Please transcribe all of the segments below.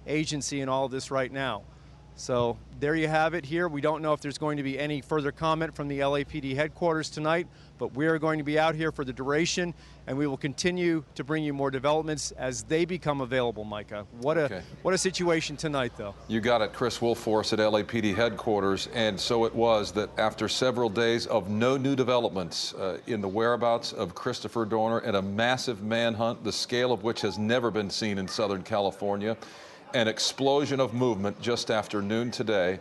agency in all of this right now. So there you have it here. We don't know if there's going to be any further comment from the LAPD headquarters tonight, but we are going to be out here for the duration, and we will continue to bring you more developments as they become available, Micah. What a situation tonight, though. You got it, Chris Wolforce at LAPD headquarters, and so it was that after several days of no new developments in the whereabouts of Christopher Dorner and a massive manhunt, the scale of which has never been seen in Southern California, an explosion of movement just after noon today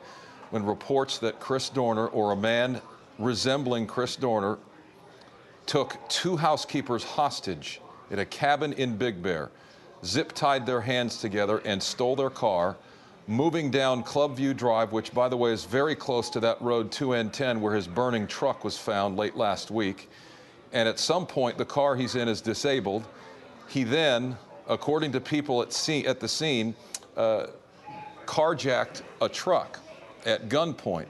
when reports that Chris Dorner, or a man resembling Chris Dorner, took 2 housekeepers hostage in a cabin in Big Bear, zip-tied their hands together and stole their car, moving down Clubview Drive, which, by the way, is very close to that road 2N10 where his burning truck was found late last week. And at some point, the car he's in is disabled. He then, according to people at the scene, carjacked a truck at gunpoint.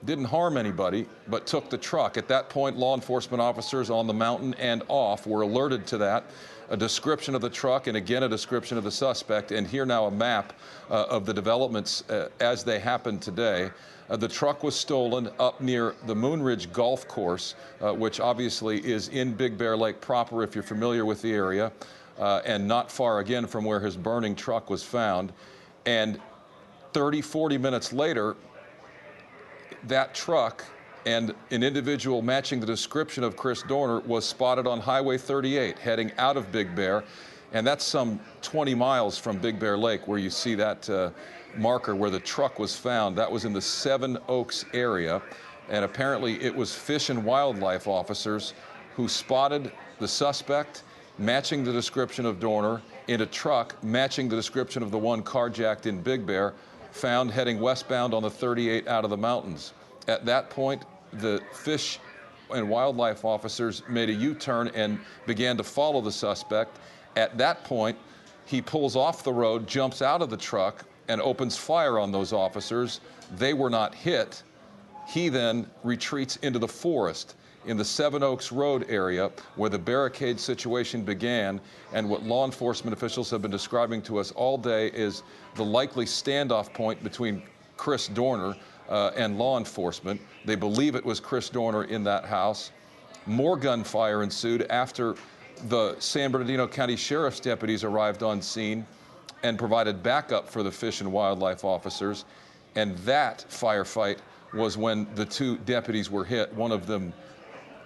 Didn't harm anybody, but took the truck. At that point, law enforcement officers on the mountain and off were alerted to that. A description of the truck, and again a description of the suspect, and here now a map of the developments as they happened today. The truck was stolen up near the Moonridge Golf Course, which obviously is in Big Bear Lake proper, if you're familiar with the area, and not far again from where his burning truck was found. And 40 minutes later, that truck and an individual matching the description of Chris Dorner was spotted on Highway 38 heading out of Big Bear. And that's some 20 miles from Big Bear Lake where you see that marker where the truck was found. That was in the Seven Oaks area. And apparently it was Fish and Wildlife officers who spotted the suspect matching the description of Dorner in a truck matching the description of the one carjacked in Big Bear, found heading westbound on the 38 out of the mountains. At that point, the Fish and Wildlife officers made a U-turn and began to follow the suspect. At that point, he pulls off the road, jumps out of the truck, and opens fire on those officers. They were not hit. He then retreats into the forest in the Seven Oaks Road area where the barricade situation began, and what law enforcement officials have been describing to us all day is the likely standoff point between Chris Dorner and law enforcement. They believe it was Chris Dorner in that house. More gunfire ensued after the San Bernardino County Sheriff's deputies arrived on scene and provided backup for the Fish and Wildlife officers. And that firefight was when the 2 deputies were hit. One of them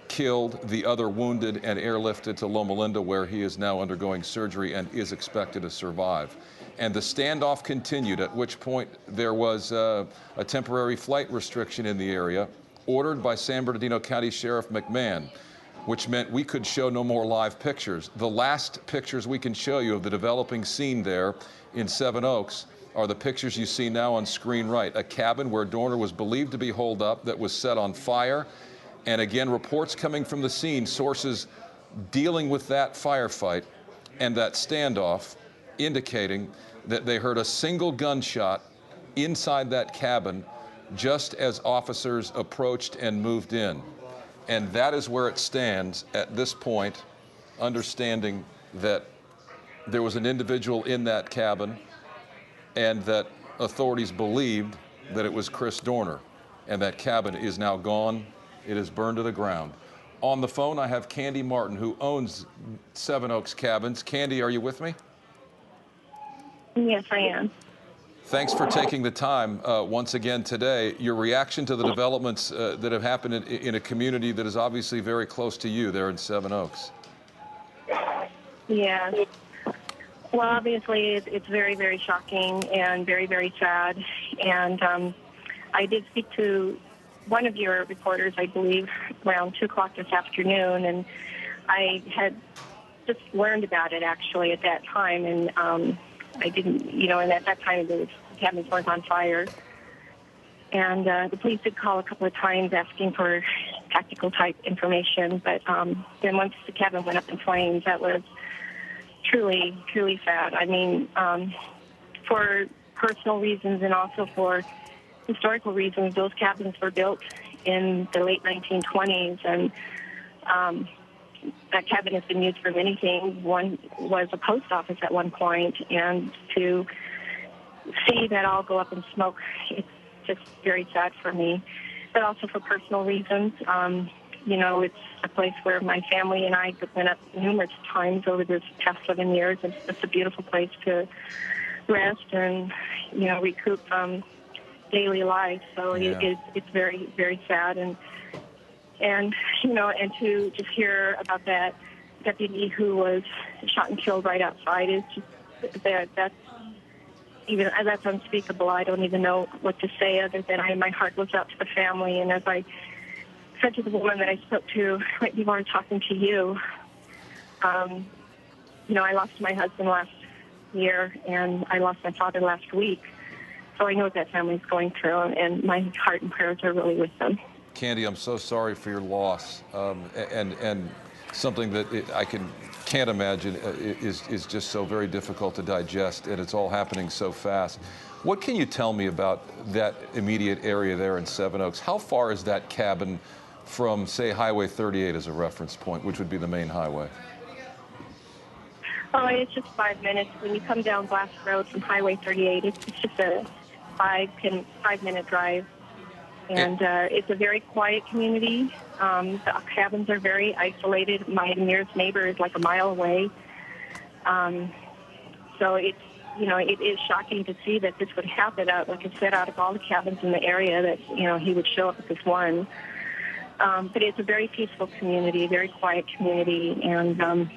killed, the other wounded and airlifted to Loma Linda, where he is now undergoing surgery and is expected to survive. And the standoff continued, at which point there was a temporary flight restriction in the area ordered by San Bernardino County Sheriff McMahon, which meant we could show no more live pictures. The last pictures we can show you of the developing scene there in Seven Oaks are the pictures you see now on screen right. A cabin where Dorner was believed to be holed up that was set on fire. And again, reports coming from the scene, sources dealing with that firefight and that standoff, indicating that they heard a single gunshot inside that cabin just as officers approached and moved in. And that is where it stands at this point, understanding that there was an individual in that cabin and that authorities believed that it was Chris Dorner. And that cabin is now gone. It is burned to the ground. On the phone, I have Candy Martin, who owns Seven Oaks Cabins. Candy, are you with me? Yes, I am. Thanks for taking the time once again today. Your reaction to the developments that have happened in a community that is obviously very close to you there in Seven Oaks. Yeah. Well, obviously, it's very, very shocking and very, very sad. And I did speak to one of your reporters, I believe, around 2 o'clock this afternoon, and I had just learned about it, actually, at that time. And I didn't, and at that time, the cabins weren't on fire. And the police did call a couple of times asking for tactical-type information. But then once the cabin went up in flames, that was truly, truly sad. I mean, for personal reasons and also for historical reasons, those cabins were built in the late 1920s, and that cabin has been used for many things. One was a post office at one point, and to see that all go up in smoke, it's just very sad for me, but also for personal reasons. You know, it's a place where my family and I went up numerous times over this past 7 years. It's a beautiful place to rest and, you know, recoup from daily life. So it's very, very sad. And you know, and to just hear about that deputy who was shot and killed right outside is just that's unspeakable. I don't even know what to say other than my heart goes out to the family. And as I said to the woman that I spoke to right before talking to you, you know, I lost my husband last year and I lost my father last week. So I know what that family's going through, and my heart and prayers are really with them. Candy, I'm so sorry for your loss, and something that I can't imagine is just so very difficult to digest, and it's all happening so fast. What can you tell me about that immediate area there in Seven Oaks? How far is that cabin from, say, Highway 38 as a reference point, which would be the main highway? Oh, it's just 5 minutes. When you come down Glass Road from Highway 38, it's just a 5-minute drive. And it's a very quiet community. The cabins are very isolated. My nearest neighbor is like a mile away. So it's, you know, it is shocking to see that this would happen. Like I said, out of all the cabins in the area, that, you know, he would show up at this one. But it's a very peaceful community, very quiet community, and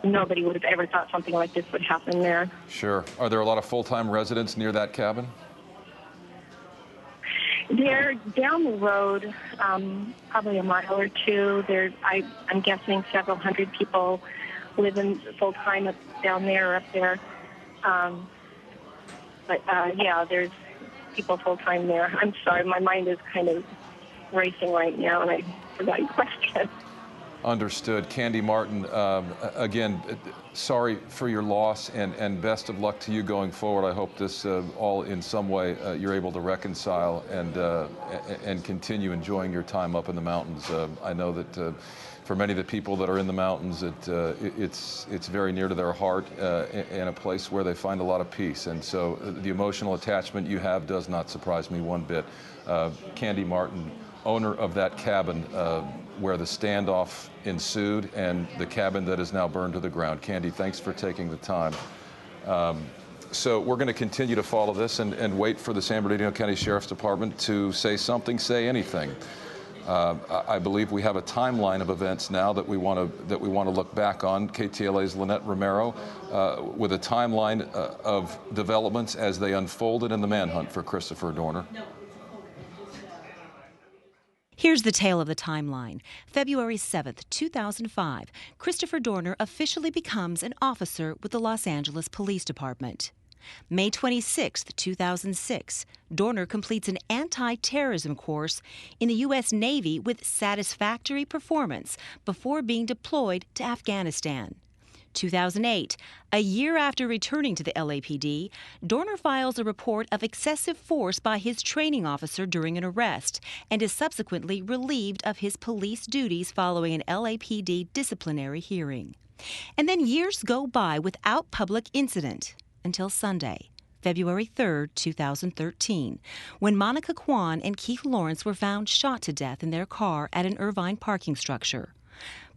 nobody would have ever thought something like this would happen there. Sure. Are there a lot of full-time residents near that cabin? They're down the road, probably a mile or two. I'm guessing several hundred people living full-time down there or up there. Yeah, there's people full-time there. I'm sorry, my mind is kind of racing right now, and I forgot your question. Understood. Candy Martin, again, sorry for your loss, and best of luck to you going forward. I hope this all in some way you're able to reconcile and continue enjoying your time up in the mountains. I know that for many of the people that are in the mountains, it's very near to their heart and a place where they find a lot of peace. And so the emotional attachment you have does not surprise me one bit. Candy Martin, owner of that cabin where the standoff ensued and the cabin that is now burned to the ground. Candy, thanks for taking the time. So we're going to continue to follow this and wait for the San Bernardino County Sheriff's Department to say something, say anything. I believe we have a timeline of events now that we want to look back on. KTLA's Lynette Romero with a timeline of developments as they unfolded in the manhunt for Christopher Dorner. Here's the tale of the timeline. February 7th, 2005, Christopher Dorner officially becomes an officer with the Los Angeles Police Department. May 26, 2006, Dorner completes an anti-terrorism course in the U.S. Navy with satisfactory performance before being deployed to Afghanistan. 2008, a year after returning to the LAPD, Dorner files a report of excessive force by his training officer during an arrest and is subsequently relieved of his police duties following an LAPD disciplinary hearing. And then years go by without public incident until Sunday, February 3, 2013, when Monica Kwan and Keith Lawrence were found shot to death in their car at an Irvine parking structure.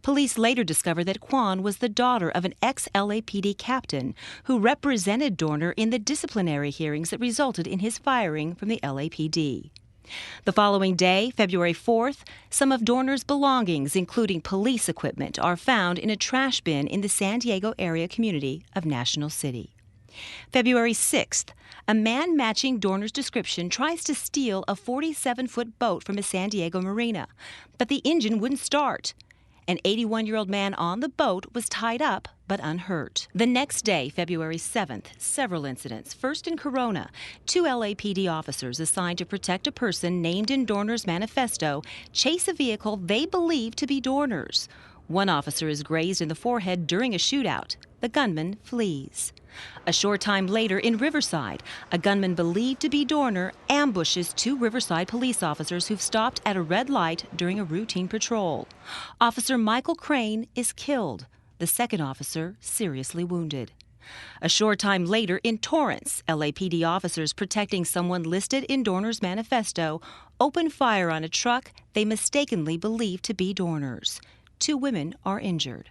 Police later discovered that Kwan was the daughter of an ex-LAPD captain who represented Dorner in the disciplinary hearings that resulted in his firing from the LAPD. The following day, February 4th, some of Dorner's belongings, including police equipment, are found in a trash bin in the San Diego area community of National City. February 6th, a man matching Dorner's description tries to steal a 47-foot boat from a San Diego marina, but the engine wouldn't start. An 81-year-old man on the boat was tied up but unhurt. The next day, February 7th, several incidents. First in Corona, 2 LAPD officers assigned to protect a person named in Dorner's manifesto chase a vehicle they believe to be Dorner's. One officer is grazed in the forehead during a shootout. The gunman flees. A short time later in Riverside, a gunman believed to be Dorner ambushes 2 Riverside police officers who've stopped at a red light during a routine patrol. Officer Michael Crane is killed. The second officer seriously wounded. A short time later in Torrance, LAPD officers protecting someone listed in Dorner's manifesto opened fire on a truck they mistakenly believed to be Dorner's. 2 women are injured.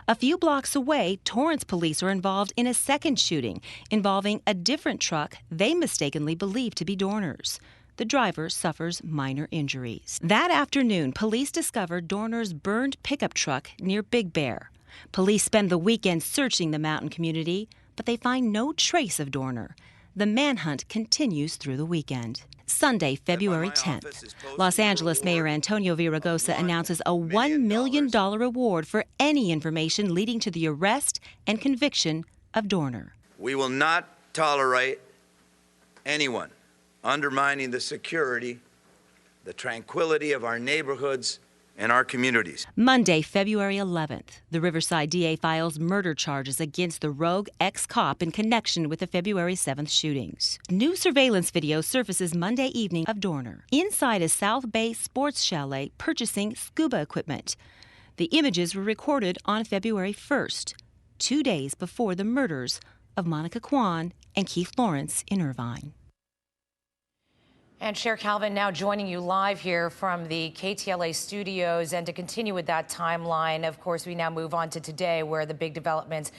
A few blocks away, Torrance police are involved in a second shooting involving a different truck they mistakenly believed to be Dorner's. The driver suffers minor injuries. That afternoon, police discovered Dorner's burned pickup truck near Big Bear. Police spend the weekend searching the mountain community, but they find no trace of Dorner. The manhunt continues through the weekend. Sunday, February 10th, Los Angeles Mayor Antonio Villaraigosa announces a $1 million reward for any information leading to the arrest and conviction of Dorner. We will not tolerate anyone undermining the security, the tranquility of our neighborhoods and our communities. Monday, February 11th, the Riverside DA files murder charges against the rogue ex-cop in connection with the February 7th shootings. New surveillance video surfaces Monday evening of Dorner inside a South Bay sports chalet purchasing scuba equipment. The images were recorded on February 1st, 2 days before the murders of Monica Kwan and Keith Lawrence in Irvine. And Cher Calvin now joining you live here from the KTLA studios. And to continue with that timeline, of course, we now move on to today, where the big developments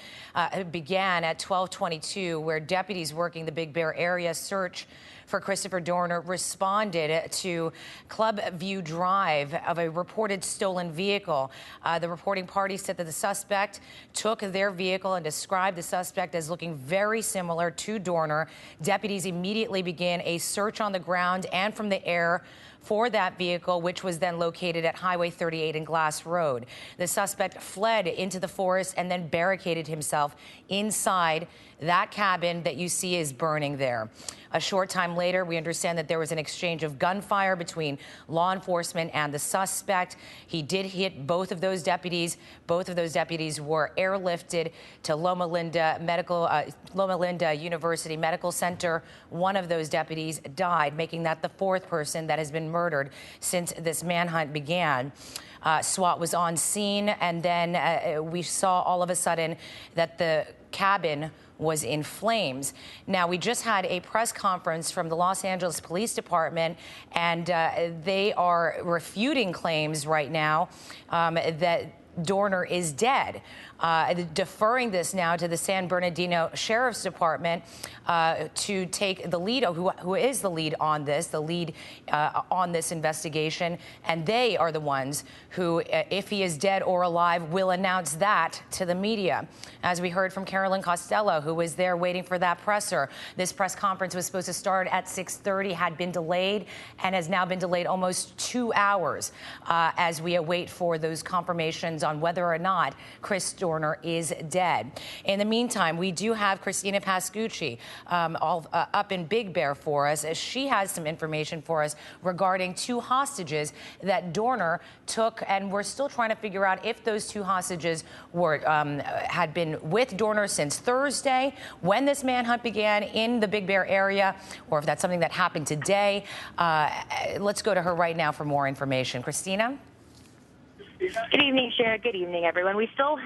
began at 12:22, where deputies working the Big Bear area search for Christopher Dorner responded to Club View Drive of a reported stolen vehicle. The reporting party said that the suspect took their vehicle and described the suspect as looking very similar to Dorner. Deputies immediately began a search on the ground and from the air for that vehicle, which was then located at Highway 38 and Glass Road. The suspect fled into the forest and then barricaded himself inside that cabin that you see is burning there. A short time later, we understand that there was an exchange of gunfire between law enforcement and the suspect. He did hit both of those deputies. Both of those deputies were airlifted to Loma Linda University Medical Center. One of those deputies died, making that the 4th person that has been murdered since this manhunt began. SWAT was on scene, and then we saw all of a sudden that the cabin was in flames. Now, we just had a press conference from the Los Angeles Police Department, and they are refuting claims right now that Dorner is dead. Deferring this now to the San Bernardino Sheriff's Department to take the lead, who is the lead on this, on this investigation. And they are the ones who, if he is dead or alive, will announce that to the media. As we heard from Carolyn Costello, who was there waiting for that presser. This press conference was supposed to start at 6:30, had been delayed, and has now been delayed almost 2 hours as we await for those confirmations on whether or not Chris Dorner is dead. In the meantime, we do have Christina Pascucci up in Big Bear for us. She has some information for us regarding 2 hostages that Dorner took, and we're still trying to figure out if those 2 hostages were had been with Dorner since Thursday, when this manhunt began in the Big Bear area, or if that's something that happened today. Let's go to her right now for more information. Christina? Good evening, Cher. Good evening, everyone. We still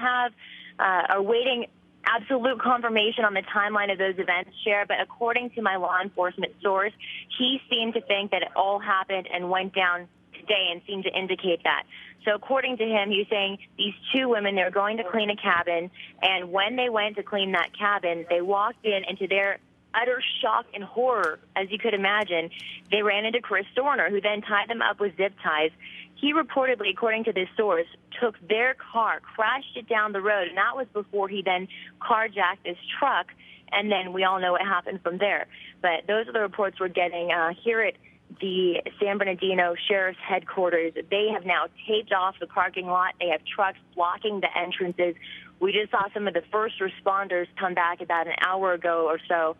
are waiting absolute confirmation on the timeline of those events, Cher, but according to my law enforcement source, he seemed to think that it all happened and went down today and seemed to indicate that. So according to him, he was saying these 2 women, they were going to clean a cabin, and when they went to clean that cabin, they walked in, and to their utter shock and horror, as you could imagine, they ran into Chris Dorner, who then tied them up with zip ties. He reportedly, according to this source, took their car, crashed it down the road, and that was before he then carjacked this truck, and then we all know what happened from there. But those are the reports we're getting here at the San Bernardino Sheriff's Headquarters. They have now taped off the parking lot. They have trucks blocking the entrances. We just saw some of the first responders come back about an hour ago or so.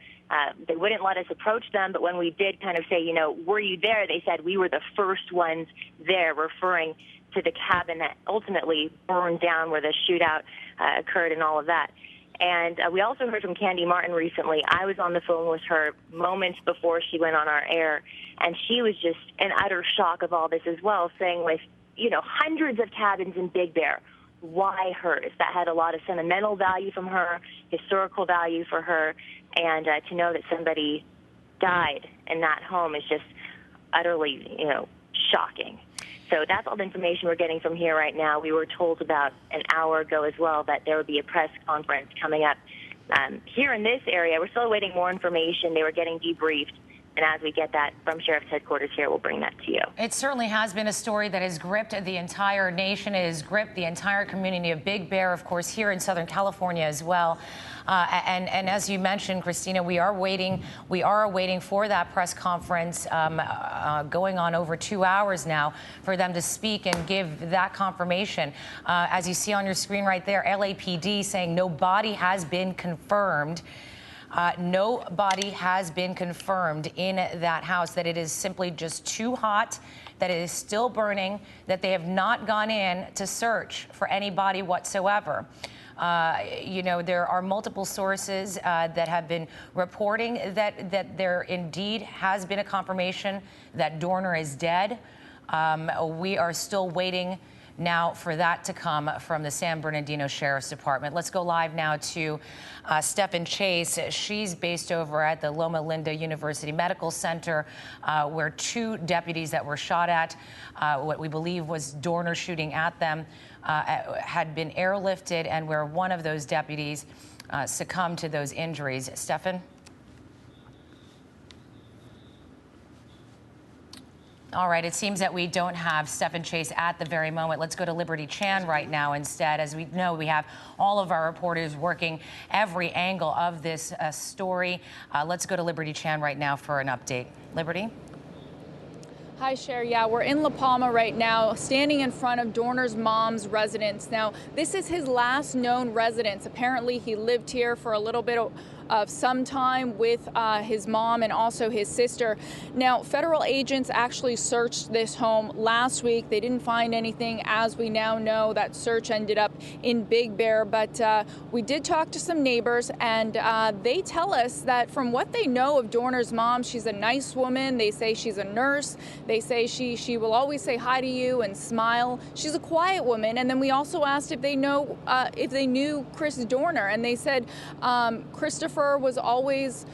They wouldn't let us approach them, but when we did kind of say, you know, were you there? They said we were the first ones there, referring to the cabin that ultimately burned down where the shootout occurred and all of that. And we also heard from Candy Martin recently. I was on the phone with her moments before she went on our air, and she was just in utter shock of all this as well, saying with, you know, hundreds of cabins in Big Bear, why hers. That had a lot of sentimental value from her, historical value for her, and to know that somebody died in that home is just utterly, shocking. So that's all the information we're getting from here right now. We were told about an hour ago as well that there would be a press conference coming up here in this area. We're still awaiting more information. They were getting debriefed. And as we get that from Sheriff's Headquarters here, we'll bring that to you. It certainly has been a story that has gripped the entire nation. It has gripped the entire community of Big Bear, of course, here in Southern California as well. And as you mentioned, Christina, we are awaiting for that press conference going on over 2 hours now for them to speak and give that confirmation. As you see on your screen right there, LAPD saying no body has been confirmed. No body has been confirmed in that house, that it is simply just too hot, that it is still burning, that they have not gone in to search for any body whatsoever. There are multiple sources that have been reporting that there indeed has been a confirmation that Dorner is dead. We are still waiting now for that to come from the San Bernardino Sheriff's Department. Let's go live now to Stephen Chase. She's based over at the Loma Linda University Medical Center, where 2 deputies that were shot at, what we believe was Dorner shooting at them, had been airlifted, and where one of those deputies succumbed to those injuries. Stephen? All right, it seems that we don't have Stephen Chase at the very moment. Let's go to Liberty Chan right now instead. As we know, we have all of our reporters working every angle of this story. Let's go to Liberty Chan right now for an update. Liberty? Hi, Cher. Yeah, we're in La Palma right now, standing in front of Dorner's mom's residence. Now, this is his last known residence. Apparently, he lived here for a little bit of some time with his mom and also his sister. Now, federal agents actually searched this home last week. They didn't find anything. As we now know, that search ended up in Big Bear. But we did talk to some neighbors, and they tell us that from what they know of Dorner's mom, she's a nice woman. They say she's a nurse. They say she will always say hi to you and smile. She's a quiet woman. And then we also asked if they knew Chris Dorner, and they said Christopher was always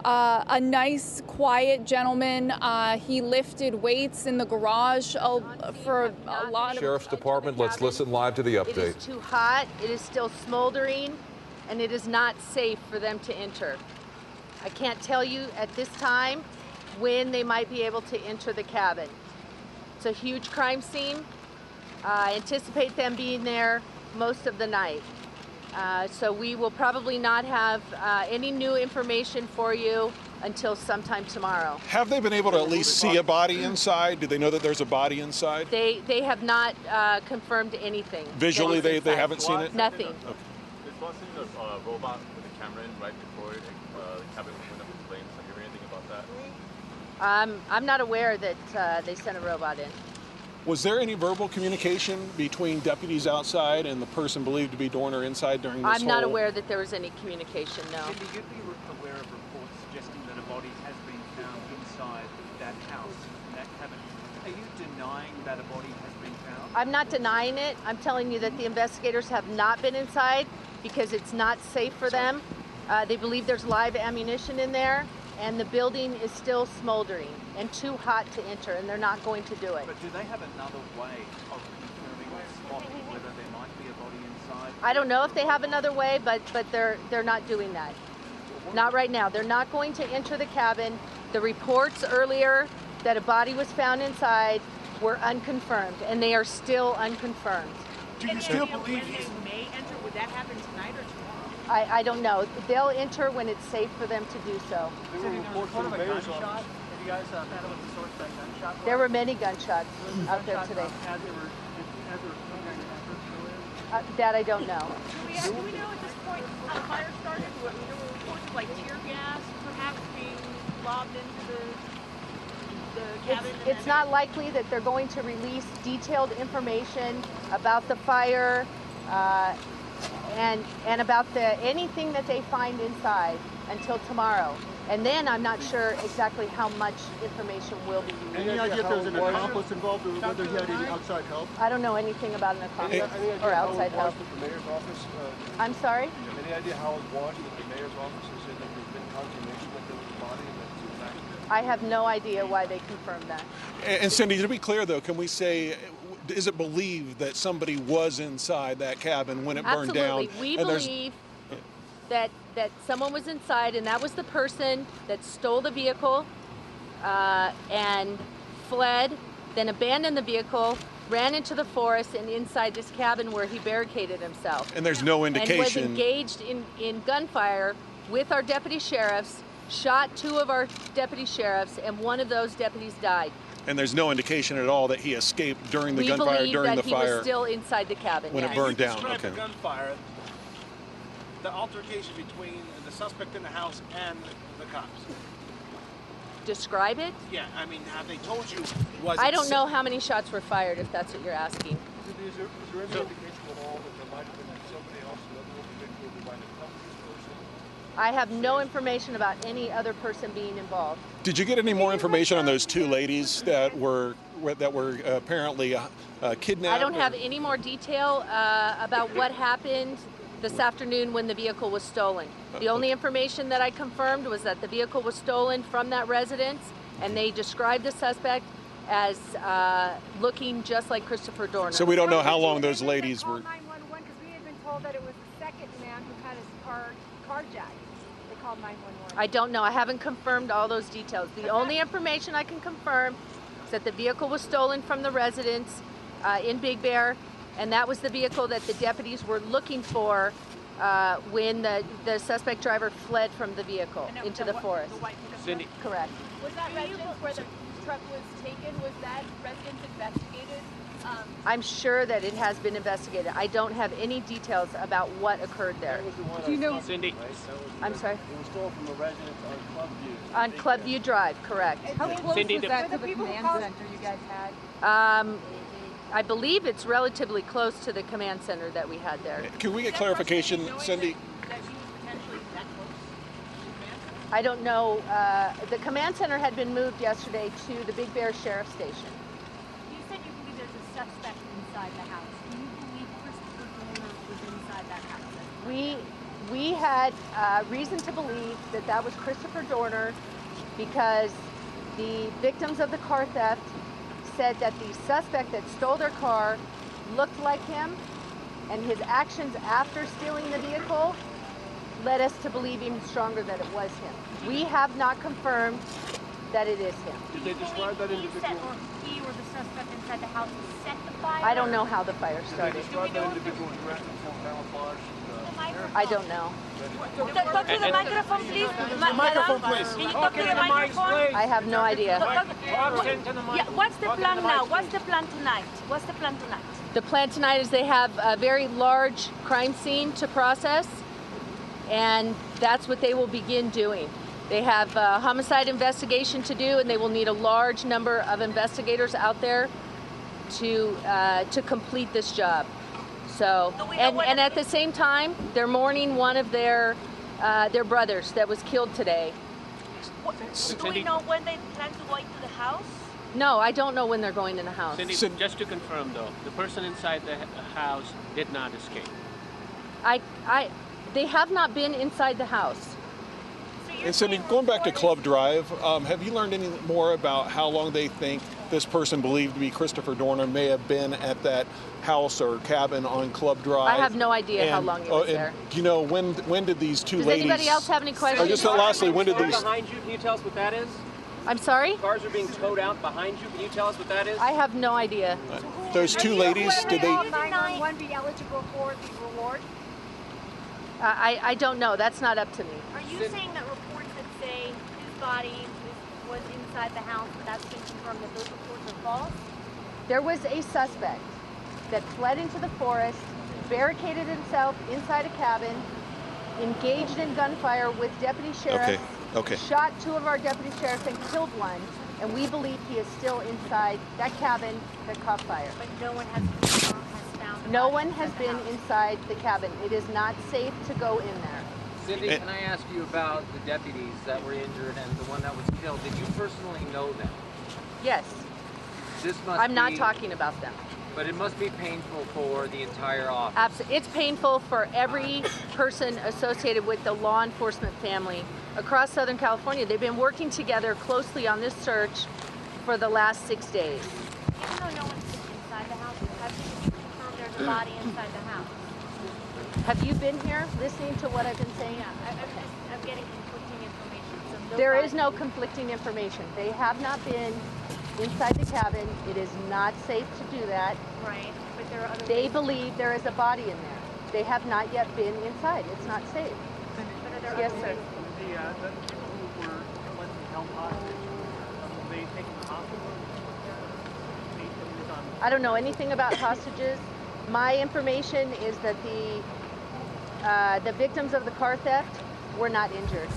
a nice, quiet gentleman. He lifted weights in the garage for a lot of... Sheriff's Department, let's listen live to the update. It is too hot, it is still smoldering, and it is not safe for them to enter. I can't tell you at this time when they might be able to enter the cabin. It's a huge crime scene. I anticipate them being there most of the night. So we will probably not have any new information for you until sometime tomorrow. Have they been able to at least see a body inside? Do they know that there's a body inside? They have not confirmed anything. Visually, they haven't seen it? Nothing. Okay. There's one scene of a robot with a camera in right before the cabin went up in flames. Have you heard anything about that? I'm not aware that they sent a robot in. Was there any verbal communication between deputies outside and the person believed to be Dorner inside during this I'm not aware that there was any communication, no. Cindy, you'd be aware of reports suggesting that a body has been found inside that house, that cabin. Are you denying that a body has been found? I'm not denying it. I'm telling you that the investigators have not been inside because it's not safe for them. They believe there's live ammunition in there, and the building is still smoldering and too hot to enter, and they're not going to do it. But do they have another way of confirming or spotting whether there might be a body inside? I don't know if they have another way, but they're not doing that. Not right now. They're not going to enter the cabin. The reports earlier that a body was found inside were unconfirmed, and they are still unconfirmed. Do you still believe they may enter? Would that happen tonight or tomorrow? I don't know. They'll enter when it's safe for them to do so. There were reports of a gunshot. Have you guys found out what the source of that gunshot was? There were many gunshots out there today. As they were going to enter? That I don't know. Do we know at this point before the fire started? There were reports of like tear gas perhaps being lobbed into the cabin? It's not likely that they're going to release detailed information about the fire and about anything that they find inside until tomorrow. And then I'm not sure exactly how much information will be used. Any idea if there was an accomplice involved or whether he had any outside help? I don't know anything about an accomplice or outside help. The mayor's office? I'm sorry? Any idea how it was that the mayor's office has said that there's been confirmation that there was a body and that it's an accident? I have no idea why they confirmed that. And Cindy, to be clear though, can we say, is it believed that somebody was inside that cabin when it burned down? Absolutely. We believe that someone was inside, and that was the person that stole the vehicle and fled, then abandoned the vehicle, ran into the forest and inside this cabin where he barricaded himself. And there's no indication. And was engaged in gunfire with our deputy sheriffs, shot 2 of our deputy sheriffs, and 1 of those deputies died. And there's no indication at all that he escaped during the gunfire, during the fire. We believe that he was still inside the cabin. When it burned down. Describe the gunfire, the altercation between the suspect in the house and the cops. Describe it? Yeah, I mean, have they told you? I don't know how many shots were fired, if that's what you're asking. Is there any indication at all that there might have been somebody else, another individual who might have come to this person? I have no information about any other person being involved. Did you get any more information on those 2 ladies that were apparently kidnapped? I don't have any more detail about what happened this afternoon when the vehicle was stolen. The only information that I confirmed was that the vehicle was stolen from that residence, and they described the suspect as looking just like Christopher Dorner. So we don't know how long those ladies were. 911 because we had been told that it was the second man who had his car carjacked. They called 911. I don't know. I haven't confirmed all those details. The only information I can confirm is that the vehicle was stolen from the residence in Big Bear, and that was the vehicle that the deputies were looking for when the suspect driver fled from the vehicle into the forest. Cindy. Correct. Was that residence where the truck was taken, was that residence investigated? I'm sure that it has been investigated. I don't have any details about what occurred there. Do you know, Cindy? I'm sorry? It was stolen from a residence on Clubview. On Clubview Drive, correct. How close Cindy, was that to the command center you guys had? I believe it's relatively close to the command center that we had there. Can we get clarification, Cindy? I don't know. The command center had been moved yesterday to the Big Bear Sheriff Station. You said you believe there's a suspect inside the house. Do you believe Christopher Dorner was inside that house? We had reason to believe that that was Christopher Dorner because the victims of the car theft said that the suspect that stole their car looked like him, and his actions after stealing the vehicle led us to believe even stronger that it was him. We have not confirmed that it is him. Did they describe that individual? He or the suspect inside the house set the fire? I don't know how the fire Did they started. describe that individual dressed in full camouflage? I don't know. Talk to the microphone, please. The microphone, please. Can you talk to the microphone? I have no idea. Yeah, what's the plan now? What's the plan tonight? What's the plan tonight? The plan tonight is they have a very large crime scene to process, and that's what they will begin doing. They have a homicide investigation to do, and they will need a large number of investigators out there to complete this job. So, and at the same time, they're mourning one of their brothers that was killed today. Do we know when they plan to go into the house? No, I don't know when they're going in the house. Cindy, just to confirm though, the person inside the house did not escape. They have not been inside the house. And Cindy, going back to Club Drive, have you learned any more about how long they think this person believed to be Christopher Dorner may have been at that house or cabin on Club Drive? I have no idea how long he was there. Do you know when did these 2 Does ladies? Anybody else have any questions? Just lastly, when did these? Behind you, can you tell us what that is? I'm sorry? Cars are being towed out behind you. Can you tell us what that is? I have no idea. Those 2 ladies, did they? Will 911 be eligible for the reward? I don't know. That's not up to me. Are you saying that reports that say his body was inside the house, but that's been confirmed that those reports are false? There was a suspect that fled into the forest, barricaded himself inside a cabin, engaged in gunfire with deputy sheriffs, shot 2 of our deputy sheriffs and killed 1, and we believe he is still inside that cabin that caught fire. But no one has found No one has been inside the cabin. It is not safe to go in there. Cindy, can I ask you about the deputies that were injured and the one that was killed? Did you personally know them? Yes. I'm not be, talking about them. But it must be painful for the entire office. Absolutely. It's painful for every person associated with the law enforcement family across Southern California. They've been working together closely on this search for the last 6 days. Even though no one's inside the house, have you confirmed there's a body inside the house? Have you been here listening to what I've been saying? Yeah, I'm getting conflicting information. So There is no conflicting information. They have not been inside the cabin. It is not safe to do that. Right, but there are other They believe there is a body in there. They have not yet been inside. It's not safe. But are there Yes, other sir. ways? The people who were allegedly held hostage, were they taken hostage? I don't know anything about hostages. My information is that the victims of the car theft were not injured.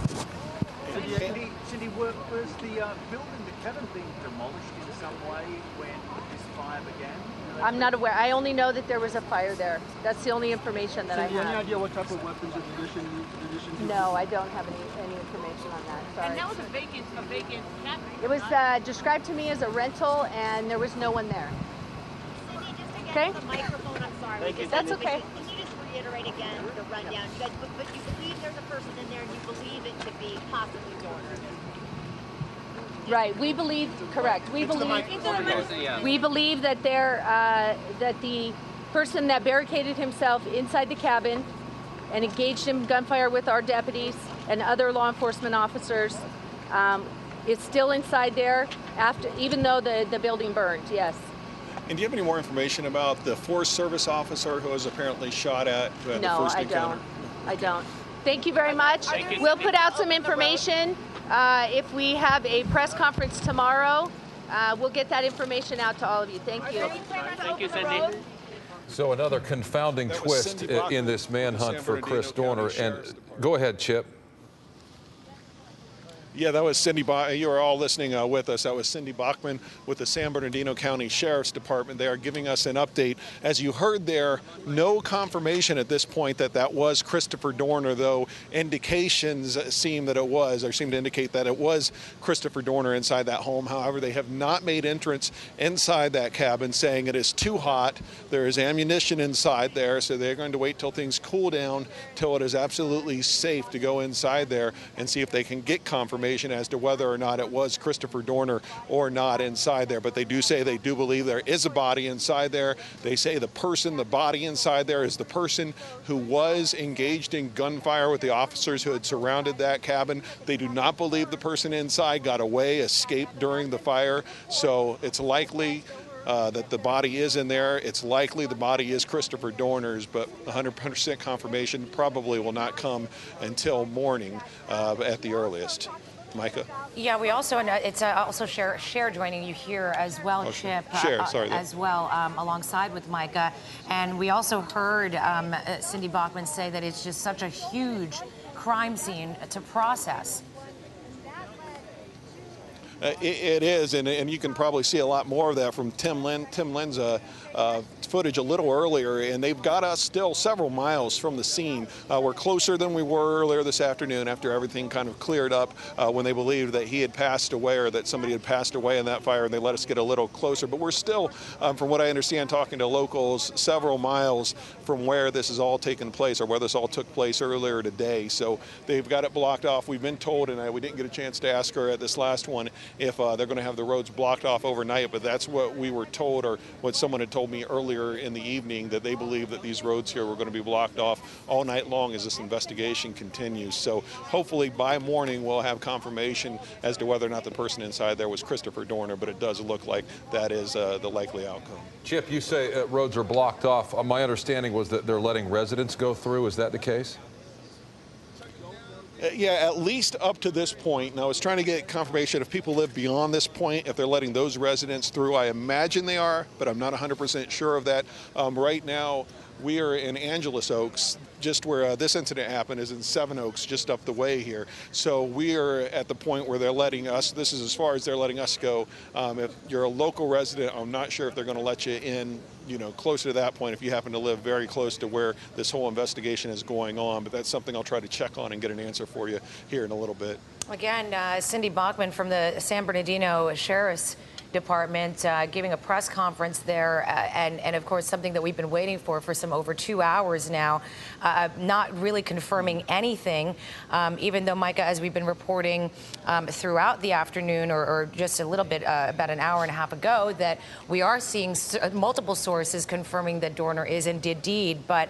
Cindy, was the building, the cabin being demolished in some way when this fire began? I'm not aware. I only know that there was a fire there. That's the only information that I have. Any idea what type of weapons or munitions? No, I don't have any information on that. Sorry. And that was a vacant cabin. It was described to me as a rental, and there was no one there. Cindy, just to get Okay. the microphone, I'm sorry. Thank you. Just That's wanted to okay. make sure- Can you just reiterate again the rundown? You guys, but you believe there's a person in there, and you believe it to be possibly Dorner. Right. We believe. Correct. We believe that that the person that barricaded himself inside the cabin and engaged in gunfire with our deputies and other law enforcement officers is still inside there even though the building burned. Yes. And do you have any more information about the Forest Service officer who was apparently shot at who had the first encounter? I don't. Thank you very much. Thank you. We'll put out some information. If we have a press conference tomorrow, we'll get that information out to all of you. Thank you. Thank you, Cindy. So another confounding twist in this manhunt for Chris Dorner. And go ahead, Chip. Yeah, that was Cindy. You are all listening with us. That was Cindy Bachman with the San Bernardino County Sheriff's Department. They are giving us an update. As you heard there, no confirmation at this point that that was Christopher Dorner, though indications seem that it was, or seem to indicate that it was Christopher Dorner inside that home. However, they have not made entrance inside that cabin, saying it is too hot. There is ammunition inside there, so they're going to wait till things cool down, till it is absolutely safe to go inside there and see if they can get confirmation as to whether or not it was Christopher Dorner or not inside there. But they do say they do believe there is a body inside there. They say the body inside there is the person who was engaged in gunfire with the officers who had surrounded that cabin. They do not believe the person inside got away, escaped during the fire. So it's likely that the body is in there. It's likely the body is Christopher Dorner's, but 100% confirmation probably will not come until morning at the earliest. Micah? Yeah, we also, it's also Cher joining you here as well, Oh, Chip. Cher, sorry. As well, alongside with Micah. And we also heard Cindy Bachman say that it's just such a huge crime scene to process. It is, and you can probably see a lot more of that from Tim Lynn's footage a little earlier, and they've got us still several miles from the scene. We're closer than we were earlier this afternoon after everything kind of cleared up when they believed that he had passed away or that somebody had passed away in that fire, and they let us get a little closer. But we're still, from what I understand, talking to locals, several miles from where this has all taken place or where this all took place earlier today. So they've got it blocked off. We've been told, and we didn't get a chance to ask her at this last one, if they're going to have the roads blocked off overnight, but that's what we were told, or what someone had told me earlier in the evening, that they believe that these roads here were going to be blocked off all night long as this investigation continues. So hopefully by morning we'll have confirmation as to whether or not the person inside there was Christopher Dorner, but it does look like that is the likely outcome. Chip, you say roads are blocked off. My understanding was that they're letting residents go through. Is that the case? Yeah, at least up to this point. Now, I was trying to get confirmation if people live beyond this point, if they're letting those residents through. I imagine they are, but I'm not 100% sure of that. Right now, We are in Angeles Oaks, just where this incident happened is in Seven Oaks, just up the way here. So we are at the point where they're letting us, this is as far as they're letting us go. If you're a local resident, I'm not sure if they're going to let you in, closer to that point if you happen to live very close to where this whole investigation is going on. But that's something I'll try to check on and get an answer for you here in a little bit. Again, Cindy Bachman from the San Bernardino Sheriff's Department giving a press conference there, and of course something that we've been waiting for some over 2 hours now, not really confirming anything, even though, Micah, as we've been reporting throughout the afternoon or just a little bit about an hour and a half ago, that we are seeing multiple sources confirming that Dorner is indeed, but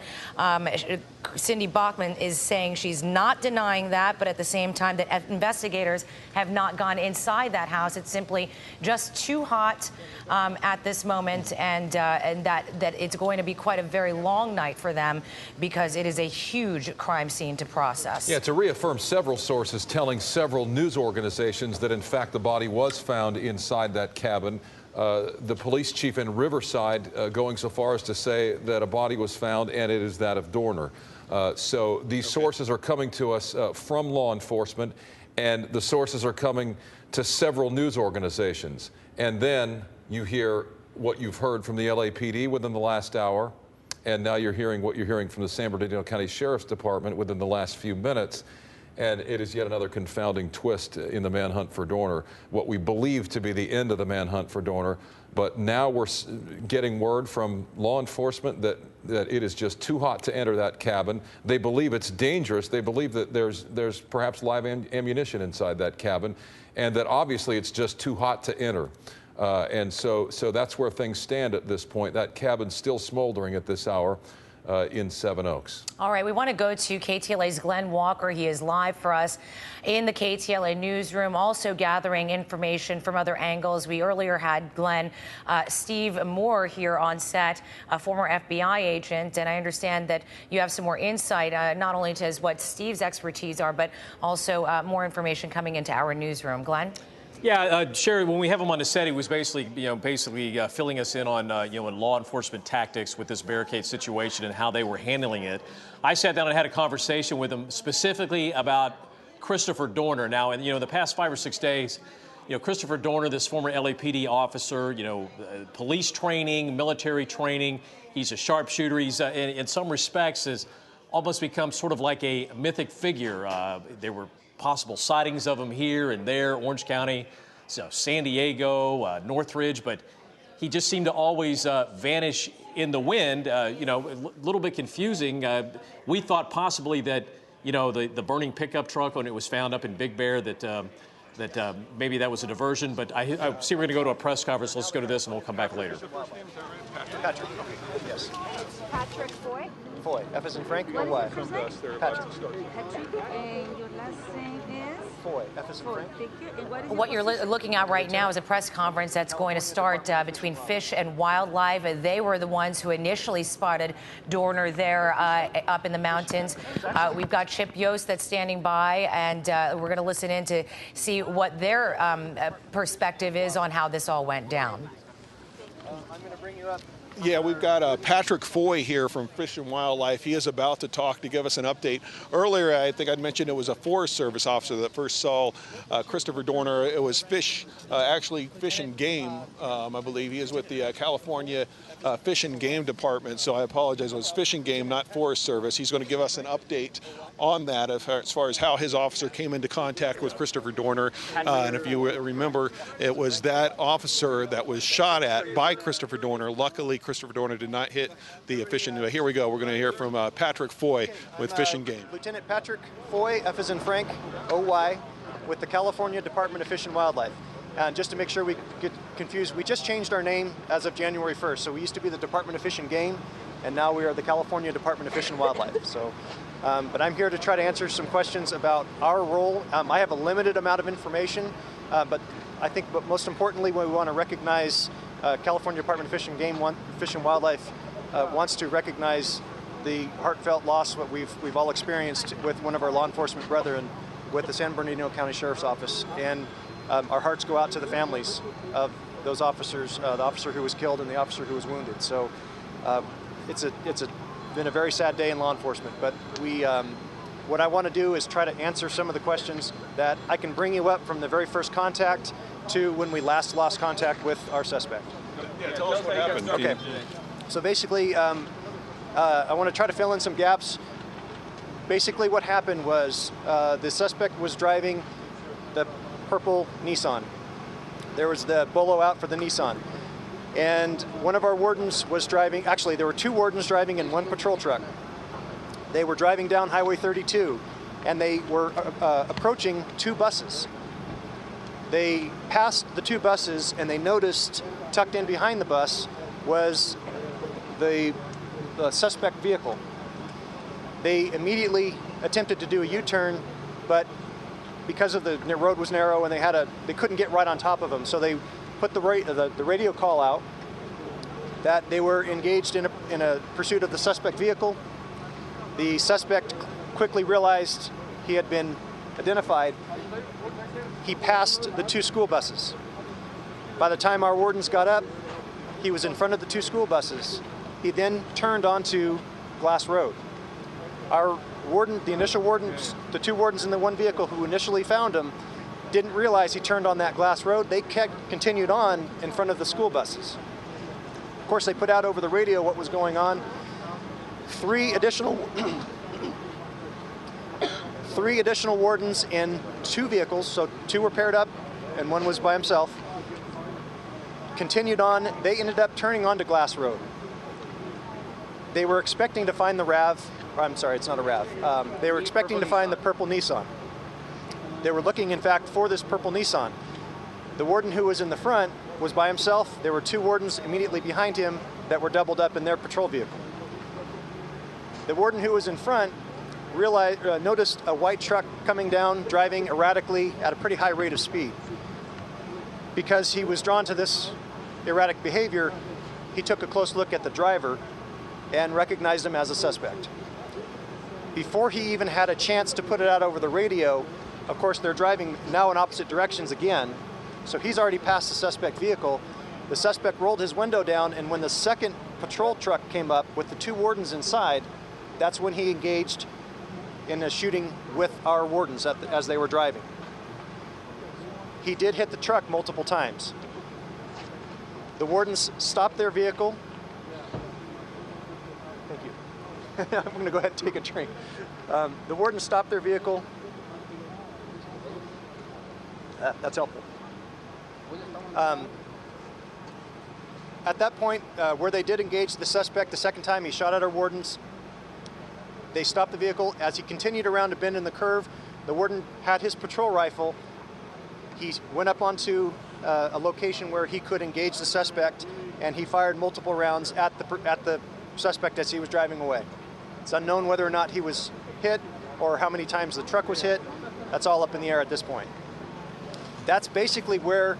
Cindy Bachman is saying she's not denying that, but at the same time that investigators have not gone inside that house. It's simply just too hot at this moment, and that it's going to be quite a very long night for them because it is a huge crime scene to process. Yeah, to reaffirm several sources telling several news organizations that in fact the body was found inside that cabin. The police chief in Riverside going so far as to say that a body was found and it is that of Dorner. So these sources are coming to us from law enforcement, and the sources are coming to several news organizations. And then you hear what you've heard from the LAPD within the last hour, and now you're hearing what you're hearing from the San Bernardino County Sheriff's Department within the last few minutes. And it is yet another confounding twist in the manhunt for Dorner, what we believe to be the end of the manhunt for Dorner. But now we're getting word from law enforcement that it is just too hot to enter that cabin. They believe it's dangerous. They believe that there's perhaps live ammunition inside that cabin, and that obviously it's just too hot to enter. And so that's where things stand at this point. That cabin's still smoldering at this hour in Seven Oaks. All right, we want to go to KTLA's Glenn Walker. He is live for us in the KTLA newsroom, also gathering information from other angles. We earlier had Glenn, Steve Moore here on set, a former FBI agent, and I understand that you have some more insight, not only to what Steve's expertise are, but also more information coming into our newsroom. Glenn? Yeah, Sherry, when we have him on the set, he was basically filling us in on, in law enforcement tactics with this barricade situation and how they were handling it. I sat down and had a conversation with him specifically about Christopher Dorner. Now, in the past 5 or 6 days, Christopher Dorner, this former LAPD officer, police training, military training. He's a sharpshooter. He's, in some respects, has almost become sort of like a mythic figure. There were possible sightings of him here and there, Orange County, San Diego, Northridge, but he just seemed to always vanish in the wind. A little bit confusing. We thought possibly that, the burning pickup truck when it was found up in Big Bear, that maybe that was a diversion, but I see we're going to go to a press conference. Let's go to this and we'll come back later. Patrick. Yes. Patrick Foy. Foy. F as in Frank or What Y? is your first name? Patrick. Patrick. And your last name is? Foy. F as in Frank. Thank you. And what is What you're looking at right now is a press conference that's going to start between Fish and Wildlife. They were the ones who initially spotted Dorner there up in the mountains. We've got Chip Yost that's standing by, and we're going to listen in to see what their perspective is on how this all went down. I'm going to bring you up. Yeah, we've got Patrick Foy here from Fish and Wildlife. He is about to talk to give us an update. Earlier, I think I'd mentioned it was a Forest Service officer that first saw Christopher Dorner. It was Fish and Game, I believe. He is with the California Fish and Game Department, so I apologize. It was Fish and Game, not Forest Service. He's going to give us an update on that as far as how his officer came into contact with Christopher Dorner. And if you remember, it was that officer that was shot at by Christopher Dorner. Luckily, Christopher Dorner did not hit the efficient. Here we go. We're going to hear from Patrick Foy with Fish and Game. Lieutenant Patrick Foy, F as in Frank, OY, with the California Department of Fish and Wildlife. And just to make sure we get confused, we just changed our name as of January 1st. So we used to be the Department of Fish and Game, and now we are the California Department of Fish and Wildlife. So, but I'm here to try to answer some questions about our role. I have a limited amount of information, but I think most importantly, we want to recognize California Department of Fish and Game, Fish and Wildlife wants to recognize the heartfelt loss what we've all experienced with one of our law enforcement brethren with the San Bernardino County Sheriff's Office. And our hearts go out to the families of those officers, the officer who was killed and the officer who was wounded. So it's a been a very sad day in law enforcement, but what I want to do is try to answer some of the questions that I can bring you up from the very first contact to when we last lost contact with our suspect. Yeah, tell us what happened. Okay. So basically, I want to try to fill in some gaps. Basically what happened was the suspect was driving the purple Nissan. There was the bolo out for the Nissan. And one of our wardens was driving, actually there were two wardens driving in one patrol truck. They were driving down Highway 32 and they were approaching two buses. They passed the two buses and they noticed tucked in behind the bus was the suspect vehicle. They immediately attempted to do a U-turn, but because of the road was narrow and they couldn't get right on top of them, so they put the radio call out that they were engaged in a pursuit of the suspect vehicle. The suspect quickly realized he had been identified. He passed the two school buses. By the time our wardens got up, he was in front of the two school buses. He then turned onto Glass Road. Our warden, the initial wardens, the two wardens in the one vehicle who initially found him, didn't realize he turned on that Glass Road. They continued on in front of the school buses. Of course, they put out over the radio what was going on. Three additional wardens in two vehicles, so two were paired up and one was by himself, continued on. They ended up turning onto Glass Road. They were expecting to find the RAV. I'm sorry, it's not a RAV. They were expecting to find the purple Nissan. They were looking, in fact, for this purple Nissan. The warden who was in the front was by himself. There were two wardens immediately behind him that were doubled up in their patrol vehicle. The warden who was in front noticed a white truck coming down, driving erratically at a pretty high rate of speed. Because he was drawn to this erratic behavior, he took a close look at the driver and recognized him as a suspect. Before he even had a chance to put it out over the radio, of course they're driving now in opposite directions again, so he's already passed the suspect vehicle. The suspect rolled his window down, and when the second patrol truck came up with the two wardens inside, that's when he engaged in a shooting with our wardens as they were driving. He did hit the truck multiple times. The wardens stopped their vehicle. Thank you. I'm going to go ahead and take a drink. The wardens stopped their vehicle. That's helpful. At that point, where they did engage the suspect the second time, he shot at our wardens. They stopped the vehicle. As he continued around a bend in the curve, the warden had his patrol rifle. He went up onto a location where he could engage the suspect, and he fired multiple rounds at the suspect as he was driving away. It's unknown whether or not he was hit or how many times the truck was hit. That's all up in the air at this point. That's basically where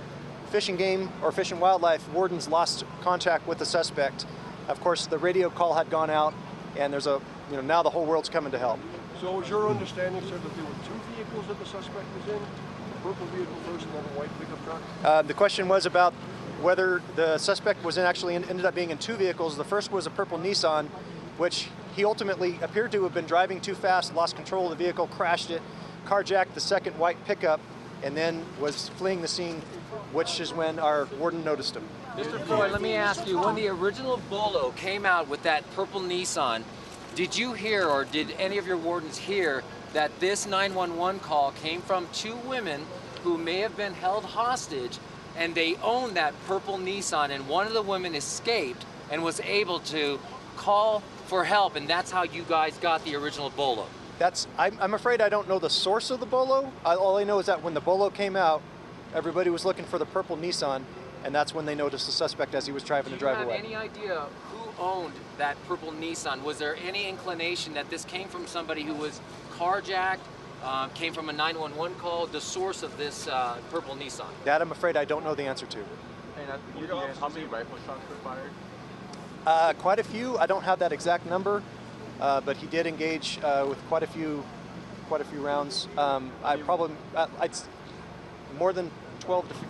Fish and Game or Fish and Wildlife wardens lost contact with the suspect. Of course, the radio call had gone out, and there's now the whole world's coming to help. So was your understanding, sir, that there were two vehicles that the suspect was in? A purple vehicle first and then a white pickup truck? The question was about whether the suspect ended up being in two vehicles. The first was a purple Nissan, which he ultimately appeared to have been driving too fast, lost control of the vehicle, crashed it, carjacked the second white pickup, and then was fleeing the scene, which is when our warden noticed him. Mr. Floyd, let me ask you, when the original Bolo came out with that purple Nissan, did you hear, or did any of your wardens hear, that this 911 call came from two women who may have been held hostage, and they owned that purple Nissan, and one of the women escaped and was able to call for help, and that's how you guys got the original Bolo? I'm afraid I don't know the source of the Bolo. All I know is that when the Bolo came out, everybody was looking for the purple Nissan, and that's when they noticed the suspect as he was driving to drive away. Do you have any idea who owned that purple Nissan? Was there any inclination that this came from somebody who was carjacked, came from a 911 call, the source of this purple Nissan? That I'm afraid I don't know the answer to. And how many rifle shots were fired? Quite a few. I don't have that exact number, but he did engage with quite a few rounds. I'd more than 12 to 15.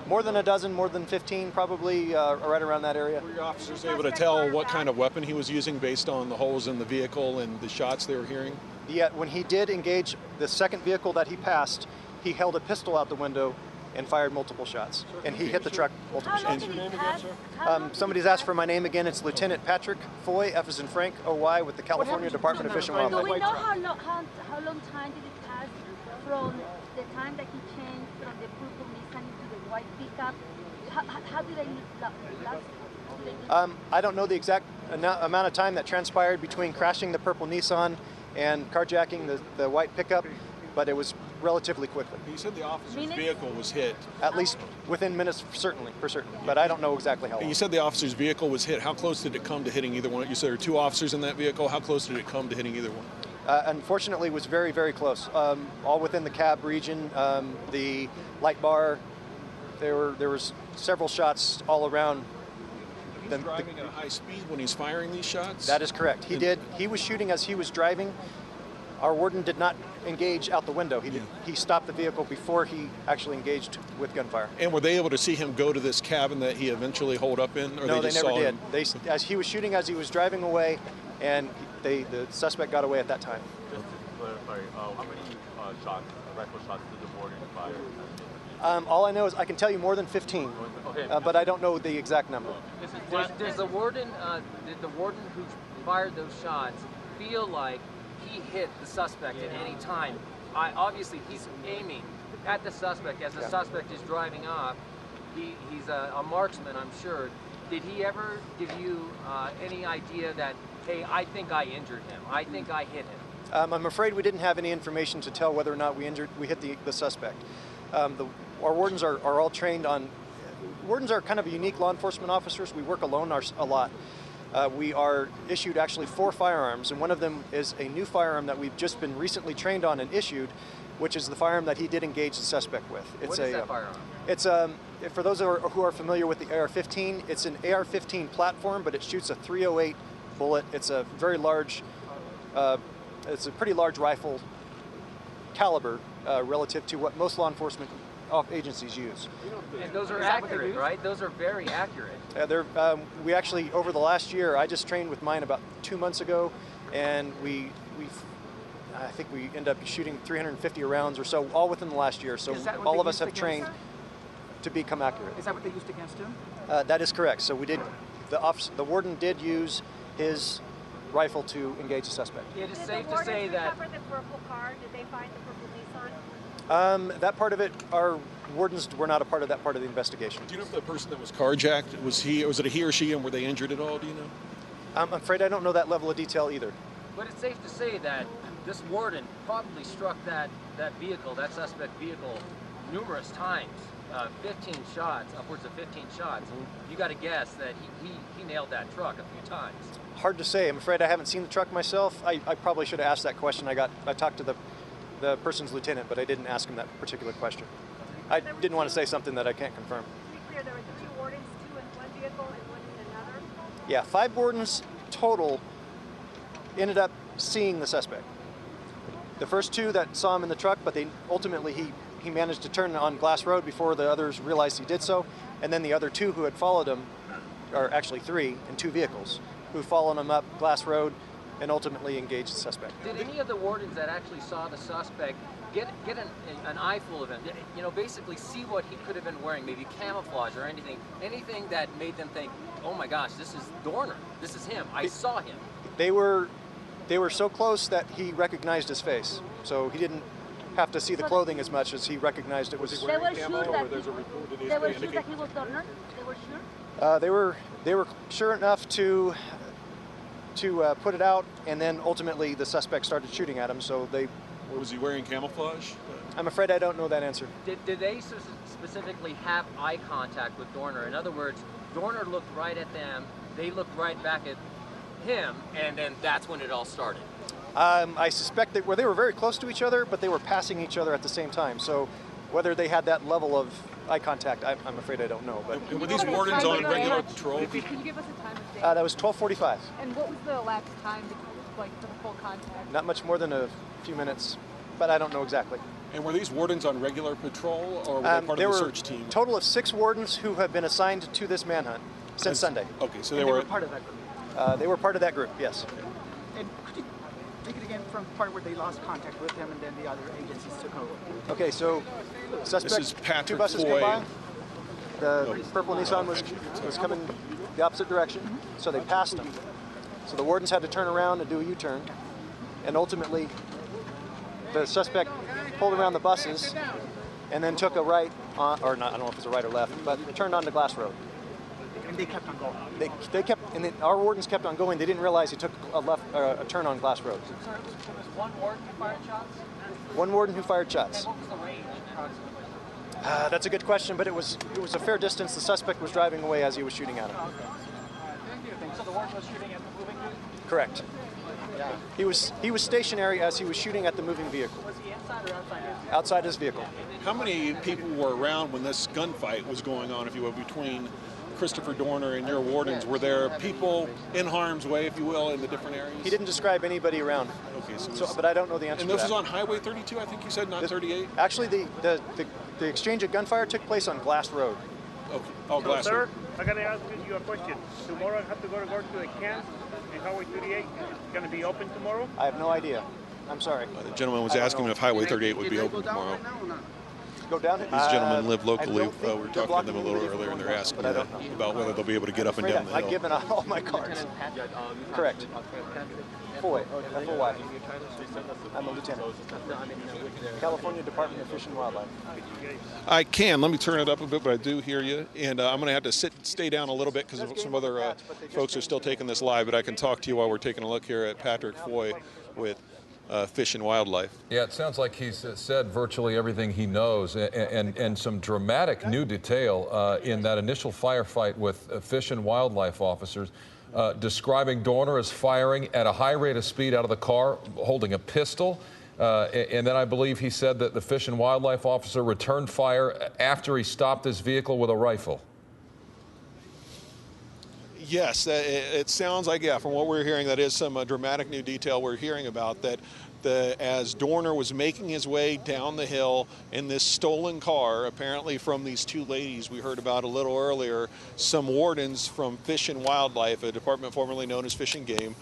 More than a dozen, more than 15, probably right around that area. Were your officers able to tell what kind of weapon he was using based on the holes in the vehicle and the shots they were hearing? Yeah, when he did engage the second vehicle that he passed, he held a pistol out the window and fired multiple shots. And he hit the truck multiple shots. Somebody's asked for my name again. It's Lieutenant Patrick Foy, F as in Frank, OY, with the California Department of Fish and Wildlife. Do we know how long time did it pass from the time that he changed from the purple Nissan to the white pickup? How do they last? I don't know the exact amount of time that transpired between crashing the purple Nissan and carjacking the white pickup, but it was relatively quickly. You said the officer's vehicle was hit. At least within minutes, certainly, for certain, but I don't know exactly how long. You said the officer's vehicle was hit. How close did it come to hitting either one? You said there were two officers in that vehicle. How close did it come to hitting either one? Unfortunately, it was very, very close. All within the cab region, the light bar. There was several shots all around. He's driving at a high speed when he's firing these shots? That is correct. He did. He was shooting as he was driving. Our warden did not engage out the window. He stopped the vehicle before he actually engaged with gunfire. And were they able to see him go to this cabin that he eventually holed up in? Or No, they never did. As he was shooting as he was driving away, and the suspect got away at that time. Just to clarify, how many rifle shots did the warden fire? All I know is I can tell you more than 15, but I don't know the exact number. Does the warden, did the warden who fired those shots feel like he hit the suspect at any time? Obviously, he's aiming at the suspect as the suspect is driving off. He's a marksman, I'm sure. Did he ever give you any idea that, hey, I think I injured him, I think I hit him? I'm afraid we didn't have any information to tell whether or not we hit the suspect. Our wardens are all trained on. Wardens are kind of unique law enforcement officers. We work alone a lot. We are issued actually 4 firearms, and one of them is a new firearm that we've just been recently trained on and issued, which is the firearm that he did engage the suspect with. What is that firearm? It's for those who are familiar with the AR-15, it's an AR-15 platform, but it shoots a .308 bullet. It's a very large, it's a pretty large rifle caliber relative to what most law enforcement agencies use. And those are accurate, right? Those are very accurate. We actually, over the last year, I just trained with mine about 2 months ago, and I think we end up shooting 350 rounds or so, all within the last year. So all of us have trained to become accurate. Is that what they used against him? That is correct. So we did. The warden did use his rifle to engage the suspect. It is safe to say that. Did the purple car? Did they find the purple Nissan? That part of it, our wardens were not a part of that part of the investigation. Do you know if the person that was carjacked, was it a he or she, and were they injured at all, do you know? I'm afraid I don't know that level of detail either. But it's safe to say that this warden probably struck that vehicle, that suspect vehicle, numerous times. 15 shots, upwards of 15 shots. You got to guess that he nailed that truck a few times. Hard to say. I'm afraid I haven't seen the truck myself. I probably should have asked that question. I talked to the person's lieutenant, but I didn't ask him that particular question. I didn't want to say something that I can't confirm. To be clear, there were 2 wardens, 2 in one vehicle and 1 in another? Yeah, 5 wardens total ended up seeing the suspect. The first 2 that saw him in the truck, but ultimately he managed to turn on Glass Road before the others realized he did so, and then the other 2 who had followed him, or actually 3 in 2 vehicles, who followed him up Glass Road and ultimately engaged the suspect. Did any of the wardens that actually saw the suspect get an eyeful of him? You know, basically see what he could have been wearing, maybe camouflage or anything that made them think, oh my gosh, this is Dorner, this is him, I saw him. They were so close that he recognized his face, so he didn't have to see the clothing as much as he recognized it was. They were sure that he was Dorner? They were sure? They were sure enough to put it out, and then ultimately the suspect started shooting at him. So was he wearing camouflage? I'm afraid I don't know that answer. Did they specifically have eye contact with Dorner? In other words, Dorner looked right at them, they looked right back at him, and then that's when it all started. I suspect that they were very close to each other, but they were passing each other at the same time. So whether they had that level of eye contact, I'm afraid I don't know. But were these wardens on regular patrol? Can you give us a time of day? That was 12:45. And what was the elapsed time for the full contact? Not much more than a few minutes. but I don't know exactly. And were these wardens on regular patrol, or were they part of the search team? A total of 6 wardens who have been assigned to this manhunt since Sunday. Okay, so they were part of that group? They were part of that group, yes. And could you take it again from the part where they lost contact with him and then the other agencies took over? Okay, so suspect, this is Patrick 2 buses Foy. came by. The purple Nissan was coming the opposite direction, so they passed him. So the wardens had to turn around and do a U-turn, and ultimately the suspect pulled around the buses and then took a right, or not, I don't know if it was a right or left, but turned onto Glass Road. And they kept on going? They kept, and our wardens kept on going. They didn't realize he took a turn on Glass Road. So there was one warden who fired shots? One warden who fired shots. And what was the range approximately? That's a good question, but it was a fair distance. The suspect was driving away as he was shooting at him. So the warden was shooting at the moving vehicle? Correct. Yeah. He was stationary as he was shooting at the moving vehicle. Was he inside or outside his vehicle? Outside his vehicle. How many people were around when this gunfight was going on, if you will, between Christopher Dorner and your wardens? Were there people in harm's way, if you will, in the different areas? He didn't describe anybody around. Okay, but I don't know the answer and to this that. was on Highway 32, I think you said, not 38? Actually, the exchange of gunfire took place on Glass Road. Okay. Oh, Glass Sir, Road. I got to ask you a question. Tomorrow I have to go to the camp in Highway 38. Going to be open tomorrow? I have no idea. I'm sorry. The gentleman was asking if Highway 38 would be open tomorrow. Go down? These gentlemen live locally. We were they're talking to them a little blocking earlier, and they're asking but I don't know. about whether they'll be able to get up and down the hill. I've given out all my cards. Correct. Foy, F-O-Y. I'm a lieutenant. California Department of Fish and Wildlife. I can. Let me turn it up a bit, but I do hear you. And I'm going to have to stay down a little bit because some other folks are still taking this live, but I can talk to you while we're taking a look here at Patrick Foy with Fish and Wildlife. Yeah, it sounds like he's said virtually everything he knows, and some dramatic new detail in that initial firefight with Fish and Wildlife officers, describing Dorner as firing at a high rate of speed out of the car, holding a pistol. And then I believe he said that the Fish and Wildlife officer returned fire after he stopped his vehicle with a rifle. Yes, it sounds like, yeah, from what we're hearing, that is some dramatic new detail we're hearing about, that as Dorner was making his way down the hill in this stolen car, apparently from these 2 ladies we heard about a little earlier, some wardens from Fish and Wildlife, a department formerly known as Fish and Game,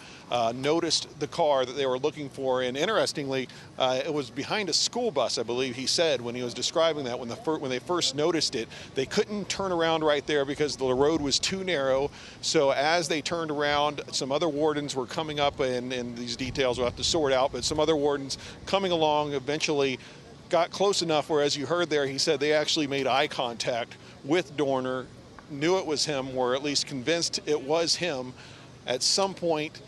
noticed the car that they were looking for. And interestingly, it was behind a school bus, I believe he said, when he was describing that. When they first noticed it, they couldn't turn around right there because the road was too narrow. So as they turned around, some other wardens were coming up, and these details we'll have to sort out, but some other wardens coming along eventually got close enough where, as you heard there, he said they actually made eye contact with Dorner, knew it was him, were at least convinced it was him. At some point,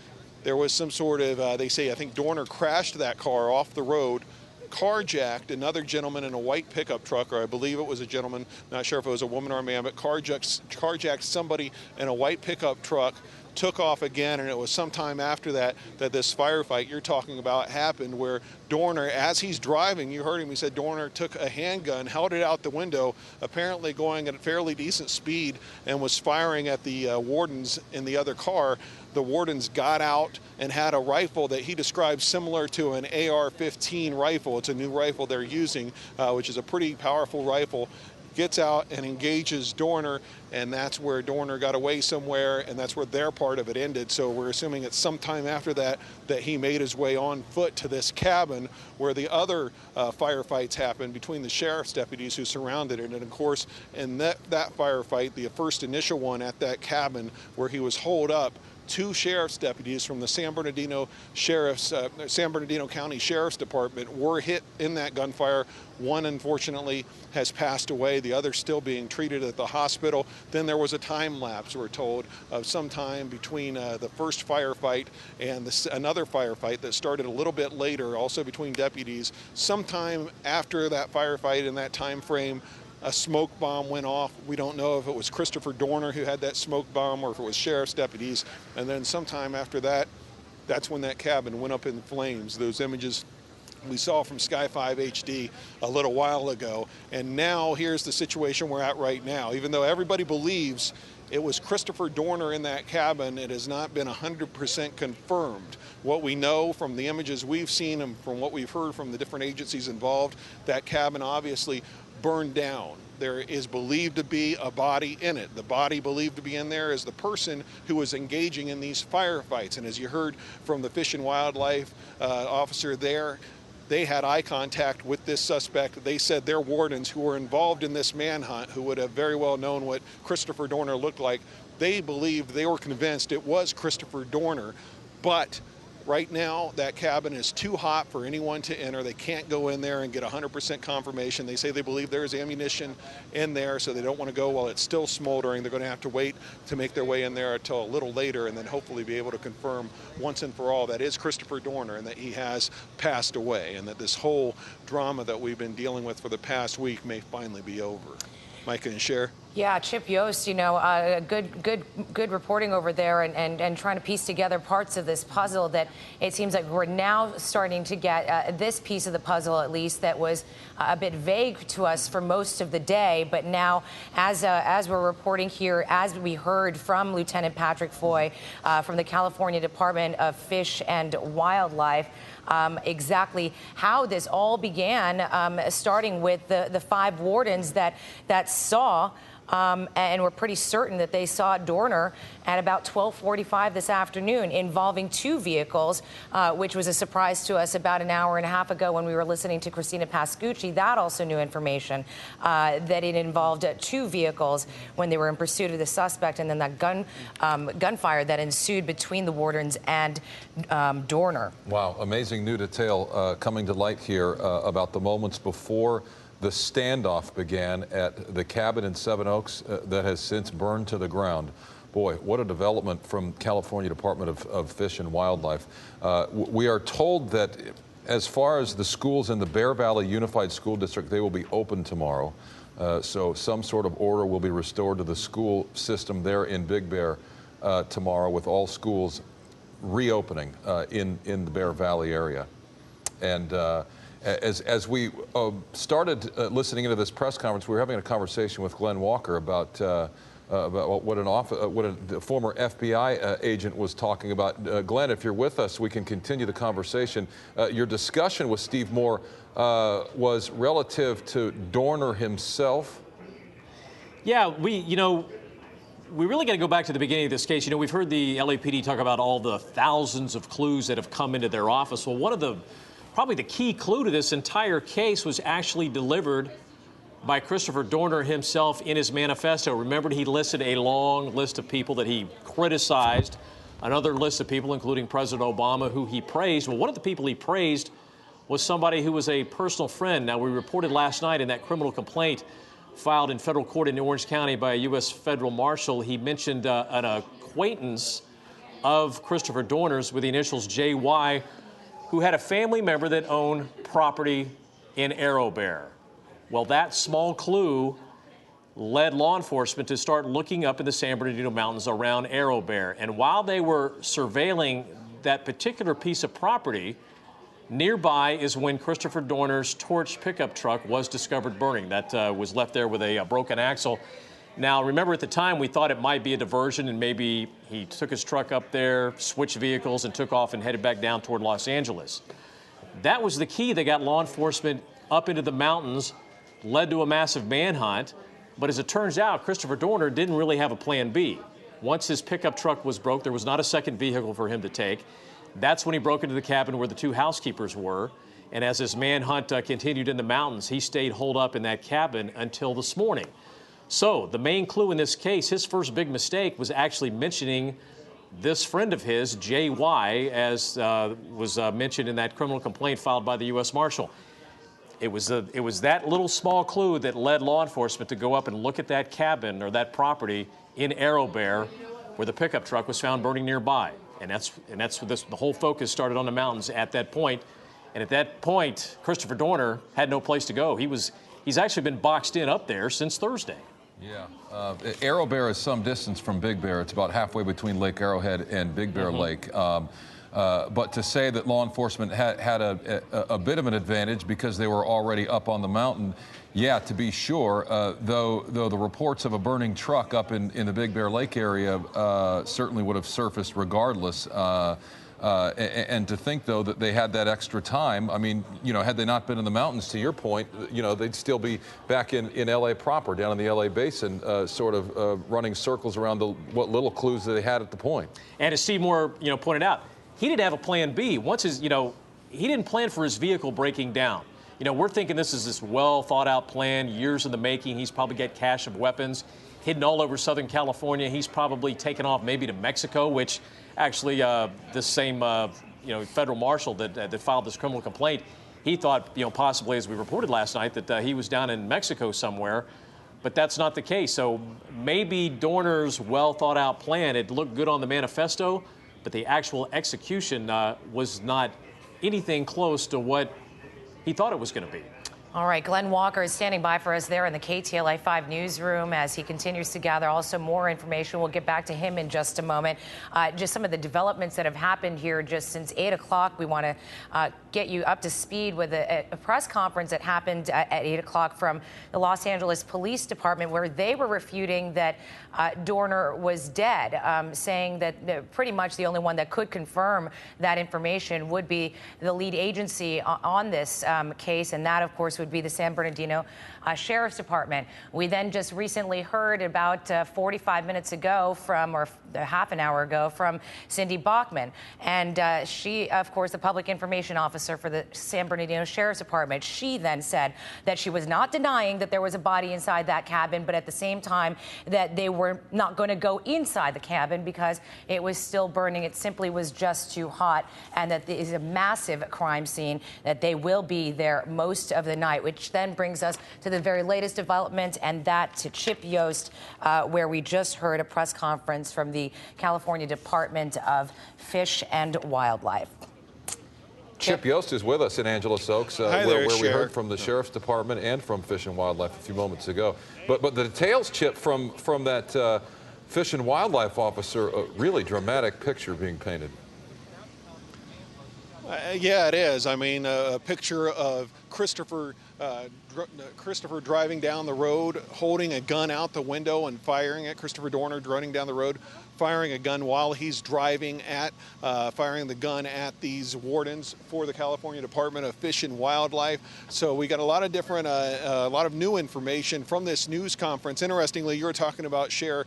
there was some sort of, they say, I think Dorner crashed that car off the road, carjacked another gentleman in a white pickup truck, or I believe it was a gentleman, not sure if it was a woman or a man, but carjacked somebody in a white pickup truck, took off again, and it was sometime after that this firefight you're talking about happened, where Dorner, as he's driving, you heard him, he said Dorner took a handgun, held it out the window, apparently going at a fairly decent speed, and was firing at the wardens in the other car. The wardens got out and had a rifle that he described similar to an AR-15 rifle. It's a new rifle they're using, which is a pretty powerful rifle. Gets out and engages Dorner, and that's where Dorner got away somewhere, and that's where their part of it ended. So we're assuming it's sometime after that he made his way on foot to this cabin where the other firefights happened between the sheriff's deputies who surrounded it. And of course, in that firefight, the first initial one at that cabin where he was holed up, 2 sheriff's deputies from the San Bernardino County Sheriff's Department were hit in that gunfire. One, unfortunately, has passed away. The other still being treated at the hospital. Then there was a time lapse, we're told, of some time between the first firefight and another firefight that started a little bit later, also between deputies. Sometime after that firefight in that time frame, a smoke bomb went off. We don't know if it was Christopher Dorner who had that smoke bomb or if it was sheriff's deputies. And then sometime after that, that's when that cabin went up in flames. Those images we saw from Sky 5 HD a little while ago. And now here's the situation we're at right now. Even though everybody believes it was Christopher Dorner in that cabin. It has not been 100% confirmed. What we know from the images we've seen and from what we've heard from the different agencies involved, that cabin obviously burned down. There is believed to be a body in it. The body believed to be in there is the person who was engaging in these firefights. And as you heard from the Fish and Wildlife officer there, they had eye contact with this suspect. They said their wardens who were involved in this manhunt, who would have very well known what Christopher Dorner looked like, they believed, they were convinced it was Christopher Dorner. But right now, that cabin is too hot for anyone to enter. They can't go in there and get 100% confirmation. They say they believe there is ammunition in there, so they don't want to go while it's still smoldering. They're going to have to wait to make their way in there until a little later and then hopefully be able to confirm once and for all that is Christopher Dorner and that he has passed away and that this whole drama that we've been dealing with for the past week may finally be over. Micah and Cher? Yeah, Chip Yost, good reporting over there and trying to piece together parts of this puzzle that it seems like we're now starting to get this piece of the puzzle, at least, that was a bit vague to us for most of the day. But now, as we're reporting here, as we heard from Lieutenant Patrick Foy from the California Department of Fish and Wildlife, exactly how this all began, starting with the 5 wardens that saw and we're pretty certain that they saw Dorner at about 12:45 this afternoon involving 2 vehicles, which was a surprise to us about an hour and a half ago when we were listening to Christina Pascucci. That also knew information that it involved 2 vehicles when they were in pursuit of the suspect, and then that gunfire that ensued between the wardens and Dorner. Wow, amazing new detail coming to light here about the moments before the standoff began at the cabin in Seven Oaks that has since burned to the ground. Boy, what a development from California Department of Fish and Wildlife. We are told that as far as the schools in the Bear Valley Unified School District, they will be open tomorrow. So some sort of order will be restored to the school system there in Big Bear tomorrow, with all schools reopening in the Bear Valley area. And as we started listening into this press conference, we were having a conversation with Glenn Walker about what a former FBI agent was talking about. Glenn, if you're with us, we can continue the conversation. Your discussion with Steve Moore was relative to Dorner himself. Yeah, we really got to go back to the beginning of this case. We've heard the LAPD talk about all the thousands of clues that have come into their office. Well, probably the key clue to this entire case was actually delivered by Christopher Dorner himself in his manifesto. Remember, he listed a long list of people that he criticized, another list of people, including President Obama, who he praised. Well, one of the people he praised was somebody who was a personal friend. Now, we reported last night in that criminal complaint filed in federal court in Orange County by a U.S. federal marshal, he mentioned an acquaintance of Christopher Dorner's with the initials J.Y., who had a family member that owned property in Arrow Bear. Well, that small clue led law enforcement to start looking up in the San Bernardino Mountains around Arrow Bear. And while they were surveilling that particular piece of property, nearby is when Christopher Dorner's torch pickup truck was discovered burning. That was left there with a broken axle. Now, remember, at the time, we thought it might be a diversion, and maybe he took his truck up there, switched vehicles, and took off and headed back down toward Los Angeles. That was the key that got law enforcement up into the mountains, led to a massive manhunt. But as it turns out, Christopher Dorner didn't really have a plan B. Once his pickup truck was broke, there was not a second vehicle for him to take. That's when he broke into the cabin where the 2 housekeepers were. And as his manhunt continued in the mountains, he stayed holed up in that cabin until this morning. So the main clue in this case, his first big mistake was actually mentioning this friend of his, J.Y., as was mentioned in that criminal complaint filed by the U.S. Marshal. It was that little small clue that led law enforcement to go up and look at that cabin or that property in Arrow Bear, where the pickup truck was found burning nearby. And that's the whole focus started on the mountains at that point. And at that point, Christopher Dorner had no place to go. He's actually been boxed in up there since Thursday. Yeah. Arrow Bear is some distance from Big Bear. It's about halfway between Lake Arrowhead and Big Bear Lake. But to say that law enforcement had a bit of an advantage because they were already up on the mountain, yeah, to be sure, though the reports of a burning truck up in the Big Bear Lake area certainly would have surfaced regardless. And to think, though, that they had that extra time, I mean, you know, had they not been in the mountains, to your point, you know, they'd still be back in L.A. proper, down in the L.A. basin, sort of running circles around what little clues that they had at the point. And as Steve Moore, you know, pointed out, he didn't have a plan B. Once his, you know, he didn't plan for his vehicle breaking down. You know, we're thinking this is this well thought out plan, years in the making. He's probably got cache of weapons hidden all over Southern California. He's probably taken off maybe to Mexico, which actually this same, you know, federal marshal that filed this criminal complaint, he thought, you know, possibly, as we reported last night, that he was down in Mexico somewhere. But that's not the case. So maybe Dorner's well thought out plan, it looked good on the manifesto, but the actual execution was not anything close to what he thought it was going to be. All right, Glenn Walker is standing by for us there in the KTLA 5 newsroom as he continues to gather also more information. We'll get back to him in just a moment. Just some of the developments that have happened here just since 8 o'clock. We want to get you up to speed with a press conference that happened at 8 o'clock from the Los Angeles Police Department, where they were refuting that Dorner was dead, saying that pretty much the only one that could confirm that information would be the lead agency on this case, and that, of course, would be the San Bernardino Sheriff's Department. We then just recently heard about 45 minutes ago from, or half an hour ago, from Cindy Bachman. And she, of course, the public information officer for the San Bernardino Sheriff's Department. She then said that she was not denying that there was a body inside that cabin, but at the same time that they were not going to go inside the cabin because it was still burning. It simply was just too hot, and that it is a massive crime scene, that they will be there most of the night, which then brings us to the very latest development, and that to Chip Yost, where we just heard a press conference from the California Department of Fish and Wildlife. Chip Yost is with us in Angeles Oaks, where we heard from the Sheriff's Department and from Fish and Wildlife a few moments ago. But the details, Chip, from that Fish and Wildlife officer, a really dramatic picture being painted. Yeah, it is. I mean, a picture of Christopher driving down the road, holding a gun out the window and firing it. Christopher Dorner running down the road, firing a gun while he's driving firing the gun at these wardens for the California Department of Fish and Wildlife. So we got a lot of different, a lot of new information from this news conference. Interestingly, you're talking about, Cher,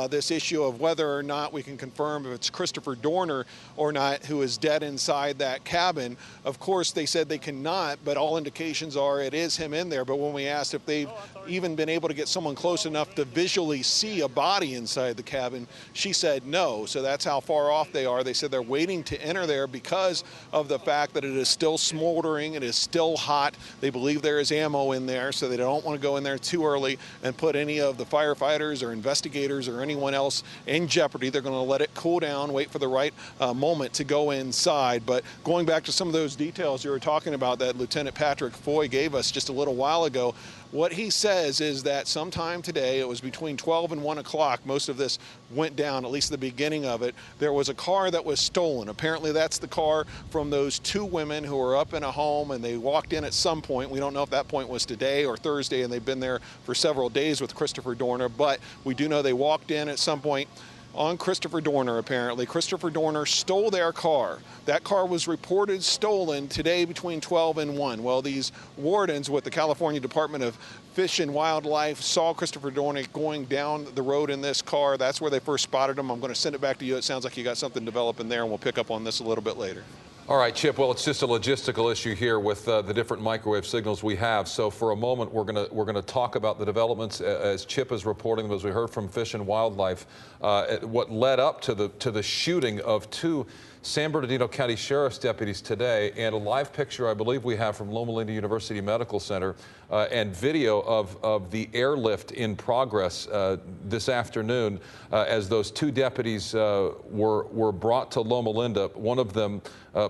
this issue of whether or not we can confirm if it's Christopher Dorner or not who is dead inside that cabin. Of course, they said they cannot, but all indications are it is him in there. But when we asked if they've even been able to get someone close enough to visually see a body inside the cabin, she said no. So that's how far off they are. They said they're waiting to enter there because of the fact that it is still smoldering, it is still hot. They believe there is ammo in there, so they don't want to go in there too early and put any of the firefighters or investigators or anyone else in jeopardy. They're going to let it cool down, wait for the right moment to go inside. But going back to some of those details you were talking about that Lieutenant Patrick Foy gave us just a little while ago, what he says is that sometime today, it was between 12 and 1 o'clock, most of this went down, at least the beginning of it, there was a car that was stolen. Apparently that's the car from those two women who were up in a home, and they walked in at some point. We don't know if that point was today or Thursday, and they've been there for several days with Christopher Dorner, but we do know they walked in at some point on Christopher Dorner, apparently. Christopher Dorner stole their car. That car was reported stolen today between 12 and 1. Well, these wardens with the California Department of Fish and Wildlife saw Christopher Dorner going down the road in this car. That's where they first spotted him. I'm going to send it back to you. It sounds like you got something developing there, and we'll pick up on this a little bit later. All right, Chip, well, it's just a logistical issue here with the different microwave signals we have. So for a moment, we're gonna talk about the developments as Chip is reporting them, as we heard from Fish and Wildlife, what led up to the shooting of two San Bernardino County Sheriff's deputies today, and a live picture I believe we have from Loma Linda University Medical Center and video of the airlift in progress this afternoon as those two deputies were brought to Loma Linda. One of them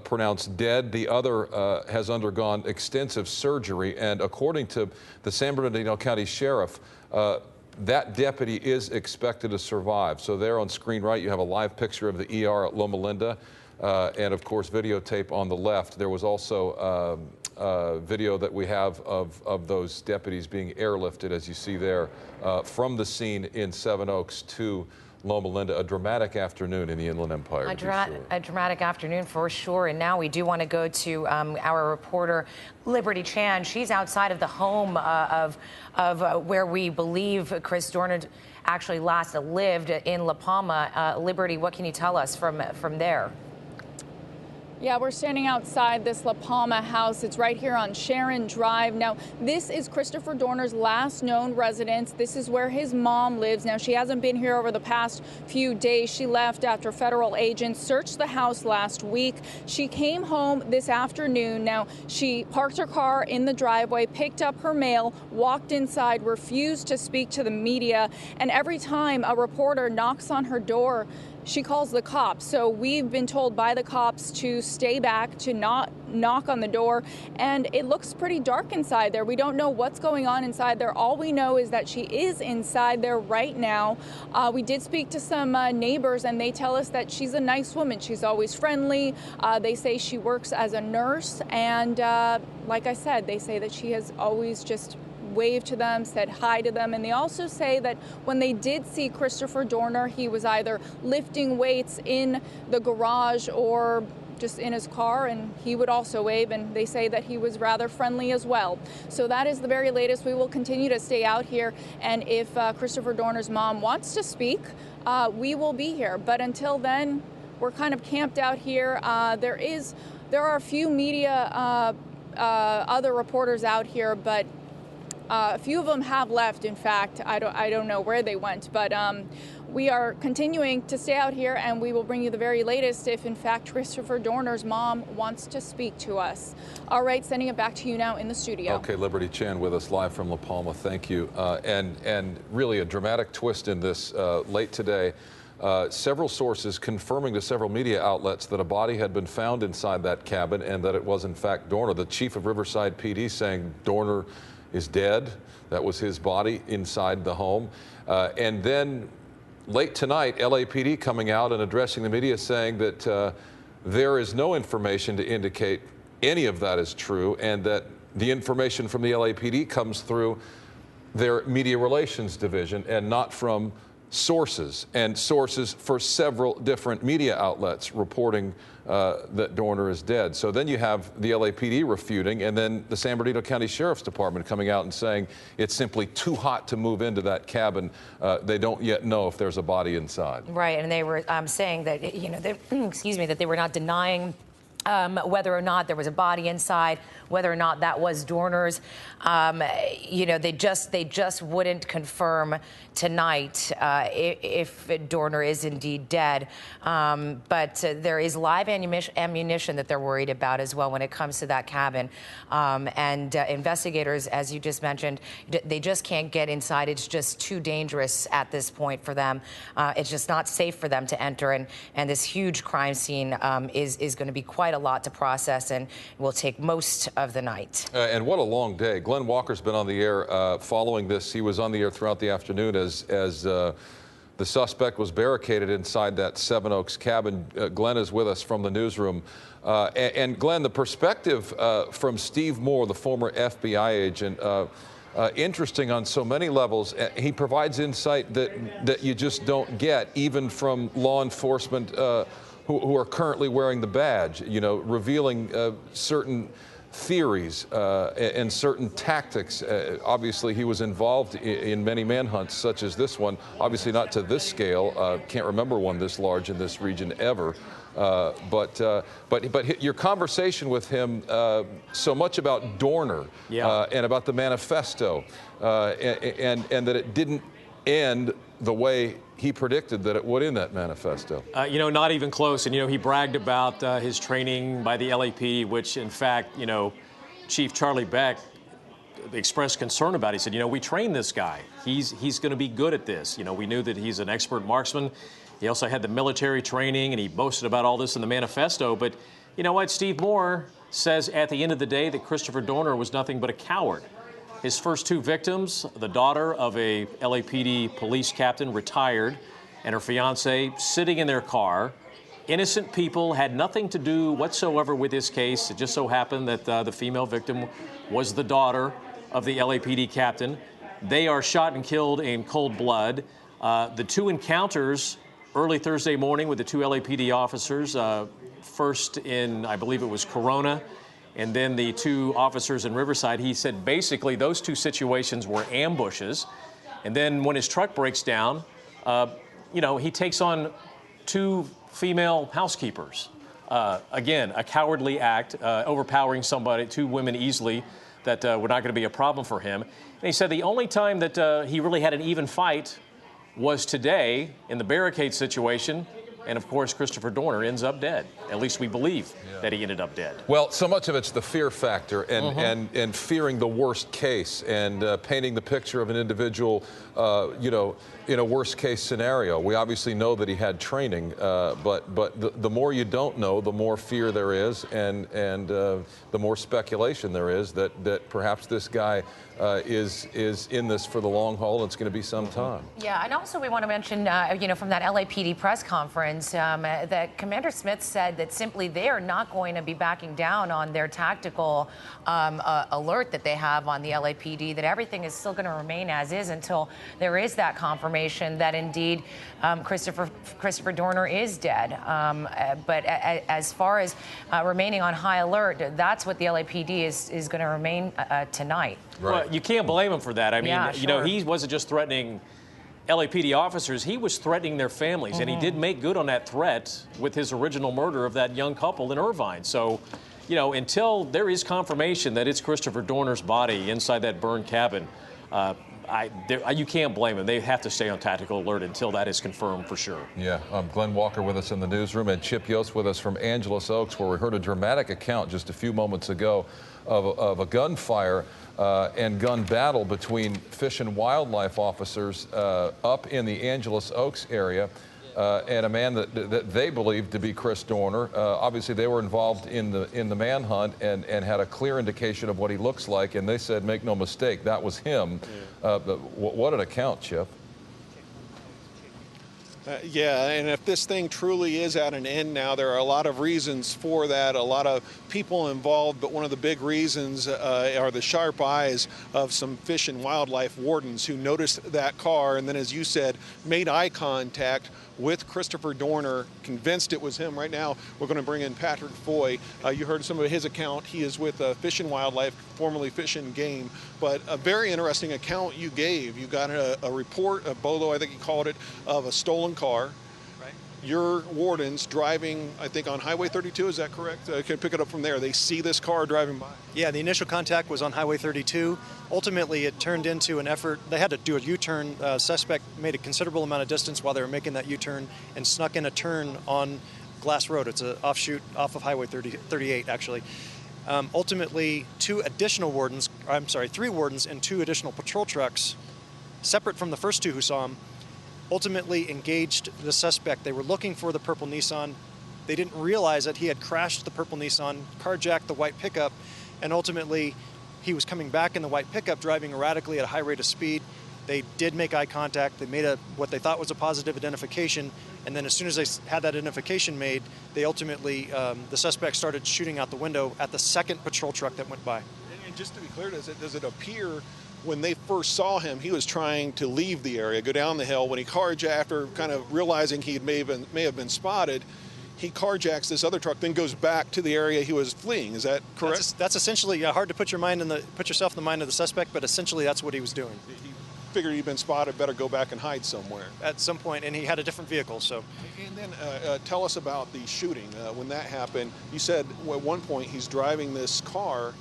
pronounced dead. The other has undergone extensive surgery, and according to the San Bernardino County Sheriff, that deputy is expected to survive. So there on screen right, you have a live picture of the ER at Loma Linda. and of course videotape on the left. There was also video that we have of those deputies being airlifted, as you see there, from the scene in Seven Oaks to Loma Linda. A dramatic afternoon in the Inland Empire. A dramatic afternoon for sure. And now we do want to go to our reporter, Liberty Chan. She's outside of the home of where we believe Chris Dorner actually last lived in La Palma. Liberty, what can you tell us from there? Yeah, we're standing outside this La Palma house. It's right here on Sharon Drive. Now, this is Christopher Dorner's last known residence. This is where his mom lives. Now, she hasn't been here over the past few days. She left after federal agents searched the house last week. She came home this afternoon. Now, she parked her car in the driveway, picked up her mail, walked inside, refused to speak to the media. And every time a reporter knocks on her door, she calls the cops. So we've been told by the cops to stay back, to not knock on the door. And it looks pretty dark inside there. We don't know what's going on inside there. All we know is that she is inside there right now. We did speak to some neighbors, and they tell us that she's a nice woman. She's always friendly. They say she works as a nurse. And like I said, they say that she has always just waved to them, said hi to them. And they also say that when they did see Christopher Dorner, he was either lifting weights in the garage or just in his car, and he would also wave, and they say that he was rather friendly as well. So that is the very latest. We will continue to stay out here, and if Christopher Dorner's mom wants to speak, we will be here. But until then, we're kind of camped out here. There are a few media, other reporters out here, but a few of them have left. In fact, I don't know where they went, but we are continuing to stay out here, and we will bring you the very latest if, in fact, Christopher Dorner's mom wants to speak to us. All right, sending it back to you now in the studio. Okay, Liberty Chan with us live from La Palma. Thank you. And really a dramatic twist in this late today. Several sources confirming to several media outlets that a body had been found inside that cabin and that it was, in fact, Dorner. The chief of Riverside PD saying Dorner is dead. That was his body inside the home. And then late tonight, LAPD coming out and addressing the media saying that there is no information to indicate any of that is true, and that the information from the LAPD comes through their media relations division and not from sources, and sources for several different media outlets reporting that Dorner is dead. So then you have the LAPD refuting, and then the San Bernardino County Sheriff's Department coming out and saying it's simply too hot to move into that cabin. They don't yet know if there's a body inside. Right, and they were saying that, excuse me, that they were not denying whether or not there was a body inside, whether or not that was Dorner's. They just wouldn't confirm tonight if Dorner is indeed dead. But there is live ammunition that they're worried about as well when it comes to that cabin. And investigators, as you just mentioned, they just can't get inside. It's just too dangerous at this point for them. It's just not safe for them to enter. And this huge crime scene is going to be quite a lot to process, and will take most of the night. And what a long day. Glenn Walker's been on the air following this. He was on the air throughout the afternoon as the suspect was barricaded inside that Seven Oaks cabin. Glenn is with us from the newsroom. And Glenn, the perspective from Steve Moore, the former FBI agent, interesting on so many levels. He provides insight that you just don't get, even from law enforcement who are currently wearing the badge, revealing certain theories and certain tactics. Obviously, he was involved in many manhunts, such as this one. Obviously, not to this scale. Can't remember one this large in this region ever. But your conversation with him, so much about Dorner and about the manifesto, and that it didn't end the way he predicted that it would in that manifesto. Not even close. And, he bragged about his training by the LAPD, which, in fact, Chief Charlie Beck expressed concern about. He said, we trained this guy. He's going to be good at this. We knew that he's an expert marksman. He also had the military training, and he boasted about all this in the manifesto. But you know what? Steve Moore says at the end of the day that Christopher Dorner was nothing but a coward. His first two victims, the daughter of a LAPD police captain, retired, and her fiance sitting in their car innocent people, had nothing to do whatsoever with this case. It just so happened that the female victim was the daughter of the LAPD captain. They are shot and killed in cold blood. The two encounters early Thursday morning with the two LAPD officers, first in, I believe it was Corona, and then the two officers in Riverside, he said basically those two situations were ambushes. And then when his truck breaks down, he takes on two female housekeepers. Again, a cowardly act, overpowering somebody, two women easily, that were not going to be a problem for him. And he said the only time that he really had an even fight was today in the barricade situation. And of course, Christopher Dorner ends up dead. At least we believe that he ended up dead. Well, so much of it's the fear factor and fearing the worst case and painting the picture of an individual, in a worst case scenario. We obviously know that he had training, but the more you don't know, the more fear there is, and the more speculation there is that perhaps this guy is in this for the long haul. It's going to be some time. Yeah, and also we want to mention, from that LAPD press conference, that Commander Smith said that simply they are not going to be backing down on their tactical alert that they have on the LAPD, that everything is still going to remain as is until there is that confirmation that indeed Christopher Dorner is dead. But as far as remaining on high alert, that's what the LAPD is going to remain tonight. Right. Well, you can't blame him for that. I mean, he wasn't just threatening LAPD officers, he was threatening their families, and he did make good on that threat with his original murder of that young couple in Irvine. So, until there is confirmation that it's Christopher Dorner's body inside that burned cabin, you can't blame them. They have to stay on tactical alert until that is confirmed for sure. Yeah, Glenn Walker with us in the newsroom, and Chip Yost with us from Angeles Oaks, where we heard a dramatic account just a few moments ago of a gunfire and gun battle between Fish and Wildlife officers up in the Angeles Oaks area and a man that they believed to be Chris Dorner. Obviously, they were involved in the manhunt and had a clear indication of what he looks like, and they said, make no mistake, that was him. What an account, Chip. Yeah, and if this thing truly is at an end now, there are a lot of reasons for that, a lot of people involved, but one of the big reasons are the sharp eyes of some Fish and Wildlife wardens who noticed that car and then, as you said, made eye contact with Christopher Dorner, convinced it was him. Right now, we're going to bring in Patrick Foy. You heard some of his account. He is with Fish and Wildlife, formerly Fish and Game, but a very interesting account you gave. You got a report, a bolo, I think you called it, of a stolen car. Right. Your wardens driving, I think, on Highway 32, is that correct? Can pick it up from there. They see this car driving by. Yeah, the initial contact was on Highway 32. Ultimately, it turned into an effort. They had to do a U-turn. Suspect made a considerable amount of distance while they were making that U-turn and snuck in a turn on Glass Road. It's an offshoot off of Highway 38, actually. Ultimately, three wardens and two additional patrol trucks, separate from the first two who saw him, ultimately engaged the suspect. They were looking for the purple Nissan. They didn't realize that he had crashed the purple Nissan, carjacked the white pickup, and ultimately he was coming back in the white pickup driving erratically at a high rate of speed. They did make eye contact. They made what they thought was a positive identification, and then as soon as they had that identification made, they ultimately, the suspect started shooting out the window at the second patrol truck that went by. And just to be clear, does it appear when they first saw him, he was trying to leave the area, go down the hill? When he carjacked, after kind of realizing he may have been spotted, he carjacks this other truck, then goes back to the area he was fleeing. Is that correct? That's essentially hard to put yourself in the mind of the suspect, but essentially that's what he was doing. He figured he'd been spotted, better go back and hide somewhere. At some point, and he had a different vehicle. So. And then tell us about the shooting. When that happened, you said at one point he's driving this car,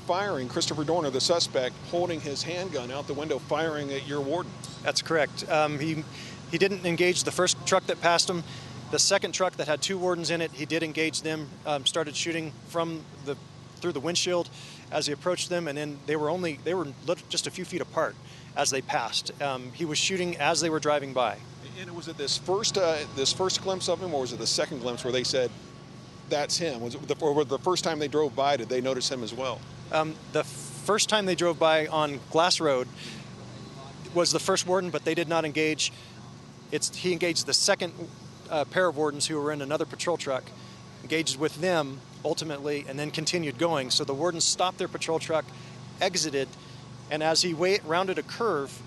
firing, Christopher Dorner, the suspect, holding his handgun out the window, firing at your warden. That's correct. He didn't engage the first truck that passed him. The second truck that had two wardens in it, he did engage them, started shooting through the windshield as he approached them, and then they were just a few feet apart as they passed. He was shooting as they were driving by. And was it this first glimpse of him, or was it the second glimpse where they said, that's him? Or the first time they drove by, did they notice him as well? The first time they drove by on Glass Road was the first warden, but they did not engage. He engaged the second pair of wardens who were in another patrol truck, engaged with them ultimately, and then continued going. So the wardens stopped their patrol truck, exited, and as he rounded a curve,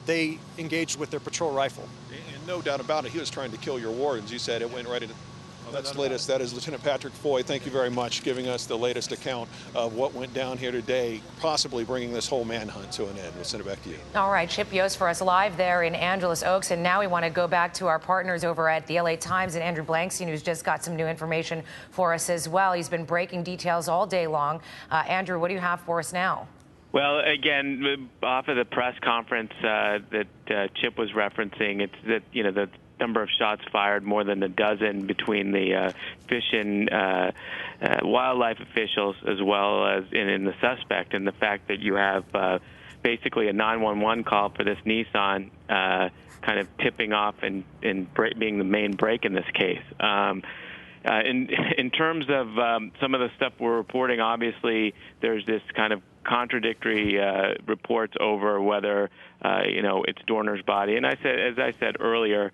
they engaged with their patrol rifle. And no doubt about it, he was trying to kill your wardens. You said it went right into... Well, that's the latest. That is Lieutenant Patrick Foy. Thank you very much, giving us the latest account of what went down here today, possibly bringing this whole manhunt to an end. We'll send it back to you. All right, Chip Yost for us live there in Angeles Oaks. And now we want to go back to our partners over at the LA Times and Andrew Blankstein, who's just got some new information for us as well. He's been breaking details all day long. Andrew, what do you have for us now? Well, again, off of the press conference that Chip was referencing, it's that, the number of shots fired, more than a dozen between the fish and wildlife officials, as well as in the suspect, and the fact that you have basically a 911 call for this Nissan kind of tipping off and being the main break in this case. In terms of some of the stuff we're reporting, obviously there's this kind of contradictory reports over whether it's Dorner's body. And as I said earlier,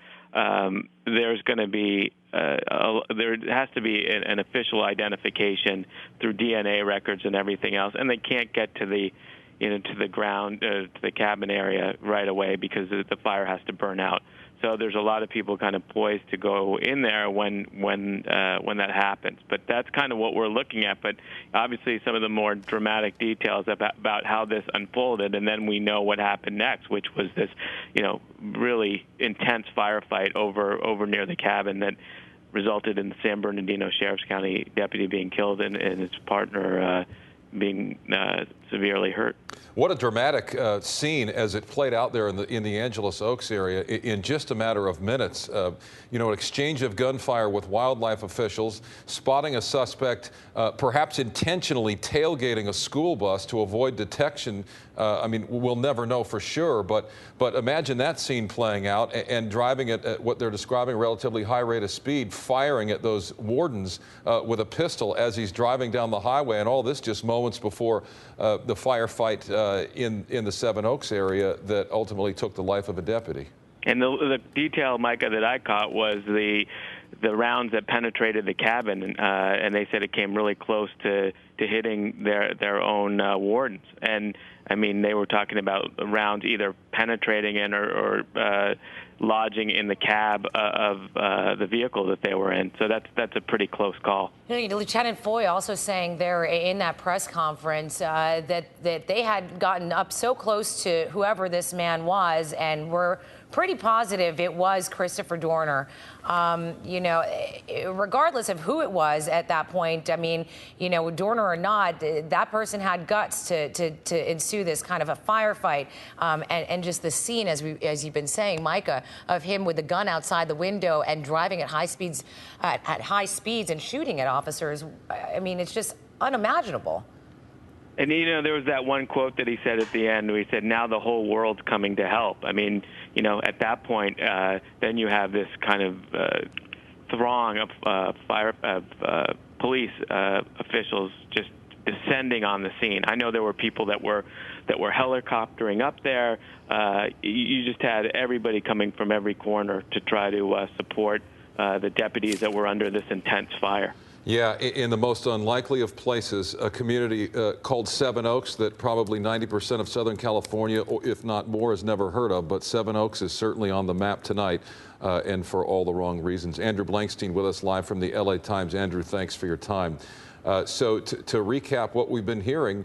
there's going to be there has to be an official identification through DNA records and everything else, and they can't get to the to the ground, to the cabin area right away because the fire has to burn out. So there's a lot of people kind of poised to go in there when that happens. But that's kind of what we're looking at. But obviously some of the more dramatic details about how this unfolded, and then we know what happened next, which was this, really intense firefight over near the cabin that resulted in the San Bernardino Sheriff's County deputy being killed and his partner being severely hurt. What a dramatic scene as it played out there in the Angeles Oaks area in just a matter of minutes. An exchange of gunfire with wildlife officials, spotting a suspect, perhaps intentionally tailgating a school bus to avoid detection. We'll never know for sure, but imagine that scene playing out and driving at what they're describing relatively high rate of speed, firing at those wardens with a pistol as he's driving down the highway, and all this just moments before the firefight in the Seven Oaks area that ultimately took the life of a deputy. And the detail, Micah, that I caught was the rounds that penetrated the cabin, and they said it came really close to hitting their own wardens. And they were talking about rounds either penetrating in or lodging in the cab of the vehicle that they were in. So that's a pretty close call. Lieutenant Foy also saying there in that press conference that they had gotten up so close to whoever this man was and were pretty positive it was Christopher Dorner. Regardless of who it was at that point, Dorner or not, that person had guts to ensue this kind of a firefight, and just the scene, as you've been saying, Micah, of him with the gun outside the window and driving at high speeds and shooting at officers. It's just unimaginable. And, there was that one quote that he said at the end where he said, now the whole world's coming to help. At that point, then you have this kind of throng of police officials just descending on the scene. I know there were people that were helicoptering up there. You just had everybody coming from every corner to try to support the deputies that were under this intense fire. Yeah, in the most unlikely of places, a community called Seven Oaks that probably 90% of Southern California, or if not more, has never heard of. But Seven Oaks is certainly on the map tonight, and for all the wrong reasons. Andrew Blankstein with us live from the LA Times. Andrew, thanks for your time. So to recap what we've been hearing,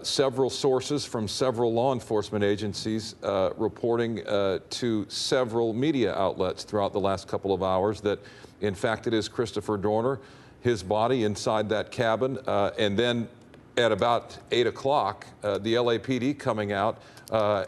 several sources from several law enforcement agencies reporting to several media outlets throughout the last couple of hours that, in fact, it is Christopher Dorner, his body inside that cabin, and then at about 8 o'clock, the LAPD coming out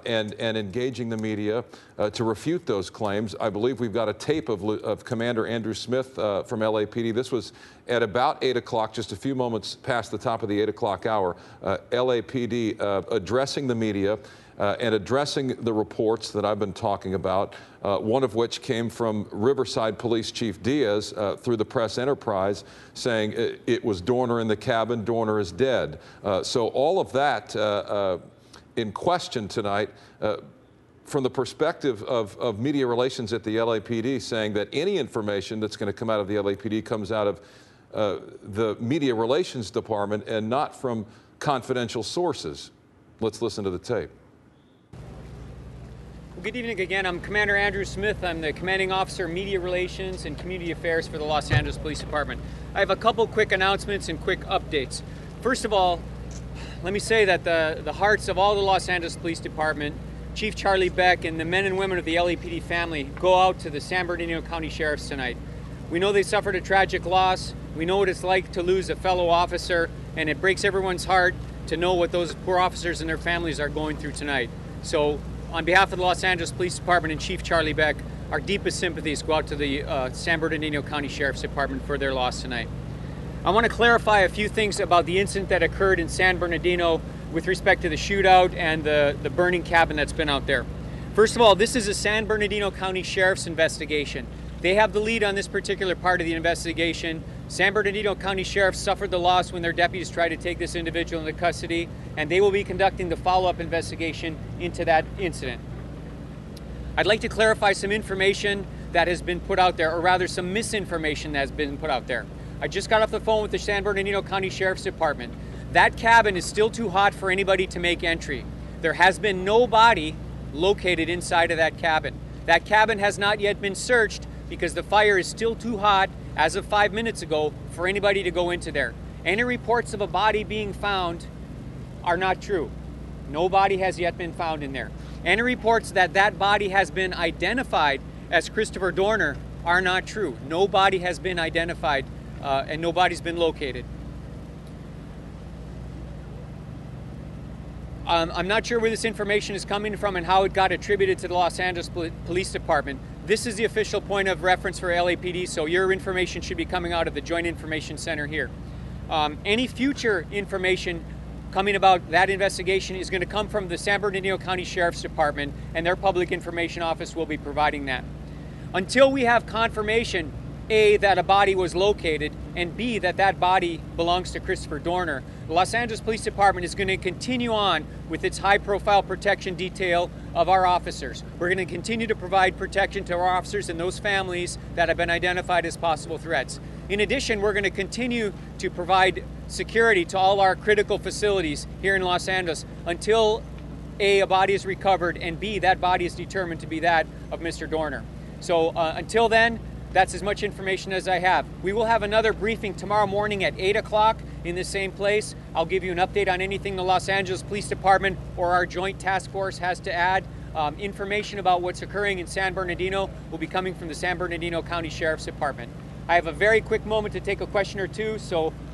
and engaging the media to refute those claims. I believe we've got a tape of Commander Andrew Smith from LAPD. This was at about 8 o'clock, just a few moments past the top of the 8 o'clock hour. LAPD addressing the media and addressing the reports that I've been talking about, one of which came from Riverside Police Chief Diaz through the press enterprise saying it was Dorner in the cabin, Dorner is dead. So all of that in question tonight, from the perspective of media relations at the LAPD, saying that any information that's going to come out of the LAPD comes out of the media relations department and not from confidential sources. Let's listen to the tape. Well, good evening again. I'm Commander Andrew Smith. I'm the commanding officer, media relations and community affairs for the Los Angeles Police Department. I have a couple quick announcements and quick updates. First of all, let me say that the hearts of all the Los Angeles Police Department, Chief Charlie Beck, and the men and women of the LAPD family go out to the San Bernardino County Sheriffs tonight. We know they suffered a tragic loss. We know what it's like to lose a fellow officer, and it breaks everyone's heart to know what those poor officers and their families are going through tonight. So on behalf of the Los Angeles Police Department and Chief Charlie Beck, our deepest sympathies go out to the San Bernardino County Sheriff's Department for their loss tonight. I want to clarify a few things about the incident that occurred in San Bernardino with respect to the shootout and the burning cabin that's been out there. First of all, this is a San Bernardino County Sheriff's investigation. They have the lead on this particular part of the investigation. San Bernardino County Sheriff suffered the loss when their deputies tried to take this individual into custody, and they will be conducting the follow-up investigation into that incident. I'd like to clarify some information that has been put out there, or rather some misinformation that has been put out there. I just got off the phone with the San Bernardino County Sheriff's Department. That cabin is still too hot for anybody to make entry. There has been no body located inside of that cabin. That cabin has not yet been searched because the fire is still too hot as of 5 minutes ago for anybody to go into there. Any reports of a body being found are not true. No body has yet been found in there. Any reports that that body has been identified as Christopher Dorner are not true. No body has been identified and nobody's been located. I'm not sure where this information is coming from and how it got attributed to the Los Angeles Police Department. This is the official point of reference for LAPD, so your information should be coming out of the Joint Information Center here. Any future information coming about that investigation is going to come from the San Bernardino County Sheriff's Department, and their Public Information Office will be providing that. Until we have confirmation, A, that a body was located, and B, that that body belongs to Christopher Dorner, the Los Angeles Police Department is going to continue on with its high-profile protection detail of our officers. We're going to continue to provide protection to our officers and those families that have been identified as possible threats. In addition, we're going to continue to provide security to all our critical facilities here in Los Angeles until A, a body is recovered, and B, that body is determined to be that of Mr. Dorner. So until then, that's as much information as I have. We will have another briefing tomorrow morning at 8 o'clock in the same place. I'll give you an update on anything the Los Angeles Police Department or our joint task force has to add. Information about what's occurring in San Bernardino will be coming from the San Bernardino County Sheriff's Department. I have a very quick moment to take a question or two,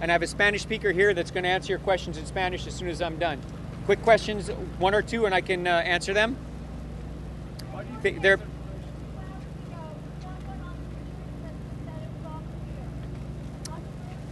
and I have a Spanish speaker here that's going to answer your questions in Spanish as soon as I'm done. Quick questions, one or two, and I can answer them. They're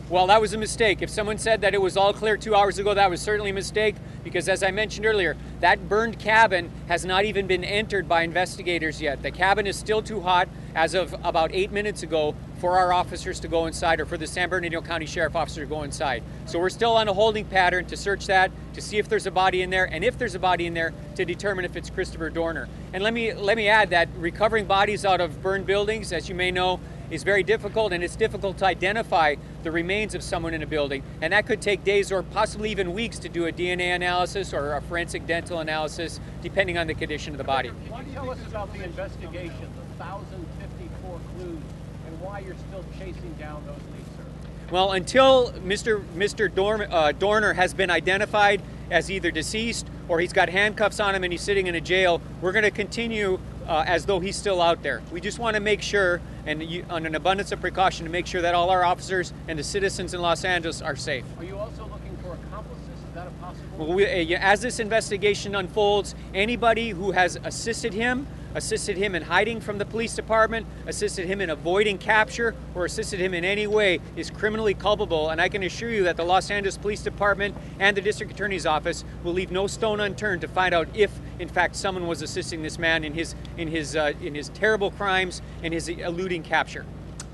Well, that was a mistake. If someone said that it was all clear 2 hours ago, that was certainly a mistake because, as I mentioned earlier, that burned cabin has not even been entered by investigators yet. The cabin is still too hot as of about 8 minutes ago for our officers to go inside, or for the San Bernardino County Sheriff officer to go inside. So we're still on a holding pattern to search that, to see if there's a body in there, and if there's a body in there, to determine if it's Christopher Dorner. And let me add that recovering bodies out of burned buildings, as you may know, is very difficult, and it's difficult to identify the remains of someone in a building. And that could take days or possibly even weeks to do a DNA analysis or a forensic dental analysis, depending on the condition of the body. Why do you tell us about the investigation, the 1,054 clues, and why you're still chasing down those leads, sir? Well, until Mr. Dorner has been identified as either deceased or he's got handcuffs on him and he's sitting in a jail, we're going to continue as though he's still out there. We just want to make sure, and on an abundance of precaution, to make sure that all our officers and the citizens in Los Angeles are safe. Are you also looking for accomplices? Is that a possibility? Well, as this investigation unfolds, anybody who has assisted him in hiding from the police department, assisted him in avoiding capture, or assisted him in any way is criminally culpable. And I can assure you that the Los Angeles Police Department and the District Attorney's Office will leave no stone unturned to find out if, in fact, someone was assisting this man in his terrible crimes and his eluding capture.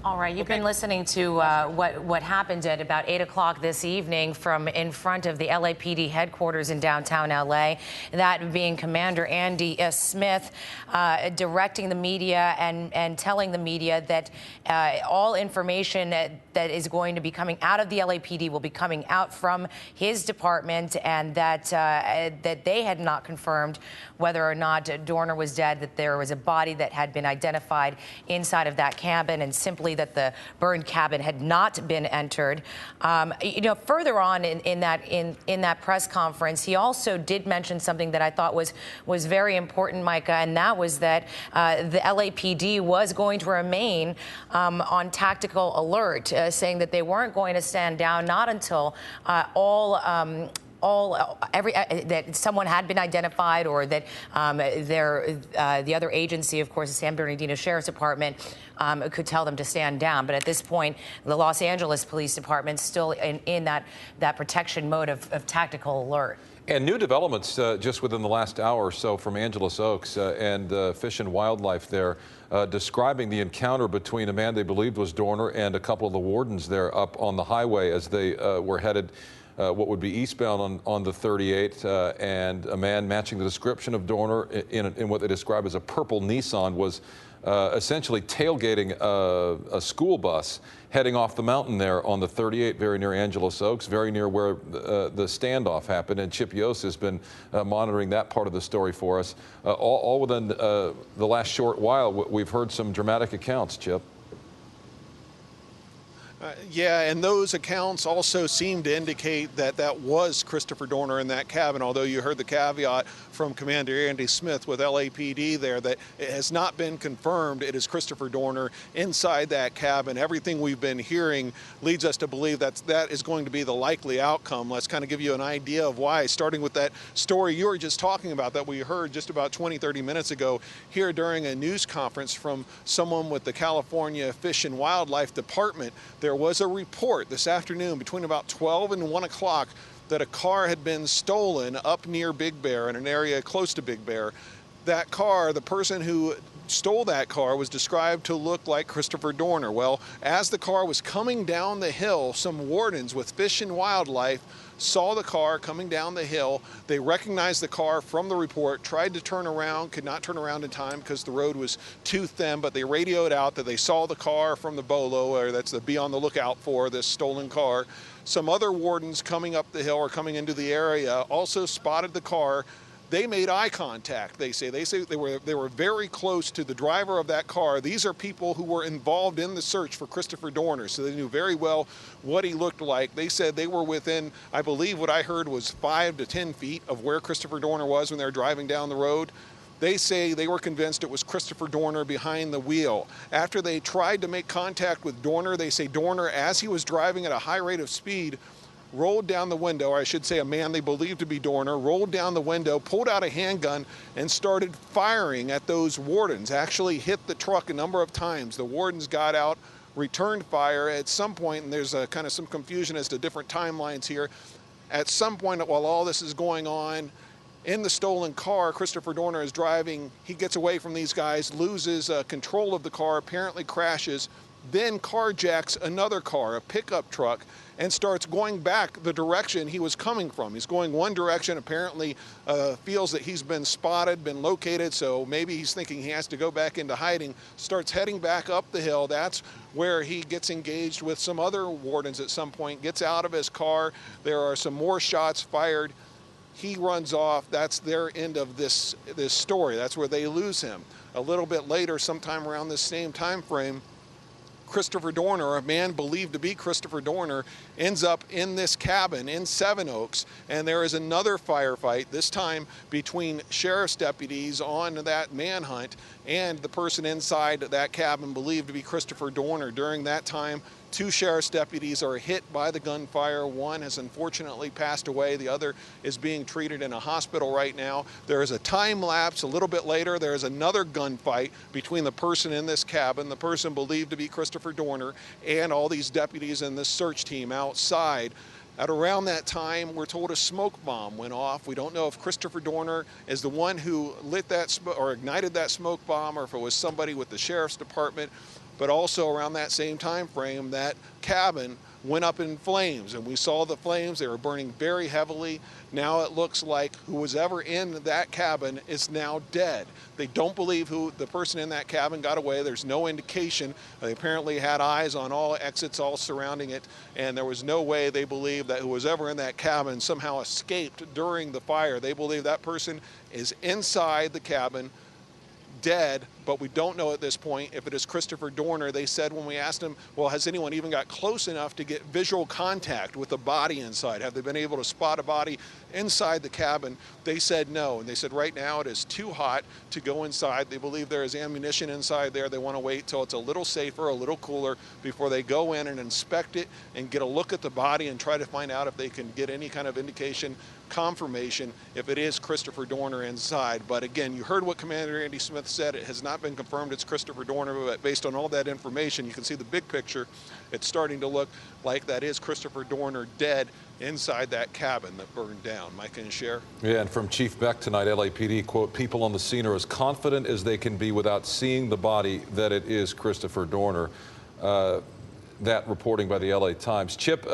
All right, you've been listening to what happened at about 8 o'clock this evening from in front of the LAPD headquarters in downtown LA, that being Commander Andy Smith directing the media and telling the media that all information that is going to be coming out of the LAPD will be coming out from his department, and that that they had not confirmed whether or not Dorner was dead, that there was a body that had been identified inside of that cabin, and simply that the burned cabin had not been entered. You know, further on in that press conference, he also did mention something that I thought was very important, Micah, and that was that the LAPD was going to remain on tactical alert, saying that they weren't going to stand down, not until that someone had been identified, or that the other agency, of course, the San Bernardino Sheriff's Department, could tell them to stand down. But at this point, the Los Angeles Police Department still in that protection mode of tactical alert. And new developments just within the last hour or so from Angeles Oaks and Fish and Wildlife there, describing the encounter between a man they believed was Dorner and a couple of the wardens there up on the highway as they were headed what would be eastbound on the 38, and a man matching the description of Dorner in what they describe as a purple Nissan was essentially tailgating a school bus heading off the mountain there on the 38, very near Angeles Oaks, very near where the standoff happened. And Chip Yost has been monitoring that part of the story for us. All within the last short while, we've heard some dramatic accounts, Chip. Yeah, and those accounts also seem to indicate that that was Christopher Dorner in that cabin, although you heard the caveat from Commander Andy Smith with LAPD there that it has not been confirmed it is Christopher Dorner inside that cabin. Everything we've been hearing leads us to believe that is going to be the likely outcome. Let's kind of give you an idea of why, starting with that story you were just talking about that we heard just about 20-30 minutes ago here during a news conference from someone with the California Fish and Wildlife Department. There was a report this afternoon between about 12 and 1 o'clock that a car had been stolen up near Big Bear, in an area close to Big Bear. That car, the person who stole that car, was described to look like Christopher Dorner. Well, as the car was coming down the hill, some wardens with Fish and Wildlife saw the car coming down the hill. They recognized the car from the report, tried to turn around, could not turn around in time because the road was too thin, but they radioed out that they saw the car from the BOLO, or that's the be on the lookout for this stolen car. Some other wardens coming up the hill or coming into the area also spotted the car. They made eye contact, they say. They were very close to the driver of that car. These are people who were involved in the search for Christopher Dorner, so they knew very well what he looked like. They said they were within, I believe what I heard was 5 to 10 feet of where Christopher Dorner was when they were driving down the road. They say they were convinced it was Christopher Dorner behind the wheel. After they tried to make contact with Dorner, they say Dorner, as he was driving at a high rate of speed, rolled down the window, or I should say a man they believed to be Dorner, rolled down the window, pulled out a handgun, and started firing at those wardens. Actually hit the truck a number of times. The wardens got out, returned fire. At some point, and there's kind of some confusion as to different timelines here, at some point while all this is going on, in the stolen car, Christopher Dorner is driving. He gets away from these guys, loses control of the car, apparently crashes, then carjacks another car, a pickup truck, and starts going back the direction he was coming from. He's going one direction, apparently feels that he's been spotted, been located, so maybe he's thinking he has to go back into hiding, starts heading back up the hill. That's where he gets engaged with some other wardens at some point, gets out of his car. There are some more shots fired. He runs off. That's their end of this story. That's where they lose him. A little bit later, sometime around this same time frame, Christopher Dorner, a man believed to be Christopher Dorner, ends up in this cabin in Seven Oaks, and there is another firefight, this time between sheriff's deputies on that manhunt and the person inside that cabin believed to be Christopher Dorner. During that time, 2 sheriff's deputies are hit by the gunfire. One has unfortunately passed away. The other is being treated in a hospital right now. There is a time lapse. A little bit later, there is another gunfight between the person in this cabin, the person believed to be Christopher Dorner, and all these deputies and this search team outside. At around that time, we're told a smoke bomb went off. We don't know if Christopher Dorner is the one who lit that or ignited that smoke bomb, or if it was somebody with the sheriff's department. but also around that same time frame, that cabin went up in flames, and we saw the flames. They were burning very heavily. Now it looks like who was ever in that cabin is now dead. They don't believe who the person in that cabin got away. There's no indication. They apparently had eyes on all exits, all surrounding it, and there was no way they believe that who was ever in that cabin somehow escaped during the fire. They believe that person is inside the cabin, dead, but we don't know at this point if it is Christopher Dorner. They said when we asked him, well, has anyone even got close enough to get visual contact with the body inside? Have they been able to spot a body inside the cabin? They said no, and they said right now it is too hot to go inside. They believe there is ammunition inside there. They want to wait till it's a little safer, a little cooler before they go in and inspect it and get a look at the body and try to find out if they can get any kind of indication, confirmation, if it is Christopher Dorner inside. But again, you heard what Commander Andy Smith said. It has not been confirmed it's Christopher Dorner, but based on all that information, you can see the big picture. It's starting to look like that is Christopher Dorner dead inside that cabin that burned down. Mike and Cher. Yeah, and from Chief Beck tonight, LAPD, quote, people on the scene are as confident as they can be without seeing the body that it is Christopher Dorner. That reporting by the LA Times. Chip,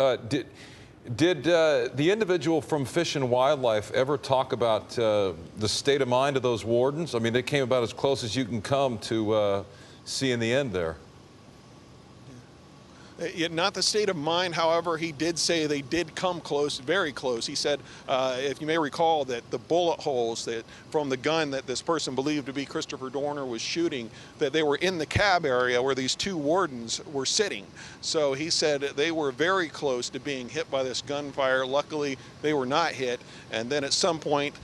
did the individual from Fish and Wildlife ever talk about the state of mind of those wardens? I mean, they came about as close as you can come to seeing the end there. Not the state of mind, however, he did say they did come close, very close. He said, if you may recall, that the bullet holes that from the gun that this person believed to be Christopher Dorner was shooting, that they were in the cab area where these two wardens were sitting. So he said they were very close to being hit by this gunfire. Luckily, they were not hit. And then at some point,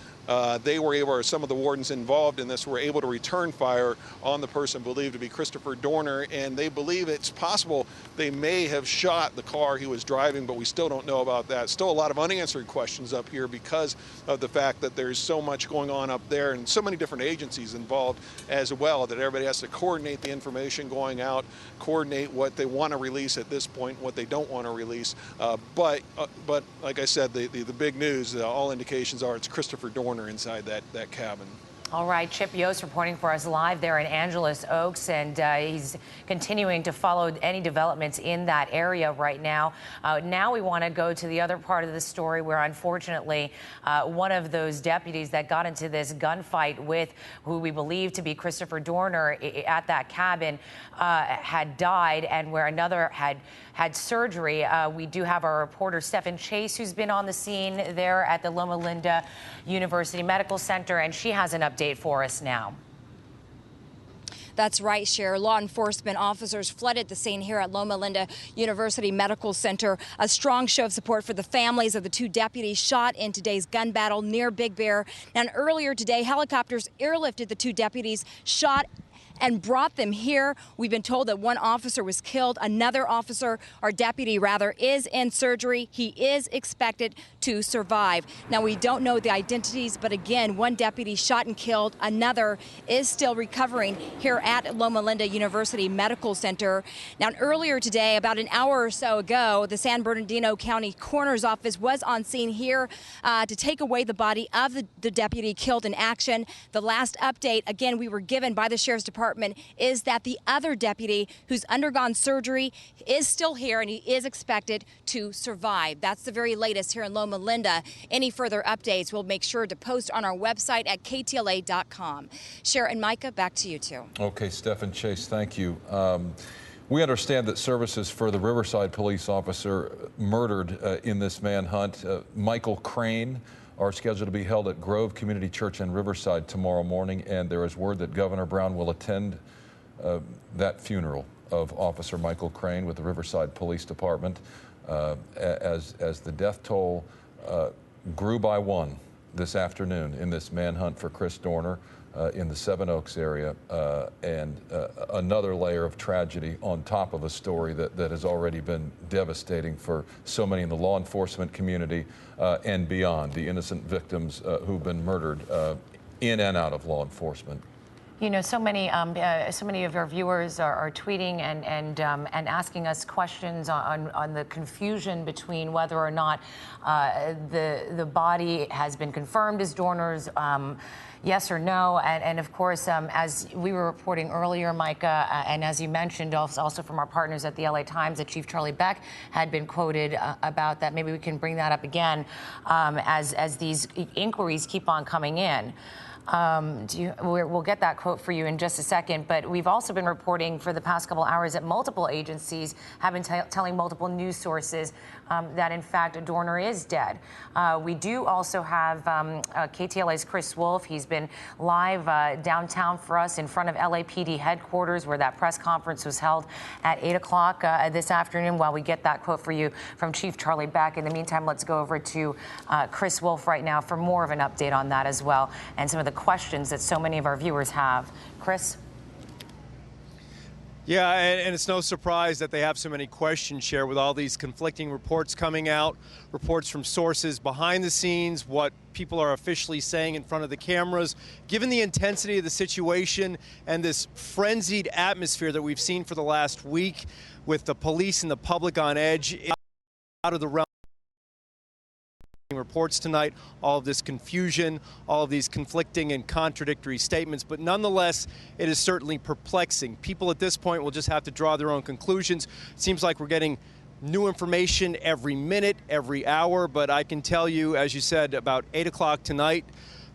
they were able, or some of the wardens involved in this were able to return fire on the person believed to be Christopher Dorner, and they believe it's possible they may have shot the car he was driving, but we still don't know about that. Still a lot of unanswered questions up here because of the fact that there's so much going on up there and so many different agencies involved as well that everybody has to coordinate the information going out, coordinate what they want to release at this point, what they don't want to release. But like I said, the big news, all indications are it's Christopher Dorner inside that cabin. All right, Chip Yost reporting for us live there in Angeles Oaks, and he's continuing to follow any developments in that area right now. Now we want to go to the other part of the story where, unfortunately, one of those deputies that got into this gunfight with who we believe to be Christopher Dorner at that cabin had died, and where another had surgery. We do have our reporter, Stephen Chase, who's been on the scene there at the Loma Linda University Medical Center, and she has an update for us now. That's right, Cher. Law enforcement officers flooded the scene here at Loma Linda University Medical Center. A strong show of support for the families of the two deputies shot in today's gun battle near Big Bear. And earlier today, helicopters airlifted the two deputies shot and brought them here. We've been told that one officer was killed. Another officer, or deputy rather, is in surgery. He is expected to survive. Now, we don't know the identities, but again, one deputy shot and killed. Another is still recovering here at Loma Linda University Medical Center. Now, earlier today, about an hour or so ago, the San Bernardino County Coroner's Office was on scene here to take away the body of the deputy killed in action. The last update, again, we were given by the Sheriff's Department, is that the other deputy who's undergone surgery is still here and he is expected to survive. That's the very latest here in Loma Linda. Any further updates we'll make sure to post on our website at KTLA.com. Cher and Micah, back to you two. Okay, Stephen Chase, thank you. We understand that services for the Riverside police officer murdered in this manhunt, Michael Crane, are scheduled to be held at Grove Community Church in Riverside tomorrow morning, and there is word that Governor Brown will attend that funeral of Officer Michael Crane with the Riverside Police Department as the death toll grew by one this afternoon in this manhunt for Chris Dorner in the Seven Oaks area, and another layer of tragedy on top of a story that has already been devastating for so many in the law enforcement community and beyond, the innocent victims who've been murdered in and out of law enforcement. You know, so many of our viewers are tweeting and asking us questions on the confusion between whether or not the body has been confirmed as Dorner's. Yes or no, and of course, as we were reporting earlier, Micah, and as you mentioned, also from our partners at the LA Times, that Chief Charlie Beck had been quoted about that. Maybe we can bring that up again as these inquiries keep on coming in. We'll get that quote for you in just a second, but we've also been reporting for the past couple hours that multiple agencies have been telling multiple news sources that, in fact, Dorner is dead. We do also have KTLA's Chris Wolf. He's been live downtown for us in front of LAPD headquarters, where that press conference was held at 8 o'clock this afternoon, while we get that quote for you from Chief Charlie Beck. In the meantime, let's go over to Chris Wolf right now for more of an update on that as well, and some of the questions that so many of our viewers have. Chris? Yeah, and it's no surprise that they have so many questions, Cher, with all these conflicting reports coming out, reports from sources behind the scenes, what people are officially saying in front of the cameras. Given the intensity of the situation and this frenzied atmosphere that we've seen for the last week, with the police and the public on edge, out of the realm reports tonight, all of this confusion, all of these conflicting and contradictory statements, but nonetheless, it is certainly perplexing. People at this point will just have to draw their own conclusions. It seems like we're getting new information every minute, every hour, but I can tell you, as you said, about 8 o'clock tonight,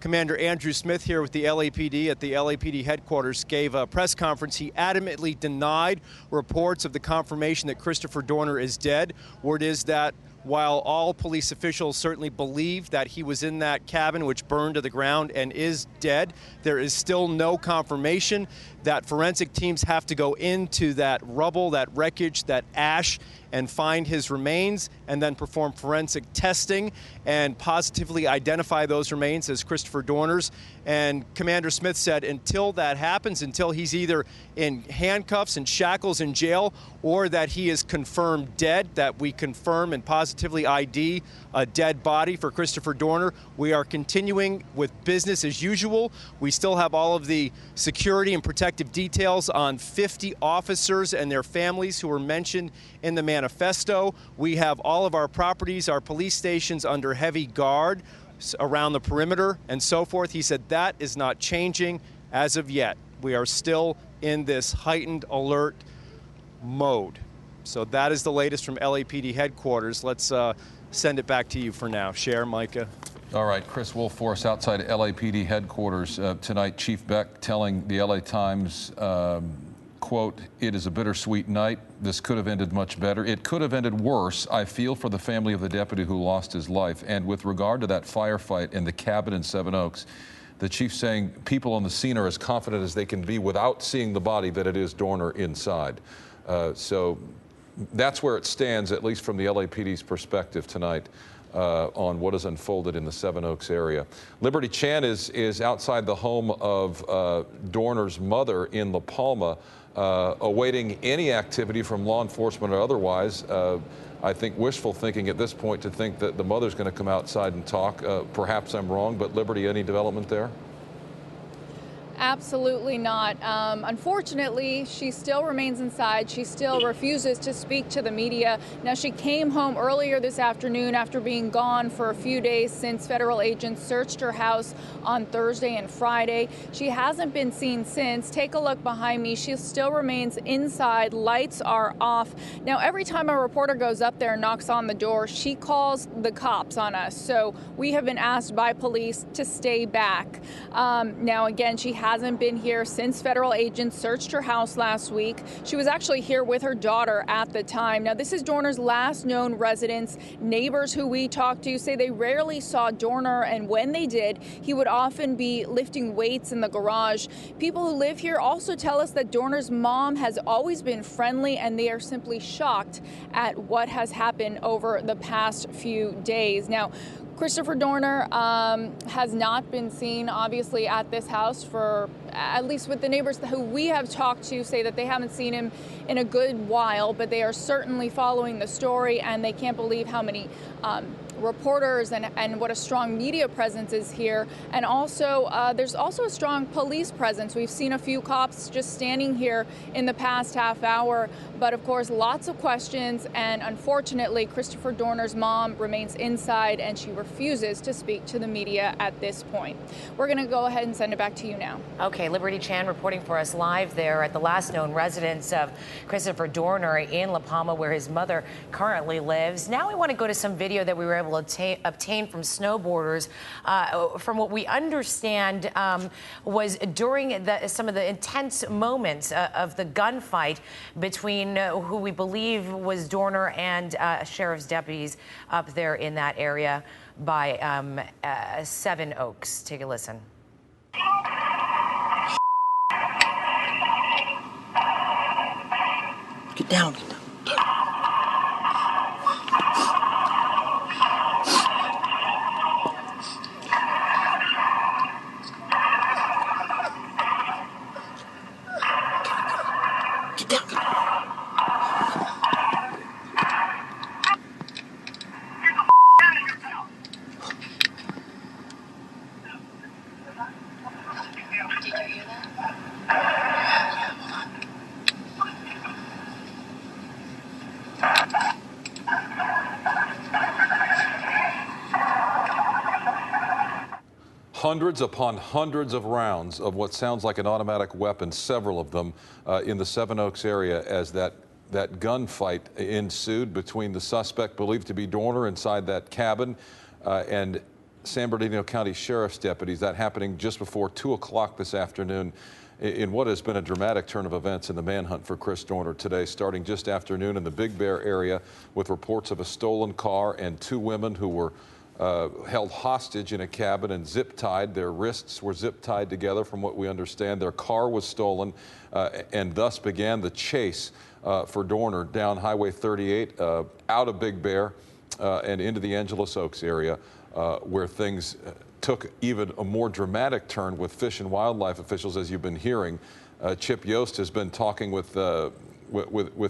Commander Andrew Smith here with the LAPD at the LAPD headquarters gave a press conference. He adamantly denied reports of the confirmation that Christopher Dorner is dead. Word is that while all police officials certainly believe that he was in that cabin which burned to the ground and is dead, there is still no confirmation. That forensic teams have to go into that rubble, that wreckage, that ash, and find his remains, and then perform forensic testing and positively identify those remains as Christopher Dorner's. And Commander Smith said until that happens, until he's either in handcuffs and shackles in jail, or that he is confirmed dead, that we confirm and positively ID a dead body for Christopher Dorner, we are continuing with business as usual. We still have all of the security and protective details on 50 officers and their families who were mentioned in the manifesto. We have all of our properties, our police stations under heavy guard around the perimeter and so forth. He said that is not changing as of yet. We are still in this heightened alert mode. So that is the latest from LAPD headquarters. Let's send it back to you for now. Cher, Micah. All right, Chris Wolf for us outside LAPD headquarters tonight. Chief Beck telling the LA Times, quote, "It is a bittersweet night. This could have ended much better. It could have ended worse. I feel for the family of the deputy who lost his life." And with regard to that firefight in the cabin in Seven Oaks, the chief saying people on the scene are as confident as they can be without seeing the body that it is Dorner inside. So that's where it stands, at least from the LAPD's perspective tonight, on what has unfolded in the Seven Oaks area. Liberty Chan is outside the home of Dorner's mother in La Palma, awaiting any activity from law enforcement or otherwise. I think wishful thinking at this point to think that the mother's going to come outside and talk. Perhaps I'm wrong, but Liberty, any development there? Absolutely not. Unfortunately, she still remains inside. She still refuses to speak to the media. Now, she came home earlier this afternoon after being gone for a few days since federal agents searched her house on Thursday and Friday. She hasn't been seen since. Take a look behind me. She still remains inside. Lights are off. Now, every time a reporter goes up there and knocks on the door, she calls the cops on us. So we have been asked by police to stay back. Now, again, she hasn't been here since federal agents searched her house last week. She was actually here with her daughter at the time. Now, this is Dorner's last known residence. Neighbors who we talked to say they rarely saw Dorner, and when they did, he would often be lifting weights in the garage. People who live here also tell us that Dorner's mom has always been friendly, and they are simply shocked at what has happened over the past few days. Now, Christopher Dorner has not been seen, obviously, at this house for, at least with the neighbors who we have talked to, say that they haven't seen him in a good while, but they are certainly following the story, and they can't believe how many reporters and what a strong media presence is here. And also, there's also a strong police presence. We've seen a few cops just standing here in the past half hour. But of course, lots of questions. And unfortunately, Christopher Dorner's mom remains inside and she refuses to speak to the media at this point. We're going to go ahead and send it back to you now. Okay, Liberty Chan reporting for us live there at the last known residence of Christopher Dorner in La Palma, where his mother currently lives. Now we want to go to some video that we were able to obtain from snowboarders. From what we understand, was during some of the intense moments of the gunfight between who we believe was Dorner and sheriff's deputies up there in that area by Seven Oaks. Take a listen. Get down. Hundreds upon hundreds of rounds of what sounds like an automatic weapon, several of them in the Seven Oaks area, as that gunfight ensued between the suspect believed to be Dorner inside that cabin and San Bernardino County Sheriff's deputies. That happening just before 2 o'clock this afternoon in what has been a dramatic turn of events in the manhunt for Chris Dorner today, starting just afternoon in the Big Bear area with reports of a stolen car and 2 women who were held hostage in a cabin and zip-tied. Their wrists were zip-tied together from what we understand. Their car was stolen and thus began the chase for Dorner down Highway 38, out of Big Bear and into the Angeles Oaks area where things took even a more dramatic turn with Fish and Wildlife officials, as you've been hearing. Chip Yost has been talking with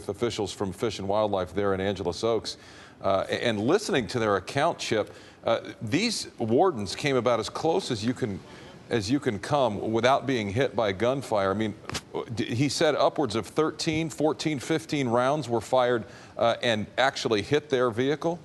officials from Fish and Wildlife there in Angeles Oaks and listening to their account, Chip. These wardens came about as close as you can come without being hit by gunfire. I mean, he said upwards of 13, 14, 15 rounds were fired and actually hit their vehicle.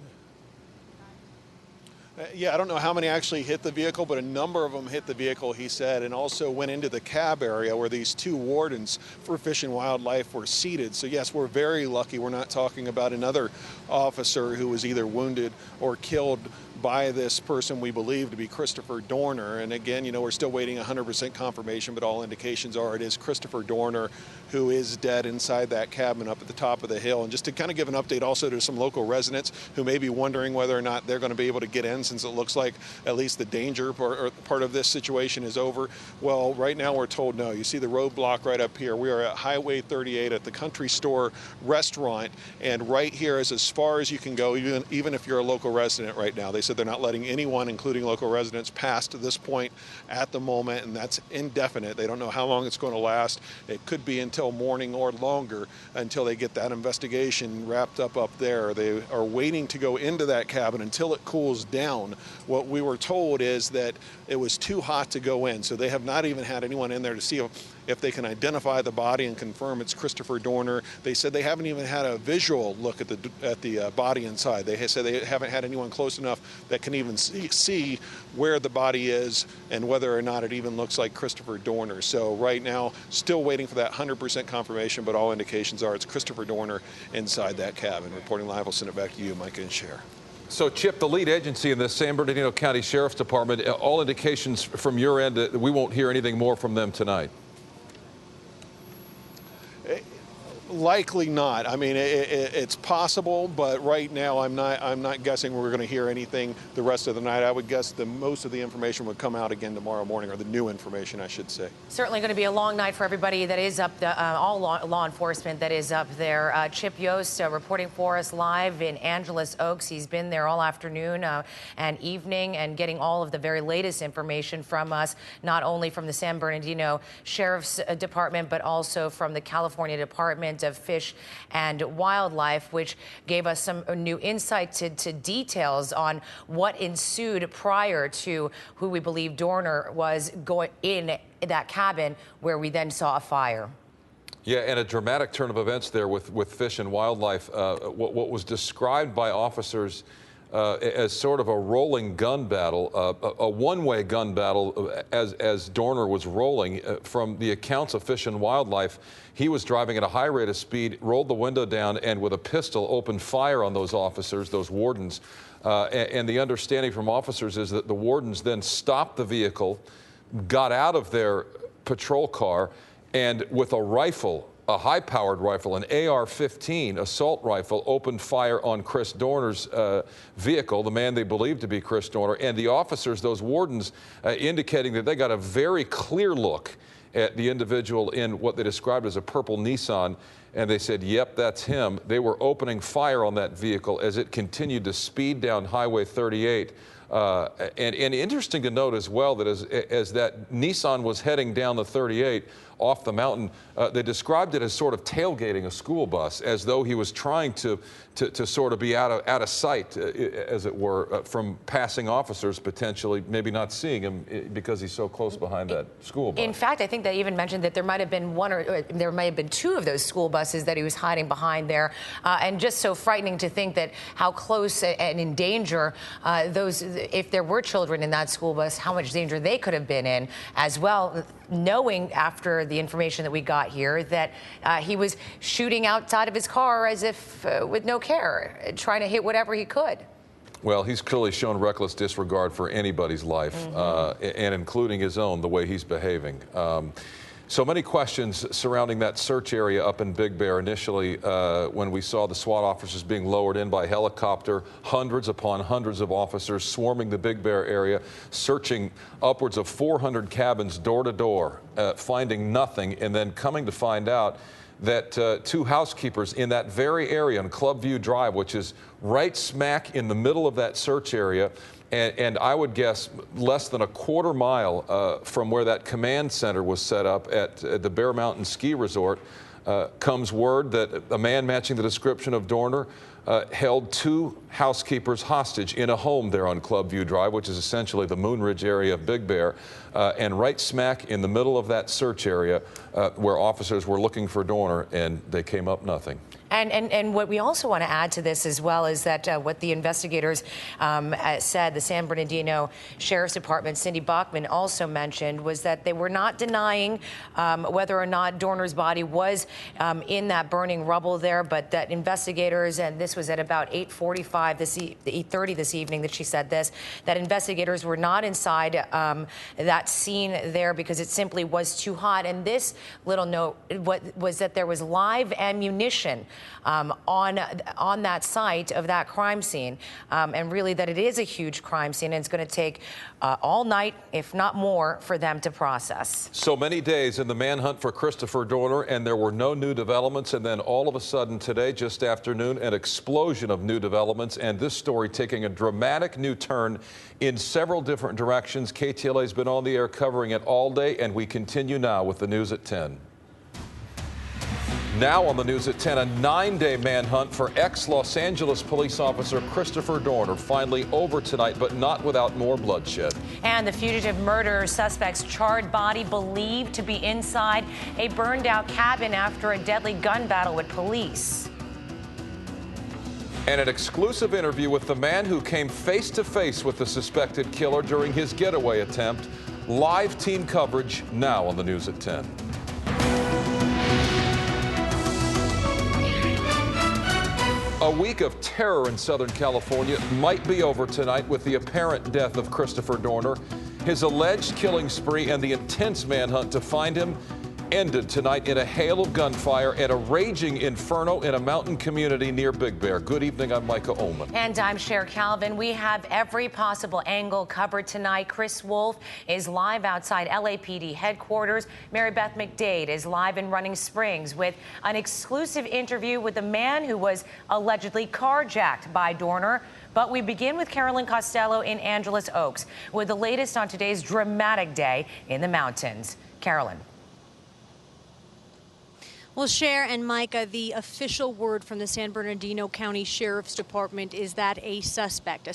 Yeah, I don't know how many actually hit the vehicle, but a number of them hit the vehicle, he said, and also went into the cab area where these 2 wardens for Fish and Wildlife were seated. So yes, we're very lucky. We're not talking about another officer who was either wounded or killed by this person we believe to be Christopher Dorner. And again, you know, we're still waiting 100% confirmation, but all indications are it is Christopher Dorner who is dead inside that cabin up at the top of the hill. And just to kind of give an update also to some local residents who may be wondering whether or not they're going to be able to get in, since it looks like at least the danger part of this situation is over. Well, right now we're told no. You see the roadblock right up here. We are at Highway 38 at the Country Store restaurant, and right here is as far as you can go, even if you're a local resident right now. They said they're not letting anyone, including local residents, past this point at the moment, and that's indefinite. They don't know how long it's going to last. It could be until morning or longer until they get that investigation wrapped up there. They are waiting to go into that cabin until it cools down. What we were told is that it was too hot to go in, so they have not even had anyone in there to see if they can identify the body and confirm it's Christopher Dorner. They said they haven't even had a visual look at the body inside. They said they haven't had anyone close enough that can even see where the body is and whether or not it even looks like Christopher Dorner. So right now, still waiting for that 100% confirmation, but all indications are it's Christopher Dorner inside that cabin. Reporting live, I'll send it back to you, Micah and Cher. So, Chip, the lead agency in the San Bernardino County Sheriff's Department, all indications from your end that we won't hear anything more from them tonight. Likely not. I mean, it's possible, but right now I'm not guessing we're going to hear anything the rest of the night. I would guess that most of the information would come out again tomorrow morning, or the new information, I should say. Certainly going to be a long night for everybody that is up, all law enforcement that is up there. Chip Yost reporting for us live in Angeles Oaks. He's been there all afternoon and evening and getting all of the very latest information from us, not only from the San Bernardino Sheriff's Department, but also from the California Department Department of Fish and Wildlife, which gave us some new insight to details on what ensued prior to who we believe Dorner was going in that cabin where we then saw a fire. Yeah, and a dramatic turn of events there with Fish and Wildlife. What was described by officers as sort of a rolling gun battle, a one-way gun battle as Dorner was rolling. From the accounts of Fish and Wildlife, he was driving at a high rate of speed, rolled the window down, and with a pistol opened fire on those officers, those wardens. And the understanding from officers is that the wardens then stopped the vehicle, got out of their patrol car, and with a rifle, a high-powered rifle, an AR-15 assault rifle, opened fire on Chris Dorner's vehicle, the man they believed to be Chris Dorner. And the officers, those wardens, indicating that they got a very clear look at the individual in what they described as a purple Nissan, and they said, yep, that's him. They were opening fire on that vehicle as it continued to speed down Highway 38. And interesting to note as well that as that Nissan was heading down the 38 off the mountain, they described it as sort of tailgating a school bus, as though he was trying to sort of be out of sight, as it were, from passing officers, potentially maybe not seeing him because he's so close behind that school bus. In fact, I think they even mentioned that there might have been there might have been two of those school buses that he was hiding behind there, and just so frightening to think that how close and in danger those, if there were children in that school bus, how much danger they could have been in as well, knowing after the information that we got here that he was shooting outside of his car as if with no care, trying to hit whatever he could. Well, he's clearly shown reckless disregard for anybody's life, and including his own, the way he's behaving. So many questions surrounding that search area up in Big Bear. Initially, when we saw the SWAT officers being lowered in by helicopter, hundreds upon hundreds of officers swarming the Big Bear area, searching upwards of 400 cabins door to door, finding nothing, and then coming to find out that two housekeepers in that very area on Clubview Drive, which is right smack in the middle of that search area, and I would guess less than a quarter mile from where that command center was set up at the Bear Mountain Ski Resort, comes word that a man matching the description of Dorner held two housekeepers hostage in a home there on Clubview Drive, which is essentially the Moonridge area of Big Bear, and right smack in the middle of that search area where officers were looking for Dorner, and they came up nothing. And what we also want to add to this as well is that what the investigators said, the San Bernardino Sheriff's Department, Cindy Bachman also mentioned, was that they were not denying whether or not Dorner's body was in that burning rubble there, but that investigators, and this was at about 8:45, 8:30 this evening that she said this, that investigators were not inside that scene there because it simply was too hot. And this little note was that there was live ammunition on that site of that crime scene, and really that it is a huge crime scene, and it's going to take all night, if not more, for them to process. So many days in the manhunt for Christopher Dorner, and there were no new developments, and then all of a sudden today, just after noon, an explosion of new developments, and this story taking a dramatic new turn in several different directions. KTLA has been on the air covering it all day, and we continue now with the news at 10. Now on the news at 10, a 9-day manhunt for ex-Los Angeles police officer Christopher Dorner finally over tonight, but not without more bloodshed. And the fugitive murderer suspect's charred body believed to be inside a burned-out cabin after a deadly gun battle with police. And an exclusive interview with the man who came face-to-face with the suspected killer during his getaway attempt. Live team coverage now on the news at 10. A week of terror in Southern California might be over tonight with the apparent death of Christopher Dorner. His alleged killing spree and the intense manhunt to find him ended tonight in a hail of gunfire and a raging inferno in a mountain community near Big Bear. Good evening, I'm Micah Ullman. And I'm Cher Calvin. We have every possible angle covered tonight. Chris Wolf is live outside LAPD headquarters. Mary Beth McDade is live in Running Springs with an exclusive interview with the man who was allegedly carjacked by Dorner. But we begin with Carolyn Costello in Angeles Oaks with the latest on today's dramatic day in the mountains. Carolyn. Well, Cher and Micah, the official word from the San Bernardino County Sheriff's Department is that a suspect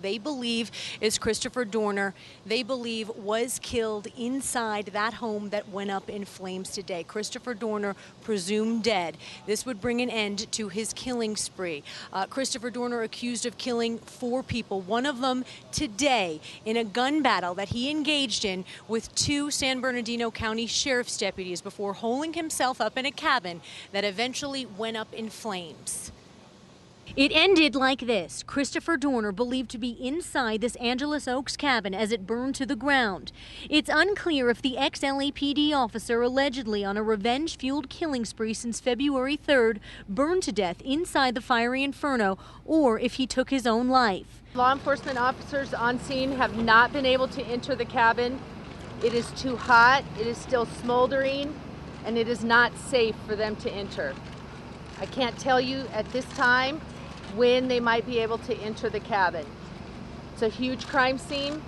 they believe is Christopher Dorner, they believe was killed inside that home that went up in flames today. Christopher Dorner presumed dead. This would bring an end to his killing spree. Christopher Dorner accused of killing 4 people, one of them today in a gun battle that he engaged in with 2 San Bernardino County Sheriff's deputies before holing himself up in a cabin that eventually went up in flames. It ended like this. Christopher Dorner believed to be inside this Angeles Oaks cabin as it burned to the ground. It's unclear if the ex-LAPD officer, allegedly on a revenge-fueled killing spree since February 3rd, burned to death inside the fiery inferno, or if he took his own life. Law enforcement officers on scene have not been able to enter the cabin. It is too hot, it is still smoldering, and it is not safe for them to enter. I can't tell you at this time when they might be able to enter the cabin. It's a huge crime scene.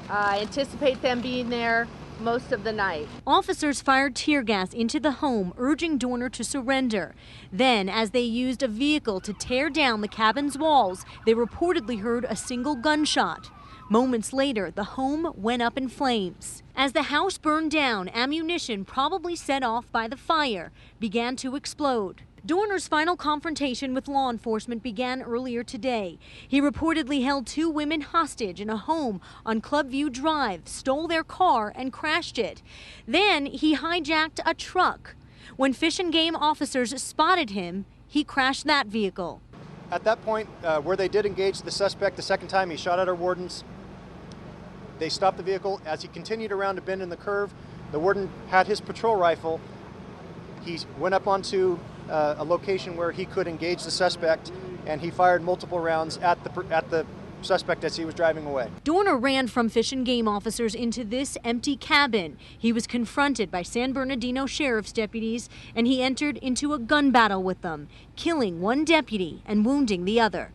I anticipate them being there most of the night. Officers fired tear gas into the home, urging Dorner to surrender. Then, as they used a vehicle to tear down the cabin's walls, they reportedly heard a single gunshot. Moments later, the home went up in flames. As the house burned down, ammunition probably set off by the fire began to explode. Dorner's final confrontation with law enforcement began earlier today. He reportedly held 2 women hostage in a home on Clubview Drive, stole their car, and crashed it. Then he hijacked a truck. When Fish and Game officers spotted him, he crashed that vehicle. At that point, where they did engage the suspect the second time, he shot at our wardens. They stopped the vehicle. As he continued around a bend in the curve, the warden had his patrol rifle. He went up onto a location where he could engage the suspect, and he fired multiple rounds at the suspect as he was driving away. Dorner ran from Fish and Game officers into this empty cabin. He was confronted by San Bernardino Sheriff's deputies, and he entered into a gun battle with them, killing one deputy and wounding the other.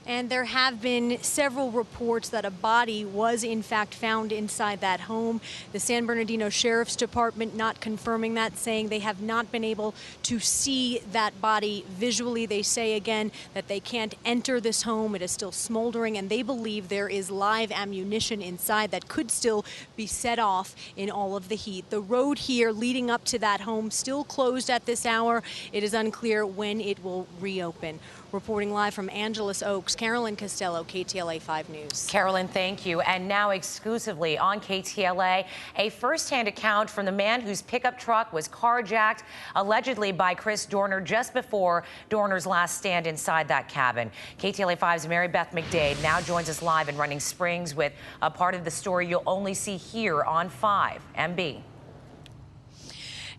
And there have been several reports that a body was in fact found inside that home. The San Bernardino Sheriff's Department not confirming that, saying they have not been able to see that body visually. They say again that they can't enter this home. It is still smoldering, and they believe there is live ammunition inside that could still be set off in all of the heat. The road here leading up to that home still closed at this hour. It is unclear when it will reopen. Reporting live from Angeles Oaks, Carolyn Costello, KTLA 5 News. Carolyn, thank you. And now exclusively on KTLA, a first-hand account from the man whose pickup truck was carjacked, allegedly by Chris Dorner, just before Dorner's last stand inside that cabin. KTLA 5's Mary Beth McDade now joins us live in Running Springs with a part of the story you'll only see here on 5. MB.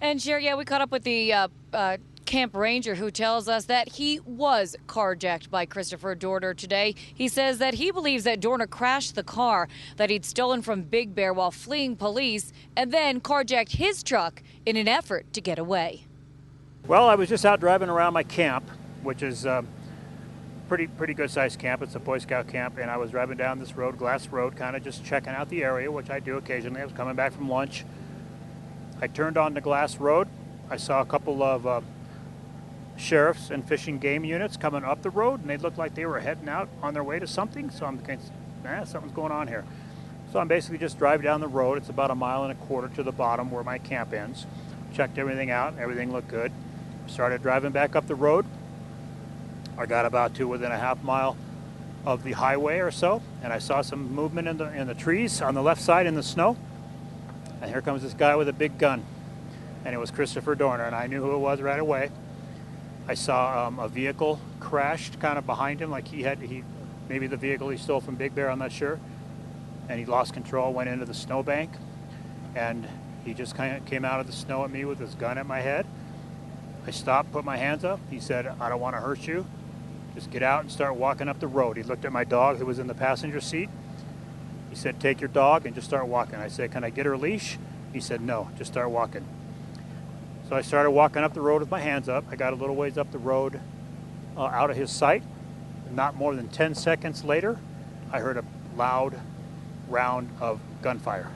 And Sherry, yeah, we caught up with the camp ranger who tells us that he was carjacked by Christopher Dorner today. He says that he believes that Dorner crashed the car that he'd stolen from Big Bear while fleeing police and then carjacked his truck in an effort to get away. Well, I was just out driving around my camp, which is pretty good sized camp. It's a Boy Scout camp, and I was driving down this road, Glass Road, kind of just checking out the area, which I do occasionally. I was coming back from lunch. I turned on the Glass Road. I saw a couple of sheriffs and Fish and Game units coming up the road, and they looked like they were heading out on their way to something. So I'm thinking, something's going on here. So I'm basically just driving down the road. It's about 1.25 miles to the bottom where my camp ends. Checked everything out. Everything looked good. Started driving back up the road. I got about to within a half mile of the highway or so, and I saw some movement in the trees on the left side in the snow. And here comes this guy with a big gun, and it was Christopher Dorner, and I knew who it was right away. I saw a vehicle crashed kind of behind him, like maybe the vehicle he stole from Big Bear, I'm not sure. And he lost control, went into the snowbank, and he just kind of came out of the snow at me with his gun at my head. I stopped, put my hands up. He said, "I don't want to hurt you. Just get out and start walking up the road." He looked at my dog who was in the passenger seat. He said, "Take your dog and just start walking." I said, "Can I get her leash?" He said, "No, just start walking." So I started walking up the road with my hands up. I got a little ways up the road out of his sight. Not more than 10 seconds later, I heard a loud round of gunfire.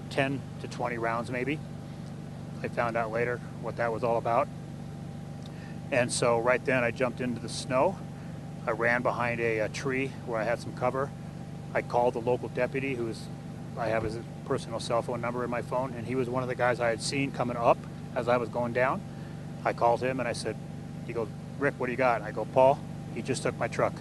10 to 20 rounds maybe. I found out later what that was all about. And so right then I jumped into the snow. I ran behind a tree where I had some cover. I called the local deputy, I have his personal cell phone number in my phone, and he was one of the guys I had seen coming up as I was going down. I called him and I said, he goes, "Rick, what do you got?" And I go, "Paul, he just took my truck."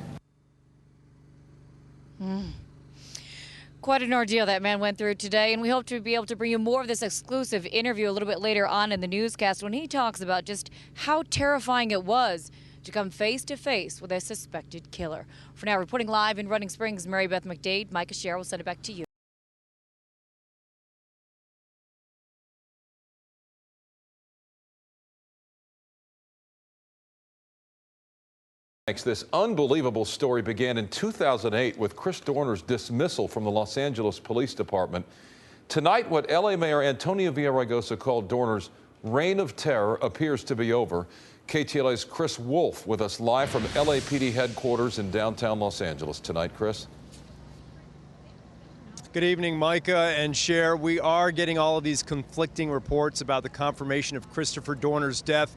Quite an ordeal that man went through today, and we hope to be able to bring you more of this exclusive interview a little bit later on in the newscast when he talks about just how terrifying it was to come face to face with a suspected killer. For now, reporting live in Running Springs, Mary Beth McDade, Micah Scher will send it back to you. This unbelievable story began in 2008 with Chris Dorner's dismissal from the Los Angeles Police Department. Tonight, what LA Mayor Antonio Villaraigosa called Dorner's reign of terror appears to be over. KTLA's Chris Wolf with us live from LAPD headquarters in downtown Los Angeles tonight. Chris. Good evening, Micah and Cher. We are getting all of these conflicting reports about the confirmation of Christopher Dorner's death.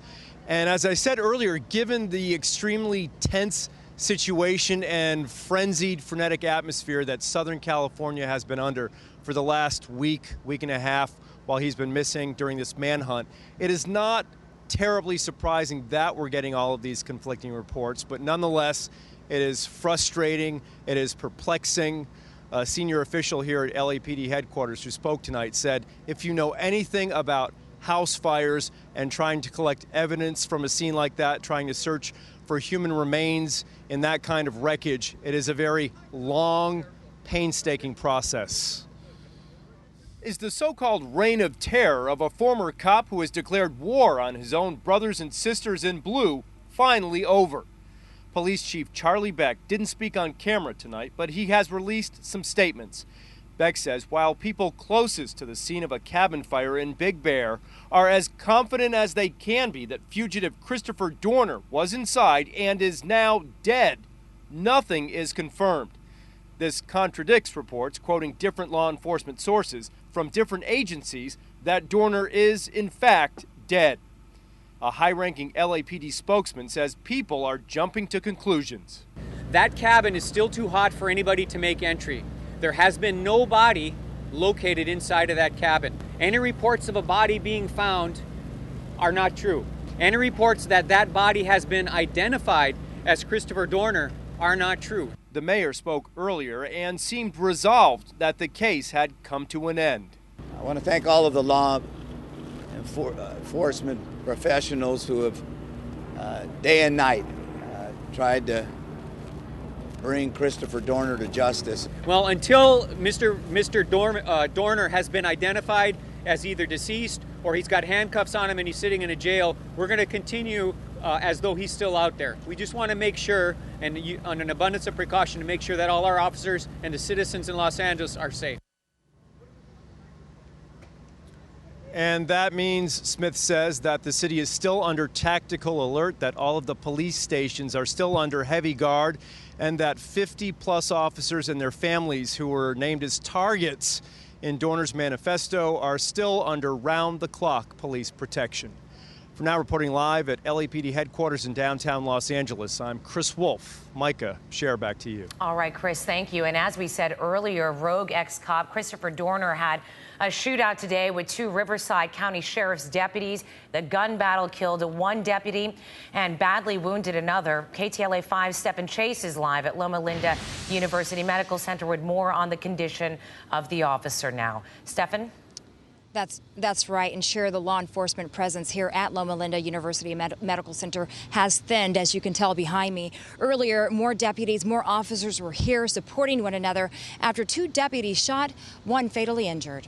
And as I said earlier, given the extremely tense situation and frenzied, frenetic atmosphere that Southern California has been under for the last week and a half while he's been missing during this manhunt, it is not terribly surprising that we're getting all of these conflicting reports, but nonetheless, it is frustrating, it is perplexing. A senior official here at LAPD headquarters who spoke tonight said, if you know anything about house fires and trying to collect evidence from a scene like that, trying to search for human remains in that kind of wreckage, it is a very long, painstaking process. Is the so-called reign of terror of a former cop who has declared war on his own brothers and sisters in blue finally over? Police Chief Charlie Beck didn't speak on camera tonight, but he has released some statements. Beck says while people closest to the scene of a cabin fire in Big Bear are as confident as they can be that fugitive Christopher Dorner was inside and is now dead, nothing is confirmed. This contradicts reports quoting different law enforcement sources from different agencies that Dorner is, in fact, dead. A high-ranking LAPD spokesman says people are jumping to conclusions. That cabin is still too hot for anybody to make entry. There has been no body located inside of that cabin. Any reports of a body being found are not true. Any reports that that body has been identified as Christopher Dorner are not true. The mayor spoke earlier and seemed resolved that the case had come to an end. I want to thank all of the law enforcement professionals who have day and night tried to bring Christopher Dorner to justice. Well, until Mr. Dorner has been identified as either deceased or he's got handcuffs on him and he's sitting in a jail, we're going to continue as though he's still out there. We just want to make sure, and on an abundance of precaution, to make sure that all our officers and the citizens in Los Angeles are safe. And that means, Smith says, that the city is still under tactical alert, that all of the police stations are still under heavy guard, and that 50-plus officers and their families who were named as targets in Dorner's manifesto are still under round-the-clock police protection. For now, reporting live at LAPD headquarters in downtown Los Angeles, I'm Chris Wolf. Micah, Cher, back to you. All right, Chris, thank you. And as we said earlier, rogue ex-cop Christopher Dorner had a shootout today with two Riverside County Sheriff's deputies. The gun battle killed one deputy and badly wounded another. KTLA 5's Stephen Chase is live at Loma Linda University Medical Center with more on the condition of the officer now. Stephen? That's right, and Cher, the law enforcement presence here at Loma Linda University Medical Center has thinned, as you can tell behind me. Earlier, more deputies, more officers were here supporting one another after two deputies shot, one fatally injured.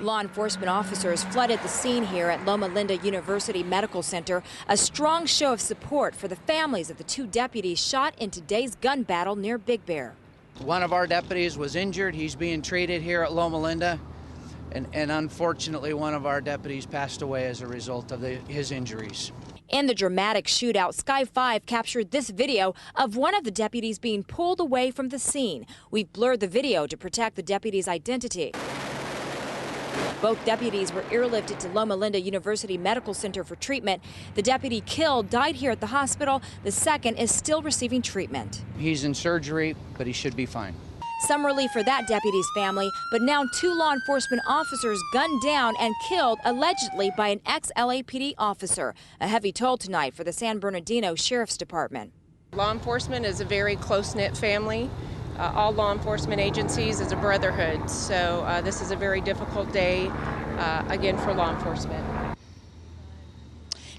Law enforcement officers flooded the scene here at Loma Linda University Medical Center, a strong show of support for the families of the two deputies shot in today's gun battle near Big Bear. One of our deputies was injured. He's being treated here at Loma Linda. And unfortunately, one of our deputies passed away as a result of his injuries. In the dramatic shootout, Sky 5 captured this video of one of the deputies being pulled away from the scene. We've blurred the video to protect the deputy's identity. Both deputies were airlifted to Loma Linda University Medical Center for treatment. The deputy killed died here at the hospital. The second is still receiving treatment. He's in surgery, but he should be fine. Some relief for that deputy's family, but now 2 law enforcement officers gunned down and killed allegedly by an ex-LAPD officer. A heavy toll tonight for the San Bernardino Sheriff's Department. Law enforcement is a very close-knit family. All law enforcement agencies is a brotherhood, so this is a very difficult day, again, for law enforcement.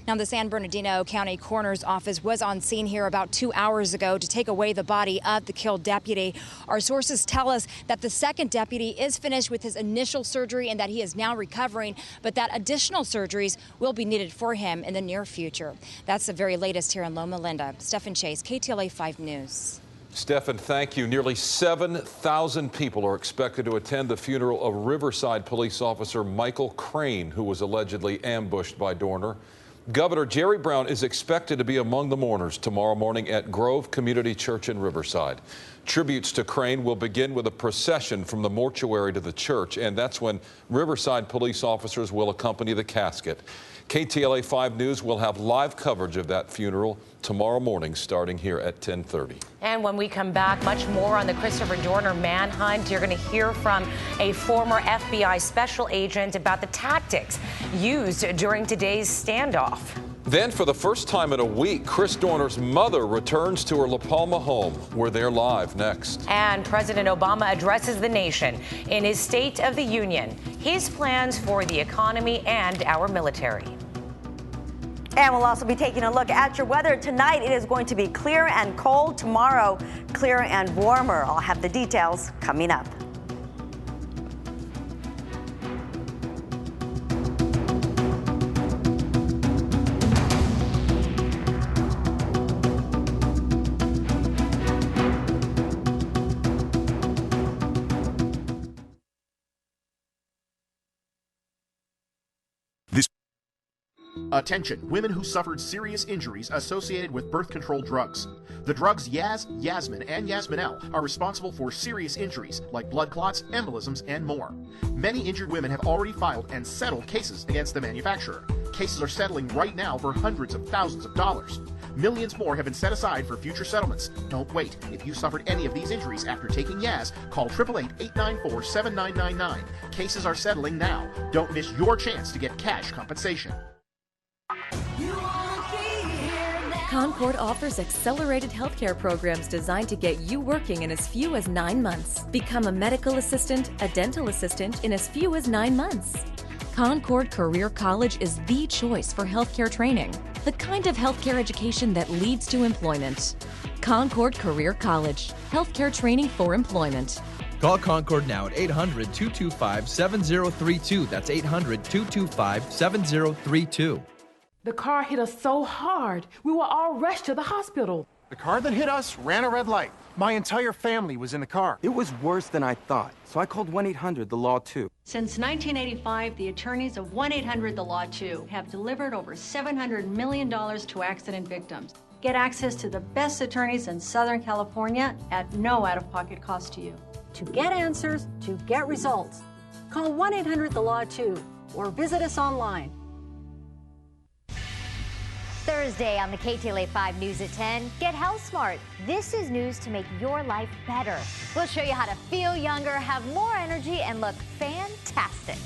Now, the San Bernardino County Coroner's Office was on scene here about 2 hours ago to take away the body of the killed deputy. Our sources tell us that the second deputy is finished with his initial surgery and that he is now recovering, but that additional surgeries will be needed for him in the near future. That's the very latest here in Loma Linda. Stephen Chase, KTLA 5 News. Stephen, thank you. Nearly 7,000 people are expected to attend the funeral of Riverside police officer Michael Crane, who was allegedly ambushed by Dorner. Governor Jerry Brown is expected to be among the mourners tomorrow morning at Grove Community Church in Riverside. Tributes to Crane will begin with a procession from the mortuary to the church, and that's when Riverside police officers will accompany the casket. KTLA 5 News will have live coverage of that funeral tomorrow morning starting here at 10:30. And when we come back, much more on the Christopher Dorner manhunt. You're going to hear from a former FBI special agent about the tactics used during today's standoff. Then, for the first time in a week, Chris Dorner's mother returns to her La Palma home. We're there live next. And President Obama addresses the nation in his State of the Union, his plans for the economy and our military. And we'll also be taking a look at your weather. Tonight, it is going to be clear and cold. Tomorrow, clear and warmer. I'll have the details coming up. Attention, women who suffered serious injuries associated with birth control drugs. The drugs Yaz, Yasmin, and Yasminel are responsible for serious injuries like blood clots, embolisms, and more. Many injured women have already filed and settled cases against the manufacturer. Cases are settling right now for hundreds of thousands of dollars. Millions more have been set aside for future settlements. Don't wait. If you suffered any of these injuries after taking Yaz, call 888-894-7999. Cases are settling now. Don't miss your chance to get cash compensation. Concord offers accelerated healthcare programs designed to get you working in as few as 9 months. Become a medical assistant, a dental assistant in as few as 9 months. Concord Career College is the choice for healthcare training, the kind of healthcare education that leads to employment. Concord Career College, healthcare training for employment. Call Concord now at 800-225-7032. That's 800-225-7032. The car hit us so hard, we were all rushed to the hospital. The car that hit us ran a red light. My entire family was in the car. It was worse than I thought, so I called 1-800-THE-LAW 2. Since 1985, the attorneys of 1-800-THE-LAW 2 have delivered over $700 million to accident victims. Get access to the best attorneys in Southern California at no out-of-pocket cost to you. To get answers, to get results, call 1-800-THE-LAW 2 or visit us online. Thursday on the KTLA 5 News at 10, get Health Smart. This is news to make your life better. We'll show you how to feel younger, have more energy, and look fantastic.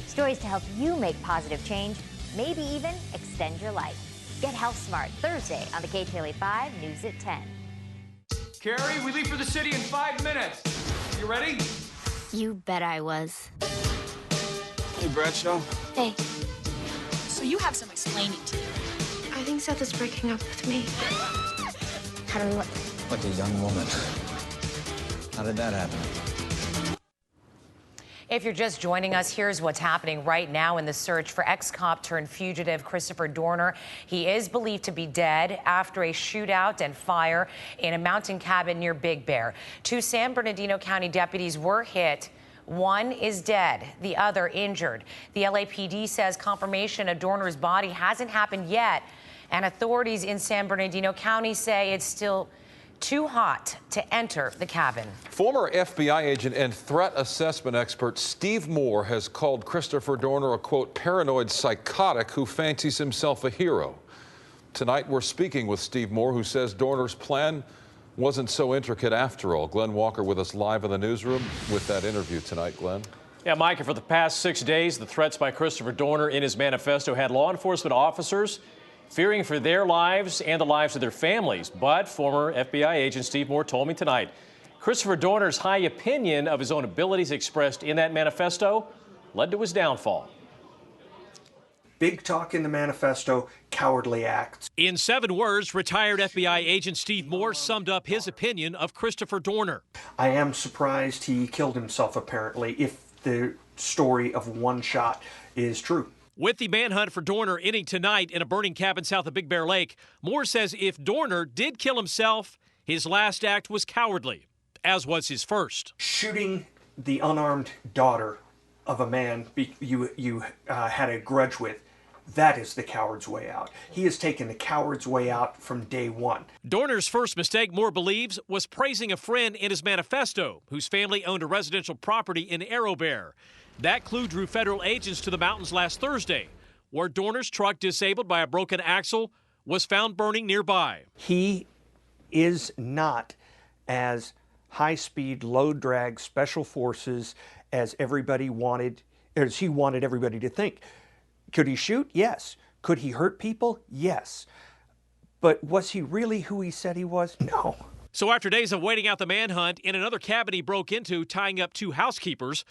Stories to help you make positive change, maybe even extend your life. Get Health Smart Thursday on the KTLA 5 News at 10. Carrie, we leave for the city in 5 minutes. You ready? You bet I was. Hey, Bradshaw. Hey. So you have some explaining to do. I think Seth is breaking up with me. How do I look? Like a young woman. How did that happen? If you're just joining us, here's what's happening right now in the search for ex-cop turned fugitive Christopher Dorner. He is believed to be dead after a shootout and fire in a mountain cabin near Big Bear. 2 San Bernardino County deputies were hit. One is dead, the other injured. The LAPD says confirmation of Dorner's body hasn't happened yet. And authorities in San Bernardino County say it's still too hot to enter the cabin. Former FBI agent and threat assessment expert Steve Moore has called Christopher Dorner a, quote, paranoid psychotic who fancies himself a hero. Tonight, we're speaking with Steve Moore, who says Dorner's plan wasn't so intricate after all. Glenn Walker with us live in the newsroom with that interview tonight. Glenn. Yeah, Mike, for the past 6 days, the threats by Christopher Dorner in his manifesto had law enforcement officers fearing for their lives and the lives of their families. But former FBI agent Steve Moore told me tonight Christopher Dorner's high opinion of his own abilities expressed in that manifesto led to his downfall. Big talk in the manifesto, cowardly acts. In 7 words, retired FBI agent Steve Moore summed up his opinion of Christopher Dorner. I am surprised he killed himself, apparently, if the story of one shot is true. With the manhunt for Dorner ending tonight in a burning cabin south of Big Bear Lake, Moore says if Dorner did kill himself, his last act was cowardly, as was his first. Shooting the unarmed daughter of a man you had a grudge with, that is the coward's way out. He has taken the coward's way out from day one. Dorner's first mistake, Moore believes, was praising a friend in his manifesto whose family owned a residential property in Arrow Bear. That clue drew federal agents to the mountains last Thursday, where Dorner's truck, disabled by a broken axle, was found burning nearby. He is not as high-speed, low-drag special forces as everybody wanted, as he wanted everybody to think. Could he shoot? Yes. Could he hurt people? Yes. But was he really who he said he was? No. So after days of waiting out the manhunt in another cabin he broke into, tying up 2 housekeepers,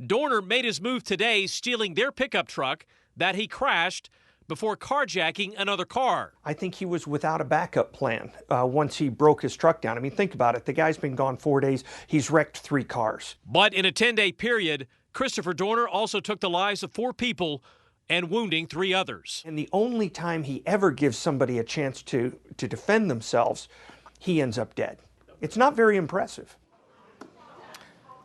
Dorner made his move today, stealing their pickup truck that he crashed before carjacking another car. I think he was without a backup plan once he broke his truck down. I mean, think about it. The guy's been gone 4 days. He's wrecked 3 cars. But in a 10-day period, Christopher Dorner also took the lives of 4 people and wounding 3 others. And the only time he ever gives somebody a chance to defend themselves, he ends up dead. It's not very impressive.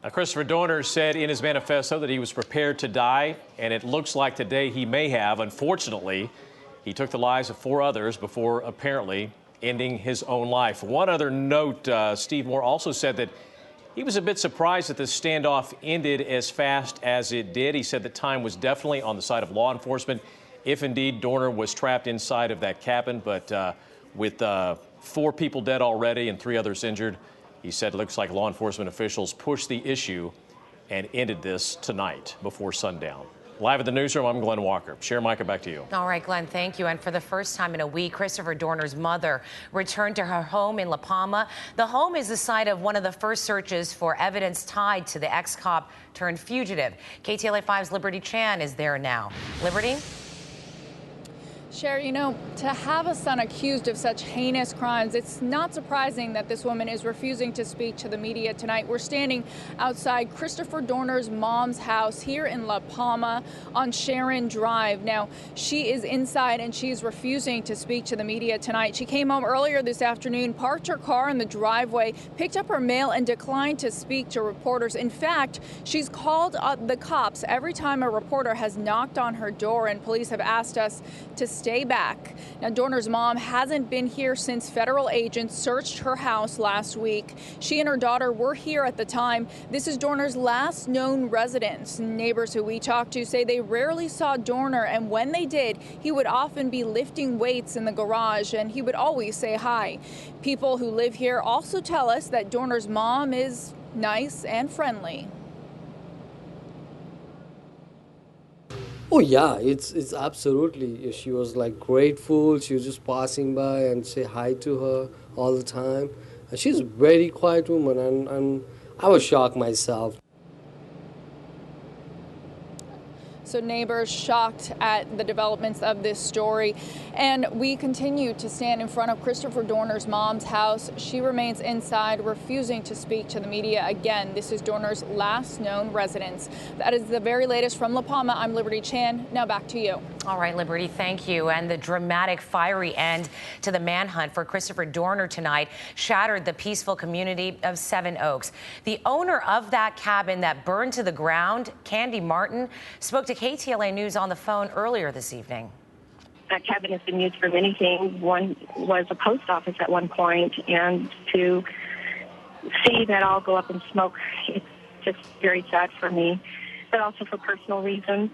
Now, Christopher Dorner said in his manifesto that he was prepared to die, and it looks like today he may have. Unfortunately, he took the lives of 4 others before apparently ending his own life. One other note, Steve Moore also said that he was a bit surprised that the standoff ended as fast as it did. He said that time was definitely on the side of law enforcement, if indeed Dorner was trapped inside of that cabin. But with 4 people dead already and 3 others injured, he said it looks like law enforcement officials pushed the issue and ended this tonight before sundown. Live at the newsroom, I'm Glenn Walker. Sharon, Micah, back to you. All right, Glenn, thank you. And for the first time in a week, Christopher Dorner's mother returned to her home in La Palma. The home is the site of one of the first searches for evidence tied to the ex-cop turned fugitive. KTLA 5's Liberty Chan is there now. Liberty? Cher, you know, to have a son accused of such heinous crimes, it's not surprising that this woman is refusing to speak to the media tonight. We're standing outside Christopher Dorner's mom's house here in La Palma on Sharon Drive. Now, she is inside and she's refusing to speak to the media tonight. She came home earlier this afternoon, parked her car in the driveway, picked up her mail and declined to speak to reporters. In fact, she's called the cops every time a reporter has knocked on her door, and police have asked us to stay back. Now, Dorner's mom hasn't been here since federal agents searched her house last week. She and her daughter were here at the time. This is Dorner's last known residence. Neighbors who we talked to say they rarely saw Dorner, and when they did, he would often be lifting weights in the garage, and he would always say hi. People who live here also tell us that Dorner's mom is nice and friendly. Oh yeah, it's absolutely. She was like grateful. She was just passing by and say hi to her all the time. And she's a very quiet woman, and I was shocked myself. So neighbors shocked at the developments of this story. And we continue to stand in front of Christopher Dorner's mom's house. She remains inside, refusing to speak to the media. Again, this is Dorner's last known residence. That is the very latest from La Palma. I'm Liberty Chan. Now back to you. All right, Liberty, thank you. And the dramatic, fiery end to the manhunt for Christopher Dorner tonight shattered the peaceful community of Seven Oaks. The owner of that cabin that burned to the ground, Candy Martin, spoke to KTLA News on the phone earlier this evening. that cabin has been used for many things. One was a post office at one point, and to see that all go up in smoke, it's just very sad for me, but also for personal reasons.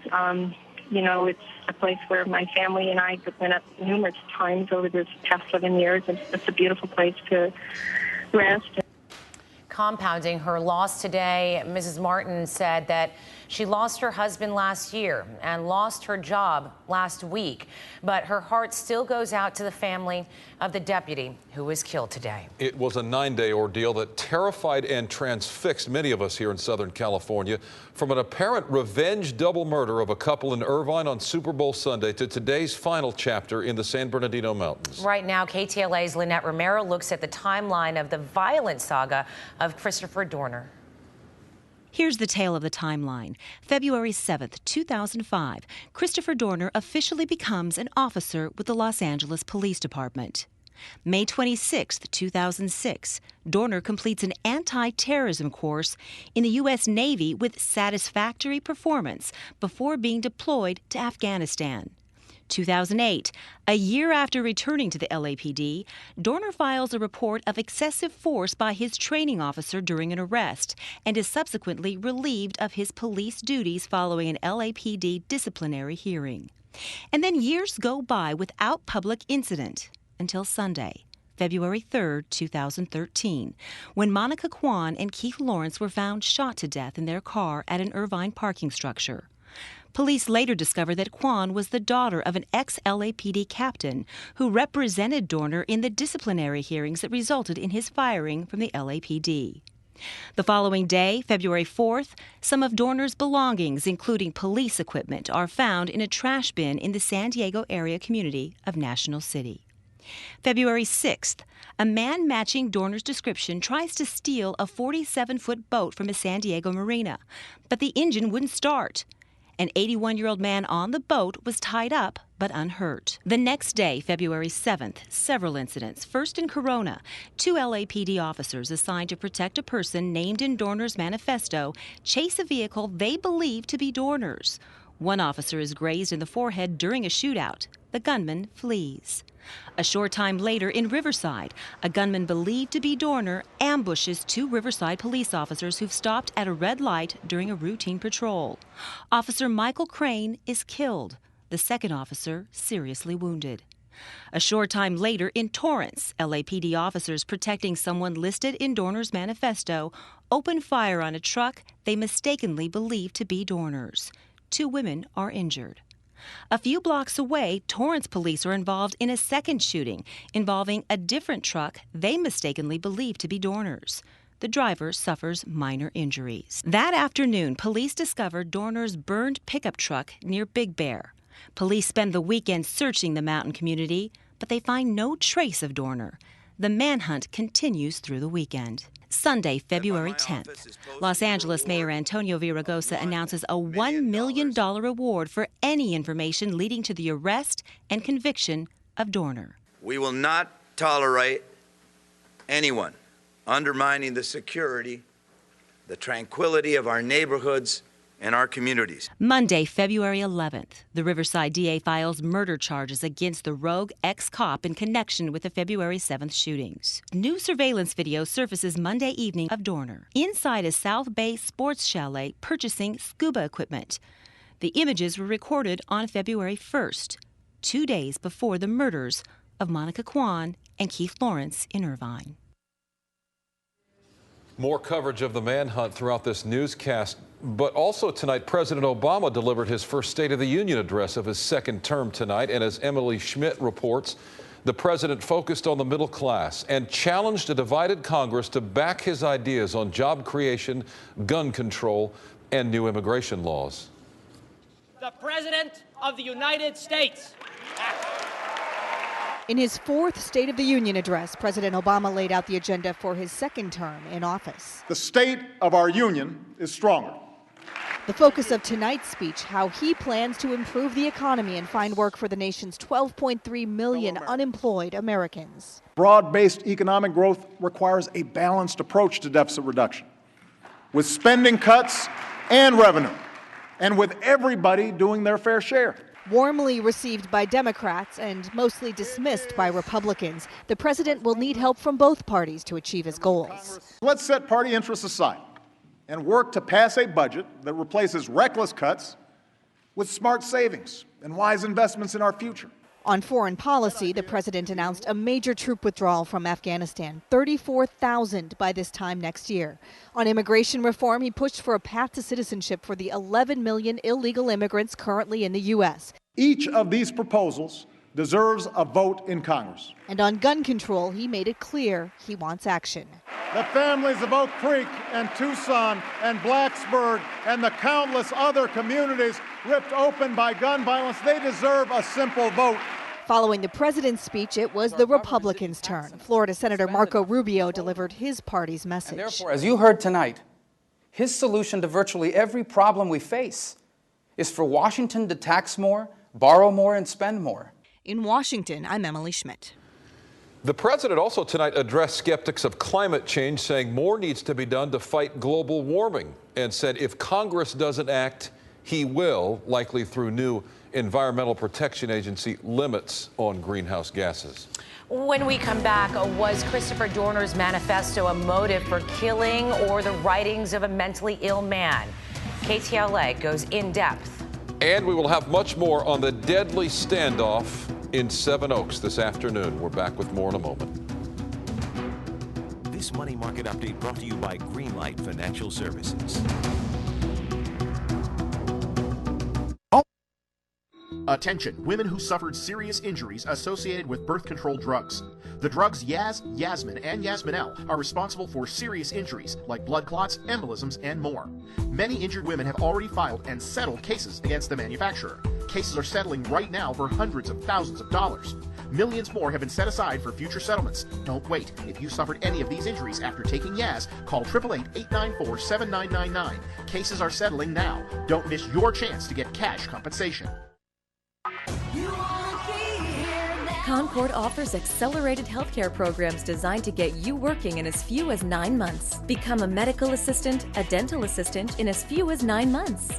You know, it's a place where my family and I have been up numerous times over this past 7 years. It's just a beautiful place to rest. Compounding her loss today, Mrs. Martin said that she lost her husband last year and lost her job last week, but her heart still goes out to the family of the deputy who was killed today. It was a 9-day ordeal that terrified and transfixed many of us here in Southern California, from an apparent revenge double murder of a couple in Irvine on Super Bowl Sunday to today's final chapter in the San Bernardino Mountains. Right now, KTLA's Lynette Romero looks at the timeline of the violent saga of Christopher Dorner. Here's the tale of the timeline. February 7th, 2005, Christopher Dorner officially becomes an officer with the Los Angeles Police Department. May 26th, 2006, Dorner completes an anti-terrorism course in the U.S. Navy with satisfactory performance before being deployed to Afghanistan. 2008, a year after returning to the LAPD, Dorner files a report of excessive force by his training officer during an arrest and is subsequently relieved of his police duties following an LAPD disciplinary hearing. And then years go by without public incident until Sunday, February 3rd, 2013, when Monica Kwan and Keith Lawrence were found shot to death in their car at an Irvine parking structure. Police later discovered that Kwan was the daughter of an ex-LAPD captain who represented Dorner in the disciplinary hearings that resulted in his firing from the LAPD. The following day, February 4th, some of Dorner's belongings, including police equipment, are found in a trash bin in the San Diego area community of National City. February 6th, a man matching Dorner's description tries to steal a 47-foot boat from a San Diego marina, but the engine wouldn't start. An 81-year-old man on the boat was tied up but unhurt. The next day, February 7th, several incidents. First in Corona, 2 LAPD officers assigned to protect a person named in Dorner's manifesto chase a vehicle they believe to be Dorner's. One officer is grazed in the forehead during a shootout. The gunman flees. A short time later in Riverside, a gunman believed to be Dorner ambushes 2 Riverside police officers who've stopped at a red light during a routine patrol. Officer Michael Crane is killed. The second officer seriously wounded. A short time later in Torrance, LAPD officers protecting someone listed in Dorner's manifesto open fire on a truck they mistakenly believed to be Dorner's. 2 women are injured. A few blocks away, Torrance police are involved in a second shooting involving a different truck they mistakenly believed to be Dorner's. The driver suffers minor injuries. That afternoon, police discovered Dorner's burned pickup truck near Big Bear. Police spend the weekend searching the mountain community, but they find no trace of Dorner. The manhunt continues through the weekend. Sunday, February 10th, Los Angeles Mayor Antonio Villaraigosa announces a $1 million reward for any information leading to the arrest and conviction of Dorner. We will not tolerate anyone undermining the security, the tranquility of our neighborhoods and our communities. Monday, February 11th, the Riverside DA files murder charges against the rogue ex-cop in connection with the February 7th shootings. New surveillance video surfaces Monday evening of Dorner inside a South Bay sports chalet purchasing scuba equipment. The images were recorded on February 1st, 2 days before the murders of Monica Kwan and Keith Lawrence in Irvine. More coverage of the manhunt throughout this newscast, but also tonight, President Obama delivered his first State of the Union address of his second term tonight, and as Emily Schmidt reports, the president focused on the middle class and challenged a divided Congress to back his ideas on job creation, gun control, and new immigration laws. The President of the United States. In his fourth State of the Union address, President Obama laid out the agenda for his second term in office. The state of our union is stronger. The focus of tonight's speech, how he plans to improve the economy and find work for the nation's 12.3 million unemployed Americans. Broad-based economic growth requires a balanced approach to deficit reduction, with spending cuts and revenue, and with everybody doing their fair share. Warmly received by Democrats and mostly dismissed by Republicans, the president will need help from both parties to achieve his goals. Let's set party interests aside and work to pass a budget that replaces reckless cuts with smart savings and wise investments in our future. On foreign policy, the president announced a major troop withdrawal from Afghanistan, 34,000 by this time next year. On immigration reform, he pushed for a path to citizenship for the 11 million illegal immigrants currently in the U.S. Each of these proposals deserves a vote in Congress. And on gun control, he made it clear he wants action. The families of Oak Creek and Tucson and Blacksburg and the countless other communities ripped open by gun violence, they deserve a simple vote. Following the president's speech, it was the Republicans' turn. Florida Senator Marco Rubio delivered his party's message. And therefore, as you heard tonight, his solution to virtually every problem we face is for Washington to tax more, borrow more, and spend more. In Washington, I'm Emily Schmidt. The president also tonight addressed skeptics of climate change, saying more needs to be done to fight global warming, and said if Congress doesn't act, he will, likely through new Environmental Protection Agency limits on greenhouse gases. When we come back, was Christopher Dorner's manifesto a motive for killing or the writings of a mentally ill man? KTLA goes in depth. And we will have much more on the deadly standoff in Seven Oaks this afternoon. We're back with more in a moment. This Money Market Update brought to you by Greenlight Financial Services. Attention, women who suffered serious injuries associated with birth control drugs. The drugs Yaz, Yasmin, and Yasminel are responsible for serious injuries like blood clots, embolisms, and more. Many injured women have already filed and settled cases against the manufacturer. Cases are settling right now for hundreds of thousands of dollars. Millions more have been set aside for future settlements. Don't wait. If you suffered any of these injuries after taking Yaz, call 888-894-7999. Cases are settling now. Don't miss your chance to get cash compensation. Concord offers accelerated healthcare programs designed to get you working in as few as 9 months. Become a medical assistant, a dental assistant in as few as 9 months.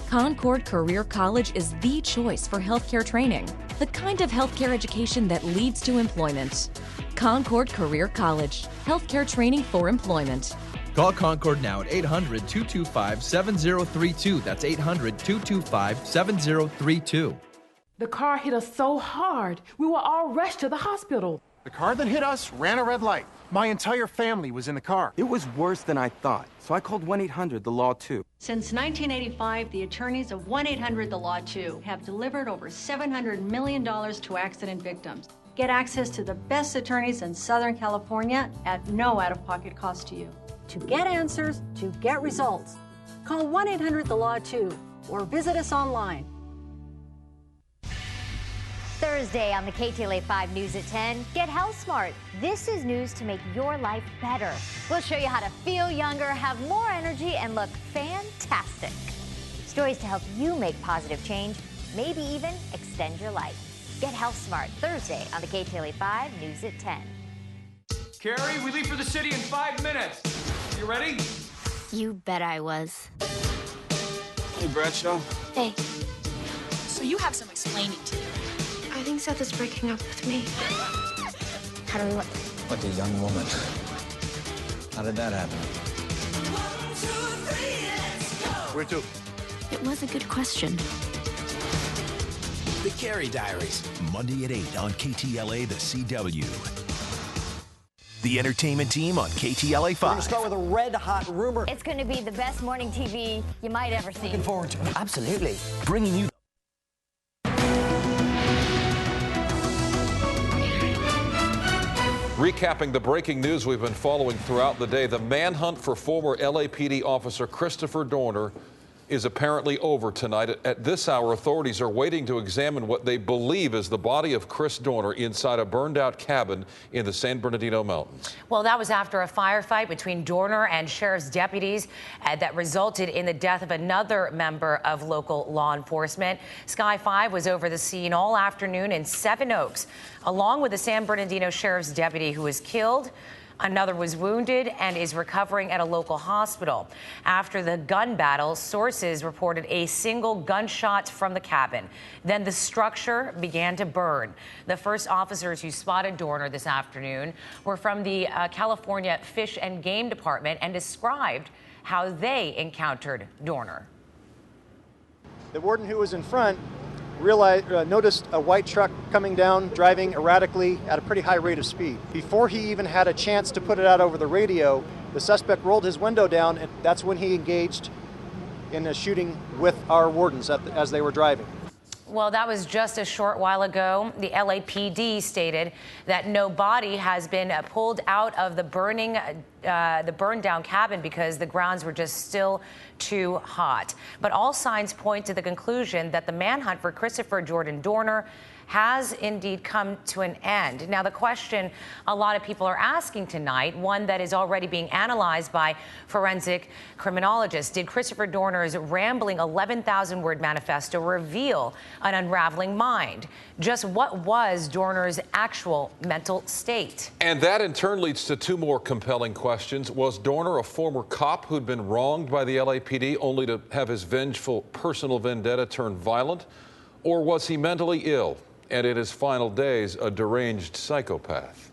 Concord Career College is the choice for healthcare training, the kind of healthcare education that leads to employment. Concord Career College, healthcare training for employment. Call Concord now at 800-225-7032. That's 800-225-7032. The car hit us so hard, we were all rushed to the hospital. The car that hit us ran a red light. My entire family was in the car. It was worse than I thought, so I called 1-800-THE-LAW 2. Since 1985, the attorneys of 1-800-THE-LAW 2 have delivered over $700 million to accident victims. Get access to the best attorneys in Southern California at no out-of-pocket cost to you. To get answers, to get results, call 1-800-THE-LAW 2 or visit us online. Thursday on the KTLA 5 News at 10, get health smart. This is news to make your life better. We'll show you how to feel younger, have more energy, and look fantastic. Stories to help you make positive change, maybe even extend your life. Get health smart Thursday on the KTLA 5 News at 10. Carrie, we leave for the city in 5 minutes. You ready? You bet I was. Hey, Bradshaw. Hey. So you have some explaining to do. I think Seth is breaking up with me. How do we look? Like a young woman. How did that happen? 1, 2, 3, let's go. Where to? It was a good question. The Carrie Diaries, Monday at 8 on KTLA, the CW. The entertainment team on KTLA 5. We're going to start with a red-hot rumor. It's going to be the best morning TV you might ever see. Looking forward to it. Absolutely. Bringing you Recapping the breaking news we've been following throughout the day, the manhunt for former LAPD officer Christopher Dorner is apparently over tonight. At this hour, authorities are waiting to examine what they believe is the body of Chris Dorner inside a burned-out cabin in the San Bernardino Mountains. Well, that was after a firefight between Dorner and sheriff's deputies that resulted in the death of another member of local law enforcement. Sky 5 was over the scene all afternoon in Seven Oaks, along with the San Bernardino sheriff's deputy who was killed. Another was wounded and is recovering at a local hospital. After the gun battle, sources reported a single gunshot from the cabin. Then the structure began to burn. The first officers who spotted Dorner this afternoon were from the California Fish and Game Department and described how they encountered Dorner. The warden who was in front noticed a white truck coming down, driving erratically at a pretty high rate of speed. Before he even had a chance to put it out over the radio, the suspect rolled his window down, and that's when he engaged in a shooting with our wardens as they were driving. Well, that was just a short while ago. The LAPD stated that no body has been pulled out of the burned down cabin because the grounds were just still too hot. But all signs point to the conclusion that the manhunt for Christopher Jordan Dorner has indeed come to an end. Now, the question a lot of people are asking tonight, one that is already being analyzed by forensic criminologists: did Christopher Dorner's rambling 11,000-word manifesto reveal an unraveling mind? Just what was Dorner's actual mental state? And that in turn leads to two more compelling questions. Was Dorner a former cop who'd been wronged by the LAPD only to have his vengeful personal vendetta turn violent? Or was he mentally ill and in his final days a deranged psychopath?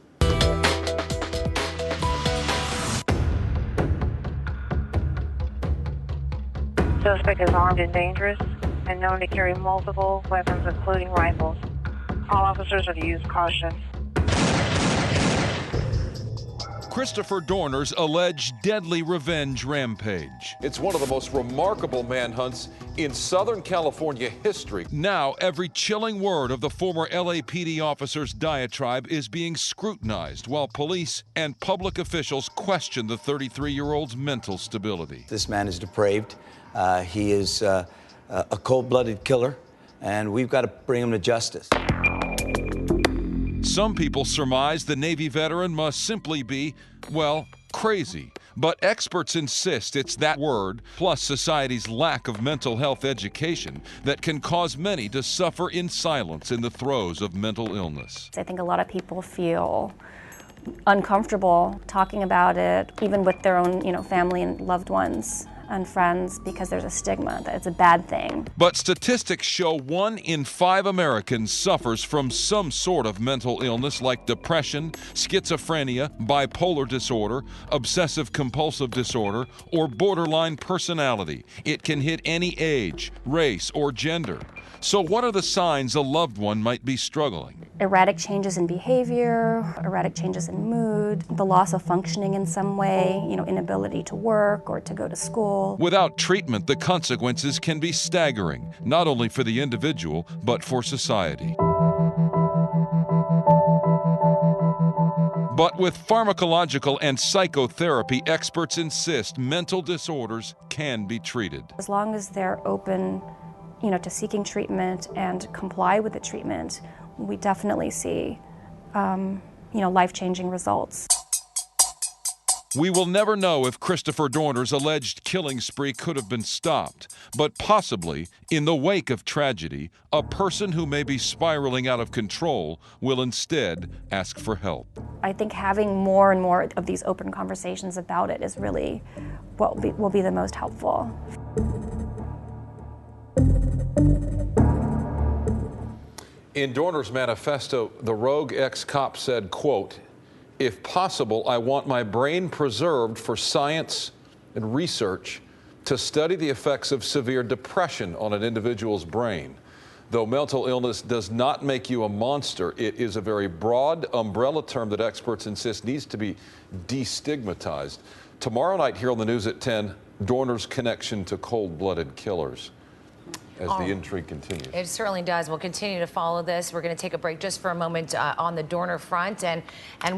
Suspect is armed and dangerous and known to carry multiple weapons, including rifles. All officers are to use caution. Christopher Dorner's alleged deadly revenge rampage. It's one of the most remarkable manhunts in Southern California history. Now, every chilling word of the former LAPD officer's diatribe is being scrutinized while police and public officials question the 33-year-old's mental stability. This man is depraved. He is a cold-blooded killer, and we've got to bring him to justice. Some people surmise the Navy veteran must simply be, well, crazy. But experts insist it's that word, plus society's lack of mental health education, that can cause many to suffer in silence in the throes of mental illness. I think a lot of people feel uncomfortable talking about it, even with their own, family and loved ones and friends, because there's a stigma that it's a bad thing. But statistics show 1 in 5 Americans suffers from some sort of mental illness like depression, schizophrenia, bipolar disorder, obsessive-compulsive disorder, or borderline personality. It can hit any age, race, or gender. So what are the signs a loved one might be struggling? Erratic changes in behavior, erratic changes in mood, the loss of functioning in some way, inability to work or to go to school. Without treatment, the consequences can be staggering, not only for the individual, but for society. But with pharmacological and psychotherapy, experts insist mental disorders can be treated. As long as they're open to seeking treatment and comply with the treatment, we definitely see, life-changing results. We will never know if Christopher Dorner's alleged killing spree could have been stopped, but possibly, in the wake of tragedy, a person who may be spiraling out of control will instead ask for help. I think having more and more of these open conversations about it is really what will be the most helpful. In Dorner's manifesto, the rogue ex-cop said, quote, "If possible, I want my brain preserved for science and research to study the effects of severe depression on an individual's brain. Though mental illness does not make you a monster, it is a very broad umbrella term that experts insist needs to be destigmatized." Tomorrow night here on the news at 10, Dorner's connection to cold-blooded killers, as the intrigue continues. It certainly does. We'll continue to follow this. We're going to take a break just for a moment on the Dorner front and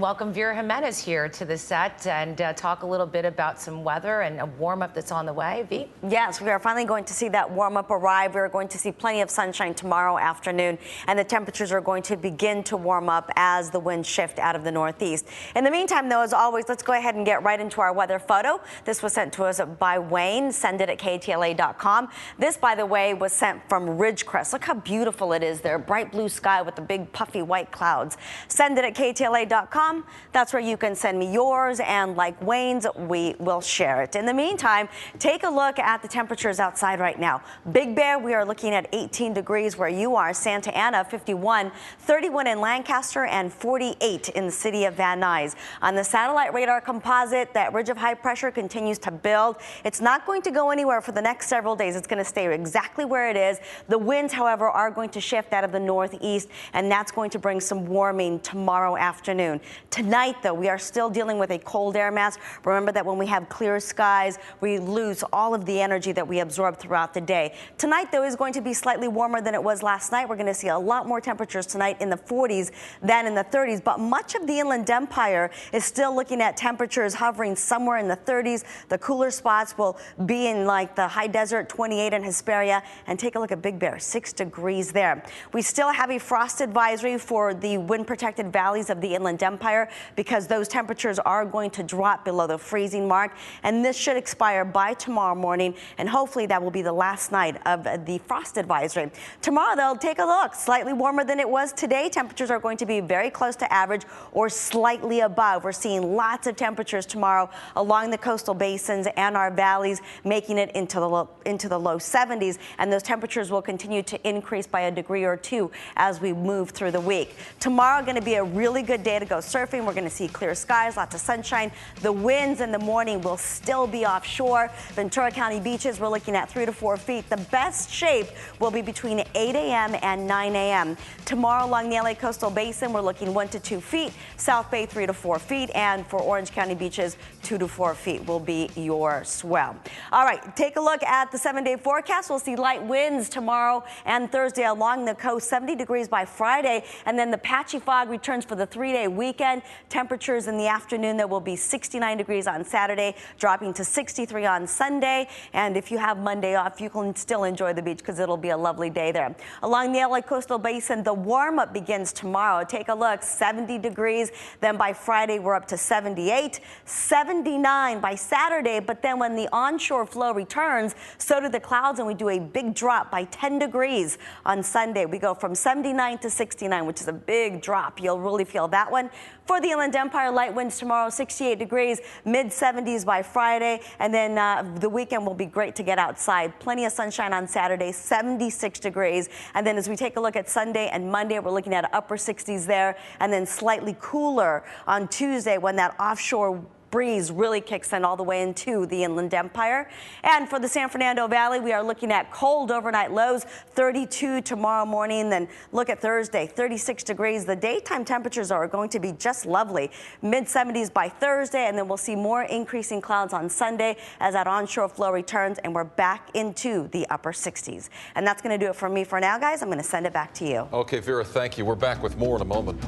welcome Vera Jimenez here to the set and talk a little bit about some weather and a warm-up that's on the way. V? Yes, we are finally going to see that warm-up arrive. We're going to see plenty of sunshine tomorrow afternoon, and the temperatures are going to begin to warm up as the winds shift out of the northeast. In the meantime, though, as always, let's go ahead and get right into our weather photo. This was sent to us by Wayne. Send it at KTLA.com. This, by the way, was was sent from Ridgecrest. Look how beautiful it is there. Bright blue sky with the big puffy white clouds. Send it at KTLA.com. That's where you can send me yours, and like Wayne's, we will share it. In the meantime, take a look at the temperatures outside right now. Big Bear, we are looking at 18 degrees where you are. Santa Ana, 51, 31 in Lancaster, and 48 in the city of Van Nuys. On the satellite radar composite, that ridge of high pressure continues to build. It's not going to go anywhere for the next several days. It's going to stay exactly where it is. The winds, however, are going to shift out of the northeast, and that's going to bring some warming tomorrow afternoon. Tonight, though, we are still dealing with a cold air mass. Remember that when we have clear skies, we lose all of the energy that we absorb throughout the day. Tonight, though, is going to be slightly warmer than it was last night. We're going to see a lot more temperatures tonight in the 40s than in the 30s, but much of the Inland Empire is still looking at temperatures hovering somewhere in the 30s. The cooler spots will be in like the high desert, 28 in Hesperia, and take a look at Big Bear, 6 degrees there. We still have a frost advisory for the wind-protected valleys of the Inland Empire because those temperatures are going to drop below the freezing mark, and this should expire by tomorrow morning, and hopefully that will be the last night of the frost advisory. Tomorrow, though, take a look. Slightly warmer than it was today. Temperatures are going to be very close to average or slightly above. We're seeing lots of temperatures tomorrow along the coastal basins and our valleys, making it into the low 70s, and those temperatures will continue to increase by a degree or two as we move through the week. Tomorrow going to be a really good day to go surfing. We're going to see clear skies, lots of sunshine. The winds in the morning will still be offshore. Ventura County beaches, we're looking at 3 to 4 feet. The best shape will be between 8 a.m. and 9 a.m. Tomorrow along the LA coastal basin, we're looking 1 to 2 feet. South Bay, 3 to 4 feet. And for Orange County beaches, 2 to 4 feet will be your swell. All right, take a look at the 7-day forecast. We'll see light winds tomorrow and Thursday along the coast, 70 degrees by Friday. And then the patchy fog returns for the 3-day weekend. Temperatures in the afternoon, there will be 69 degrees on Saturday, dropping to 63 on Sunday. And if you have Monday off, you can still enjoy the beach because it'll be a lovely day there. Along the LA coastal basin, the warm-up begins tomorrow. Take a look, 70 degrees. Then by Friday, we're up to 78, 79 by Saturday. But then when the onshore flow returns, so do the clouds, and we do a big drop by 10 degrees on Sunday. We go from 79 to 69, which is a big drop. You'll really feel that one. For the Inland Empire, light winds tomorrow, 68 degrees, mid-70s by Friday, and then the weekend will be great to get outside. Plenty of sunshine on Saturday, 76 degrees. And then as we take a look at Sunday and Monday, we're looking at upper 60s there, and then slightly cooler on Tuesday when that offshore breeze really kicks in all the way into the Inland Empire. And for the San Fernando Valley, we are looking at cold overnight lows, 32 tomorrow morning. Then look at Thursday, 36 degrees. The daytime temperatures are going to be just lovely. Mid-70s by Thursday, and then we'll see more increasing clouds on Sunday as that onshore flow returns, and we're back into the upper 60s. And that's going to do it for me for now, guys. I'm going to send it back to you. Okay, Vera, thank you. We're back with more in a moment.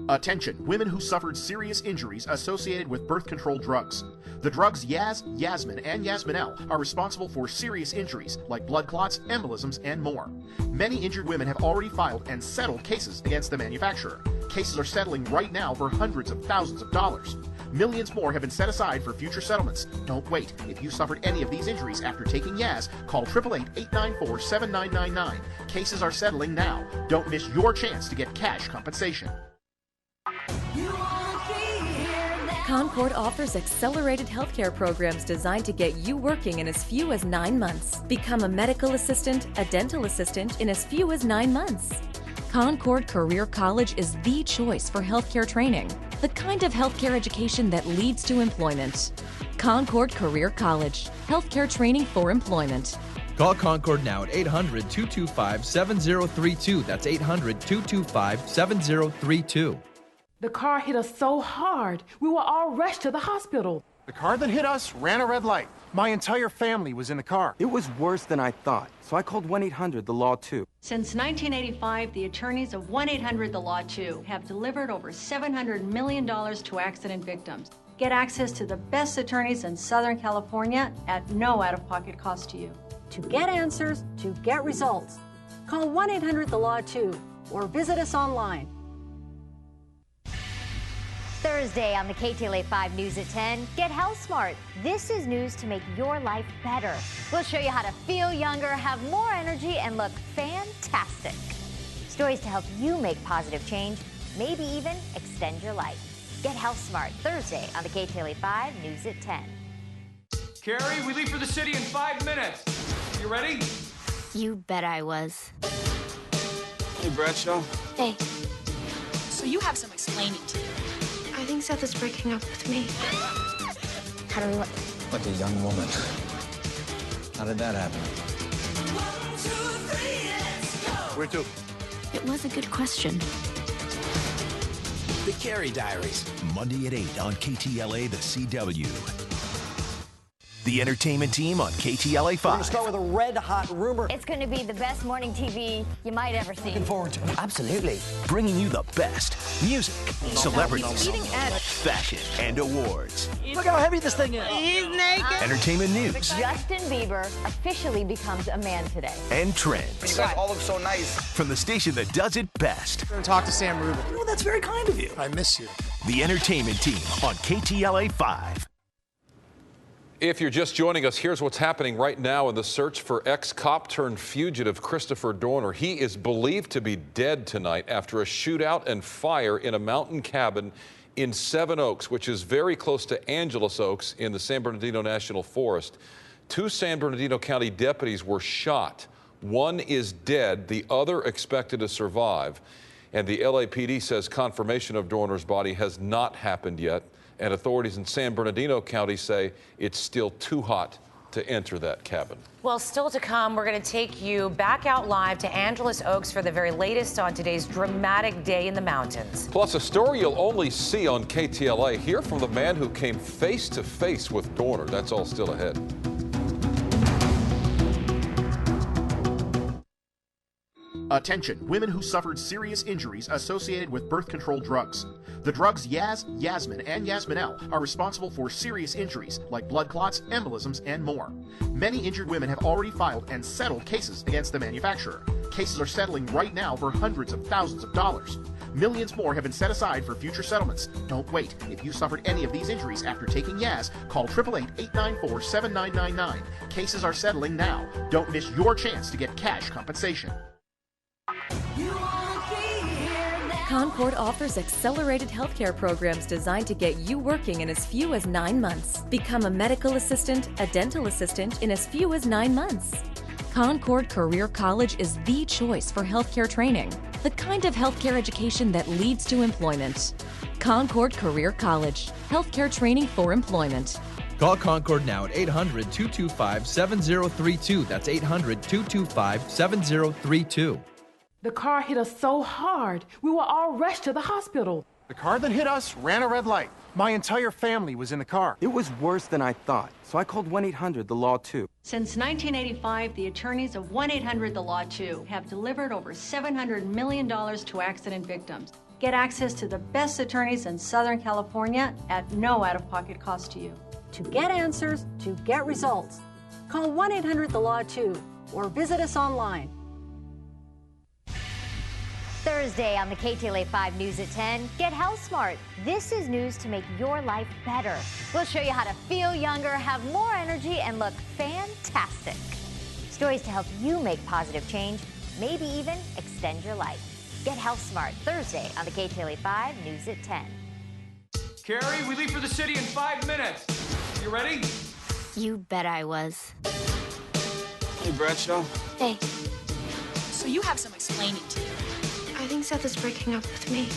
Attention, women who suffered serious injuries associated with birth control drugs. The drugs Yaz, Yasmin, and Yasmin-L are responsible for serious injuries like blood clots, embolisms, and more. Many injured women have already filed and settled cases against the manufacturer. Cases are settling right now for hundreds of thousands of dollars. Millions more have been set aside for future settlements. Don't wait. If you suffered any of these injuries after taking Yaz, call 888-894-7999. Cases are settling now. Don't miss your chance to get cash compensation. Concord offers accelerated healthcare programs designed to get you working in as few as 9 months. Become a medical assistant, a dental assistant in as few as 9 months. Concord Career College is the choice for healthcare training, the kind of healthcare education that leads to employment. Concord Career College, healthcare training for employment. Call Concord now at 800-225-7032. That's 800-225-7032. The car hit us so hard, we were all rushed to the hospital. The car that hit us ran a red light. My entire family was in the car. It was worse than I thought, so I called 1-800-THE-LAW 2. Since 1985, the attorneys of 1-800-THE-LAW 2 have delivered over $700 million to accident victims. Get access to the best attorneys in Southern California at no out-of-pocket cost to you. To get answers, to get results, call 1-800-THE-LAW 2 or visit us online. Thursday on the KTLA 5 News at 10, get health smart. This is news to make your life better. We'll show you how to feel younger, have more energy, and look fantastic. Stories to help you make positive change, maybe even extend your life. Get health smart Thursday on the KTLA 5 News at 10. Carrie, we leave for the city in 5 minutes. You ready? You bet I was. Hey, Bradshaw. Hey. So you have some explaining to do. I think Seth is breaking up with me. How do we look? Like a young woman. How did that happen? 1, 2, 3, let's go. Where to? It was a good question. The Carrie Diaries, Monday at 8 on KTLA, the CW. The entertainment team on KTLA 5. We're going to start with a red-hot rumor. It's going to be the best morning TV you might ever see. Looking forward to it. Absolutely. Bringing you the best music, celebrities, Eating at fashion, and awards. Look how heavy this thing is. He's naked. Entertainment news Justin Bieber officially becomes a man today. and trends. You guys all look so nice. From the station that does it best. We're going to talk to Sam Rubin. Oh, that's very kind of you. I miss you. The entertainment team on KTLA 5. If you're just joining us, here's what's happening right now in the search for ex-cop turned fugitive Christopher Dorner. He is believed to be dead tonight after a shootout and fire in a mountain cabin in Seven Oaks, which is very close to Angeles Oaks in the San Bernardino National Forest. 2 San Bernardino County deputies were shot. One is dead, the other expected to survive. And the LAPD says confirmation of Dorner's body has not happened yet. And authorities in San Bernardino County say it's still too hot to enter that cabin. Well, still to come, we're going to take you back out live to Angeles Oaks for the very latest on today's dramatic day in the mountains. Plus, a story you'll only see on KTLA. Hear from the man who came face to face with Dorner. That's all still ahead. Attention, women who suffered serious injuries associated with birth control drugs. The drugs Yaz, Yasmin, and Yasmin-L are responsible for serious injuries like blood clots, embolisms, and more. Many injured women have already filed and settled cases against the manufacturer. Cases are settling right now for hundreds of thousands of dollars. Millions more have been set aside for future settlements. Don't wait. If you suffered any of these injuries after taking Yaz, call 888-894-7999. Cases are settling now. Don't miss your chance to get cash compensation. Concord offers accelerated healthcare programs designed to get you working in as few as 9 months. Become a medical assistant, a dental assistant in as few as 9 months. Concord Career College is the choice for healthcare training, the kind of healthcare education that leads to employment. Concord Career College, healthcare training for employment. Call Concord now at 800-225-7032. That's 800-225-7032. The car hit us so hard, we were all rushed to the hospital. The car that hit us ran a red light. My entire family was in the car. It was worse than I thought, so I called 1-800-THE-LAW 2. Since 1985, the attorneys of 1-800-THE-LAW 2 have delivered over $700 million to accident victims. Get access to the best attorneys in Southern California at no out-of-pocket cost to you. To get answers, to get results, call 1-800-THE-LAW 2 or visit us online. Thursday on the KTLA 5 News at 10, get health smart. This is news to make your life better. We'll show you how to feel younger, have more energy, and look fantastic. Stories to help you make positive change, maybe even extend your life. Get health smart Thursday on the KTLA 5 News at 10. Carrie, we leave for the city in 5 minutes. You ready? You bet I was. Hey, Bradshaw. Hey. So you have some explaining to do. I think Seth is breaking up with me.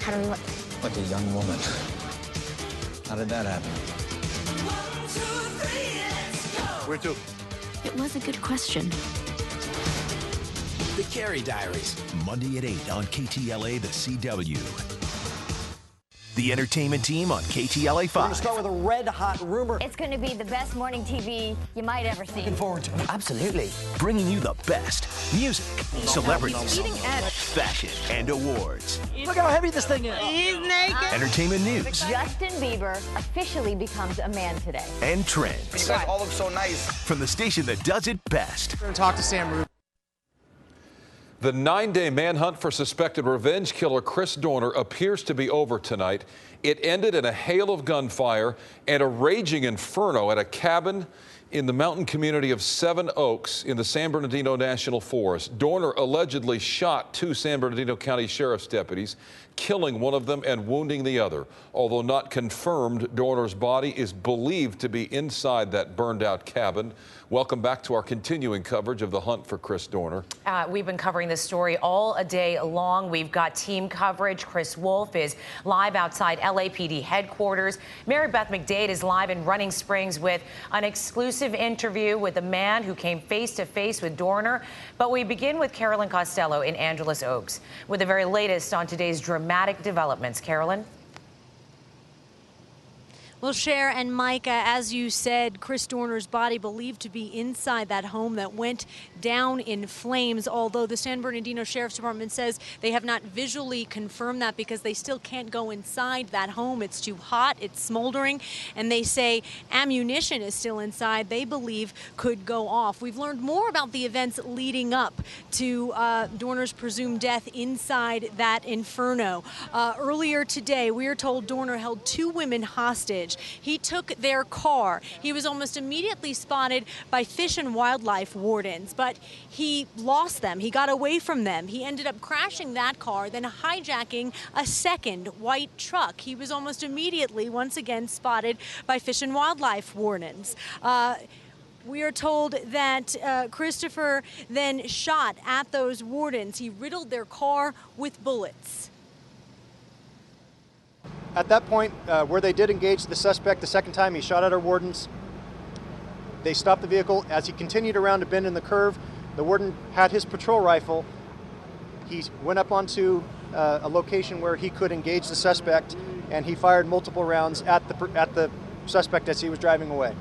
How do we look? Like a young woman. How did that happen? 1, 2, 3, let's go. Where to? It was a good question. The Carrie Diaries, Monday at 8 on KTLA, the CW. The entertainment team on KTLA 5. We're going to start with a red-hot rumor. It's going to be the best morning TV you might ever see. Looking forward to it. Absolutely. Bringing you the best music, celebrities, Eating at fashion, and awards. Look how heavy this thing is. He's naked. Entertainment news Justin Bieber officially becomes a man today. and trends. You guys all look so nice. From the station that does it best. We're going to talk to Sam Rubin. The 9-day manhunt for suspected revenge killer Chris Dorner appears to be over tonight. It ended in a hail of gunfire and a raging inferno at a cabin in the mountain community of Seven Oaks in the San Bernardino National Forest. Dorner allegedly shot 2 San Bernardino County Sheriff's deputies, killing one of them and wounding the other. Although not confirmed, Dorner's body is believed to be inside that burned out cabin. Welcome back to our continuing coverage of the hunt for Chris Dorner. We've been covering this story all day long. We've got team coverage. Chris Wolf is live outside LAPD headquarters. Mary Beth McDade is live in Running Springs with an exclusive interview with a man who came face to face with Dorner. But we begin with Carolyn Costello in Angeles Oaks with the very latest on today's dramatic developments. Carolyn? Well, Cher and Micah, as you said, Chris Dorner's body believed to be inside that home that went down in flames, although the San Bernardino Sheriff's Department says they have not visually confirmed that because they still can't go inside that home. It's too hot, it's smoldering, and they say ammunition is still inside they believe could go off. We've learned more about the events leading up to Dorner's presumed death inside that inferno. Earlier today, we are told Dorner held 2 women hostage. He took their car. He was almost immediately spotted by Fish and Wildlife wardens, but he lost them. He got away from them. He ended up crashing that car, then hijacking a second white truck. He was almost immediately, once again, spotted by Fish and Wildlife wardens. We are told that Christopher then shot at those wardens. He riddled their car with bullets. At that point, where they did engage the suspect the second time, he shot at our wardens. They stopped the vehicle. As he continued around a bend in the curve, the warden had his patrol rifle. He went up onto a location where he could engage the suspect, and he fired multiple rounds at the suspect as he was driving away.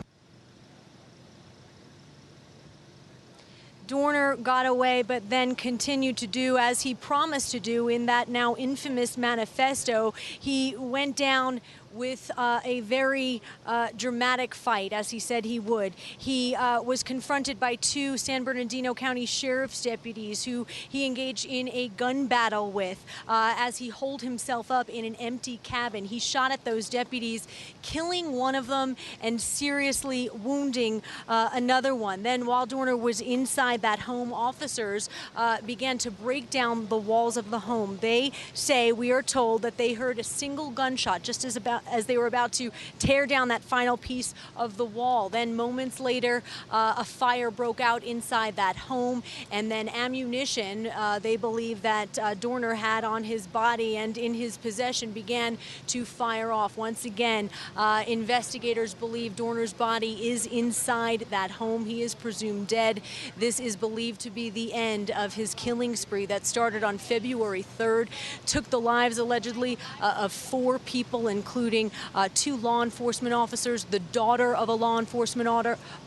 Dorner got away, but then continued to do as he promised to do in that now infamous manifesto. He went down with a very dramatic fight, as he said he would. He was confronted by 2 San Bernardino County Sheriff's deputies who he engaged in a gun battle with as he holed himself up in an empty cabin. He shot at those deputies, killing one of them and seriously wounding another one. Then while Dorner was inside that home, officers began to break down the walls of the home. They say, we are told, that they heard a single gunshot just as they were about to tear down that final piece of the wall. Then moments later, a fire broke out inside that home, and then ammunition they believe that Dorner had on his body and in his possession began to fire off. Once again, investigators believe Dorner's body is inside that home. He is presumed dead. This is believed to be the end of his killing spree that started on February 3rd, took the lives allegedly of 4 people, including 2 law enforcement officers, the daughter of a law enforcement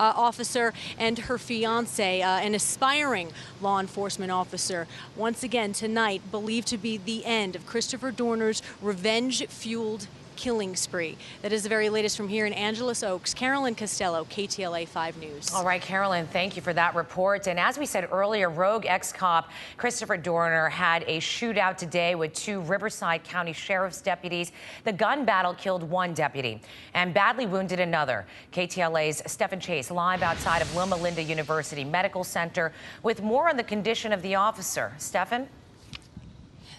officer, and her fiance, an aspiring law enforcement officer. Once again, tonight, believed to be the end of Christopher Dorner's revenge-fueled killing spree. That is the very latest from here in Angeles Oaks. Carolyn Costello, KTLA 5 News. All right, Carolyn, thank you for that report. And as we said earlier, rogue ex-cop Christopher Dorner had a shootout today with 2 Riverside County Sheriff's deputies. The gun battle killed 1 deputy and badly wounded another. KTLA's Stephen Chase live outside of Loma Linda University Medical Center with more on the condition of the officer. Stephen?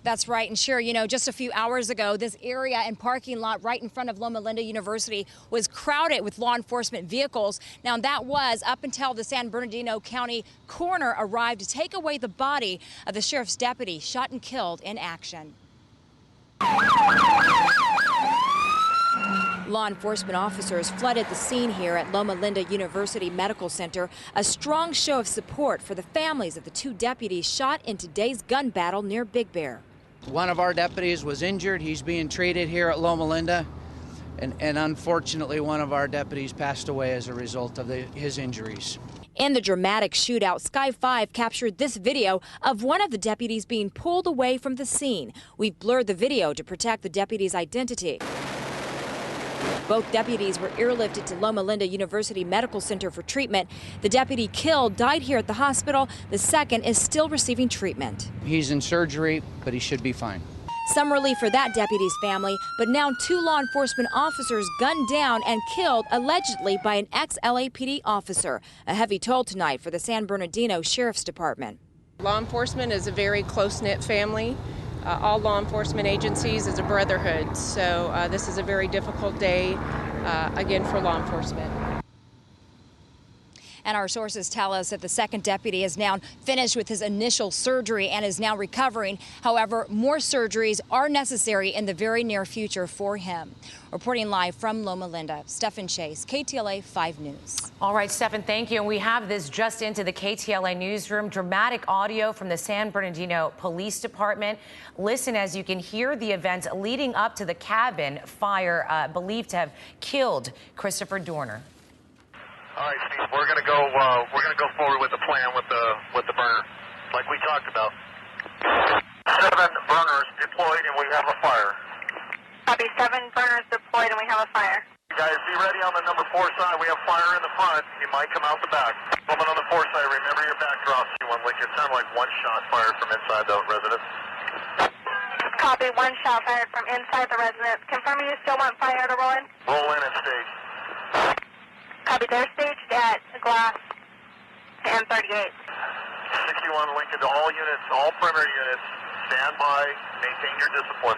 That's right. And sure, you know, just a few hours ago, this area and parking lot right in front of Loma Linda University was crowded with law enforcement vehicles. Now, that was up until the San Bernardino County coroner arrived to take away the body of the sheriff's deputy shot and killed in action. Law enforcement officers flooded the scene here at Loma Linda University Medical Center, a strong show of support for the families of the 2 deputies shot in today's gun battle near Big Bear. One of our deputies was injured. He's being treated here at Loma Linda. And unfortunately, one of our deputies passed away as a result of his injuries. In the dramatic shootout, Sky 5 captured this video of one of the deputies being pulled away from the scene. We've blurred the video to protect the deputy's identity. Both deputies were airlifted to Loma Linda University Medical Center for treatment. The deputy killed died here at the hospital. The second is still receiving treatment. He's in surgery, but he should be fine. Some relief for that deputy's family, but now 2 law enforcement officers gunned down and killed allegedly by an ex-LAPD officer. A heavy toll tonight for the San Bernardino Sheriff's Department. Law enforcement is a very close-knit family. All law enforcement agencies is a brotherhood, so this is a very difficult day, again, for law enforcement. And our sources tell us that the second deputy is now finished with his initial surgery and is now recovering. However, more surgeries are necessary in the very near future for him. Reporting live from Loma Linda, Stephen Chase, KTLA 5 News. All right, Stephen, thank you. And we have this just into the KTLA newsroom. Dramatic audio from the San Bernardino Police Department. Listen as you can hear the events leading up to the cabin fire believed to have killed Christopher Dorner. All right, Steve, we're gonna go forward with the plan with the burner, like we talked about. 7 burners deployed, and we have a fire. Copy, 7 burners deployed, and we have a fire. Guys, be ready on the number 4 side. We have fire in the front. He might come out the back. Woman on the 4 side, remember your backdrop. C1 Lincoln. Sounded like 1 shot fired from inside the residence. Copy, 1 shot fired from inside the residence. Confirming you still want fire to roll in? Roll in and stage. Copy, they're staged at glass and 38. 61 Lincoln to all units, all perimeter units. Stand by, maintain your discipline.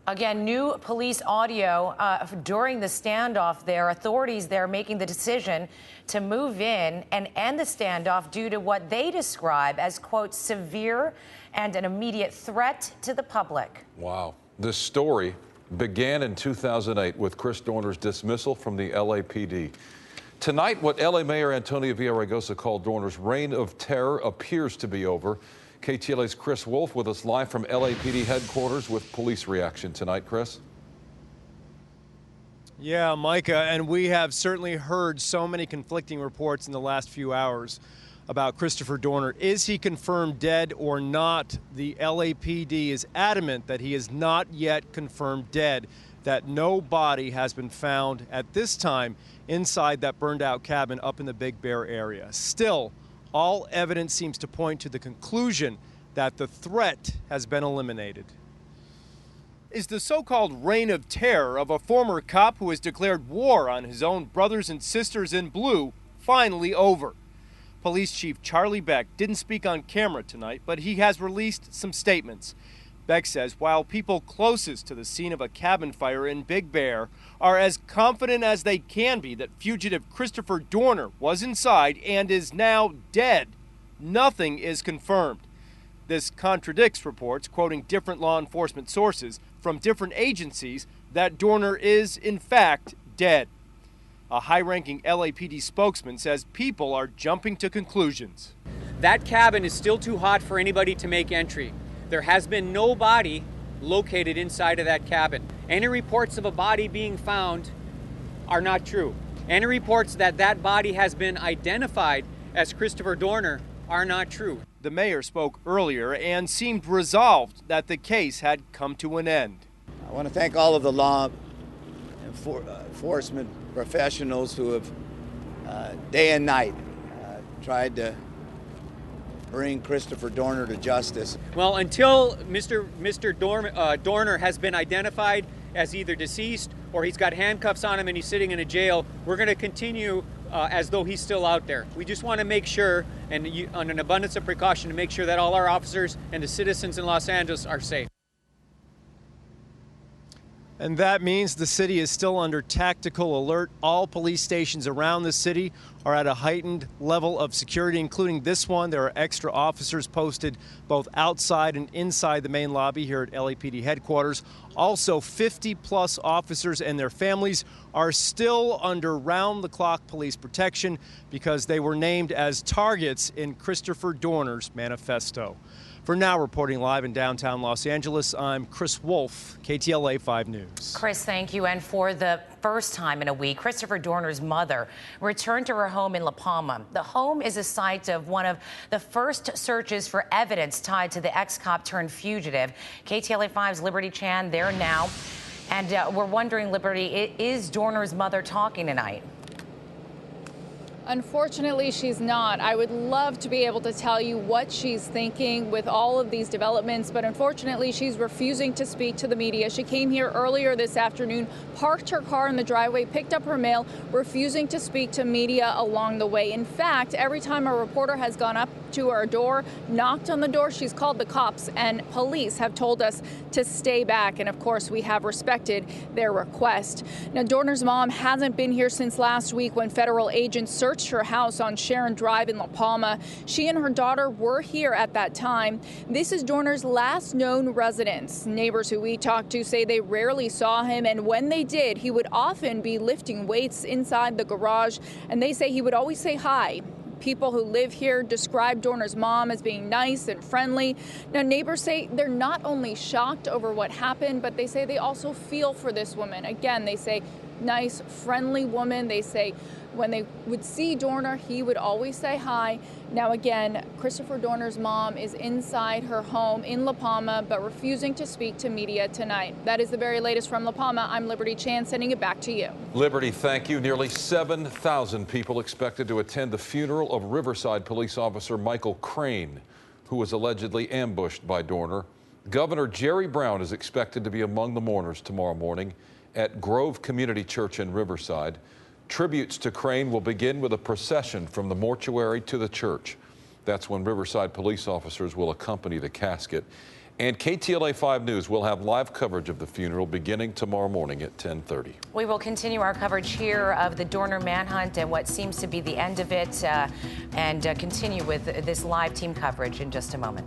Again, new police audio during the standoff there. Authorities there making the decision to move in and end the standoff due to what they describe as, quote, severe and an immediate threat to the public. Wow. This story began in 2008 with Chris Dorner's dismissal from the LAPD. Tonight, what LA Mayor Antonio Villaraigosa called Dorner's reign of terror appears to be over. KTLA's Chris Wolf with us live from LAPD headquarters with police reaction tonight. Chris? Yeah, Micah, and we have certainly heard so many conflicting reports in the last few hours about Christopher Dorner. Is he confirmed dead or not? The LAPD is adamant that he is not yet confirmed dead, that no body has been found at this time inside that burned out cabin up in the Big Bear area. Still, all evidence seems to point to the conclusion that the threat has been eliminated. Is the so-called reign of terror of a former cop who has declared war on his own brothers and sisters in blue finally over? Police Chief Charlie Beck didn't speak on camera tonight, but he has released some statements. Beck says while people closest to the scene of a cabin fire in Big Bear are as confident as they can be that fugitive Christopher Dorner was inside and is now dead, nothing is confirmed. This contradicts reports quoting different law enforcement sources from different agencies that Dorner is, in fact, dead. A high-ranking LAPD spokesman says people are jumping to conclusions. That cabin is still too hot for anybody to make entry. There has been no body located inside of that cabin. Any reports of a body being found are not true. Any reports that that body has been identified as Christopher Dorner are not true. The mayor spoke earlier and seemed resolved that the case had come to an end. I want to thank all of the law enforcement professionals who have day and night tried to bring Christopher Dorner to justice. Well, until Mr. Dorner has been identified as either deceased or he's got handcuffs on him and he's sitting in a jail, we're going to continue as though he's still out there. We just want to make sure, and on an abundance of precaution, to make sure that all our officers and the citizens in Los Angeles are safe. And that means the city is still under tactical alert. All police stations around the city are at a heightened level of security, including this one. There are extra officers posted both outside and inside the main lobby here at LAPD headquarters. Also, 50-plus officers and their families are still under round-the-clock police protection because they were named as targets in Christopher Dorner's manifesto. For now, reporting live in downtown Los Angeles, I'm Chris Wolf, KTLA 5 News. Chris, thank you. And for the first time in a week, Christopher Dorner's mother returned to her home in La Palma. The home is a site of one of the first searches for evidence tied to the ex-cop turned fugitive. KTLA 5's Liberty Chan there now. And we're wondering, Liberty, is Dorner's mother talking tonight? Unfortunately, she's not. I would love to be able to tell you what she's thinking with all of these developments, but unfortunately, she's refusing to speak to the media. She came here earlier this afternoon, parked her car in the driveway, picked up her mail, refusing to speak to media along the way. In fact, every time a reporter has gone up to her door, knocked on the door, she's called the cops, and police have told us to stay back. And of course, we have respected their request. Now, Dorner's mom hasn't been here since last week when federal agents searched her house on Sharon Drive in La Palma. She and her daughter were here at that time. This is Dorner's last known residence. Neighbors who we talked to say they rarely saw him, and when they did, he would often be lifting weights inside the garage, and they say he would always say hi. People who live here describe Dorner's mom as being nice and friendly. Now, neighbors say they're not only shocked over what happened, but they say they also feel for this woman. Again, they say nice, friendly woman. They say when they would see Dorner, he would always say hi. Now, again, Christopher Dorner's mom is inside her home in La Palma, but refusing to speak to media tonight. That is the very latest from La Palma. I'm Liberty Chan, sending it back to you. Liberty, thank you. Nearly 7,000 people expected to attend the funeral of Riverside police officer Michael Crane, who was allegedly ambushed by Dorner. Governor Jerry Brown is expected to be among the mourners tomorrow morning at Grove Community Church in Riverside. Tributes to Crane will begin with a procession from the mortuary to the church. That's when Riverside police officers will accompany the casket. And KTLA 5 News will have live coverage of the funeral beginning tomorrow morning at 10:30. We will continue our coverage here of the Dorner manhunt and what seems to be the end of it, and continue with this live team coverage in just a moment.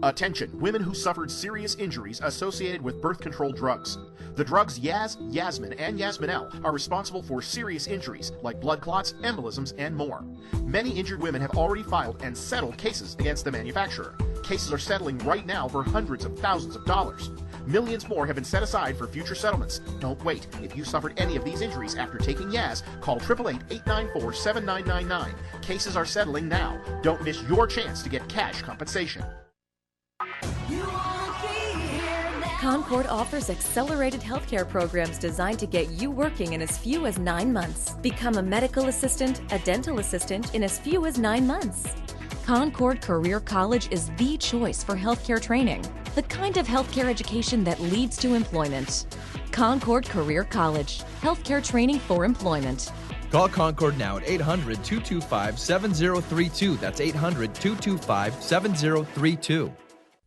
Attention, women who suffered serious injuries associated with birth control drugs. The drugs Yaz, Yasmin, and Yasminel are responsible for serious injuries like blood clots, embolisms, and more. Many injured women have already filed and settled cases against the manufacturer. Cases are settling right now for hundreds of thousands of dollars. Millions more have been set aside for future settlements. Don't wait. If you suffered any of these injuries after taking Yaz, call 888-894-7999. Cases are settling now. Don't miss your chance to get cash compensation. Concord offers accelerated healthcare programs designed to get you working in as few as 9 months. Become a medical assistant, a dental assistant in as few as 9 months. Concord Career College is the choice for healthcare training, the kind of healthcare education that leads to employment. Concord Career College, healthcare training for employment. Call Concord now at 800-225-7032. That's 800-225-7032.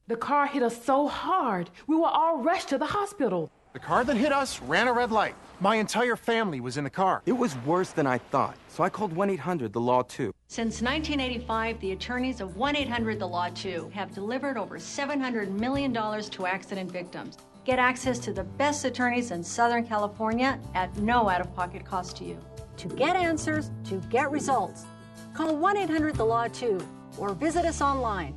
The car hit us so hard, we were all rushed to the hospital. The car that hit us ran a red light. My entire family was in the car. It was worse than I thought, so I called 1-800-THE-LAW 2. Since 1985, the attorneys of 1-800-THE-LAW 2 have delivered over $700 million to accident victims. Get access to the best attorneys in Southern California at no out-of-pocket cost to you. To get answers, to get results, call 1-800-THE-LAW 2 or visit us online.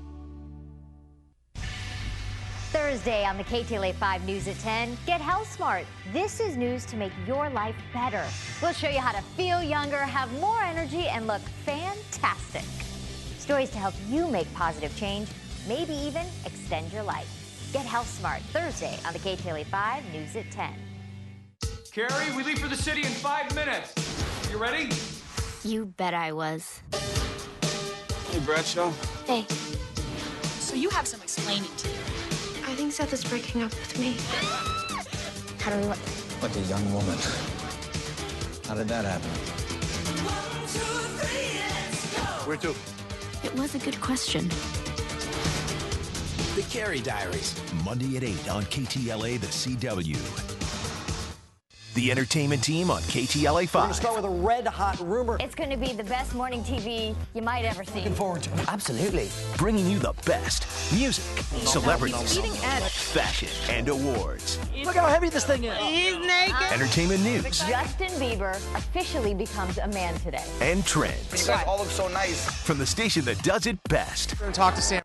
Thursday on the KTLA 5 News at 10, get health smart. This is news to make your life better. We'll show you how to feel younger, have more energy, and look fantastic. Stories to help you make positive change, maybe even extend your life. Get health smart Thursday on the KTLA 5 News at 10. Carrie, we leave for the city in 5 minutes. You ready? You bet I was. Hey, Bradshaw. Hey. So you have some explaining to do. I think Seth is breaking up with me. How do we look? Like a young woman. How did that happen? Where to? It was a good question. The Carrie Diaries, Monday at 8 on KTLA, the CW. The entertainment team on KTLA 5. We're going to start with a red-hot rumor. It's going to be the best morning TV you might ever see. Looking forward to it. Absolutely. Bringing you the best music, celebrities, fashion, and awards. Look how heavy this thing is. He's naked. Entertainment news. Justin Bieber officially becomes a man today. And trends. You guys all look so nice. From the station that does it best. We're going to talk to Sam.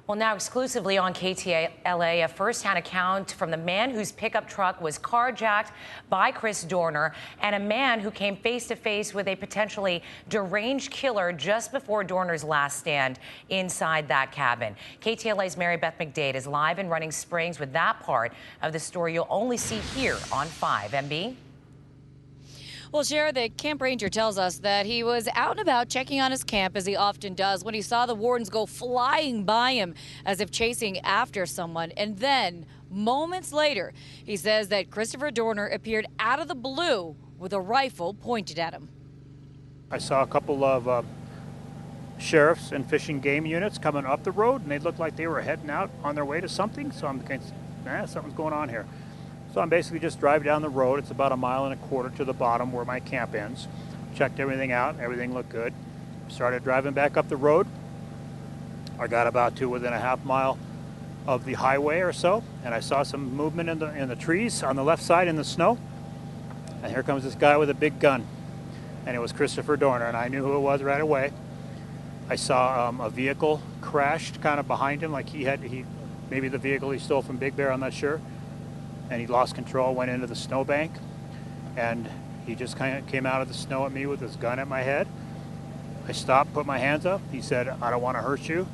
Well, now exclusively on KTLA, a first-hand account from the man whose pickup truck was carjacked by Chris Dorner and a man who came face-to-face with a potentially deranged killer just before Dorner's last stand inside that cabin. KTLA's Mary Beth McDade is live in Running Springs with that part of the story you'll only see here on 5. MB? Well, Cher, the camp ranger tells us that he was out and about checking on his camp, as he often does, when he saw the wardens go flying by him as if chasing after someone. And then, moments later, he says that Christopher Dorner appeared out of the blue with a rifle pointed at him. I saw a couple of sheriffs and fishing game units coming up the road, and they looked like they were heading out on their way to something. So I'm thinking, something's going on here. So I'm basically just driving down the road. It's about 1.25 miles to the bottom where my camp ends. Checked everything out. Everything looked good. Started driving back up the road. I got about to within a half mile of the highway or so, and I saw some movement in the trees on the left side in the snow. And here comes this guy with a big gun. And it was Christopher Dorner, and I knew who it was right away. I saw a vehicle crashed kind of behind him, like maybe the vehicle he stole from Big Bear, I'm not sure. And he lost control, went into the snowbank, and he just kind of came out of the snow at me with his gun at my head. I stopped, put my hands up. He said, "I don't want to hurt you.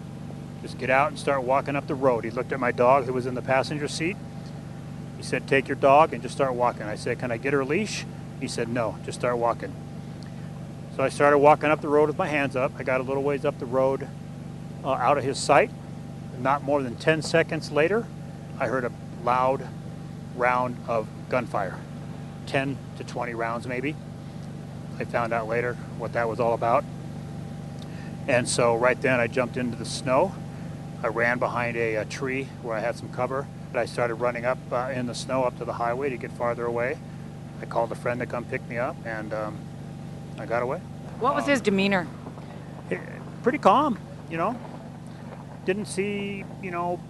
Just get out and start walking up the road." He looked at my dog who was in the passenger seat. He said, "Take your dog and just start walking." I said, "Can I get her leash?" He said, "No, just start walking." So I started walking up the road with my hands up. I got a little ways up the road out of his sight. Not more than 10 seconds later, I heard a loud round of gunfire, 10 to 20 rounds maybe. I found out later what that was all about. And so right then I jumped into the snow. I ran behind a tree where I had some cover, and I started running up in the snow up to the highway to get farther away. I called a friend to come pick me up, and I got away. What was his demeanor? Pretty calm, Didn't see,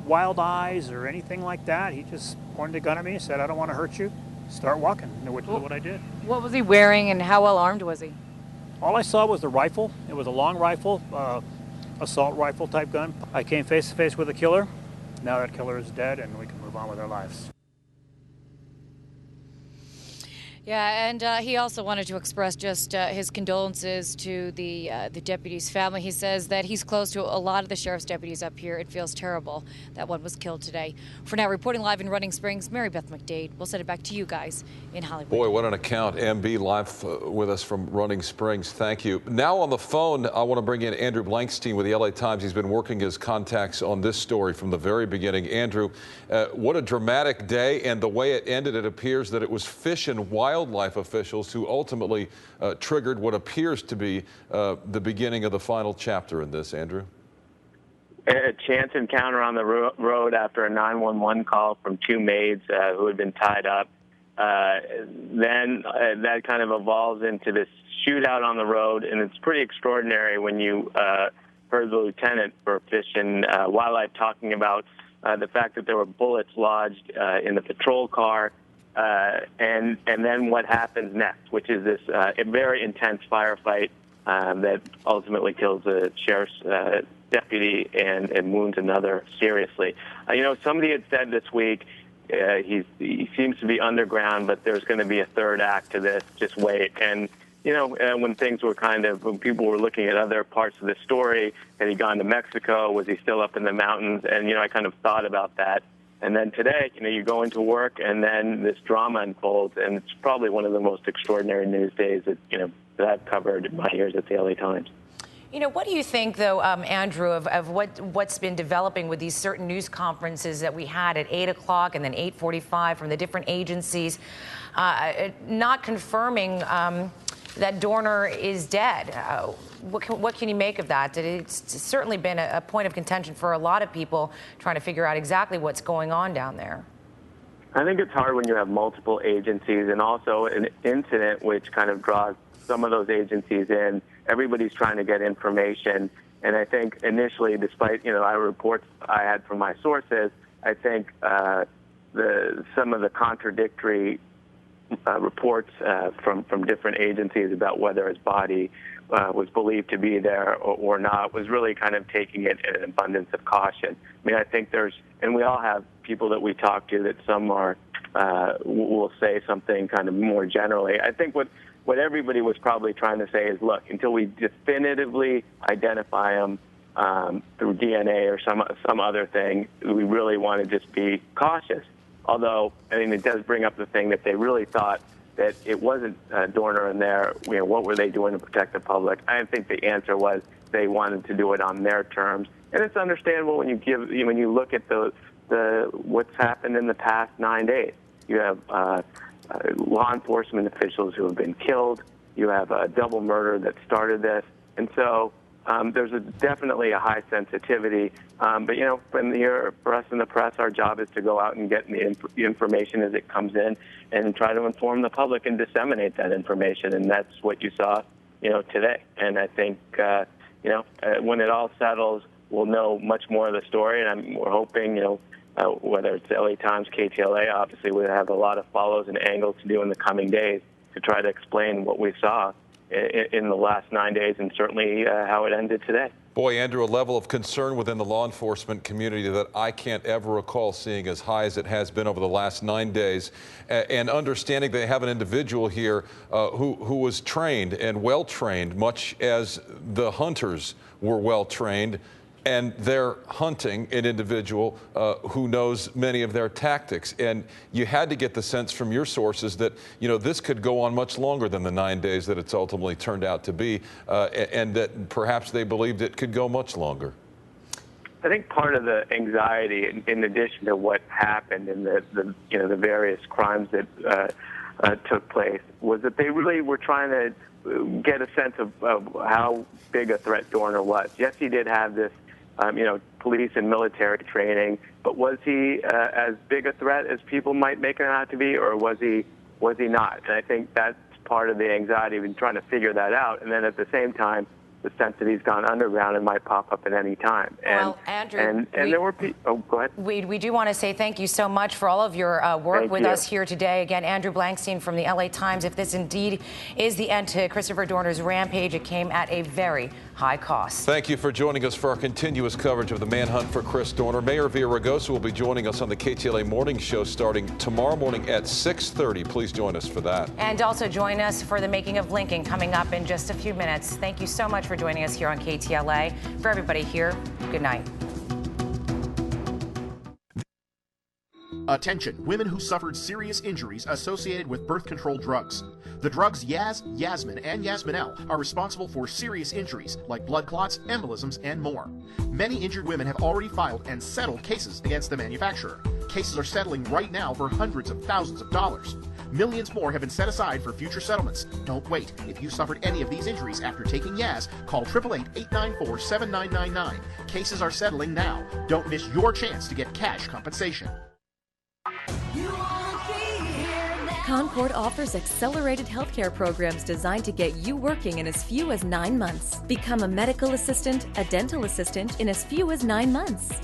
wild eyes or anything like that. He just pointed a gun at me and said, "I don't want to hurt you. Start walking," which is what I did. What was he wearing, and how well armed was he? All I saw was the rifle. It was a long rifle, assault rifle type gun. I came face to face with a killer. Now that killer is dead, and we can move on with our lives. Yeah, and he also wanted to express just his condolences to the deputy's family. He says that he's close to a lot of the sheriff's deputies up here. It feels terrible that one was killed today. For now, reporting live in Running Springs, Mary Beth McDade. We'll send it back to you guys in Hollywood. Boy, what an account. MB live with us from Running Springs. Thank you. Now on the phone, I want to bring in Andrew Blankstein with the LA Times. He's been working his contacts on this story from the very beginning. Andrew, what a dramatic day, and the way it ended, it appears that it was Fish and Wildlife officials who ultimately triggered what appears to be the beginning of the final chapter in this, Andrew. A chance encounter on the road after a 911 call from two maids who had been tied up. Then that kind of evolves into this shootout on the road, and it's pretty extraordinary when you heard the lieutenant for Fish and Wildlife talking about the fact that there were bullets lodged in the patrol car. And then what happens next, which is this a very intense firefight that ultimately kills a sheriff's deputy and wounds another seriously. Somebody had said this week he seems to be underground, but there's going to be a third act to this. Just wait. And when things were when people were looking at other parts of the story, had he gone to Mexico? Was he still up in the mountains? And I kind of thought about that. And then today, you go into work, and then this drama unfolds, and it's probably one of the most extraordinary news days that that I've covered in my years at the LA Times. What do you think, though, Andrew, of what's been developing with these certain news conferences that we had at 8 o'clock and then 8:45 from the different agencies, not confirming that Dorner is dead? What can you make of that? It's certainly been a point of contention for a lot of people trying to figure out exactly what's going on down there. I think it's hard when you have multiple agencies and also an incident which kind of draws some of those agencies in. Everybody's trying to get information. And I think initially, despite, reports I had from my sources, I think some of the contradictory reports from different agencies about whether his body was believed to be there or not, was really kind of taking it in an abundance of caution. I mean, I think and we all have people that we talk to that some are, will say something kind of more generally. I think what everybody was probably trying to say is, look, until we definitively identify them through DNA or some other thing, we really want to just be cautious. Although, I mean, it does bring up the thing that they really thought that it wasn't Dorner in there. What were they doing to protect the public? I think the answer was they wanted to do it on their terms, and it's understandable when you look at what's happened in the past 9 days. You have law enforcement officials who have been killed. You have a double murder that started this, and so there's definitely a high sensitivity. But for us in the press, our job is to go out and get the information as it comes in, and try to inform the public and disseminate that information. And that's what you saw, today. And I think, when it all settles, we'll know much more of the story. And we're hoping, whether it's the LA Times, KTLA, obviously we have a lot of follows and angles to do in the coming days to try to explain what we saw in the last 9 days, and certainly how it ended today. Boy, Andrew, a level of concern within the law enforcement community that I can't ever recall seeing as high as it has been over the last 9 days. And understanding they have an individual here who was trained and well-trained, much as the hunters were well-trained. And they're hunting an individual who knows many of their tactics. And you had to get the sense from your sources that, this could go on much longer than the 9 days that it's ultimately turned out to be, and that perhaps they believed it could go much longer. I think part of the anxiety, in addition to what happened and the various crimes that took place, was that they really were trying to get a sense of how big a threat Dorner was. Yes, he did have this police and military training, but was he as big a threat as people might make him out to be, or was he not? And I think that's part of the anxiety of trying to figure that out. And then at the same time, the sense that he's gone underground and might pop up at any time. And, well, Andrew, there were people. Oh, go ahead. We do want to say thank you so much for all of your work with us here today. Again, Andrew Blankstein from the LA Times. If this indeed is the end to Christopher Dorner's rampage, it came at a very high cost. Thank you for joining us for our continuous coverage of the manhunt for Chris Dorner. Mayor Villaraigosa will be joining us on the KTLA Morning Show starting tomorrow morning at 6:30. Please join us for that. And also join us for the Making of Lincoln coming up in just a few minutes. Thank you so much for joining us here on KTLA. For everybody here, good night. Attention, women who suffered serious injuries associated with birth control drugs. The drugs Yaz, Yasmin, and Yasminel are responsible for serious injuries like blood clots, embolisms, and more. Many injured women have already filed and settled cases against the manufacturer. Cases are settling right now for hundreds of thousands of dollars. Millions more have been set aside for future settlements. Don't wait. If you suffered any of these injuries after taking Yaz, call 888-894-7999. Cases are settling now. Don't miss your chance to get cash compensation. Concord offers accelerated healthcare programs designed to get you working in as few as 9 months. Become a medical assistant, a dental assistant in as few as 9 months.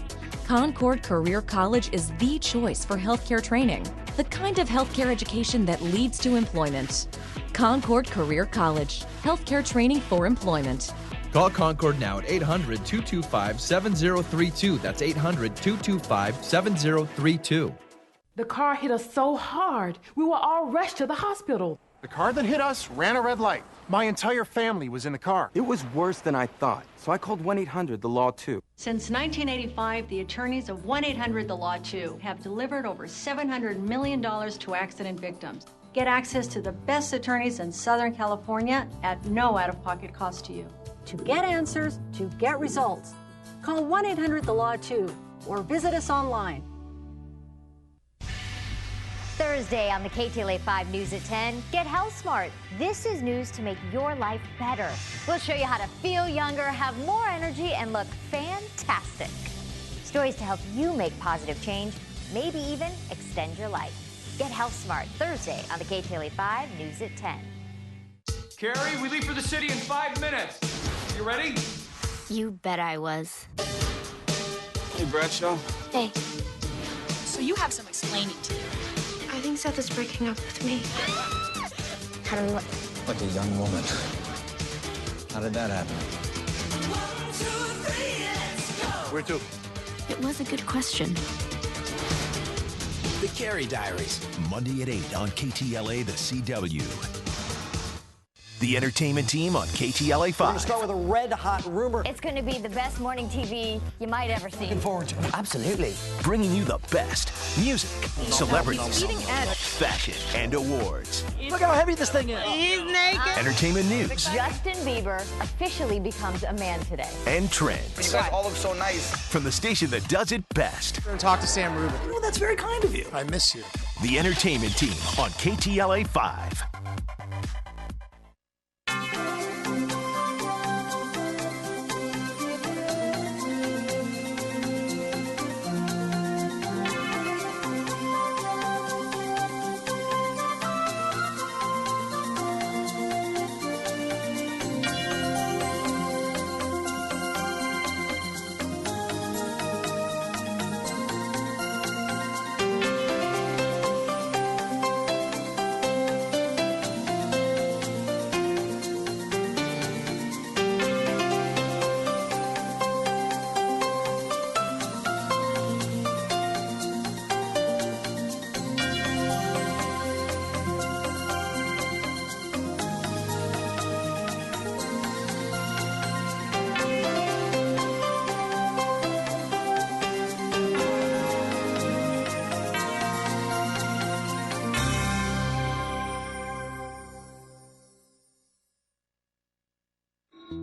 Concord Career College is the choice for healthcare training, the kind of healthcare education that leads to employment. Concord Career College, healthcare training for employment. Call Concord now at 800-225-7032. That's 800-225-7032. The car hit us so hard, we were all rushed to the hospital. The car that hit us ran a red light. My entire family was in the car. It was worse than I thought, so I called 1-800-THE-LAW 2. Since 1985, the attorneys of 1-800-THE-LAW 2 have delivered over $700 million to accident victims. Get access to the best attorneys in Southern California at no out-of-pocket cost to you. To get answers, to get results, call 1-800-THE-LAW 2 or visit us online. Thursday on the KTLA 5 News at 10, get health smart. This is news to make your life better. We'll show you how to feel younger, have more energy, and look fantastic. Stories to help you make positive change, maybe even extend your life. Get health smart Thursday on the KTLA 5 News at 10. Carrie, we leave for the city in 5 minutes. You ready? You bet I was. Hey, Bradshaw. Hey. So you have some explaining to do. I think Seth is breaking up with me. Like a young woman. How did that happen? Where to? It was a good question. The Carrie Diaries, Monday at 8 on KTLA, the CW. The entertainment team on KTLA We're 5. going to start with a red-hot rumor. It's going to be the best morning TV you might ever see. Looking forward to it. Absolutely. Bringing you the best music, celebrities, fashion, and awards. Look how heavy this thing is. He's naked. Entertainment news Justin Bieber officially becomes a man today. and trends. You guys all look so nice. From the station that does it best. We're going to talk to Sam Rubin. Oh, that's very kind of you. I miss you. The entertainment team on KTLA 5.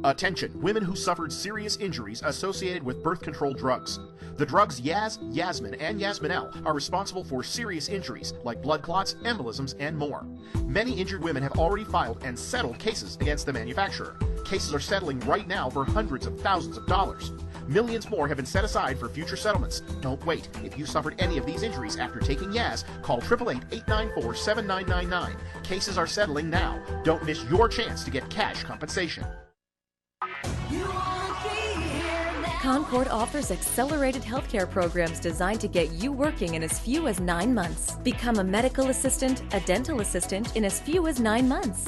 Attention, women who suffered serious injuries associated with birth control drugs. The drugs Yaz, Yasmin, and Yasmin-L are responsible for serious injuries like blood clots, embolisms, and more. Many injured women have already filed and settled cases against the manufacturer. Cases are settling right now for hundreds of thousands of dollars. Millions more have been set aside for future settlements. Don't wait. If you suffered any of these injuries after taking Yaz, call 888-894-7999. Cases are settling now. Don't miss your chance to get cash compensation. Concord offers accelerated healthcare programs designed to get you working in as few as 9 months. Become a medical assistant, a dental assistant in as few as 9 months.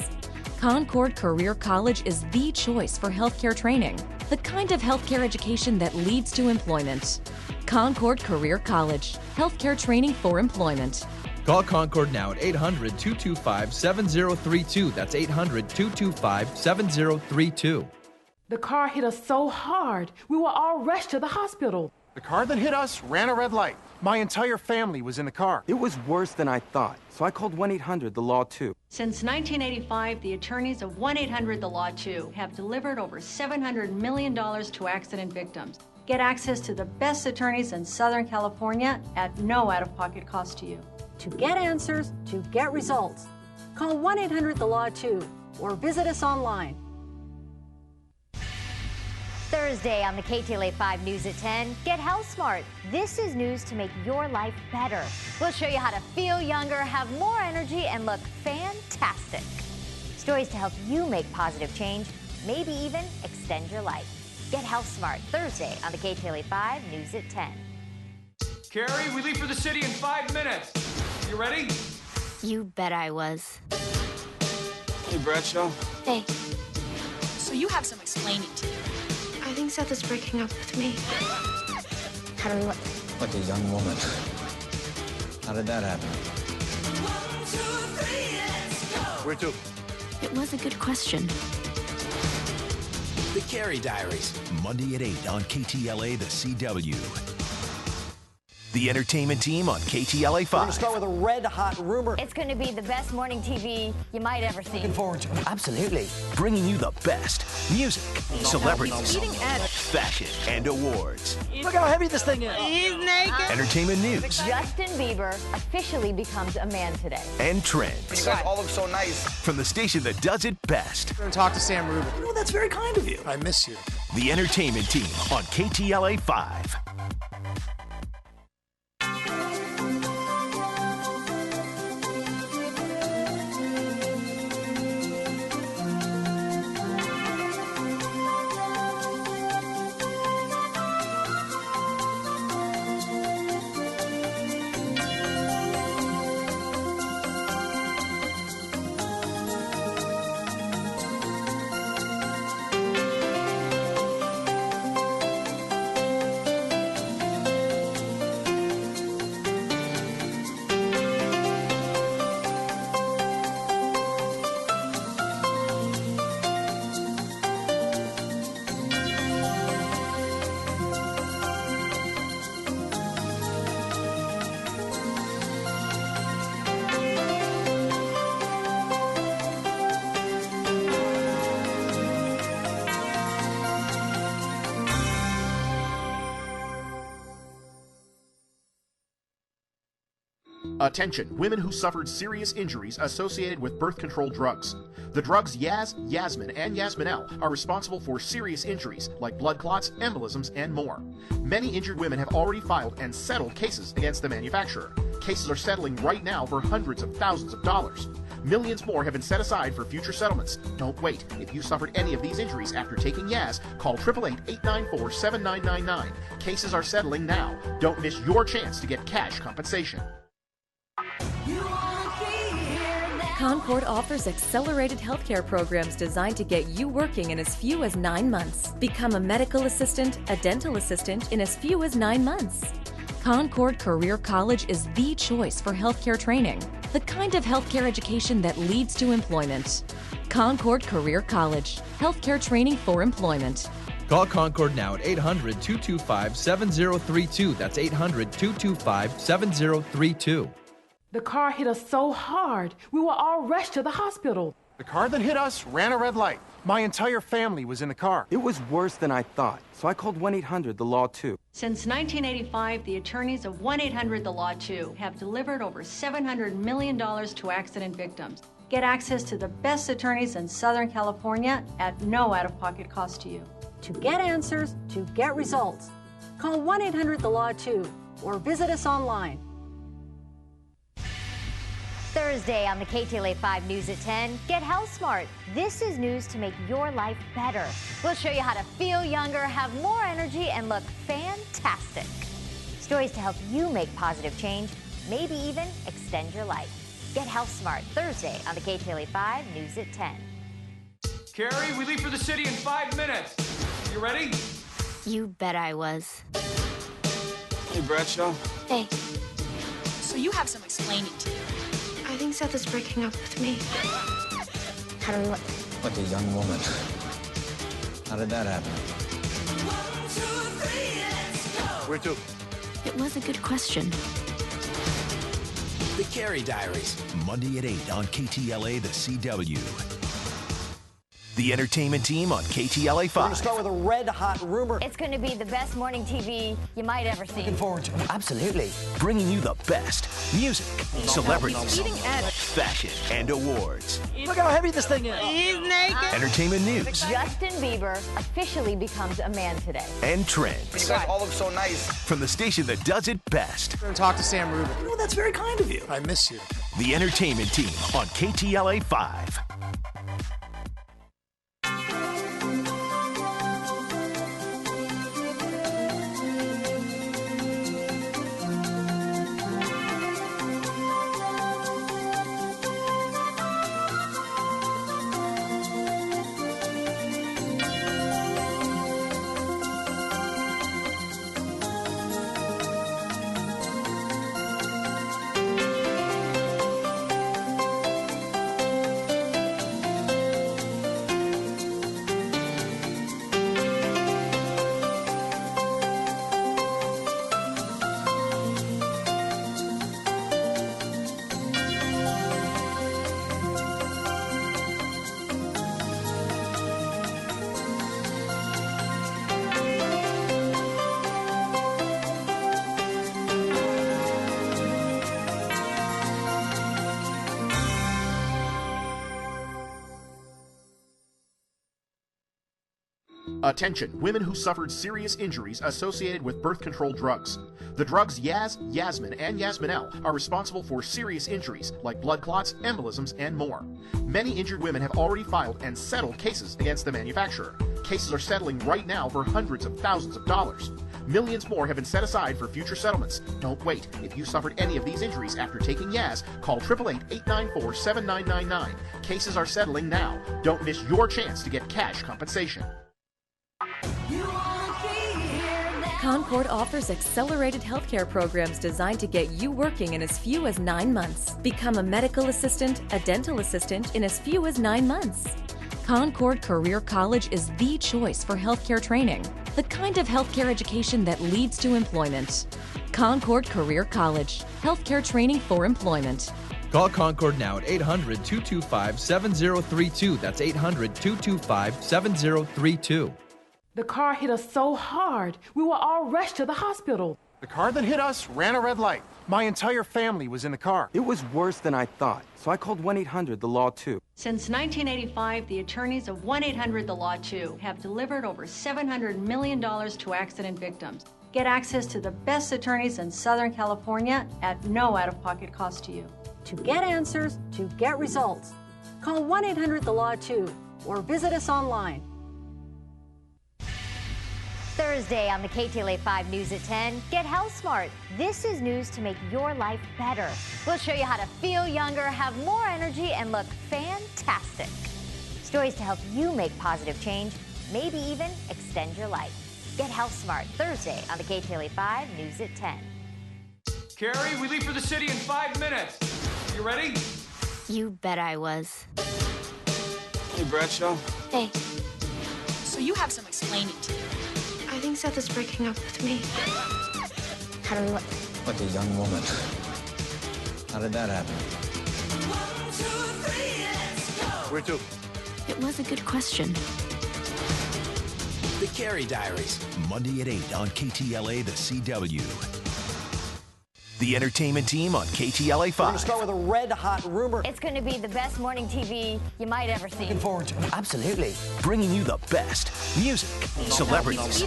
Concord Career College is the choice for healthcare training, the kind of healthcare education that leads to employment. Concord Career College, healthcare training for employment. Call Concord now at 800-225-7032. That's 800-225-7032. The car hit us so hard, we were all rushed to the hospital. The car that hit us ran a red light. My entire family was in the car. It was worse than I thought, so I called 1-800-THE-LAW 2. Since 1985, the attorneys of 1-800-THE-LAW 2 have delivered over $700 million to accident victims. Get access to the best attorneys in Southern California at no out-of-pocket cost to you. To get answers, to get results, call 1-800-THE-LAW 2 or visit us online. Thursday on the KTLA 5 News at 10, get health smart. This is news to make your life better. We'll show you how to feel younger, have more energy, and look fantastic. Stories to help you make positive change, maybe even extend your life. Get health smart Thursday on the KTLA 5 News at 10. Carrie, we leave for the city in 5 minutes. You ready? You bet I was. Hey, Bradshaw. Hey, So you have some explaining to do. I think Seth is breaking up with me. How do we look? Like a young woman. How did that happen? Where to? It was a good question. The Carrie Diaries, Monday at 8 on KTLA, the CW. The entertainment team on KTLA 5. We're going to start with a red-hot rumor. It's going to be the best morning TV you might ever see. Looking forward to it. Absolutely. Bringing you the best music, celebrities, fashion, and awards. Look how heavy this thing is. He's naked. Entertainment news Justin Bieber officially becomes a man today. and trends. You guys all look so nice. From the station that does it best. We're going to talk to Sam Rubin. Oh, that's very kind of you. I miss you. The entertainment team on KTLA 5. Attention, women who suffered serious injuries associated with birth control drugs. The drugs Yaz, Yasmin, and Yasmin-L are responsible for serious injuries like blood clots, embolisms, and more. Many injured women have already filed and settled cases against the manufacturer. Cases are settling right now for hundreds of thousands of dollars. Millions more have been set aside for future settlements. Don't wait. If you suffered any of these injuries after taking Yaz, call 888-894-7999. Cases are settling now. Don't miss your chance to get cash compensation. Concord offers accelerated healthcare programs designed to get you working in as few as 9 months. Become a medical assistant, a dental assistant in as few as 9 months. Concord Career College is the choice for healthcare training, the kind of healthcare education that leads to employment. Concord Career College, healthcare training for employment. Call Concord now at 800-225-7032. That's 800-225-7032. The car hit us so hard, we were all rushed to the hospital. The car that hit us ran a red light. My entire family was in the car. It was worse than I thought, so I called 1-800-THE-LAW 2. Since 1985, the attorneys of 1-800-THE-LAW 2 have delivered over $700 million to accident victims. Get access to the best attorneys in Southern California at no out-of-pocket cost to you. To get answers, to get results, call 1-800-THE-LAW 2 or visit us online. Thursday on the KTLA 5 News at 10, get health smart. This is news to make your life better. We'll show you how to feel younger, have more energy, and look fantastic. Stories to help you make positive change, maybe even extend your life. Get health smart Thursday on the KTLA 5 News at 10. Carrie, we leave for the city in 5 minutes. You ready? You bet I was. Hey, Bradshaw. Hey, So you have some explaining to do. I think Seth is breaking up with me. How do we look? Like a young woman. How did that happen? Where to? It was a good question. The Carrie Diaries, Monday at 8 on KTLA, the CW. The entertainment team on KTLA 5. We're going to start with a red-hot rumor. It's going to be the best morning TV you might ever see. Looking forward to it. Absolutely. Bringing you the best music, celebrities, fashion, and awards. Look how heavy this thing is. He's naked. Entertainment news. Justin Bieber officially becomes a man today. And trends. You guys all look so nice. From the station that does it best. We're going to talk to Sam Rubin. Oh, that's very kind of you. I miss you. The entertainment team on KTLA 5. Attention, women who suffered serious injuries associated with birth control drugs. The drugs Yaz, Yasmin, and Yasmin-L are responsible for serious injuries like blood clots, embolisms, and more. Many injured women have already filed and settled cases against the manufacturer. Cases are settling right now for hundreds of thousands of dollars. Millions more have been set aside for future settlements. Don't wait. If you suffered any of these injuries after taking Yaz, call 888-894-7999. Cases are settling now. Don't miss your chance to get cash compensation. Concord offers accelerated healthcare programs designed to get you working in as few as 9 months. Become a medical assistant, a dental assistant in as few as 9 months. Concord Career College is the choice for healthcare training, the kind of healthcare education that leads to employment. Concord Career College, healthcare training for employment. Call Concord now at 800-225-7032. That's 800-225-7032. The car hit us so hard, we were all rushed to the hospital. The car that hit us ran a red light. My entire family was in the car. It was worse than I thought, so I called 1-800-THE-LAW 2. Since 1985, the attorneys of 1-800-THE-LAW 2 have delivered over $700 million to accident victims. Get access to the best attorneys in Southern California at no out-of-pocket cost to you. To get answers, to get results, call 1-800-THE-LAW 2 or visit us online. Thursday on the KTLA 5 News at 10, get health smart. This is news to make your life better. We'll show you how to feel younger, have more energy, and look fantastic. Stories to help you make positive change, maybe even extend your life. Get health smart Thursday on the KTLA 5 News at 10. Carrie, we leave for the city in 5 minutes. You ready? You bet I was. Hey, Bradshaw. Hey. So you have some explaining to do. I think Seth is breaking up with me. How do we look? Like a young woman. How did that happen? Where to? It was a good question. The Carrie Diaries, Monday at 8 on KTLA, the CW. The entertainment team on KTLA 5. We're going to start with a red-hot rumor. It's going to be the best morning TV you might ever see. Looking forward to it. Absolutely. Bringing you the best music, celebrities,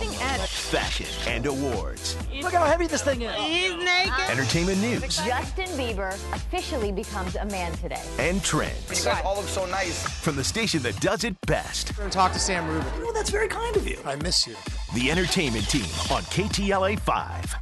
fashion, and awards. Look how heavy this thing is. He's naked. Entertainment news. Justin Bieber officially becomes a man today. And trends. You guys all look so nice. From the station that does it best. We're going to talk to Sam Rubin. Oh, that's very kind of you. I miss you. The entertainment team on KTLA 5.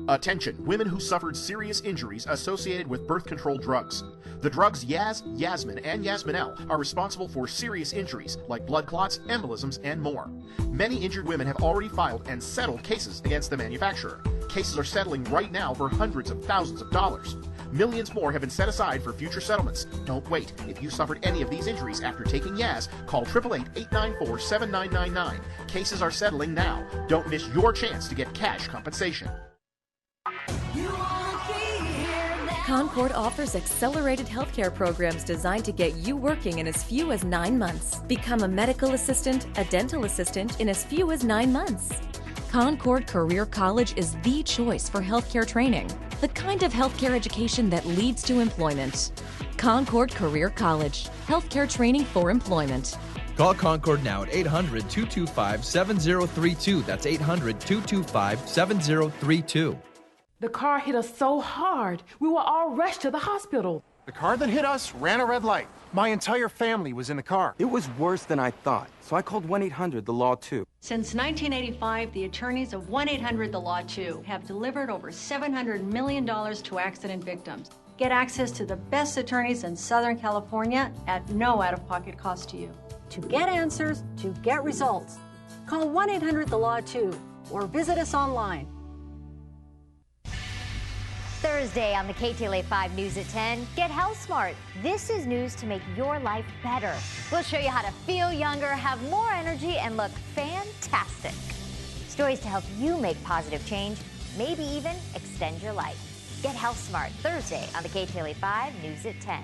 Attention, women who suffered serious injuries associated with birth control drugs. The drugs Yaz, Yasmin, and Yasminel are responsible for serious injuries like blood clots, embolisms, and more. Many injured women have already filed and settled cases against the manufacturer. Cases are settling right now for hundreds of thousands of dollars. Millions more have been set aside for future settlements. Don't wait. If you suffered any of these injuries after taking Yaz, call 888-894-7999. Cases are settling now. Don't miss your chance to get cash compensation. Concord offers accelerated healthcare programs designed to get you working in as few as 9 months. Become a medical assistant, a dental assistant in as few as 9 months. Concord Career College is the choice for healthcare training, the kind of healthcare education that leads to employment. Concord Career College, healthcare training for employment. Call Concord now at 800-225-7032. That's 800-225-7032. The car hit us so hard, we were all rushed to the hospital. The car that hit us ran a red light. My entire family was in the car. It was worse than I thought, so I called 1-800-THE-LAW 2. Since 1985, the attorneys of 1-800-THE-LAW 2 have delivered over $700 million to accident victims. Get access to the best attorneys in Southern California at no out-of-pocket cost to you. To get answers, to get results, call 1-800-THE-LAW 2 or visit us online. Thursday on the KTLA 5 News at 10, get health smart. This is news to make your life better. We'll show you how to feel younger, have more energy, and look fantastic. Stories to help you make positive change, maybe even extend your life. Get health smart Thursday on the KTLA 5 News at 10.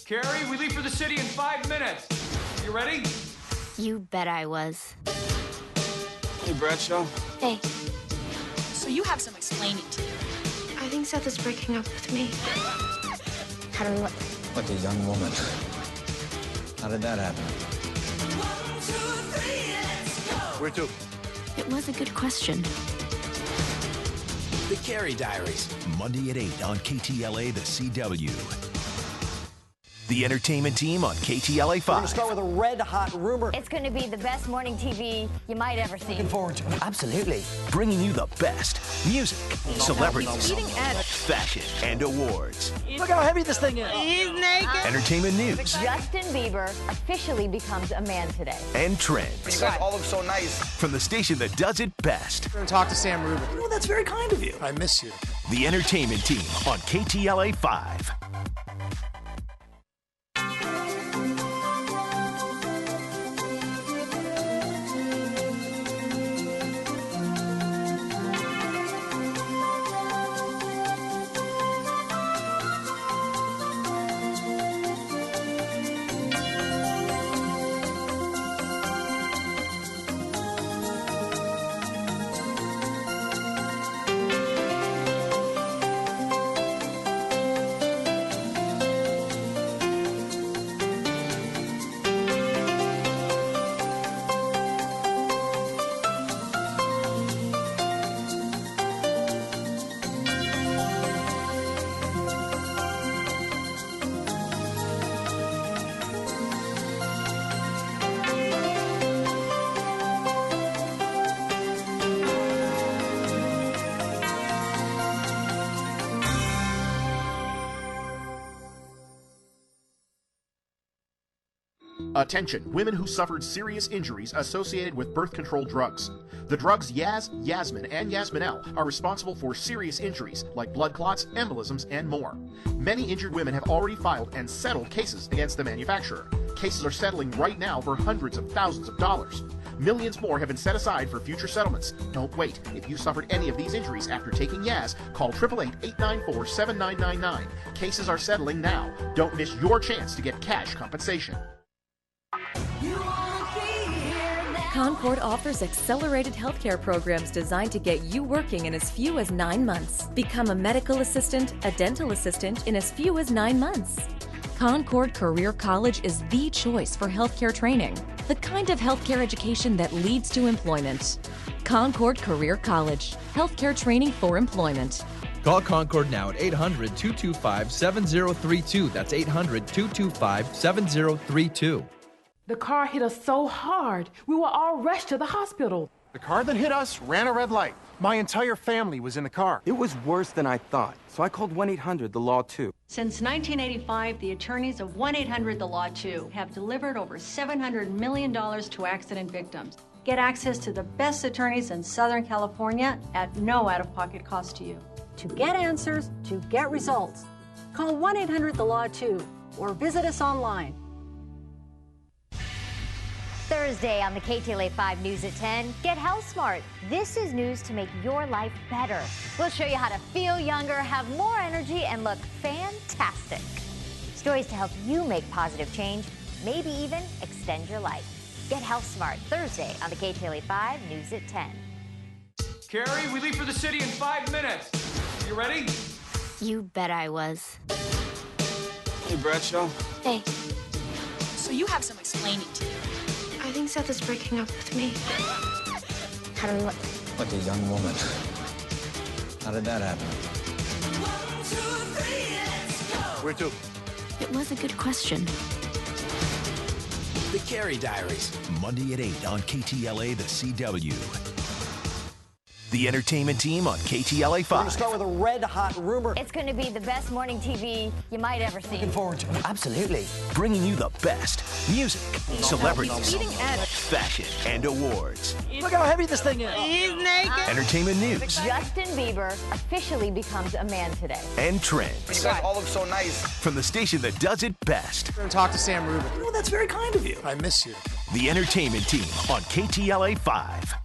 Carrie, we leave for the city in 5 minutes. You ready? You bet I was. Hey, Bradshaw. Hey. So you have some explaining to do. I think Seth is breaking up with me. How do we look? Like a young woman. How did that happen? Where to? It was a good question. The Carey Diaries, Monday at 8 on KTLA, the CW. The entertainment team on KTLA 5. We're going to start with a red-hot rumor. It's going to be the best morning TV you might ever see. Looking forward to it. Absolutely. Bringing you the best music, celebrities, fashion, and awards. Look how heavy this thing is. He's naked. Entertainment news. Justin Bieber officially becomes a man today. And trends. You guys all look so nice. From the station that does it best. We're going to talk to Sam Rubin. Well, that's very kind of you. I miss you. The entertainment team on KTLA 5. Attention, women who suffered serious injuries associated with birth control drugs. The drugs Yaz, Yasmin, and Yasmin-L are responsible for serious injuries like blood clots, embolisms, and more. Many injured women have already filed and settled cases against the manufacturer. Cases are settling right now for hundreds of thousands of dollars. Millions more have been set aside for future settlements. Don't wait. If you suffered any of these injuries after taking Yaz, call 888-894-7999. Cases are settling now. Don't miss your chance to get cash compensation. Concord offers accelerated healthcare programs designed to get you working in as few as 9 months. Become a medical assistant, a dental assistant in as few as 9 months. Concord Career College is the choice for healthcare training, the kind of healthcare education that leads to employment. Concord Career College, healthcare training for employment. Call Concord now at 800-225-7032. That's 800-225-7032. The car hit us so hard, we were all rushed to the hospital. The car that hit us ran a red light. My entire family was in the car. It was worse than I thought, so I called 1-800-THE-LAW 2. Since 1985, the attorneys of 1-800-THE-LAW 2 have delivered over $700 million to accident victims. Get access to the best attorneys in Southern California at no out-of-pocket cost to you. To get answers, to get results, call 1-800-THE-LAW 2 or visit us online. Thursday on the KTLA 5 News at 10, get health smart. This is news to make your life better. We'll show you how to feel younger, have more energy, and look fantastic. Stories to help you make positive change, maybe even extend your life. Get health smart Thursday on the KTLA 5 News at 10. Carrie, we leave for the city in 5 minutes. You ready? You bet I was. Hey, Bradshaw. Hey. So you have some explaining to do. I think Seth is breaking up with me. How do we look? Like a young woman. How did that happen? Where to? It was a good question. The Carey Diaries, Monday at 8 on KTLA, the CW. The entertainment team on KTLA 5. We're going to start with a red-hot rumor. It's going to be the best morning TV you might ever see. Looking forward to it. Absolutely. Bringing you the best music, celebrities, fashion, and awards. Look how heavy this thing is. He's naked. Entertainment news. Justin Bieber officially becomes a man today. And trends. You guys all look so nice. From the station that does it best. We're going to talk to Sam Rubin. Well, that's very kind of you. I miss you. The entertainment team on KTLA 5.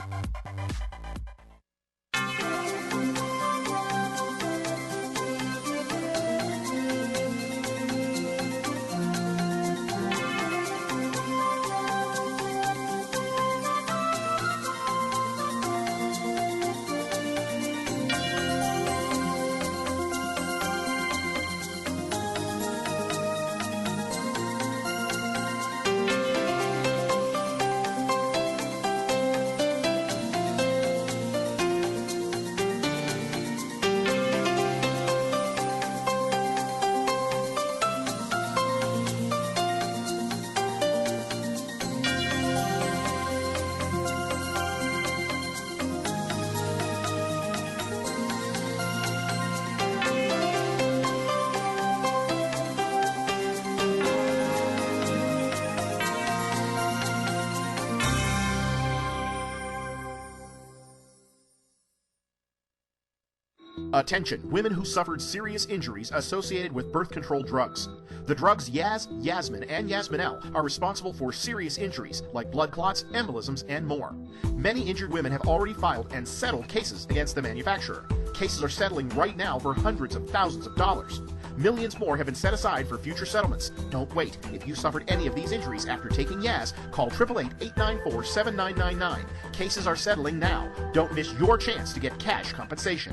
Attention, women who suffered serious injuries associated with birth control drugs. The drugs Yaz, Yasmin, and Yasminel are responsible for serious injuries like blood clots, embolisms, and more. Many injured women have already filed and settled cases against the manufacturer. Cases are settling right now for hundreds of thousands of dollars. Millions more have been set aside for future settlements. Don't wait. If you suffered any of these injuries after taking Yaz, call 888-894-7999. Cases are settling now. Don't miss your chance to get cash compensation.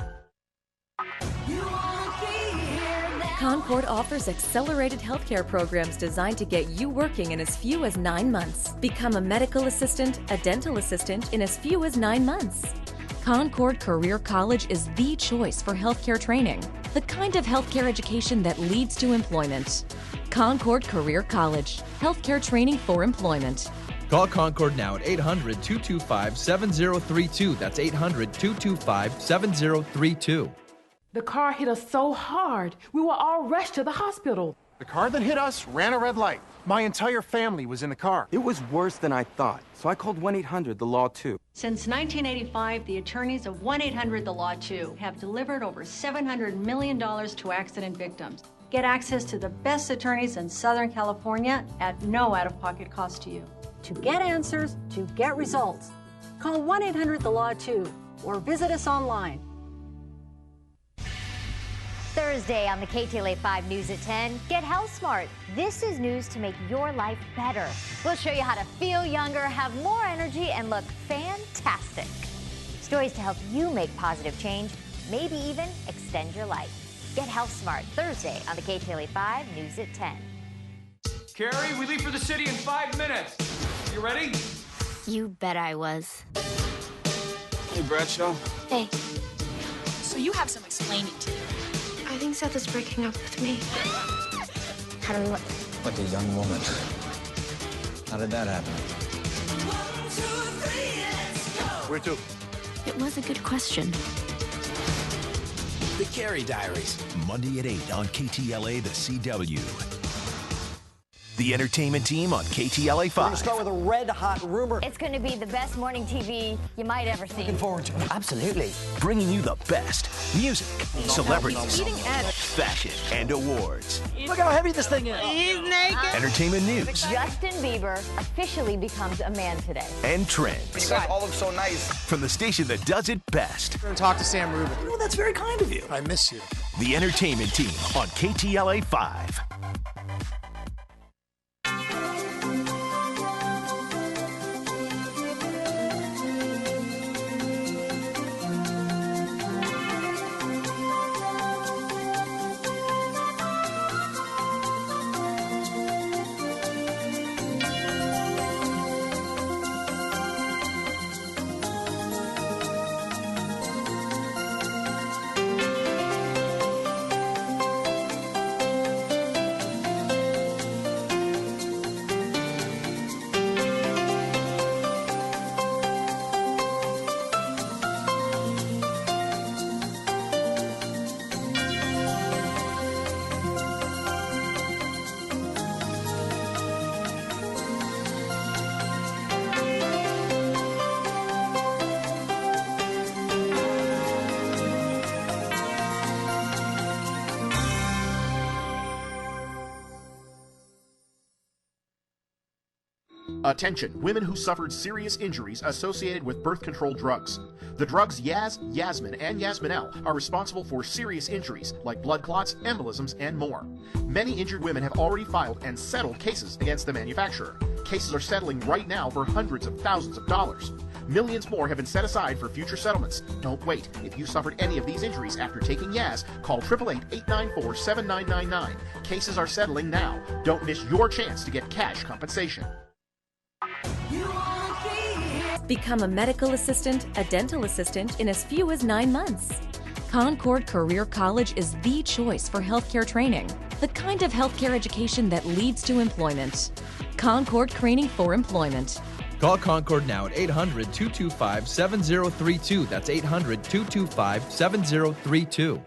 Concord offers accelerated healthcare programs designed to get you working in as few as 9 months. Become a medical assistant, a dental assistant in as few as 9 months. Concord Career College is the choice for healthcare training, the kind of healthcare education that leads to employment. Concord Career College, healthcare training for employment. Call Concord now at 800-225-7032. That's 800-225-7032. The car hit us so hard, we were all rushed to the hospital. The car that hit us ran a red light. My entire family was in the car. It was worse than I thought, so I called 1-800-THE-LAW 2. Since 1985, the attorneys of 1-800-THE-LAW 2 have delivered over $700 million to accident victims. Get access to the best attorneys in Southern California at no out-of-pocket cost to you. To get answers, to get results, call 1-800-THE-LAW 2 or visit us online. Thursday on the KTLA 5 News at 10, get health smart. This is news to make your life better. We'll show you how to feel younger, have more energy, and look fantastic. Stories to help you make positive change, maybe even extend your life. Get health smart Thursday on the KTLA 5 News at 10. Carrie, we leave for the city in 5 minutes. You ready? You bet I was. Hey, Bradshaw. Hey. So you have some explaining to do. I think Seth is breaking up with me. How do we look? Like a young woman. How did that happen? Where to? It was a good question. The Carrie Diaries, Monday at 8 on KTLA, the CW. The entertainment team on KTLA 5. We're going to start with a red-hot rumor. It's going to be the best morning TV you might ever see. Looking forward to it. Absolutely. Bringing you the best music, celebrities, fashion, and awards. Look how heavy this thing is. He's naked. Entertainment news. Justin Bieber officially becomes a man today. And trends. You guys all look so nice. From the station that does it best. We're going to talk to Sam Rubin. Oh, that's very kind of you. I miss you. The entertainment team on KTLA 5. Attention, women who suffered serious injuries associated with birth control drugs. The drugs Yaz, Yasmin, and Yasminel are responsible for serious injuries like blood clots, embolisms, and more. Many injured women have already filed and settled cases against the manufacturer. Cases are settling right now for hundreds of thousands of dollars. Millions more have been set aside for future settlements. Don't wait. If you suffered any of these injuries after taking Yaz, call 888-894-7999. Cases are settling now. Don't miss your chance to get cash compensation. Become a medical assistant, a dental assistant in as few as 9 months. Concord Career College is the choice for healthcare training, the kind of healthcare education that leads to employment. Concord Training for Employment. Call Concord now at 800-225-7032. That's 800-225-7032.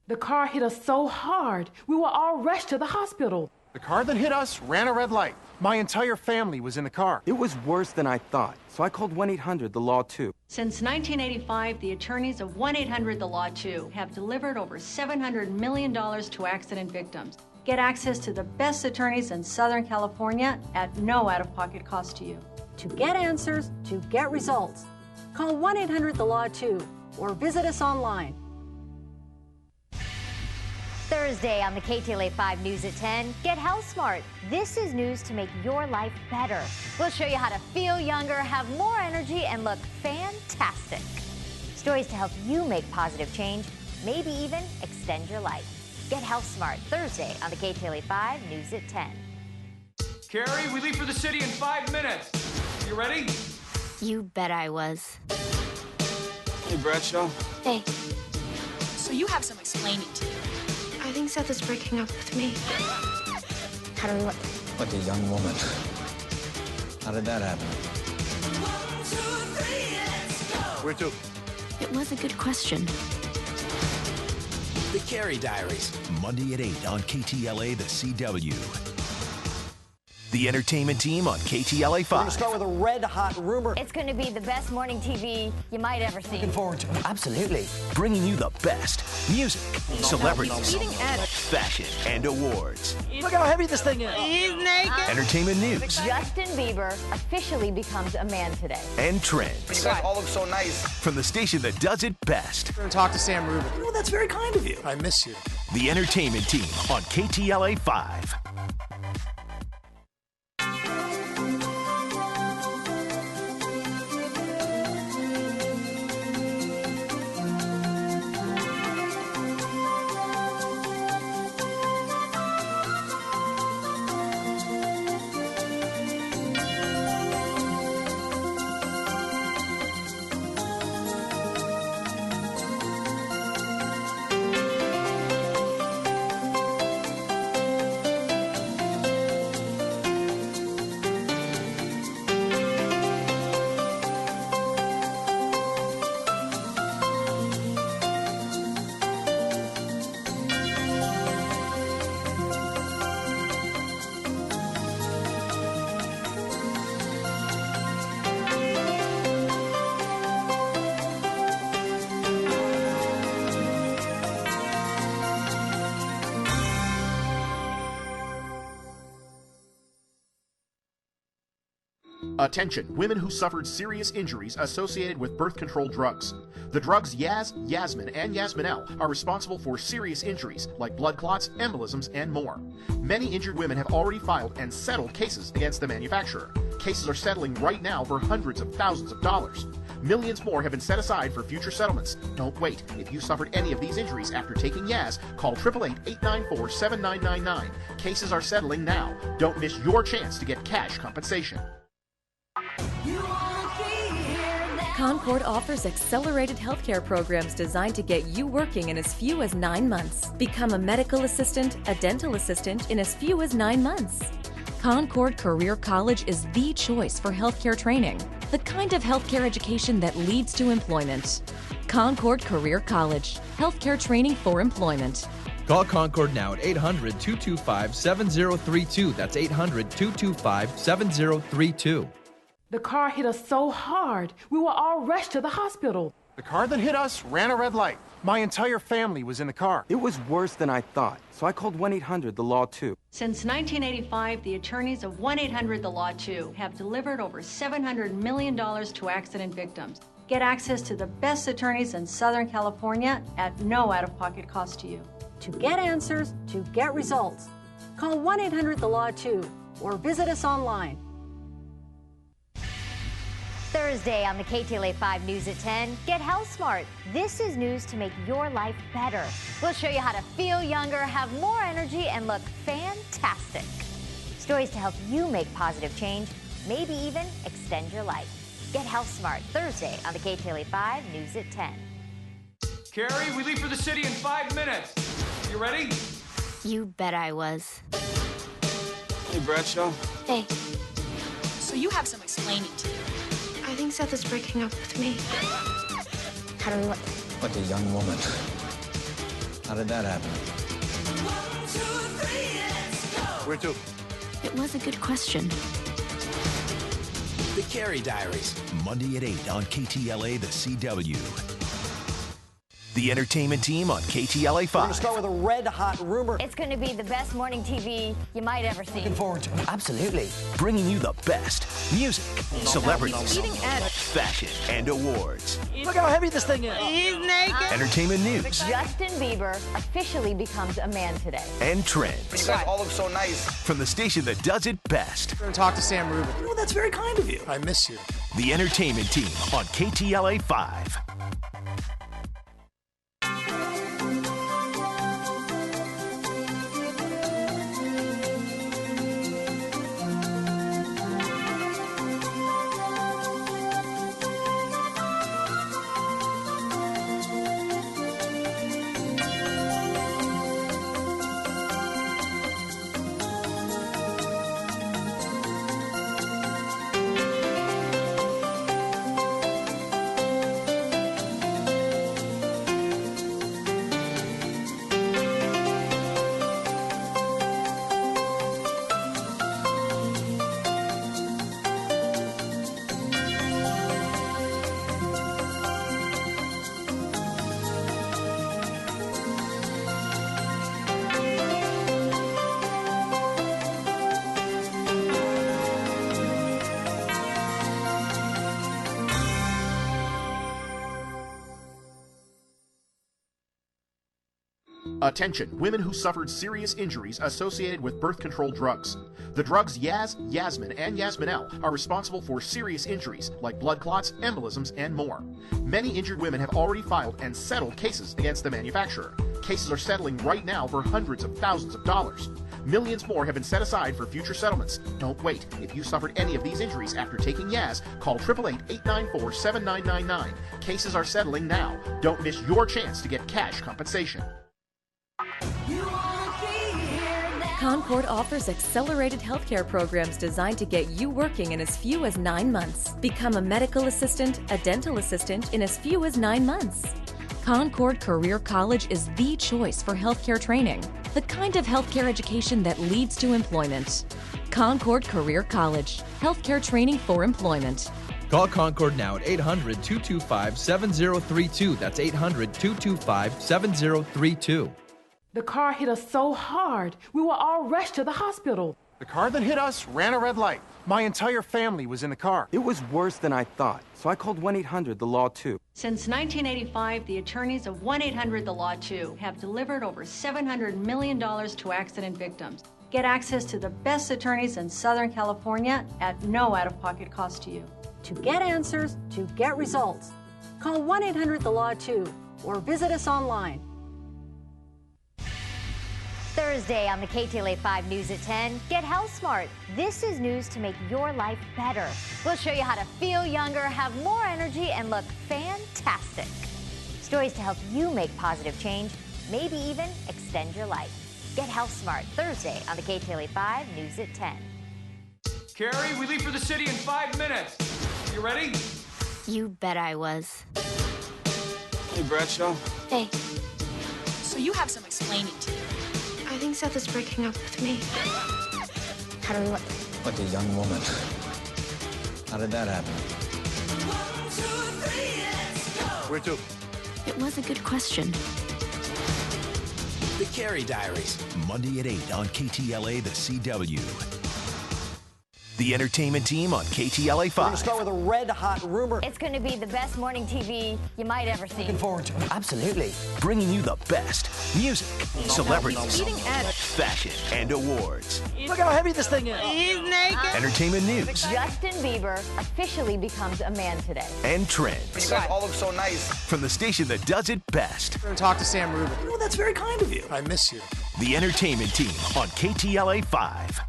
The car hit us so hard, we were all rushed to the hospital. The car that hit us ran a red light. My entire family was in the car. It was worse than I thought, so I called 1-800-THE-LAW 2. Since 1985, the attorneys of 1-800-THE-LAW 2 have delivered over $700 million to accident victims. Get access to the best attorneys in Southern California at no out-of-pocket cost to you. To get answers, to get results, call 1-800-THE-LAW 2 or visit us online. Thursday on the KTLA 5 News at 10, get health smart. This is news to make your life better. We'll show you how to feel younger, have more energy, and look fantastic. Stories to help you make positive change, maybe even extend your life. Get health smart Thursday on the KTLA 5 News at 10. Carrie, we leave for the city in 5 minutes. You ready? You bet I was. Hey, Bradshaw. Hey. So you have some explaining to do. I think Seth is breaking up with me. How do we look? Like a young woman. How did that happen? Where to? It was a good question. The Carrie Diaries, Monday at 8 on KTLA, the CW. The entertainment team on KTLA 5. We're going to start with a red-hot rumor. It's going to be the best morning TV you might ever see. Looking forward to it. Absolutely. Bringing you the best music, celebrities, fashion, and awards. Look how heavy this thing is. He's naked. Entertainment news. Justin Bieber officially becomes a man today. And trends. You guys all look so nice. From the station that does it best. We're going to talk to Sam Rubin. Oh, that's very kind of you. I miss you. The entertainment team on KTLA 5. Attention, women who suffered serious injuries associated with birth control drugs. The drugs Yaz, Yasmin, and Yasminel are responsible for serious injuries like blood clots, embolisms, and more. Many injured women have already filed and settled cases against the manufacturer. Cases are settling right now for hundreds of thousands of dollars. Millions more have been set aside for future settlements. Don't wait. If you suffered any of these injuries after taking Yaz, call 888-894-7999. Cases are settling now. Don't miss your chance to get cash compensation. Concord offers accelerated healthcare programs designed to get you working in as few as 9 months. Become a medical assistant, a dental assistant in as few as 9 months. Concord Career College is the choice for healthcare training, the kind of healthcare education that leads to employment. Concord Career College, healthcare training for employment. Call Concord now at 800-225-7032. That's 800-225-7032. The car hit us so hard, we were all rushed to the hospital. The car that hit us ran a red light. My entire family was in the car. It was worse than I thought, so I called 1-800-THE-LAW 2. Since 1985, the attorneys of 1-800-THE-LAW 2 have delivered over $700 million to accident victims. Get access to the best attorneys in Southern California at no out-of-pocket cost to you. To get answers, to get results, call 1-800-THE-LAW 2 or visit us online. Thursday on the KTLA 5 News at 10, get health smart. This is news to make your life better. We'll show you how to feel younger, have more energy, and look fantastic. Stories to help you make positive change, maybe even extend your life. Get health smart Thursday on the KTLA 5 News at 10. Carrie, we leave for the city in 5 minutes. You ready? You bet I was. Hey, Bradshaw. Hey. So you have some explaining to do. I think Seth is breaking up with me. How do we look? Like a young woman. How did that happen? Where to? It was a good question. The Carey Diaries, Monday at 8 on KTLA, the CW. The entertainment team on KTLA 5. We're going to start with a red-hot rumor. It's going to be the best morning TV you might ever see. Looking forward to it. Absolutely. Bringing you the best music, celebrities, Ed. fashion, and awards. Look how heavy this thing is. He's naked. Entertainment news Justin Bieber officially becomes a man today. and trends. You guys all look so nice. From the station that does it best. We're going to talk to Sam Rubin. Oh, that's very kind of you. I miss you. The entertainment team on KTLA 5. Attention, women who suffered serious injuries associated with birth control drugs. The drugs Yaz, Yasmin, and Yasminel are responsible for serious injuries like blood clots, embolisms, and more. Many injured women have already filed and settled cases against the manufacturer. Cases are settling right now for hundreds of thousands of dollars. Millions more have been set aside for future settlements. Don't wait. If you suffered any of these injuries after taking Yaz, call 888-894-7999. Cases are settling now. Don't miss your chance to get cash compensation. Concord offers accelerated healthcare programs designed to get you working in as few as 9 months. Become a medical assistant, a dental assistant in as few as 9 months. Concord Career College is the choice for healthcare training, the kind of healthcare education that leads to employment. Concord Career College, healthcare training for employment. Call Concord now at 800-225-7032. That's 800-225-7032. The car hit us so hard, we were all rushed to the hospital. The car that hit us ran a red light. My entire family was in the car. It was worse than I thought, so I called 1-800-THE-LAW 2. Since 1985, the attorneys of 1-800-THE-LAW 2 have delivered over $700 million to accident victims. Get access to the best attorneys in Southern California at no out-of-pocket cost to you. To get answers, to get results, call 1-800-THE-LAW 2 or visit us online. Thursday on the KTLA 5 News at 10, get health smart. This is news to make your life better. We'll show you how to feel younger, have more energy, and look fantastic. Stories to help you make positive change, maybe even extend your life. Get health smart Thursday on the KTLA 5 News at 10. Carrie, we leave for the city in 5 minutes. You ready? You bet I was. Hey, Bradshaw. Hey. So you have some explaining to do. I think Seth is breaking up with me. How do we look? Like a young woman. How did that happen? Where to? It was a good question. The Carey Diaries, Monday at 8 on KTLA, the CW. The entertainment team on KTLA 5. We're going to start with a red-hot rumor. It's going to be the best morning TV you might ever see. Looking forward to it. Absolutely. Bringing you the best music, celebrities, Ed. fashion, and awards. Look how heavy this thing is. He's naked. Entertainment news Justin Bieber officially becomes a man today. and You trends. guys all look so nice. From the station that does it best. We're going to talk to Sam Rubin. Oh, that's very kind of you. I miss you. The entertainment team on KTLA 5.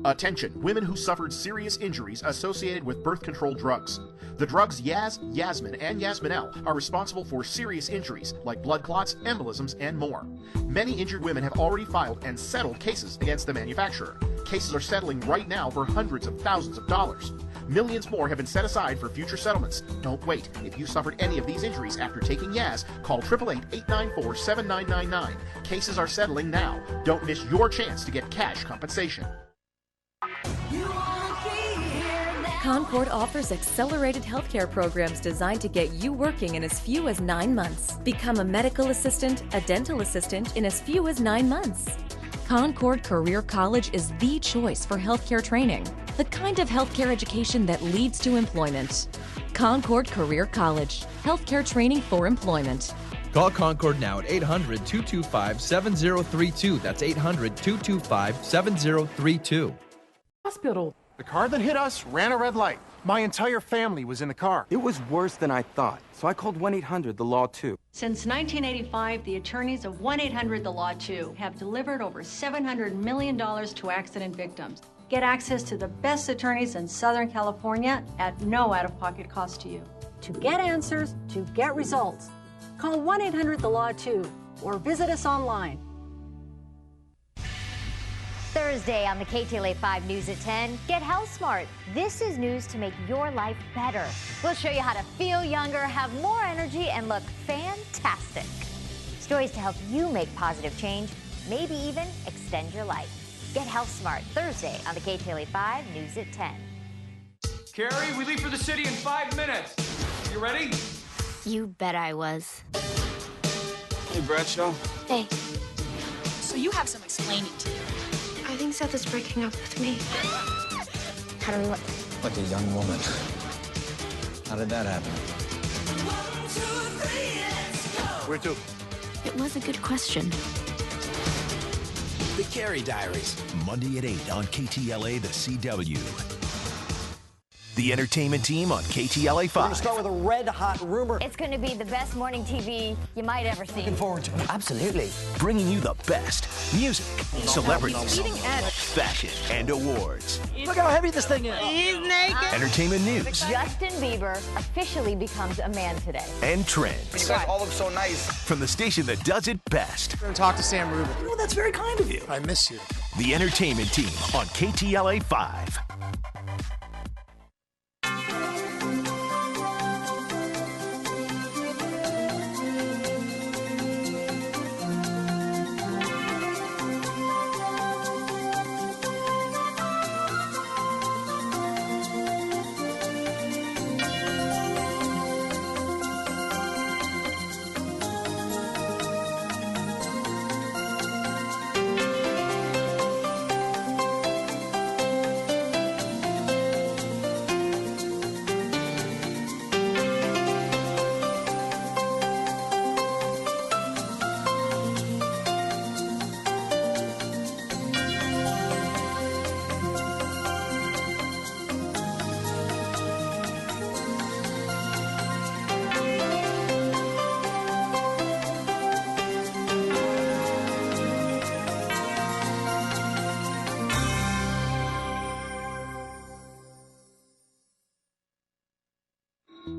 Attention, women who suffered serious injuries associated with birth control drugs. The drugs Yaz, Yasmin, and Yasminel are responsible for serious injuries like blood clots, embolisms, and more. Many injured women have already filed and settled cases against the manufacturer. Cases are settling right now for hundreds of thousands of dollars. Millions more have been set aside for future settlements. Don't wait. If you suffered any of these injuries after taking Yaz, call 888-894-7999. Cases are settling now. Don't miss your chance to get cash compensation. Concord offers accelerated healthcare programs designed to get you working in as few as 9 months. Become a medical assistant, a dental assistant in as few as 9 months. Concord Career College is the choice for healthcare training, the kind of healthcare education that leads to employment. Concord Career College, healthcare training for employment. Call Concord now at 800-225-7032. That's 800-225-7032. Hospital. The car that hit us ran a red light. My entire family was in the car. It was worse than I thought, so I called 1-800-THE-LAW 2. Since 1985, the attorneys of 1-800-THE-LAW 2 have delivered over $700 million to accident victims. Get access to the best attorneys in Southern California at no out-of-pocket cost to you. To get answers, to get results, call 1-800-THE-LAW 2 or visit us online. Thursday on the KTLA 5 News at 10, get health smart. This is news to make your life better. We'll show you how to feel younger, have more energy, and look fantastic. Stories to help you make positive change, maybe even extend your life. Get health smart Thursday on the KTLA 5 News at 10. Carrie, we leave for the city in 5 minutes. You ready? You bet I was. Hey, Bradshaw. Hey. So you have some explaining to do. I think Seth is breaking up with me. How do we look? Like a young woman. How did that happen? Where to? It was a good question. The Carrie Diaries, Monday at 8 on KTLA, the CW. The entertainment team on KTLA 5. We're going to start with a red-hot rumor. It's going to be the best morning TV you might ever see. Looking forward to it. Absolutely. Bringing you the best music, celebrities, Eating edge. fashion, and awards. Look how heavy this thing is. He's naked. Entertainment news Justin Bieber officially becomes a man today. and trends. You guys all look so nice. From the station that does it best. We're going to talk to Sam Rubin. Well, that's very kind of you. I miss you. The entertainment team on KTLA 5.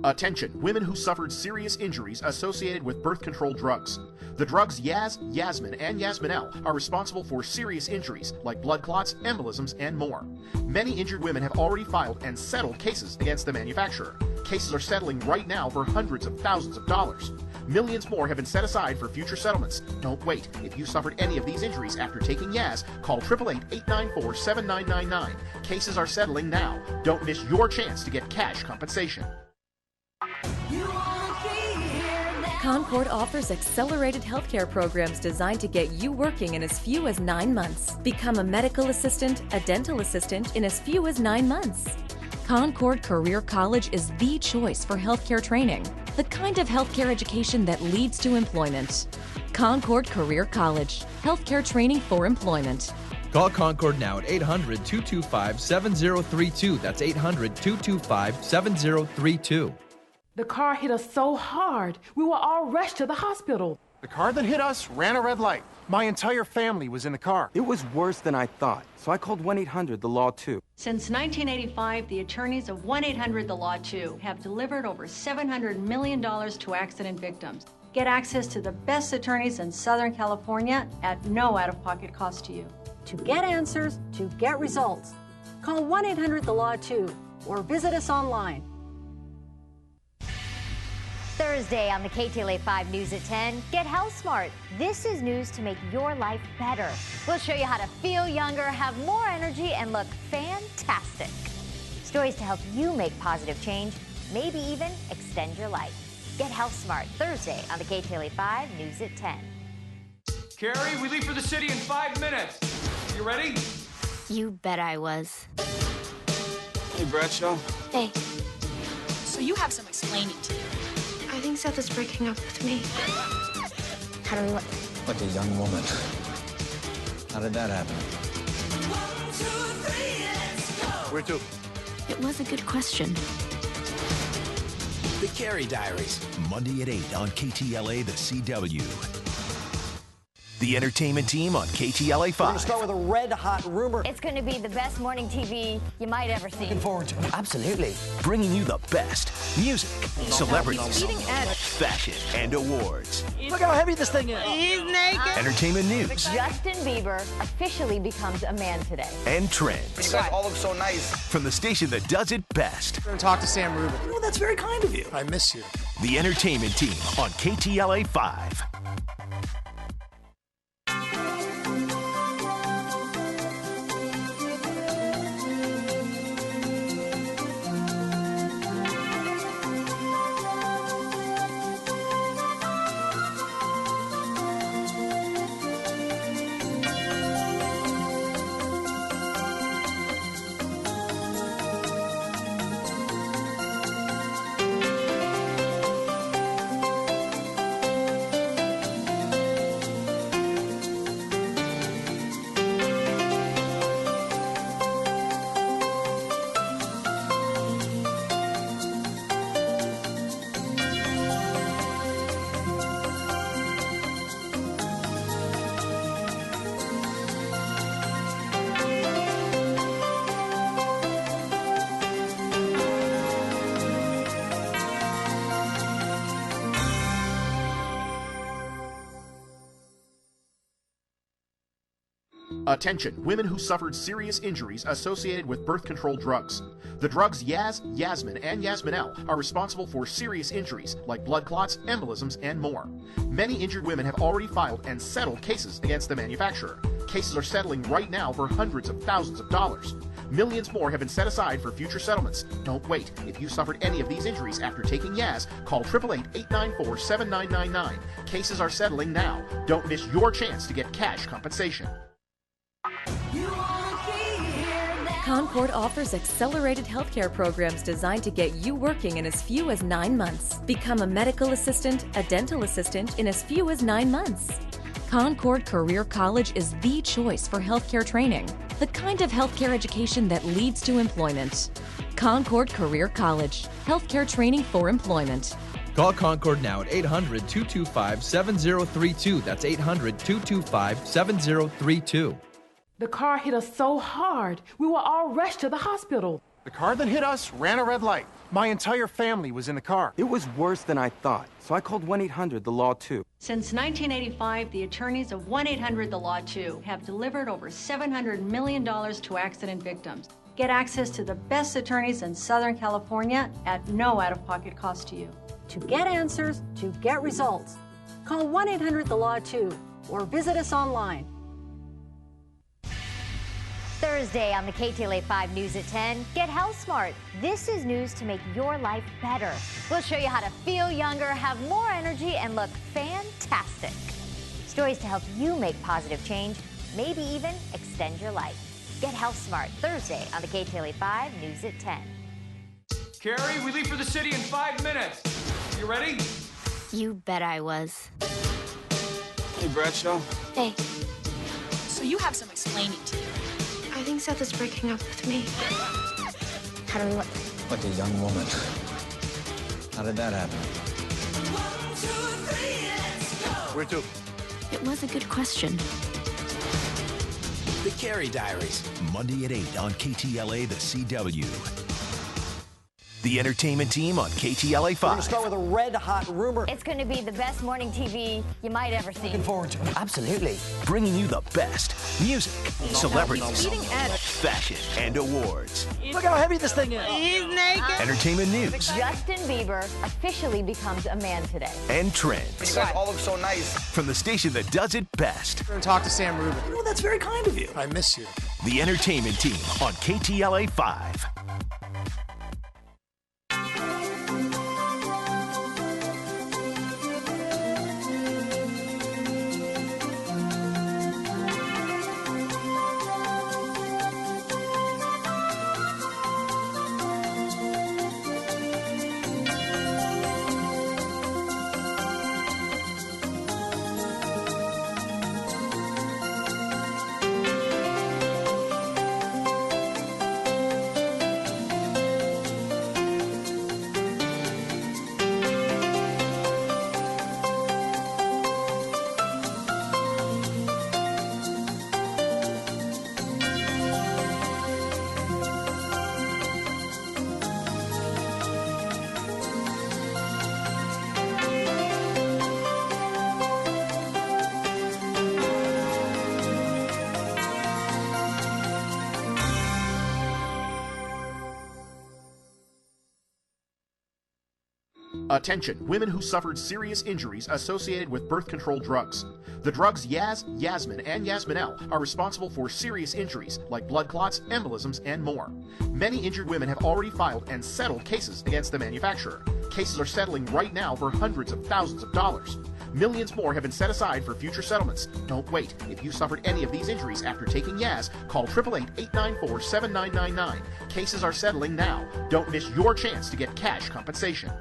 Attention, women who suffered serious injuries associated with birth control drugs. The drugs Yaz, Yasmin, and Yasminel are responsible for serious injuries like blood clots, embolisms, and more. Many injured women have already filed and settled cases against the manufacturer. Cases are settling right now for hundreds of thousands of dollars. Millions more have been set aside for future settlements. Don't wait. If you suffered any of these injuries after taking Yaz, call 888-894-7999. Cases are settling now. Don't miss your chance to get cash compensation. Concord offers accelerated healthcare programs designed to get you working in as few as 9 months. Become a medical assistant, a dental assistant in as few as 9 months. Concord Career College is the choice for healthcare training, the kind of healthcare education that leads to employment. Concord Career College, healthcare training for employment. Call Concord now at 800-225-7032. That's 800-225-7032. The car hit us so hard, we were all rushed to the hospital. The car that hit us ran a red light. My entire family was in the car. It was worse than I thought, so I called 1-800-THE-LAW 2. Since 1985, the attorneys of 1-800-THE-LAW 2 have delivered over $700 million to accident victims. Get access to the best attorneys in Southern California at no out-of-pocket cost to you. To get answers, to get results, call 1-800-THE-LAW 2 or visit us online. Thursday on the KTLA 5 News at 10, get health smart. This is news to make your life better. We'll show you how to feel younger, have more energy, and look fantastic. Stories to help you make positive change, maybe even extend your life. Get health smart Thursday on the KTLA 5 News at 10. Carrie, we leave for the city in 5 minutes. You ready? You bet I was. Hey, Bradshaw. Hey. So you have some explaining to do. I think Seth is breaking up with me. How do we let... Like a young woman. How did that happen? Where to? It was a good question. The Carrie Diaries, Monday at 8 on KTLA, the CW. The entertainment team on KTLA 5. We're going to start with a red-hot rumor. It's going to be the best morning TV you might ever see. Looking forward to it. Absolutely. Bringing you the best music, celebrities, edge. fashion, and awards. Look how heavy this thing is. He's naked. Entertainment news Justin Bieber officially becomes a man today. and trends. You guys all look so nice. From the station that does it best. We're going to talk to Sam Rubin. Oh, that's very kind of you. I miss you. The entertainment team on KTLA 5. Attention, women who suffered serious injuries associated with birth control drugs. The drugs Yaz, Yasmin, and Yasminel are responsible for serious injuries like blood clots, embolisms, and more. Many injured women have already filed and settled cases against the manufacturer. Cases are settling right now for hundreds of thousands of dollars. Millions more have been set aside for future settlements. Don't wait. If you suffered any of these injuries after taking Yaz, call 888-894-7999. Cases are settling now. Don't miss your chance to get cash compensation. Concord offers accelerated healthcare programs designed to get you working in as few as 9 months. Become a medical assistant, a dental assistant in as few as 9 months. Concord Career College is the choice for healthcare training, the kind of healthcare education that leads to employment. Concord Career College, healthcare training for employment. Call Concord now at 800-225-7032. That's 800-225-7032. The car hit us so hard, we were all rushed to the hospital. The car that hit us ran a red light. My entire family was in the car. It was worse than I thought, so I called 1-800-THE-LAW 2. Since 1985, the attorneys of 1-800-THE-LAW 2 have delivered over $700 million to accident victims. Get access to the best attorneys in Southern California at no out-of-pocket cost to you. To get answers, to get results, call 1-800-THE-LAW 2 or visit us online. Thursday on the KTLA 5 News at 10, get health smart. This is news to make your life better. We'll show you how to feel younger, have more energy, and look fantastic. Stories to help you make positive change, maybe even extend your life. Get health smart Thursday on the KTLA 5 News at 10. Carrie, we leave for the city in 5 minutes. You ready? You bet I was. Hey, Bradshaw. Hey. So you have some explaining to do. I think Seth is breaking up with me. How do we let... Like a young woman. How did that happen? Where to? It was a good question. The Carey Diaries, Monday at 8 on KTLA, the CW. The entertainment team on KTLA 5. We're going to start with a red-hot rumor. It's going to be the best morning TV you might ever see. Looking forward to it. Absolutely. Bringing you the best music, celebrities, fashion, and awards. Look how heavy this thing is. He's naked. Entertainment news. Justin Bieber officially becomes a man today. And trends. You guys all look so nice. From the station that does it best. We're going to talk to Sam Rubin. Oh, that's very kind of you. I miss you. The entertainment team on KTLA 5. Attention, women who suffered serious injuries associated with birth control drugs. The drugs Yaz, Yasmin, and Yasminel are responsible for serious injuries like blood clots, embolisms, and more. Many injured women have already filed and settled cases against the manufacturer. Cases are settling right now for hundreds of thousands of dollars. Millions more have been set aside for future settlements. Don't wait. If you suffered any of these injuries after taking Yaz, call 888-894-7999. Cases are settling now. Don't miss your chance to get cash compensation.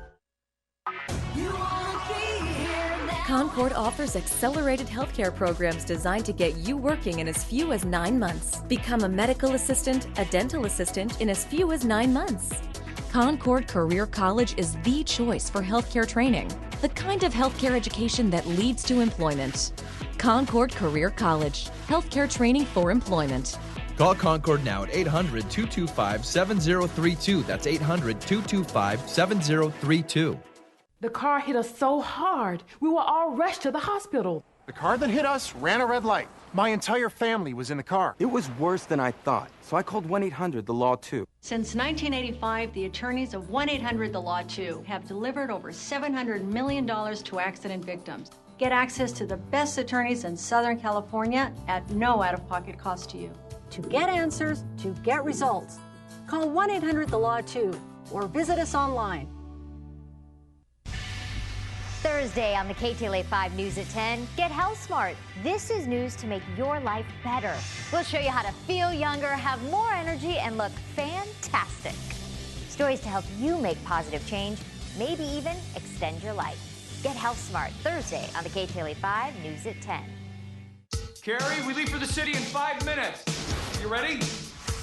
Concord offers accelerated healthcare programs designed to get you working in as few as 9 months. Become a medical assistant, a dental assistant in as few as 9 months. Concord Career College is the choice for healthcare training, the kind of healthcare education that leads to employment. Concord Career College, healthcare training for employment. Call Concord now at 800-225-7032. That's 800-225-7032. The car hit us so hard, we were all rushed to the hospital. The car that hit us ran a red light. My entire family was in the car. It was worse than I thought, so I called 1-800-THE-LAW 2. Since 1985, the attorneys of 1-800-THE-LAW 2 have delivered over $700 million to accident victims. Get access to the best attorneys in Southern California at no out-of-pocket cost to you. To get answers, to get results, call 1-800-THE-LAW 2 or visit us online. Thursday on the KTLA 5 News at 10, get health smart. This is news to make your life better. We'll show you how to feel younger, have more energy, and look fantastic. Stories to help you make positive change, maybe even extend your life. Get health smart Thursday on the KTLA 5 News at 10. Carrie, we leave for the city in 5 minutes. You ready?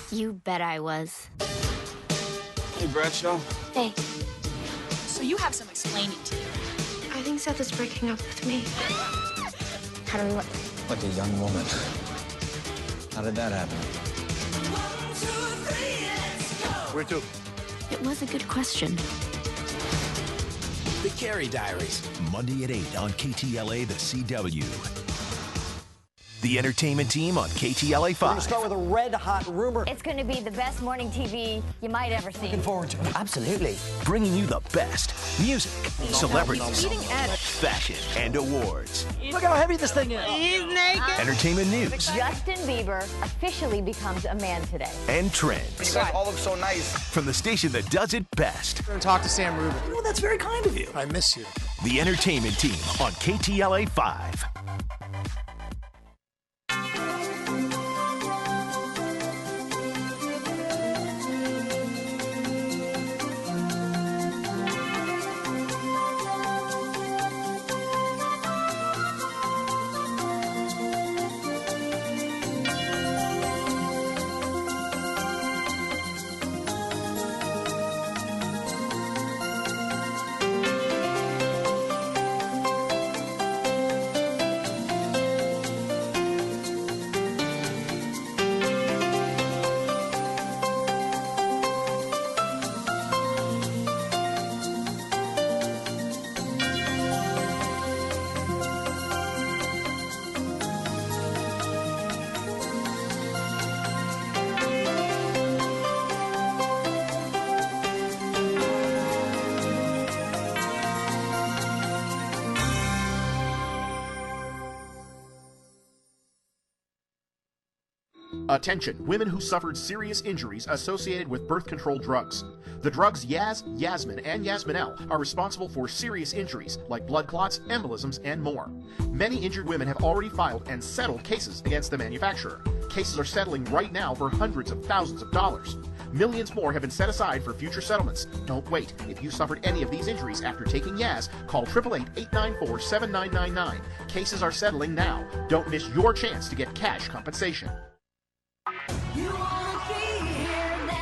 You bet I was. Hey, Bradshaw. Hey. So you have some explaining to do. I think Seth is breaking up with me. How do we look? Like a young woman. How did that happen? Where to? It was a good question. The Carey Diaries, Monday at 8 on KTLA, the CW. The entertainment team on KTLA 5. We're going to start with a red-hot rumor. It's going to be the best morning TV you might ever see. Looking forward to it. Absolutely. Bringing you the best music, celebrities, fashion, and awards. Look how heavy this thing is. He's naked. Entertainment news. Justin Bieber officially becomes a man today. And trends. You guys all look so nice. From the station that does it best. We're going to talk to Sam Rubin. Oh, that's very kind of you. I miss you. The entertainment team on KTLA 5. Attention, women who suffered serious injuries associated with birth control drugs. The drugs Yaz, Yasmin, and Yasmin-L are responsible for serious injuries like blood clots, embolisms, and more. Many injured women have already filed and settled cases against the manufacturer. Cases are settling right now for hundreds of thousands of dollars. Millions more have been set aside for future settlements. Don't wait. If you suffered any of these injuries after taking Yaz, call 888-894-7999. Cases are settling now. Don't miss your chance to get cash compensation.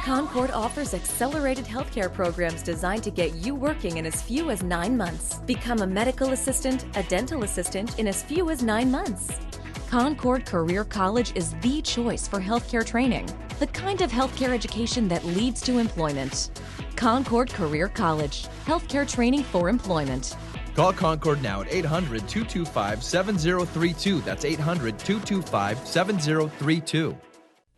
Concord offers accelerated healthcare programs designed to get you working in as few as 9 months. Become a medical assistant, a dental assistant in as few as 9 months. Concord Career College is the choice for healthcare training, the kind of healthcare education that leads to employment. Concord Career College, healthcare training for employment. Call Concord now at 800-225-7032. That's 800-225-7032.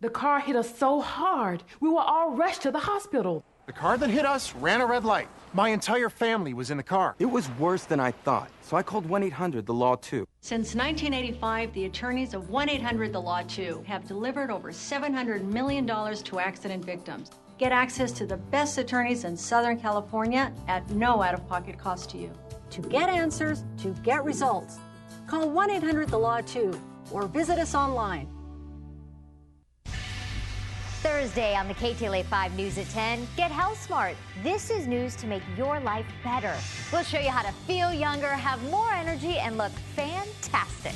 The car hit us so hard, we were all rushed to the hospital. The car that hit us ran a red light. My entire family was in the car. It was worse than I thought, so I called 1-800-THE-LAW 2. Since 1985, the attorneys of 1-800-THE-LAW 2 have delivered over $700 million to accident victims. Get access to the best attorneys in Southern California at no out-of-pocket cost to you. To get answers, to get results, call 1-800-THE-LAW 2 or visit us online. Thursday on the KTLA 5 News at 10, get health smart. This is news to make your life better. We'll show you how to feel younger, have more energy, and look fantastic.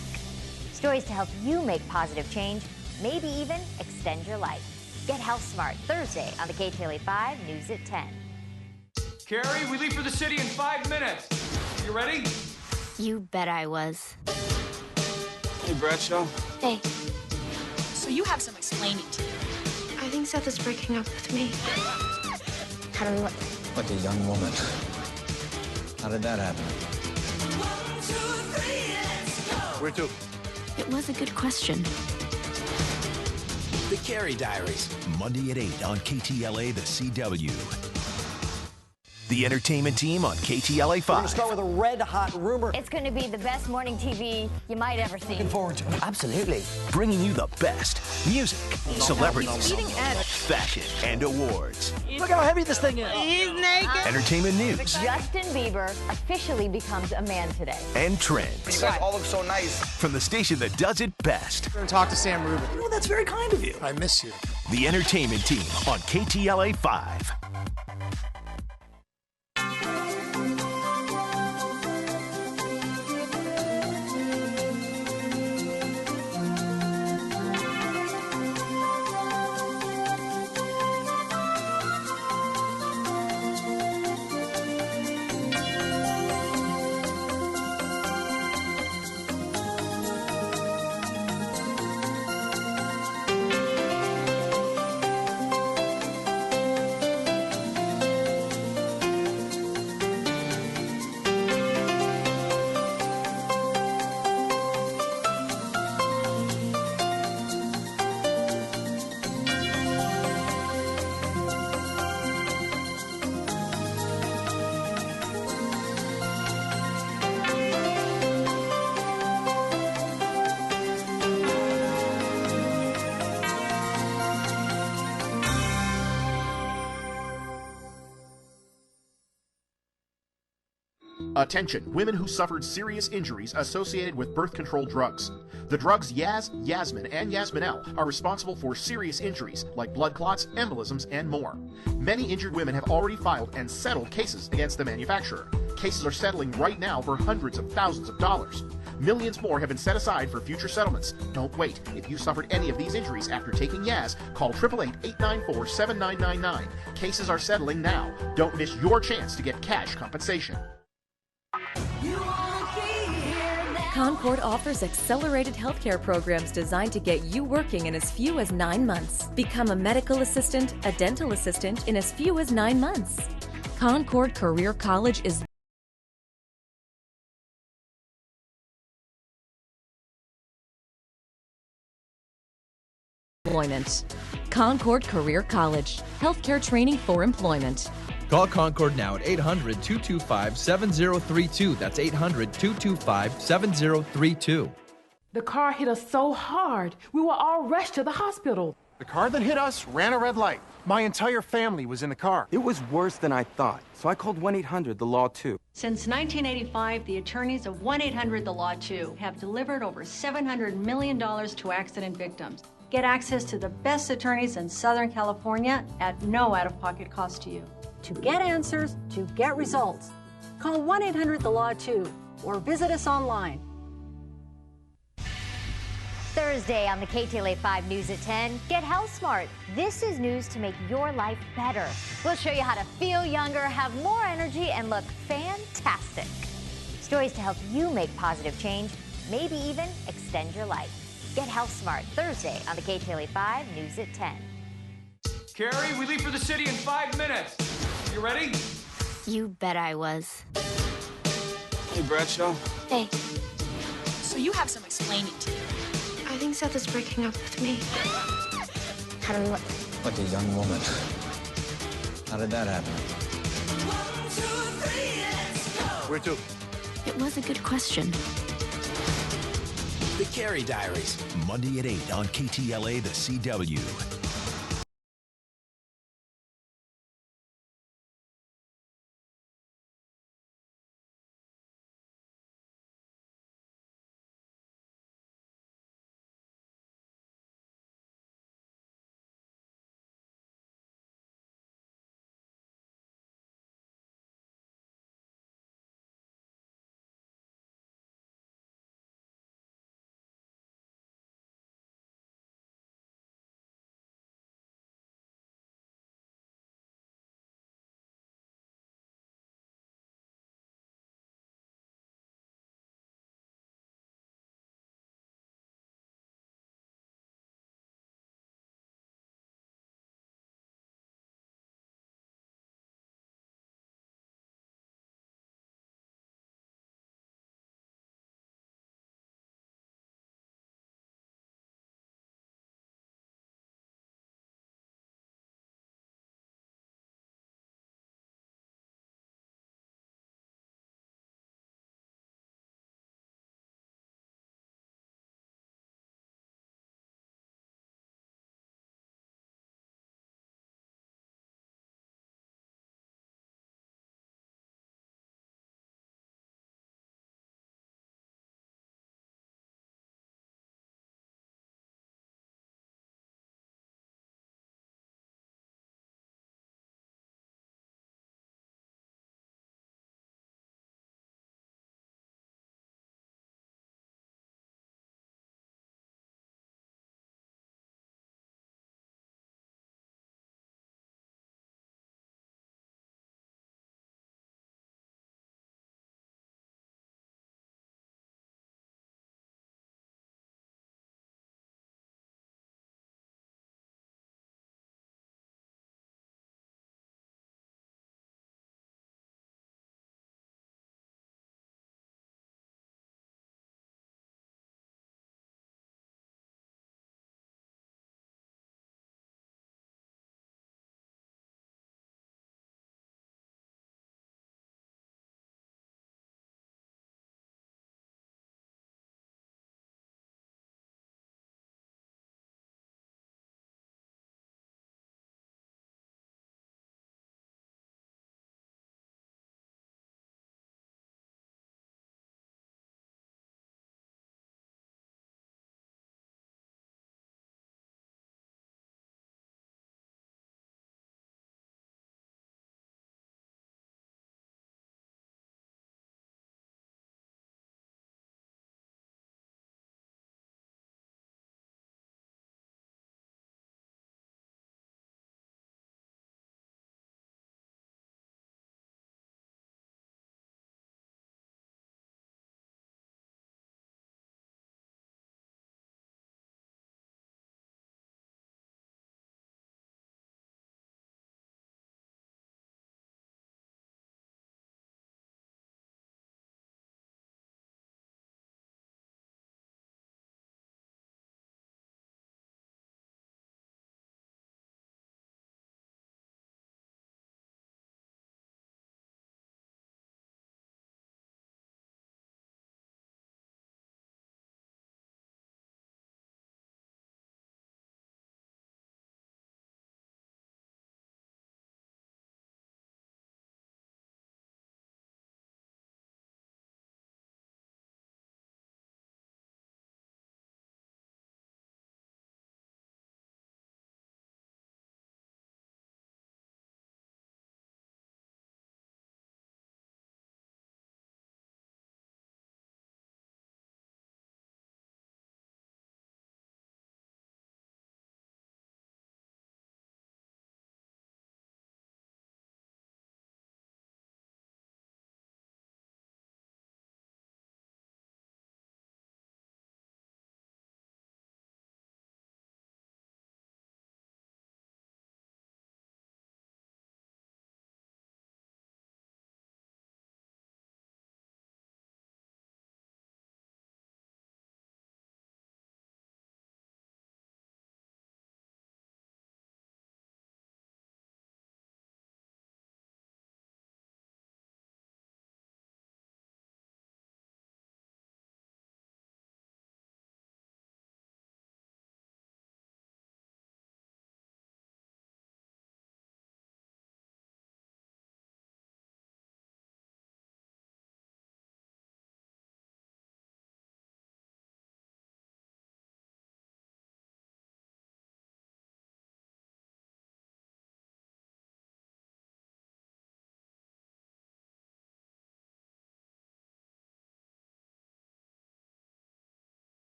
Stories to help you make positive change, maybe even extend your life. Get health smart Thursday on the KTLA 5 News at 10. Carrie, we leave for the city in 5 minutes. You ready? You bet I was. Hey, Bradshaw. Hey. So you have some explaining to do. I think Seth is breaking up with me. How do we look? Like a young woman. How did that happen? Where to? It was a good question. The Carrie Diaries, Monday at 8 on KTLA, the CW. The entertainment team on KTLA 5. We're going to start with a red-hot rumor. It's going to be the best morning TV you might ever see. Looking forward to it. Absolutely. Bringing you the best music, celebrities, Eating edge. fashion, and awards. Look how heavy this thing is. He's naked. Entertainment news. Justin Bieber officially becomes a man today. And trends. You guys all look so nice. From the station that does it best. We're going to talk to Sam Rubin. Oh, that's very kind of you. I miss you. The entertainment team on KTLA 5. Attention, women who suffered serious injuries associated with birth control drugs. The drugs Yaz, Yasmin, and Yasmin-L are responsible for serious injuries like blood clots, embolisms, and more. Many injured women have already filed and settled cases against the manufacturer. Cases are settling right now for hundreds of thousands of dollars. Millions more have been set aside for future settlements. Don't wait. If you suffered any of these injuries after taking Yaz, call 888-894-7999. Cases are settling now. Don't miss your chance to get cash compensation. Concord offers accelerated healthcare programs designed to get you working in as few as 9 months. Become a medical assistant, a dental assistant in as few as 9 months. Concord Career College is employment. Concord Career College, healthcare training for employment. Call Concord now at 800-225-7032. That's 800-225-7032. The car hit us so hard, we were all rushed to the hospital. The car that hit us ran a red light. My entire family was in the car. It was worse than I thought, so I called 1-800-THE-LAW 2. Since 1985, the attorneys of 1-800-THE-LAW 2 have delivered over $700 million to accident victims. Get access to the best attorneys in Southern California at no out-of-pocket cost to you. To get answers, to get results, call 1-800-THE-LAW 2 or visit us online. Thursday on the KTLA 5 News at 10, get health smart. This is news to make your life better. We'll show you how to feel younger, have more energy, and look fantastic. Stories to help you make positive change, maybe even extend your life. Get health smart Thursday on the KTLA 5 News at 10. Carrie, we leave for the city in 5 minutes. You ready? You bet I was. Hey, Bradshaw. Hey. So you have some explaining to do. I think Seth is breaking up with me. How do we look? Like a young woman. How did that happen? Where to? It was a good question. The Carrie Diaries, Monday at 8 on KTLA, the CW.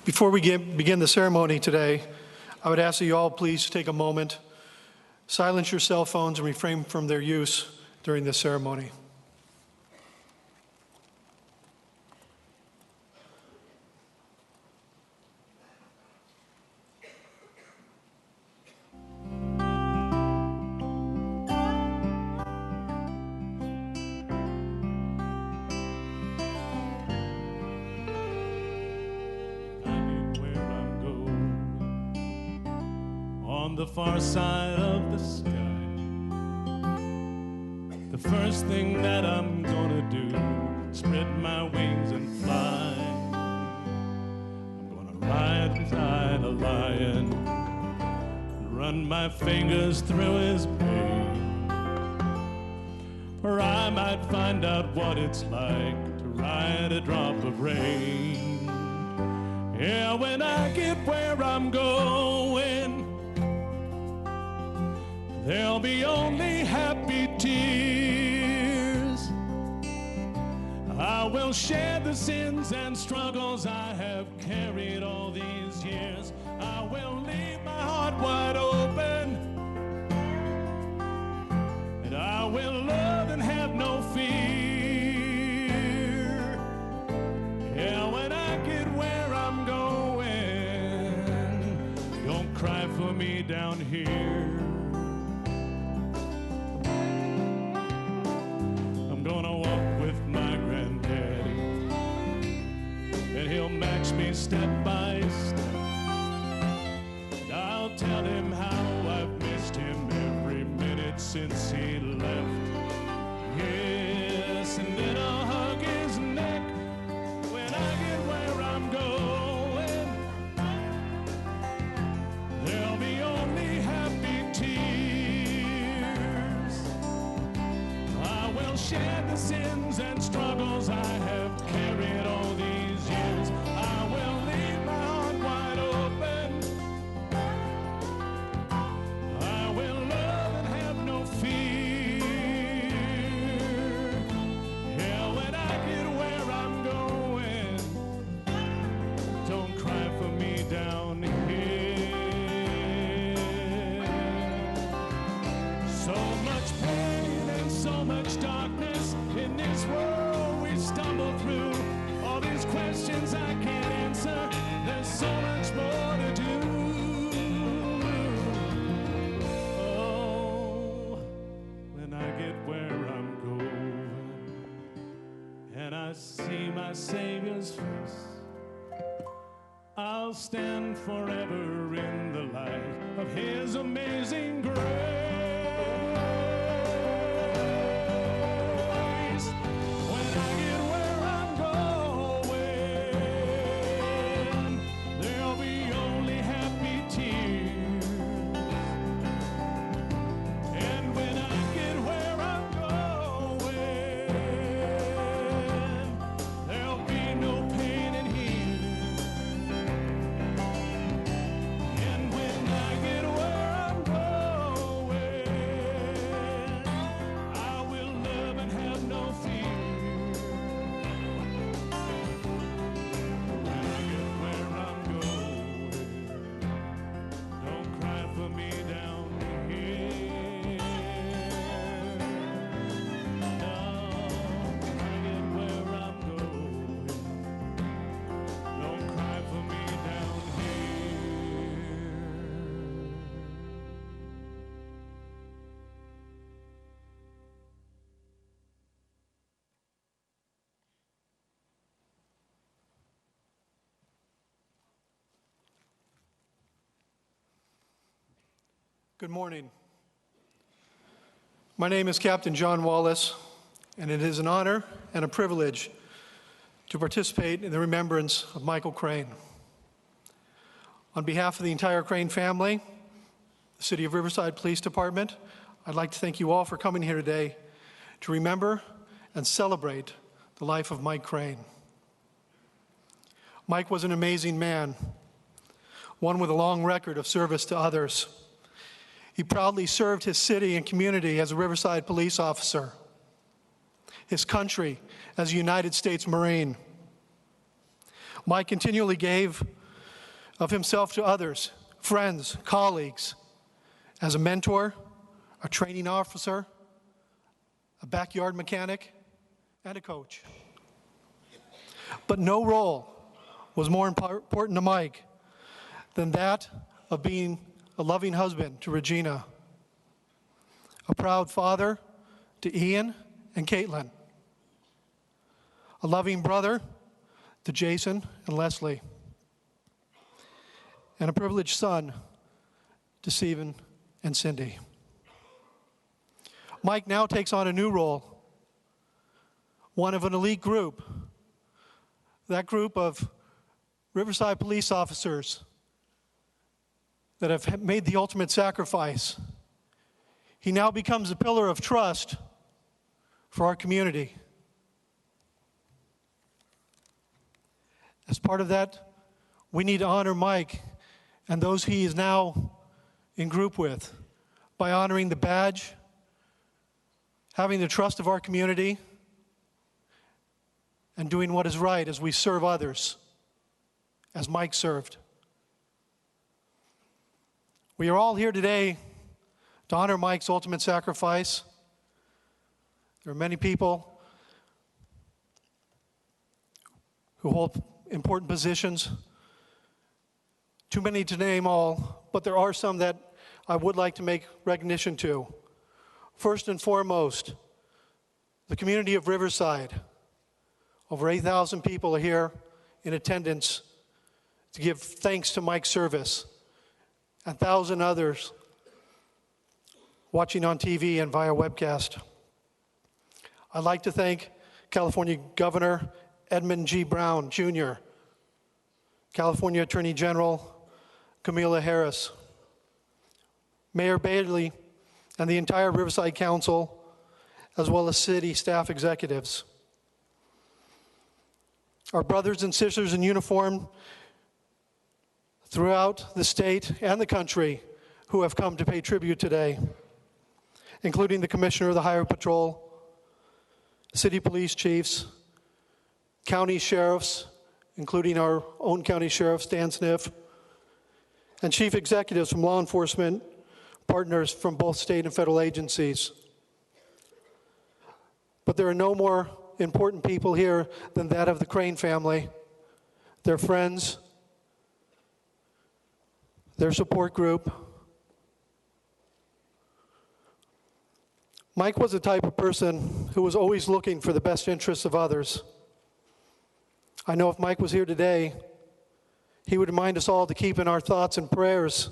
Before we begin the ceremony today, I would ask that you all please take a moment, silence your cell phones, and refrain from their use during this ceremony. On the far side of the sky, the first thing that I'm gonna do, spread my wings and fly. I'm gonna ride beside a lion, run my fingers through his mane, or I might find out what it's like to ride a drop of rain. Yeah, when I get where I'm going, there'll be only happy tears. I will share the sins and struggles I have carried all these years. I will leave my heart wide open, and I will love and have no fear. Yeah, when I get where I'm going, don't cry for me down here. Gonna walk with my granddaddy, and he'll match me step by step. And I'll tell him how I've missed him every minute since he left. Yes, and then I'll hug his neck when I get where I'm going. There'll be only happy tears. I will share the sins and struggles I have carried all these years. I will leave my heart wide open. I will love and have no fear. Yeah, when I get where I'm going, don't cry for me down here. So much pain and so much darkness in this world we stumble through. All these questions I can't answer, there's so much more to do. Oh, when I get where I'm going and I see my Savior's face, I'll stand forever in the light of His amazing grace. Good morning. My name is Captain John Wallace, and it is an honor and a privilege to participate in the remembrance of Michael Crane. On behalf of the entire Crane family, the City of Riverside Police Department, I'd like to thank you all for coming here today to remember and celebrate the life of Mike Crane. Mike was an amazing man, one with a long record of service to others. He proudly served his city and community as a Riverside police officer, his country as a United States Marine. Mike continually gave of himself to others, friends, colleagues, as a mentor, a training officer, a backyard mechanic, and a coach. But no role was more important to Mike than that of being a loving husband to Regina, a proud father to Ian and Caitlin, a loving brother to Jason and Leslie, and a privileged son to Stephen and Cindy. Mike now takes on a new role, one of an elite group, that group of Riverside police officers that have made the ultimate sacrifice. He now becomes a pillar of trust for our community. As part of that, we need to honor Mike and those he is now in group with by honoring the badge, having the trust of our community, and doing what is right as we serve others, as Mike served. We are all here today to honor Mike's ultimate sacrifice. There are many people who hold important positions, too many to name all, but there are some that I would like to make recognition to. First and foremost, the community of Riverside. Over 8,000 people are here in attendance to give thanks to Mike's service, and 1,000 others watching on TV and via webcast. I'd like to thank California Governor Edmund G. Brown, Jr., California Attorney General Kamala Harris, Mayor Bailey, and the entire Riverside Council, as well as city staff executives. Our brothers and sisters in uniform throughout the state and the country who have come to pay tribute today, including the Commissioner of the Highway Patrol, city police chiefs, county sheriffs, including our own county sheriff, Stan Sniff, and chief executives from law enforcement partners from both state and federal agencies. But there are no more important people here than that of the Crane family, their friends, their support group. Mike was the type of person who was always looking for the best interests of others. I know if Mike was here today, he would remind us all to keep in our thoughts and prayers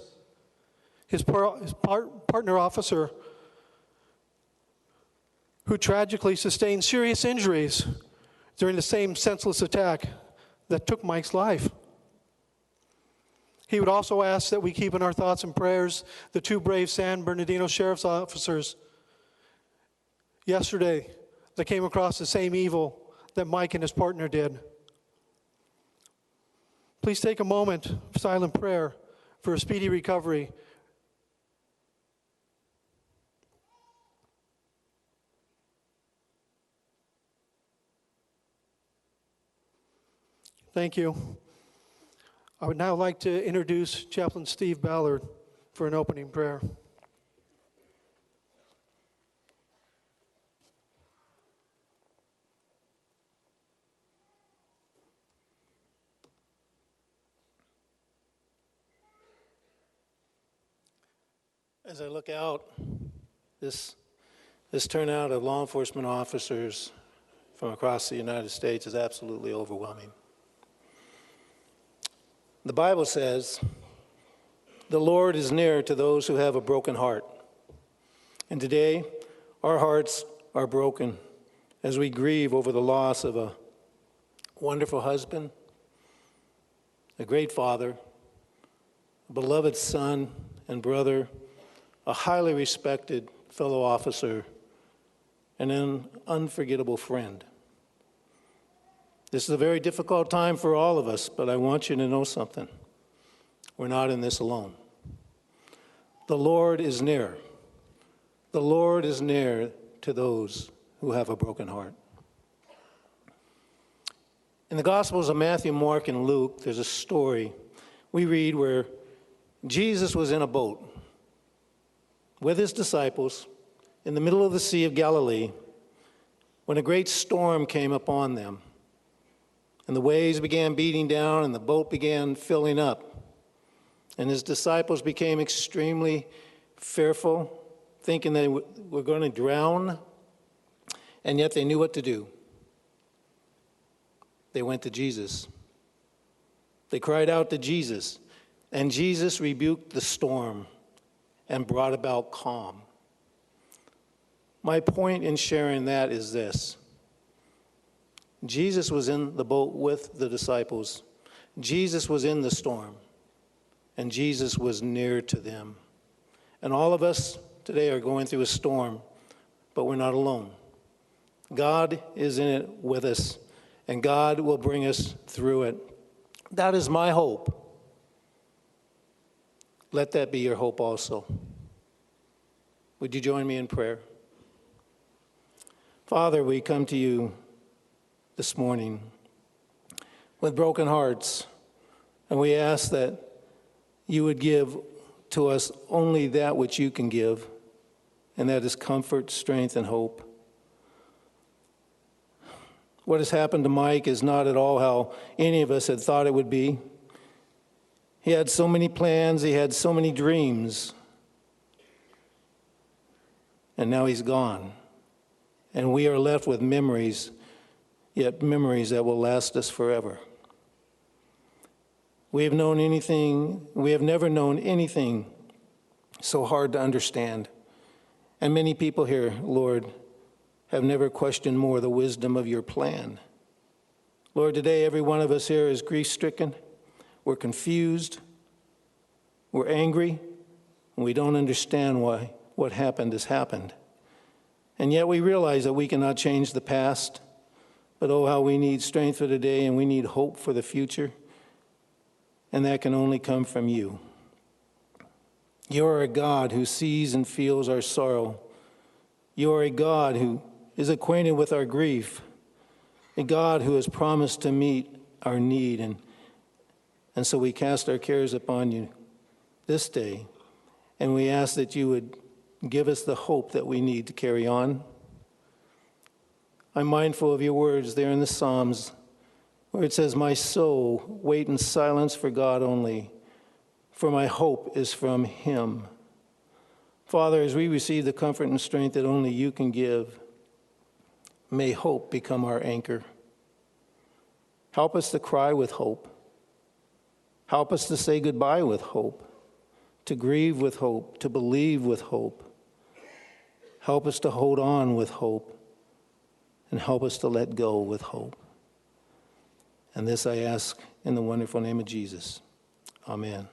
his partner officer who tragically sustained serious injuries during the same senseless attack that took Mike's life. He would also ask that we keep in our thoughts and prayers the two brave San Bernardino sheriff's officers yesterday that came across the same evil that Mike and his partner did. Please take a moment of silent prayer for a speedy recovery. Thank you. I would now like to introduce Chaplain Steve Ballard for an opening prayer. As I look out, this turnout of law enforcement officers from across the United States is absolutely overwhelming. The Bible says, "The Lord is near to those who have a broken heart." And today, our hearts are broken as we grieve over the loss of a wonderful husband, a great father, a beloved son and brother, a highly respected fellow officer, and an unforgettable friend. This is a very difficult time for all of us, but I want you to know something. We're not in this alone. The Lord is near. The Lord is near to those who have a broken heart. In the Gospels of Matthew, Mark, and Luke, there's a story we read where Jesus was in a boat with his disciples in the middle of the Sea of Galilee when a great storm came upon them. And the waves began beating down and the boat began filling up. And his disciples became extremely fearful, thinking they were going to drown, and yet they knew what to do. They went to Jesus. They cried out to Jesus, and Jesus rebuked the storm and brought about calm. My point in sharing that is this. Jesus was in the boat with the disciples. Jesus was in the storm, and Jesus was near to them. And all of us today are going through a storm, but we're not alone. God is in it with us, and God will bring us through it. That is my hope. Let that be your hope also. Would you join me in prayer? Father, we come to you this morning with broken hearts, and we ask that you would give to us only that which you can give, and that is comfort, strength, and hope. What has happened to Mike is not at all how any of us had thought it would be. He had so many plans, he had so many dreams, and now he's gone. And we are left with memories, yet memories that will last us forever. We have never known anything so hard to understand. And many people here, Lord, have never questioned more the wisdom of your plan. Lord, today every one of us here is grief-stricken. We're confused. We're angry. And we don't understand why what happened has happened. And yet we realize that we cannot change the past. But oh, how we need strength for today, and we need hope for the future. And that can only come from you. You are a God who sees and feels our sorrow. You are a God who is acquainted with our grief, a God who has promised to meet our need. And so we cast our cares upon you this day, and we ask that you would give us the hope that we need to carry on. I'm mindful of your words there in the Psalms, where it says, "My soul, wait in silence for God only, for my hope is from him." Father, as we receive the comfort and strength that only you can give, may hope become our anchor. Help us to cry with hope. Help us to say goodbye with hope, to grieve with hope, to believe with hope. Help us to hold on with hope, and help us to let go with hope. And this I ask in the wonderful name of Jesus. Amen.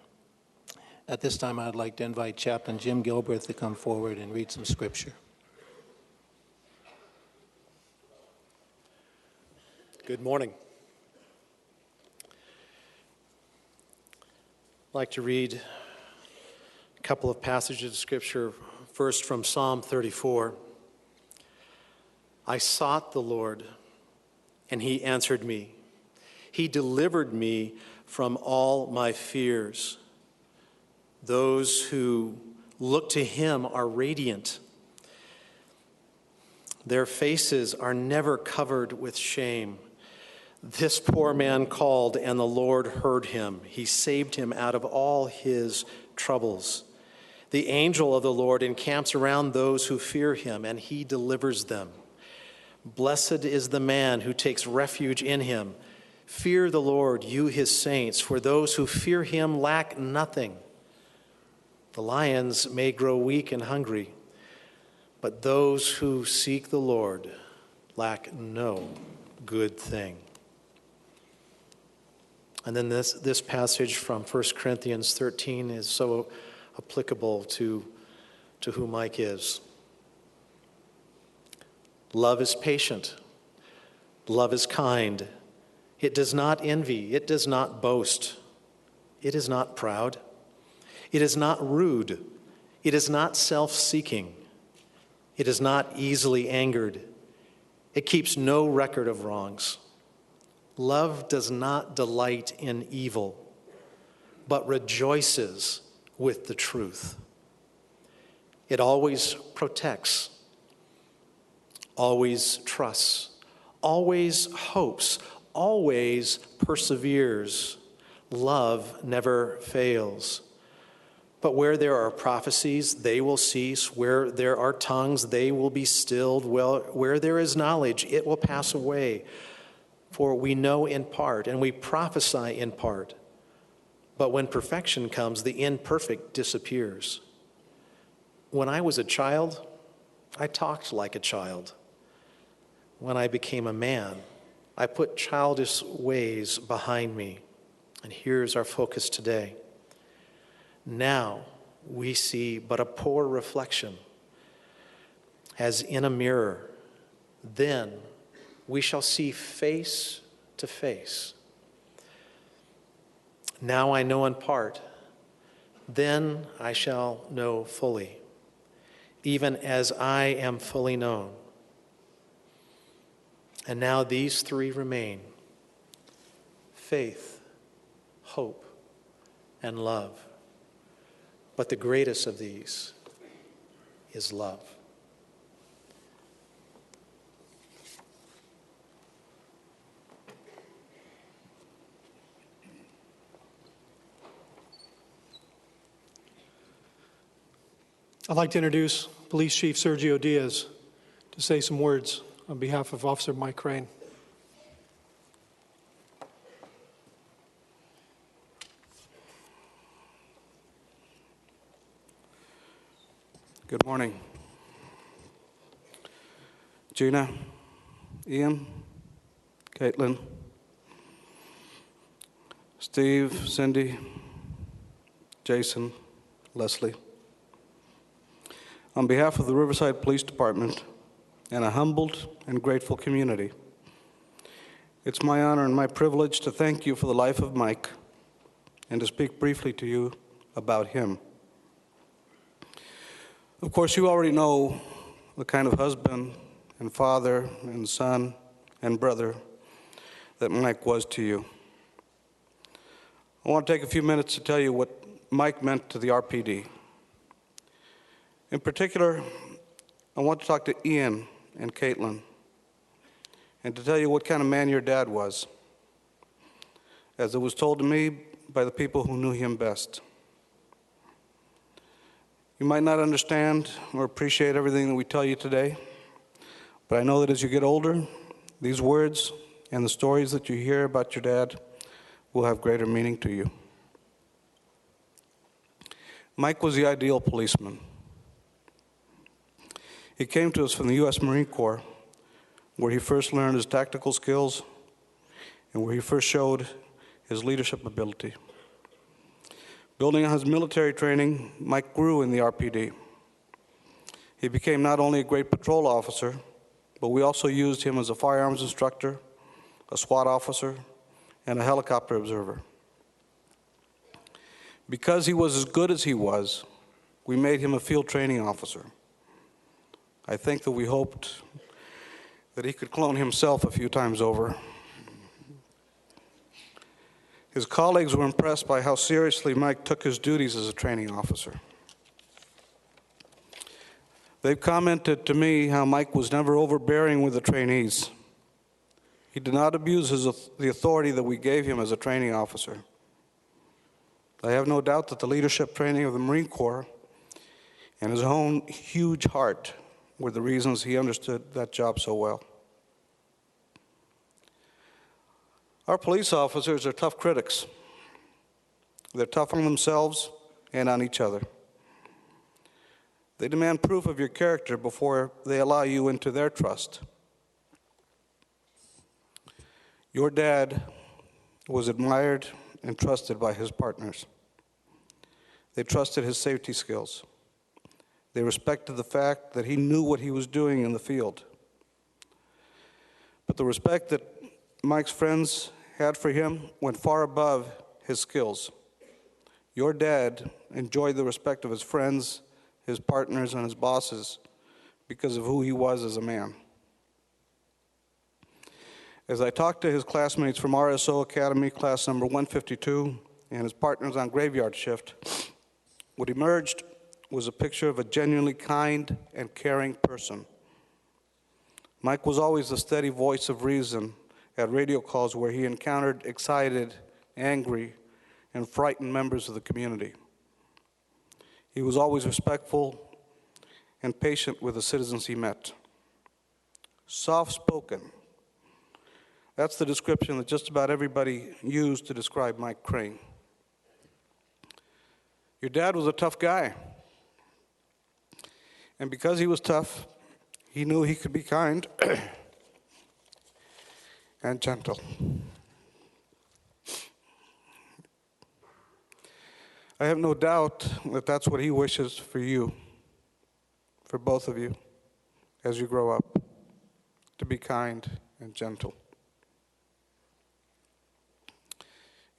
At this time, I'd like to invite Chaplain Jim Gilbreth to come forward and read some scripture. Good morning. I'd like to read a couple of passages of Scripture, first from Psalm 34. I sought the Lord, and he answered me. He delivered me from all my fears. Those who look to him are radiant. Their faces are never covered with shame. This poor man called, and the Lord heard him. He saved him out of all his troubles. The angel of the Lord encamps around those who fear him, and he delivers them. Blessed is the man who takes refuge in him. Fear the Lord, you his saints, for those who fear him lack nothing. The lions may grow weak and hungry, but those who seek the Lord lack no good thing. And then this passage from 1 Corinthians 13 is so applicable to who Mike is. Love is patient. Love is kind. It does not envy. It does not boast. It is not proud. It is not rude. It is not self-seeking. It is not easily angered. It keeps no record of wrongs. Love does not delight in evil, but rejoices with the truth. It always protects, always trusts, always hopes, always perseveres. Love never fails. But where there are prophecies, they will cease. Where there are tongues, they will be stilled. Where there is knowledge, it will pass away. For we know in part, and we prophesy in part. But when perfection comes, the imperfect disappears. When I was a child, I talked like a child. When I became a man, I put childish ways behind me. And here's our focus today. Now we see but a poor reflection, as in a mirror. Then we shall see face to face. Now I know in part, then I shall know fully, even as I am fully known. And now these three remain: faith, hope, and love. But the greatest of these is love. I'd like to introduce Police Chief Sergio Diaz to say some words on behalf of Officer Mike Crane. Good morning. Gina, Ian, Caitlin, Steve, Cindy, Jason, Leslie. On behalf of the Riverside Police Department and a humbled and grateful community, it's my honor and my privilege to thank you for the life of Mike and to speak briefly to you about him. Of course, you already know the kind of husband and father and son and brother that Mike was to you. I want to take a few minutes to tell you what Mike meant to the RPD. In particular, I want to talk to Ian and Caitlin and to tell you what kind of man your dad was, as it was told to me by the people who knew him best. You might not understand or appreciate everything that we tell you today, but I know that as you get older, these words and the stories that you hear about your dad will have greater meaning to you. Mike was the ideal policeman. He came to us from the U.S. Marine Corps, where he first learned his tactical skills and where he first showed his leadership ability. Building on his military training, Mike grew in the RPD. He became not only a great patrol officer, but we also used him as a firearms instructor, a SWAT officer, and a helicopter observer. Because he was as good as he was, we made him a field training officer. I think that we hoped that he could clone himself a few times over. His colleagues were impressed by how seriously Mike took his duties as a training officer. They've commented to me how Mike was never overbearing with the trainees. He did not abuse the authority that we gave him as a training officer. I have no doubt that the leadership training of the Marine Corps and his own huge heart were the reasons he understood that job so well. Our police officers are tough critics. They're tough on themselves and on each other. They demand proof of your character before they allow you into their trust. Your dad was admired and trusted by his partners. They trusted his safety skills. They respected the fact that he knew what he was doing in the field. But the respect that Mike's friends had for him went far above his skills. Your dad enjoyed the respect of his friends, his partners, and his bosses because of who he was as a man. As I talked to his classmates from RSO Academy, class number 152 and his partners on graveyard shift, what emerged was a picture of a genuinely kind and caring person. Mike was always the steady voice of reason at radio calls where he encountered excited, angry, and frightened members of the community. He was always respectful and patient with the citizens he met. Soft-spoken. That's the description that just about everybody used to describe Mike Crane. Your dad was a tough guy. And because he was tough, he knew he could be kind and gentle. I have no doubt that that's what he wishes for you, for both of you, as you grow up, to be kind and gentle.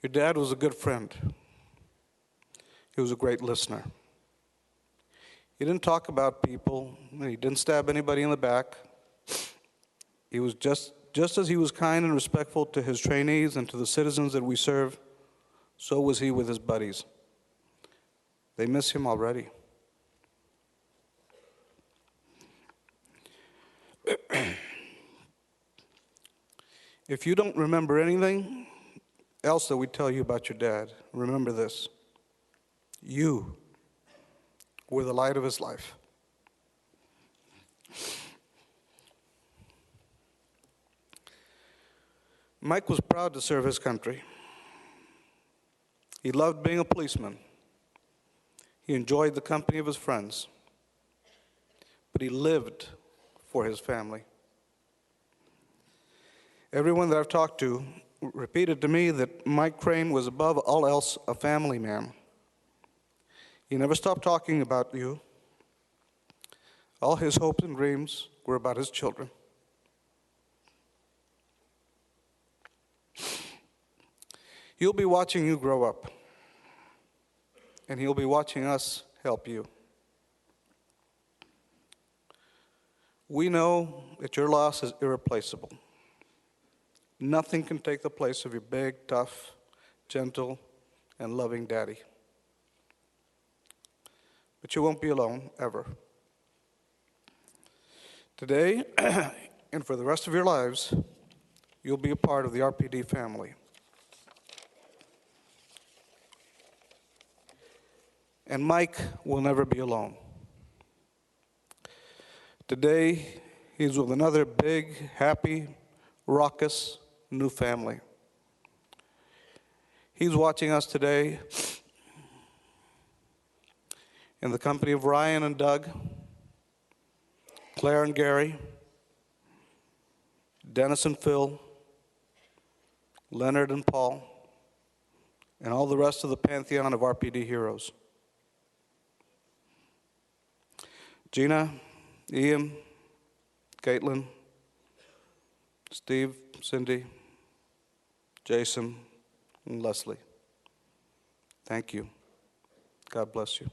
Your dad was a good friend. He was a great listener. He didn't talk about people. He didn't stab anybody in the back. He was just as he was kind and respectful to his trainees and to the citizens that we serve, so was he with his buddies. They miss him already. If you don't remember anything else that we tell you about your dad, remember this. You were the light of his life. Mike was proud to serve his country. He loved being a policeman. He enjoyed the company of his friends. But he lived for his family. Everyone that I've talked to repeated to me that Mike Crane was above all else a family man. He never stopped talking about you. All his hopes and dreams were about his children. He'll be watching you grow up, and he'll be watching us help you. We know that your loss is irreplaceable. Nothing can take the place of your big, tough, gentle, and loving daddy. But you won't be alone, ever. Today, and for the rest of your lives, you'll be a part of the RPD family. And Mike will never be alone. Today, he's with another big, happy, raucous, new family. He's watching us today in the company of Ryan and Doug, Claire and Gary, Dennis and Phil, Leonard and Paul, and all the rest of the pantheon of RPD heroes. Gina, Ian, Caitlin, Steve, Cindy, Jason, and Leslie. Thank you. God bless you.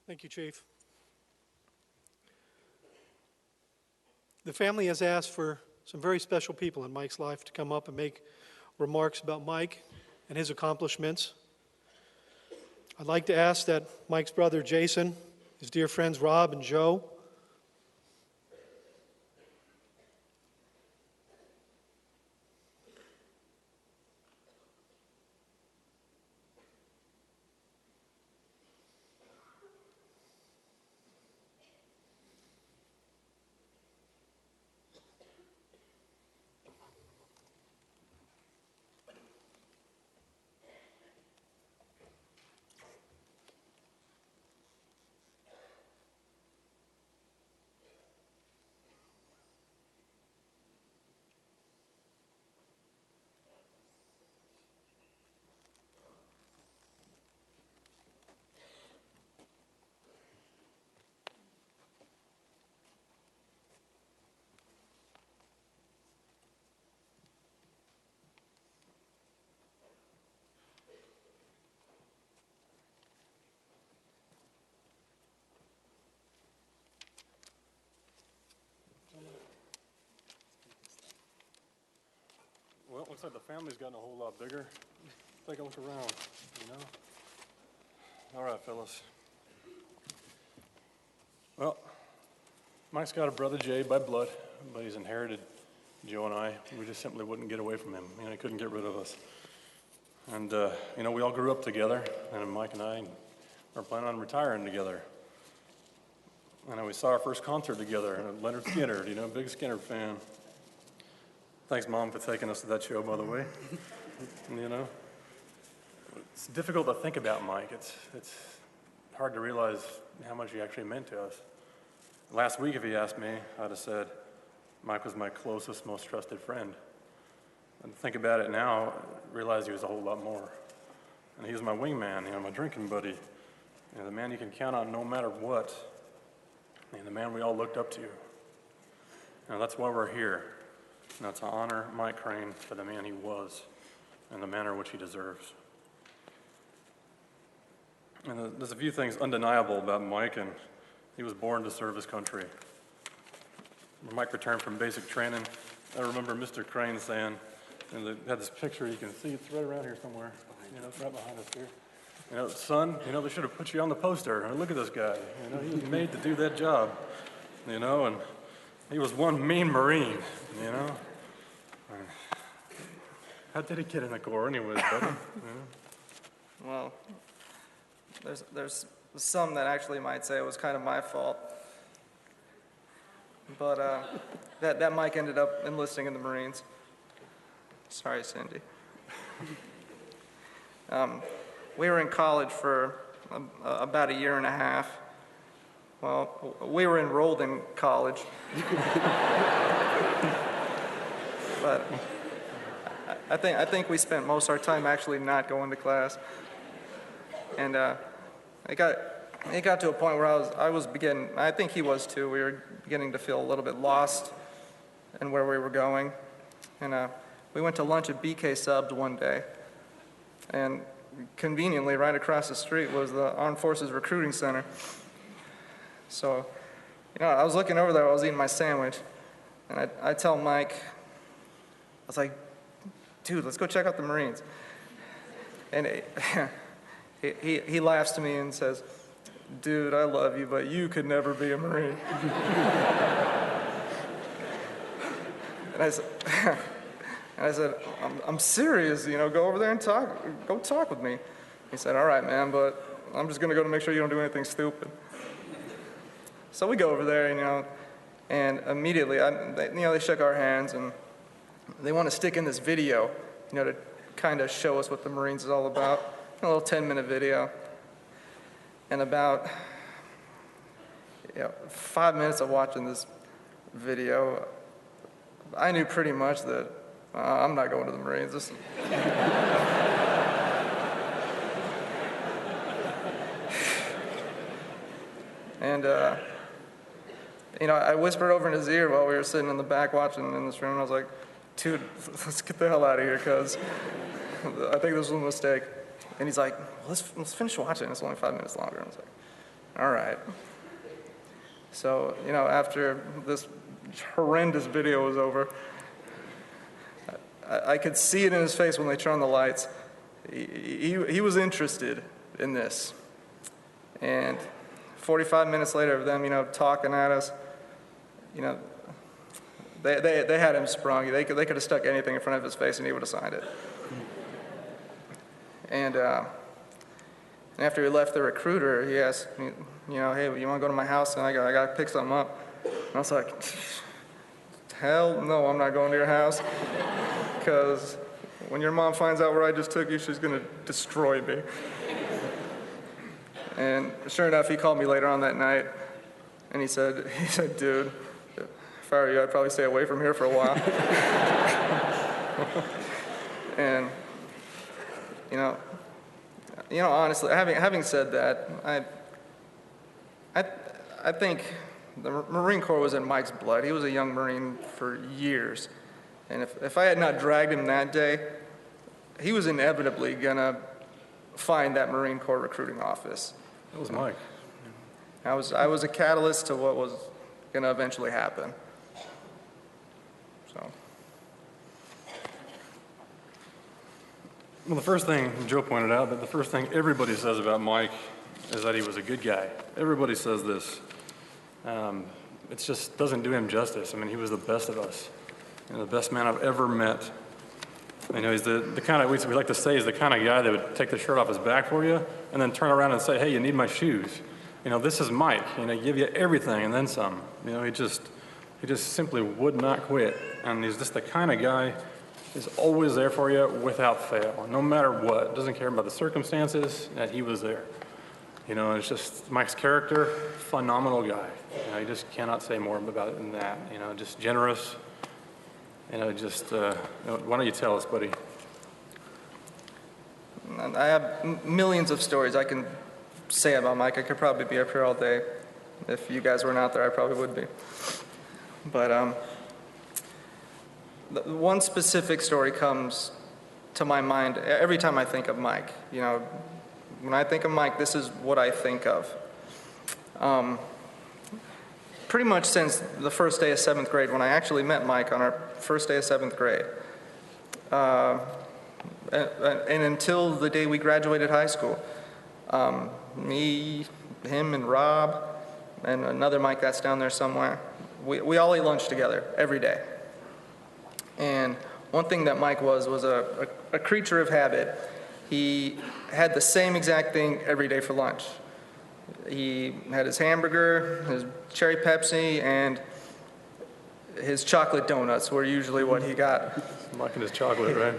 Thank you, Chief. The family has asked for some very special people in Mike's life to come up and make remarks about Mike and his accomplishments. I'd like to ask that Mike's brother Jason, his dear friends Rob and Joe, Looks like the family's gotten a whole lot bigger. Take a look around, you know? All right, fellas. Well, Mike's got a brother, Jay, by blood, but he's inherited Joe and I. We just simply wouldn't get away from him. You know, he couldn't get rid of us. And, you know, we all grew up together, and Mike and I were planning on retiring together. And we saw our first concert together, and Leonard Skinner, you know, big Skinner fan. Thanks, Mom, for taking us to that show, by the way. You know, it's difficult to think about Mike. It's hard to realize how much he actually meant to us. Last week, if he asked me, I'd have said Mike was my closest, most trusted friend. And to think about it now, I realize he was a whole lot more. And he was my wingman, you know, my drinking buddy, you know, the man you can count on no matter what, and the man we all looked up to. And that's why we're here. And that's to honor Mike Crane for the man he was and the manner in which he deserves. And there's a few things undeniable about Mike, and he was born to serve his country. When Mike returned from basic training, I remember Mr. Crane saying, and they had this picture, you can see it's right around here somewhere. You know, it's right behind us here. You know, son, you know, they should have put you on the poster. Look at this guy. You know, he was made to do that job. You know, and he was one mean Marine, you know. How did he get in the Corps anyways, buddy? You know? Well, there's some that actually might say it was kind of my fault. But that Mike ended up enlisting in the Marines. Sorry, Cindy. We were in college for about a year and a half. Well, we were enrolled in college. But I think we spent most of our time actually not going to class. And it got to a point where I was beginning, I think he was too, we were beginning to feel a little bit lost in where we were going. And we went to lunch at BK Subs one day. And conveniently, right across the street was the Armed Forces Recruiting Center. So, you know, I was looking over there, I was eating my sandwich, and I tell Mike, I was like, dude, let's go check out the Marines. And he laughs to me and says, dude, I love you, but you could never be a Marine. And I said, I'm serious, you know, go over there and go talk with me. He said, all right, man, but I'm just gonna go to make sure you don't do anything stupid. So we go over there, you know, and immediately, they shook our hands, and they want to stick in this video, you know, to kind of show us what the Marines is all about. A little 10-minute video. And about 5 minutes of watching this video, I knew pretty much that I'm not going to the Marines. And, you know, I whispered over in his ear while we were sitting in the back watching in this room, and I was like, dude, let's get the hell out of here, because I think this was a mistake. And he's like, well, let's finish watching. It's only 5 minutes longer. I was like, all right. So, you know, after this horrendous video was over, I could see it in his face when they turned on the lights. He was interested in this. And 45 minutes later of them, you know, talking at us, you know, they had him sprung. They could have stuck anything in front of his face and he would have signed it. And after he left the recruiter, he asked me, you know, hey, you want to go to my house and I got to pick something up? And I was like, hell no, I'm not going to your house, because when your mom finds out where I just took you, she's going to destroy me. And sure enough, he called me later on that night, and he said, dude, if I were you, I'd probably stay away from here for a while. And you know, honestly, having said that, I think the Marine Corps was in Mike's blood. He was a young Marine for years, and if I had not dragged him that day, he was inevitably gonna find that Marine Corps recruiting office. It was Mike. I was a catalyst to what was gonna eventually happen. So. Well, the first thing Joe pointed out, that the first thing everybody says about Mike is that he was a good guy. Everybody says this. It just doesn't do him justice. I mean, he was the best of us, and the best man I've ever met. You know, he's the kind of, we like to say, he's the kind of guy that would take the shirt off his back for you and then turn around and say, hey, you need my shoes. You know, this is Mike. You know, give you everything and then some. You know, he just simply would not quit. And he's just the kind of guy who's always there for you without fail, no matter what. Doesn't care about the circumstances, that he was there. You know, it's just Mike's character, phenomenal guy. You know, you just cannot say more about it than that. You know, just generous. You know, just, why don't you tell us, buddy? I have millions of stories I can say about Mike. I could probably be up here all day. If you guys weren't out there, I probably would be. But one specific story comes to my mind every time I think of Mike. You know, when I think of Mike, this is what I think of. Pretty much since the first day of 7th grade, when I actually met Mike on our first day of 7th grade. And until the day we graduated high school. Me, him, and Rob, and another Mike that's down there somewhere, we all ate lunch together every day. And one thing that Mike was a creature of habit. He had the same exact thing every day for lunch. He had his hamburger, his cherry Pepsi, and his chocolate donuts were usually what he got. Mike and his chocolate, right?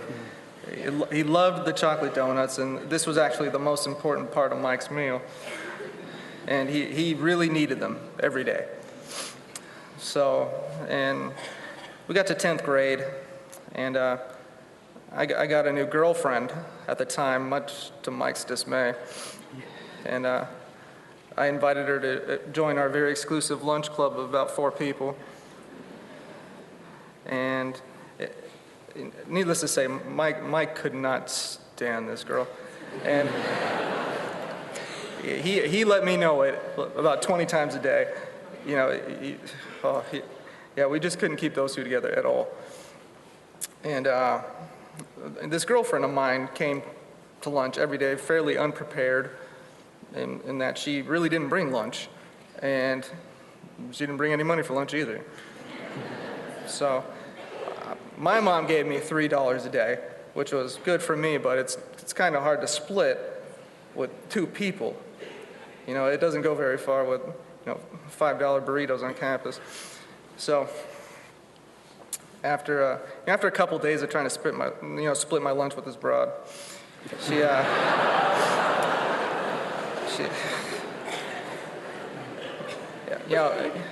He loved the chocolate donuts, and this was actually the most important part of Mike's meal. And he really needed them every day. So, and we got to 10th grade, and I got a new girlfriend at the time, much to Mike's dismay. And I invited her to join our very exclusive lunch club of about 4 people. And needless to say, Mike could not stand this girl. And he let me know it about 20 times a day. You know, yeah, we just couldn't keep those two together at all. And this girlfriend of mine came to lunch every day fairly unprepared, in that she really didn't bring lunch, and she didn't bring any money for lunch either. So my mom gave me $3 a day, which was good for me, but it's kind of hard to split with 2 people. You know, it doesn't go very far with, you know, $5 burritos on campus. So after a couple days of trying to split my lunch with this broad,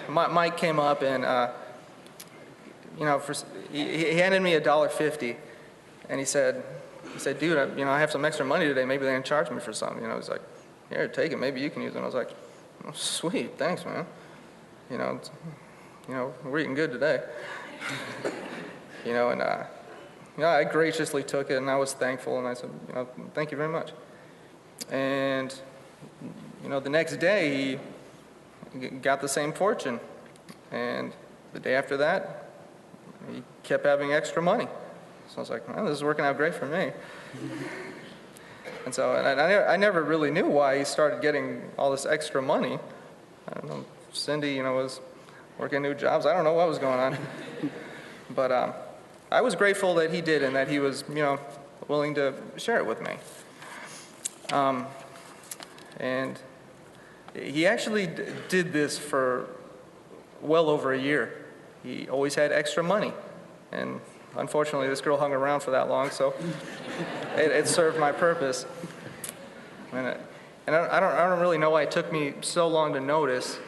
Mike came up and he handed me $1.50, and he said, dude, I have some extra money today. Maybe they can charge me for something. You know, he's like, here, take it. Maybe you can use it. And I was like, oh, sweet, thanks, man. You know, we're eating good today. I graciously took it, and I was thankful, and I said, thank you very much. And the next day he got the same fortune, and the day after that he kept having extra money. So I was like, well, this is working out great for me. And so I never really knew why he started getting all this extra money. I don't know. Cindy, was working new jobs. I don't know what was going on. But I was grateful that he did, and that he was, willing to share it with me. And he actually did this for well over a year. He always had extra money. And unfortunately, this girl hung around for that long, so it served my purpose. And I don't really know why it took me so long to notice,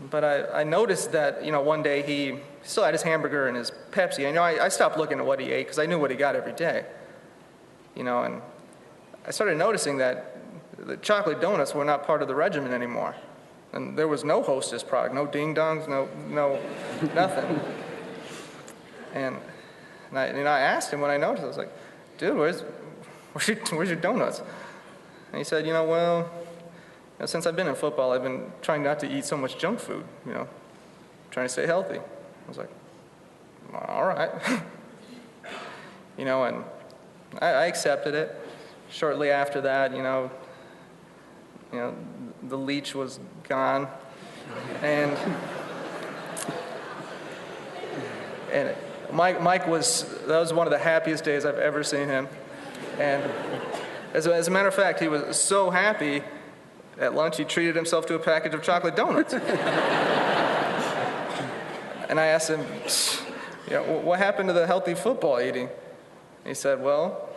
but I noticed that, one day he still had his hamburger and his Pepsi. I stopped looking at what he ate because I knew what he got every day. And I started noticing that the chocolate donuts were not part of the regimen anymore. And there was no Hostess product, no ding-dongs, no nothing. And I asked him when I noticed, I was like, dude, where's your donuts? And he said, well, since I've been in football, I've been trying not to eat so much junk food, trying to stay healthy. I was like, all right. And I accepted it. Shortly after that, the leech was gone, and Mike that was one of the happiest days I've ever seen him. And as a matter of fact, he was so happy at lunch he treated himself to a package of chocolate donuts. And I asked him, what happened to the healthy football eating? He said, well,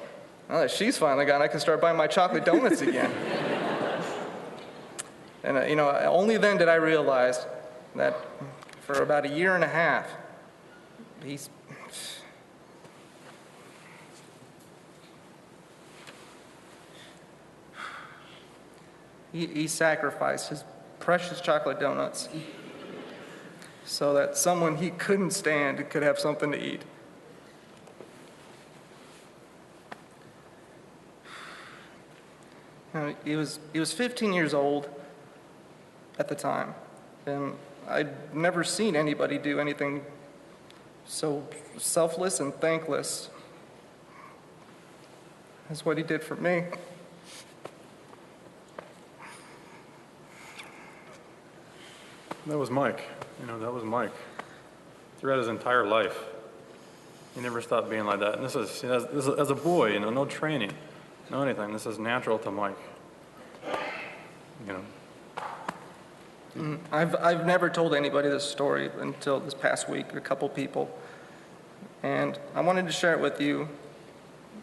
now that she's finally gone, I can start buying my chocolate donuts again. And, only then did I realize that for about a year and a half, he sacrificed his precious chocolate donuts so that someone he couldn't stand could have something to eat. He was 15 years old at the time, and I'd never seen anybody do anything so selfless and thankless as what he did for me. That was Mike. That was Mike. Throughout his entire life, he never stopped being like that. And this is as a boy, no training, no anything. This is natural to Mike. I've never told anybody this story until this past week, a couple people. And I wanted to share it with you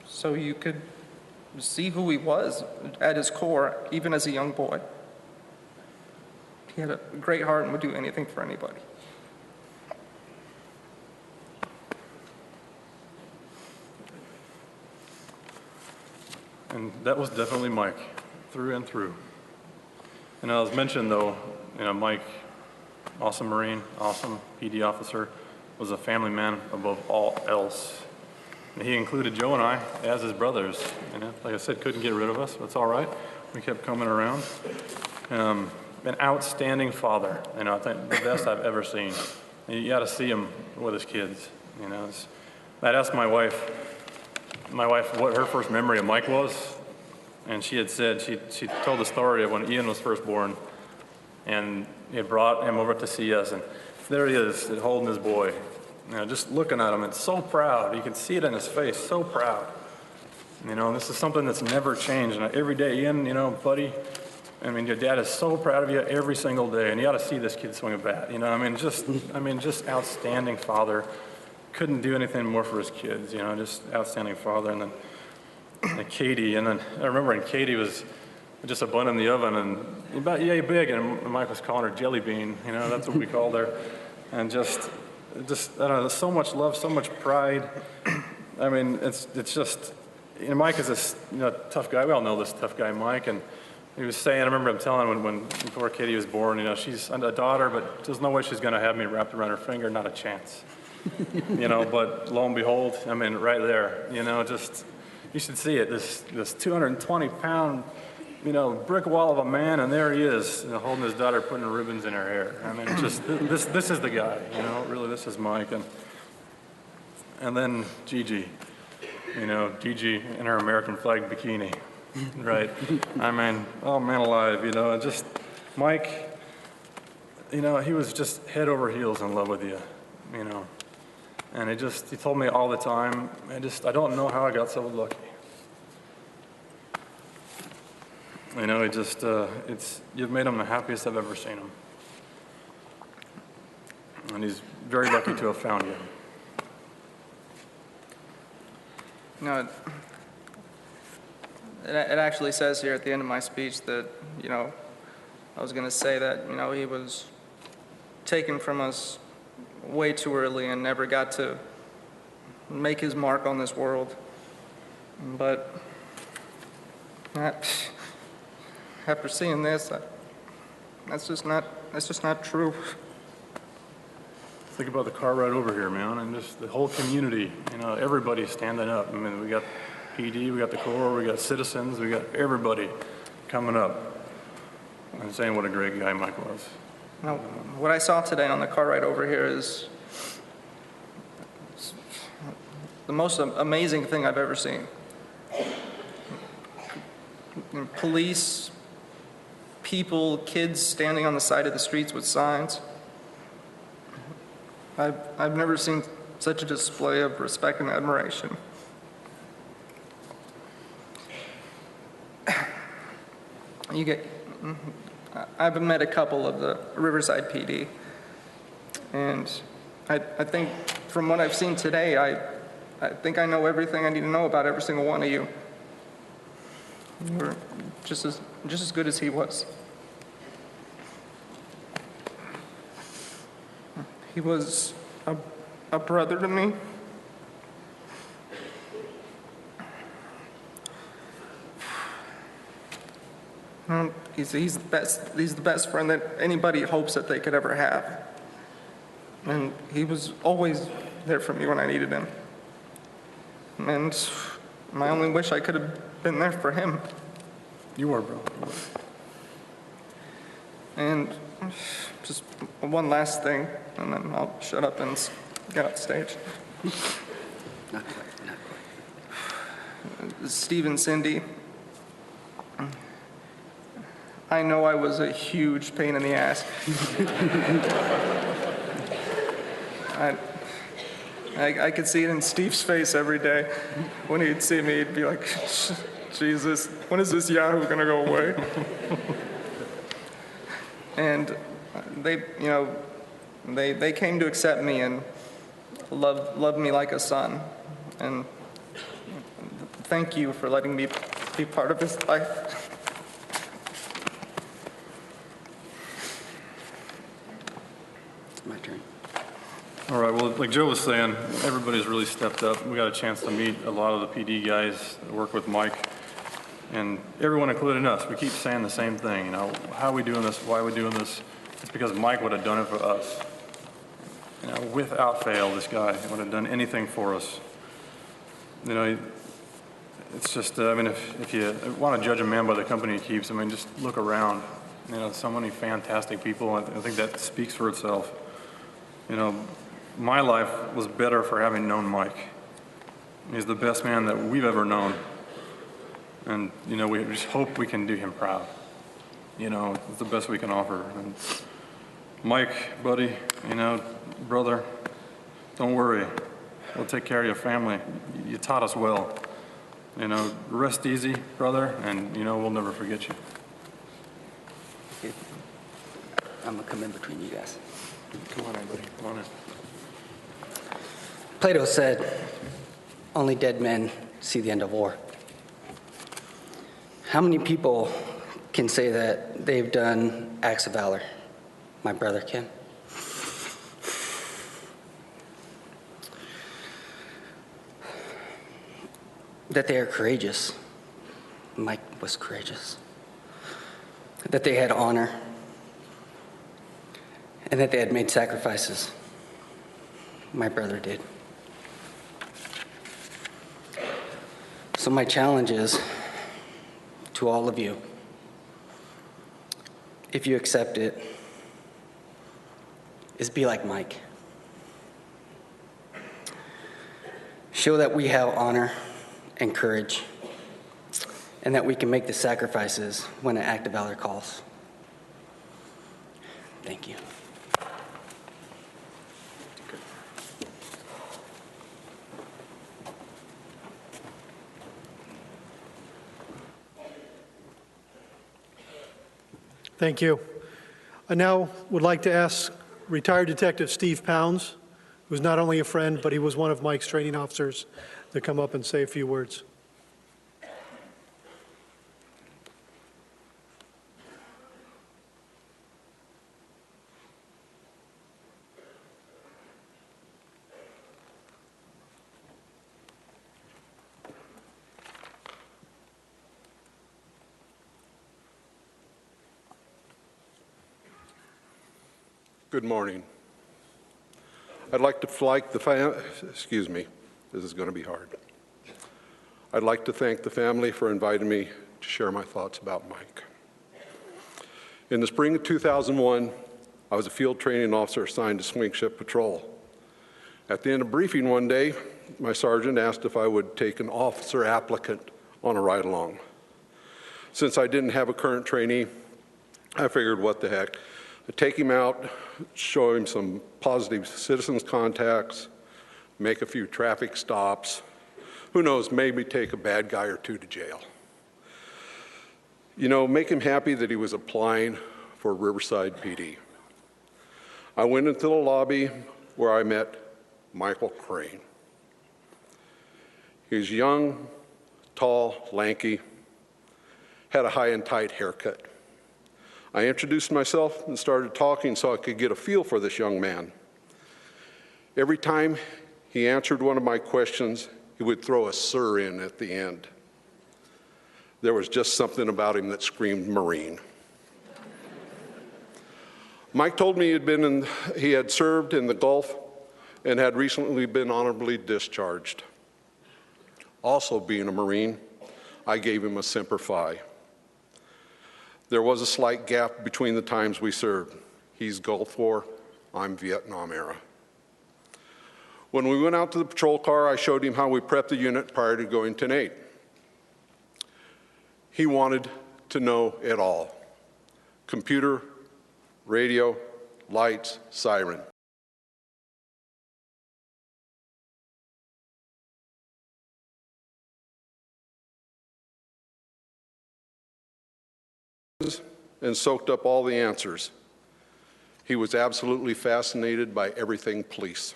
so you could see who he was at his core, even as a young boy. He had a great heart and would do anything for anybody. And that was definitely Mike, through and through. And as mentioned, though, Mike, awesome Marine, awesome PD officer, was a family man above all else. And he included Joe and I as his brothers. Like I said, couldn't get rid of us. That's all right. We kept coming around. An outstanding father. I think the best I've ever seen. And you got to see him with his kids. I'd asked my wife what her first memory of Mike was, and she had said she told the story of when Ian was first born, and he had brought him over to see us, and there he is, holding his boy. Just looking at him, and so proud. You can see it in his face, so proud. This is something that's never changed. And every day, Ian, buddy, your dad is so proud of you every single day, and you ought to see this kid swing a bat. Just outstanding father. Couldn't do anything more for his kids. Just outstanding father. And then Katie, and then I remember when Katie was just a bun in the oven and about yay big, and Mike was calling her Jelly Bean. That's what we called her. And just I don't know, so much love, so much pride. It's just, Mike is a tough guy. We all know this tough guy, Mike, and he was saying, I remember him telling when poor Katie was born, she's a daughter, but there's no way she's going to have me wrapped around her finger, not a chance. But lo and behold, right there, you should see it, this 220-pound, brick wall of a man, and there he is, holding his daughter, putting ribbons in her hair. This is the guy, really, this is Mike. And then Gigi, Gigi in her American flag bikini. Right. Oh man alive, just Mike, he was just head over heels in love with you, and he told me all the time, I don't know how I got so lucky. You've made him the happiest I've ever seen him. And he's very lucky to have found you. It actually says here at the end of my speech that, I was going to say that, he was taken from us way too early and never got to make his mark on this world. But after seeing this, that's just not true. Think about the car ride over here, man, and just the whole community, everybody's standing up. We got PD, we got the Corps, we got citizens, we got everybody coming up and saying what a great guy Mike was. Now, what I saw today on the car ride over here is the most amazing thing I've ever seen. police, people, kids standing on the side of the streets with signs. I've never seen such a display of respect and admiration. I've met a couple of the Riverside PD, and I think from what I've seen today, I think I know everything I need to know about every single one of you. You're just as good as he was. He was a brother to me. He's the best. He's the best friend that anybody hopes that they could ever have. And he was always there for me when I needed him. And I only wish I could have been there for him. You were, bro. You were. And just one last thing, and then I'll shut up and get off stage. Not quite. Steve and Cindy, I know I was a huge pain in the ass. I could see it in Steve's face every day. When he'd see me, he'd be like, Jesus, when is this Yahoo gonna go away? And they came to accept me and loved me like a son. And thank you for letting me be part of his life. My turn. All right, well, like Joe was saying, everybody's really stepped up. We got a chance to meet a lot of the PD guys that work with Mike, and everyone, including us, we keep saying the same thing, how are we doing this, why are we doing this? It's because Mike would have done it for us. Without fail, this guy would have done anything for us. It's just, if you want to judge a man by the company he keeps, just look around. So many fantastic people. I think that speaks for itself. My life was better for having known Mike. He's the best man that we've ever known. And, we just hope we can do him proud. It's the best we can offer. And Mike, buddy, brother, don't worry. We'll take care of your family. You taught us well. Rest easy, brother, and, we'll never forget you. I'm gonna come in between you guys. Come on in, buddy. Come on in. Plato said, only dead men see the end of war. How many people can say that they've done acts of valor? My brother can. That they are courageous. Mike was courageous. That they had honor. And that they had made sacrifices. My brother did. So my challenge is to all of you, if you accept it, is be like Mike. Show that we have honor and courage, and that we can make the sacrifices when an act of valor calls. Thank you. Thank you. I now would like to ask retired Detective Steve Pounds, who's not only a friend, but he was one of Mike's training officers, to come up and say a few words. Good morning. I'd like to thank excuse me, this is going to be hard. I'd like to thank the family for inviting me to share my thoughts about Mike. In the spring of 2001, I was a field training officer assigned to Swing Ship Patrol. At the end of briefing one day, my sergeant asked if I would take an officer applicant on a ride-along. Since I didn't have a current trainee, I figured, what the heck. I'd take him out, show him some positive citizens contacts, make a few traffic stops. Who knows, maybe take a bad guy or two to jail. You know, make him happy that he was applying for Riverside PD. I went into the lobby where I met Michael Crane. He was young, tall, lanky, had a high and tight haircut. I introduced myself and started talking so I could get a feel for this young man. Every time he answered one of my questions, he would throw a "sir" in at the end. There was just something about him that screamed Marine. Mike told me he had served in the Gulf and had recently been honorably discharged. Also being a Marine, I gave him a Semper Fi. There was a slight gap between the times we served. He's Gulf War, I'm Vietnam era. When we went out to the patrol car, I showed him how we prepped the unit prior to going to Nate. He wanted to know it all. Computer, radio, lights, siren. And soaked up all the answers. He was absolutely fascinated by everything police.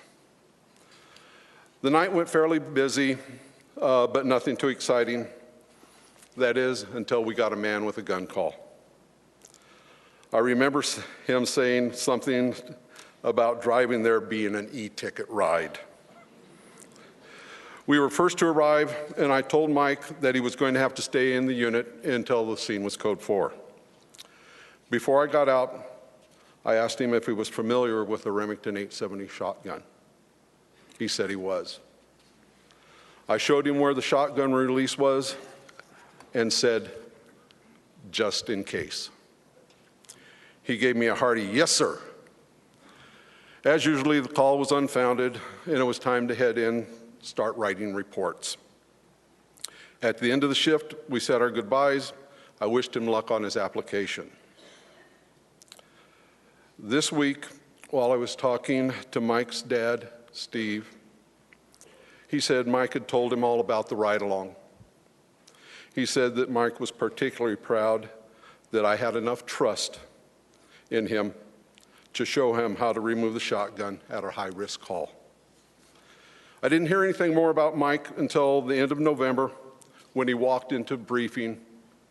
The night went fairly busy, but nothing too exciting. That is, until we got a man with a gun call. I remember him saying something about driving there being an e-ticket ride. We were first to arrive, and I told Mike that he was going to have to stay in the unit until the scene was code 4. Before I got out, I asked him if he was familiar with the Remington 870 shotgun. He said he was. I showed him where the shotgun release was and said, "Just in case." He gave me a hearty "yes, sir." As usually, the call was unfounded, and it was time to head in, start writing reports. At the end of the shift, we said our goodbyes. I wished him luck on his application. This week, while I was talking to Mike's dad, Steve, he said Mike had told him all about the ride-along. He said that Mike was particularly proud that I had enough trust in him to show him how to remove the shotgun at a high-risk call. I didn't hear anything more about Mike until the end of November when he walked into briefing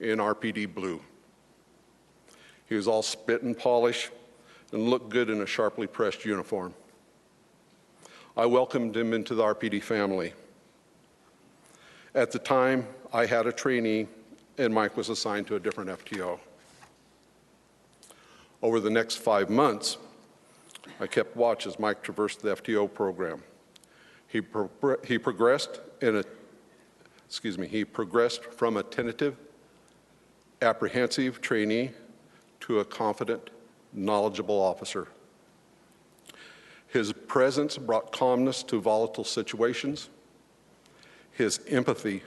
in RPD blue. He was all spit and polish and looked good in a sharply pressed uniform. I welcomed him into the RPD family. At the time, I had a trainee, and Mike was assigned to a different FTO. Over the next 5 months, I kept watch as Mike traversed the FTO program. He progressed from a tentative, apprehensive trainee to a confident, knowledgeable officer. His presence brought calmness to volatile situations. His empathy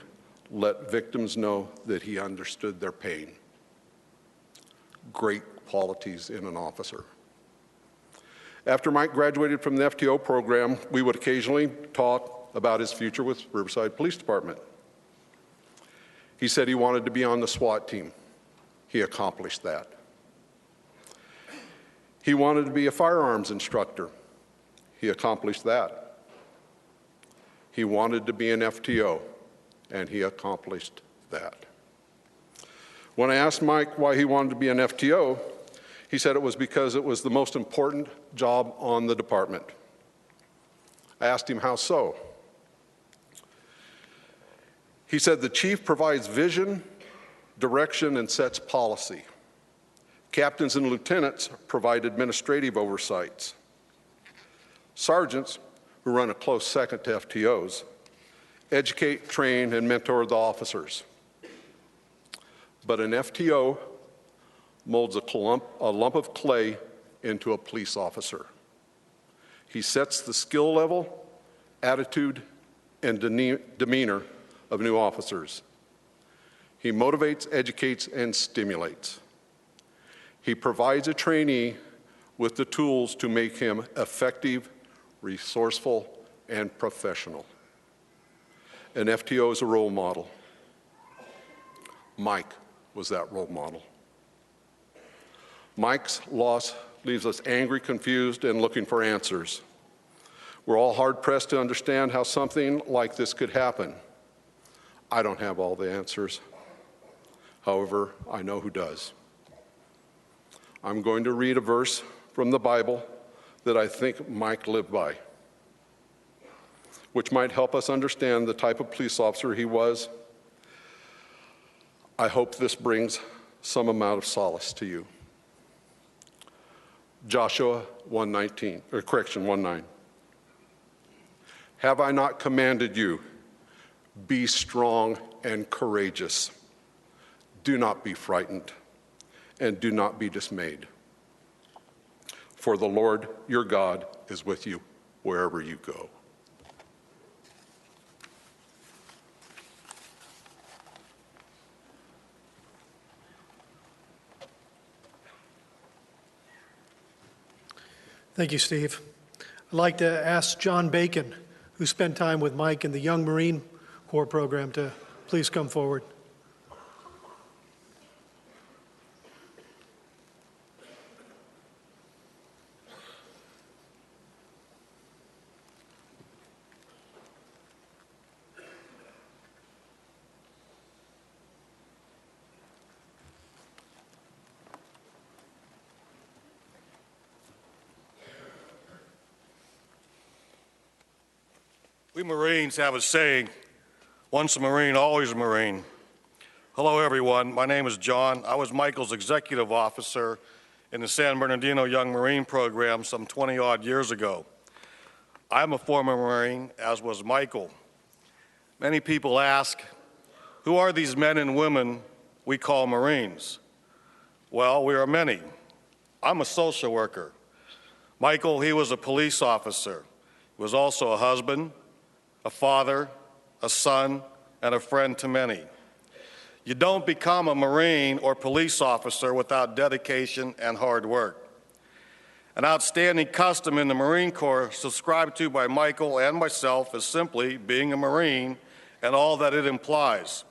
let victims know that he understood their pain. Great qualities in an officer. After Mike graduated from the FTO program, we would occasionally talk about his future with Riverside Police Department. He said he wanted to be on the SWAT team. He accomplished that. He wanted to be a firearms instructor. He accomplished that. He wanted to be an FTO, and he accomplished that. When I asked Mike why he wanted to be an FTO, he said it was because it was the most important job on the department. I asked him how so. He said the chief provides vision, direction, and sets policy. Captains and lieutenants provide administrative oversights. Sergeants, who run a close second to FTOs, educate, train, and mentor the officers. But an FTO molds a lump of clay into a police officer. He sets the skill level, attitude, and demeanor of new officers. He motivates, educates, and stimulates. He provides a trainee with the tools to make him effective, resourceful, and professional. An FTO is a role model. Mike was that role model. Mike's loss leaves us angry, confused, and looking for answers. We're all hard-pressed to understand how something like this could happen. I don't have all the answers. However, I know who does. I'm going to read a verse from the Bible that I think Mike lived by, which might help us understand the type of police officer he was. I hope this brings some amount of solace to you. Joshua 1:9. Have I not commanded you? Be strong and courageous. Do not be frightened, and do not be dismayed. For the Lord your God is with you wherever you go. Thank you, Steve. I'd like to ask John Bacon, who spent time with Mike in the Young Marine Corps program, to please come forward. We Marines have a saying, once a Marine, always a Marine. Hello, everyone. My name is John. I was Michael's executive officer in the San Bernardino Young Marine program some 20-odd years ago. I'm a former Marine, as was Michael. Many people ask, who are these men and women we call Marines? Well, we are many. I'm a social worker. Michael, he was a police officer. He was also a husband, a father, a son, and a friend to many. You don't become a Marine or police officer without dedication and hard work. An outstanding custom in the Marine Corps subscribed to by Michael and myself is simply being a Marine and all that it implies.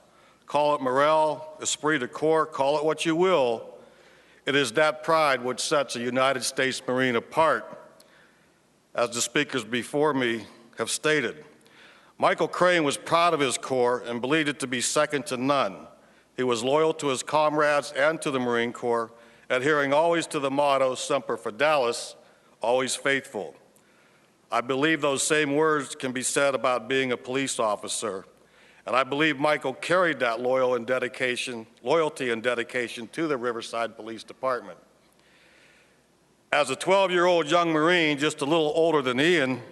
Call it morale, esprit de corps, call it what you will. It is that pride which sets a United States Marine apart, as the speakers before me have stated. Michael Crane was proud of his Corps and believed it to be second to none. He was loyal to his comrades and to the Marine Corps, adhering always to the motto, Semper Fidelis, always faithful. I believe those same words can be said about being a police officer, and I believe Michael carried that loyalty and dedication to the Riverside Police Department. As a 12-year-old young Marine, just a little older than Ian,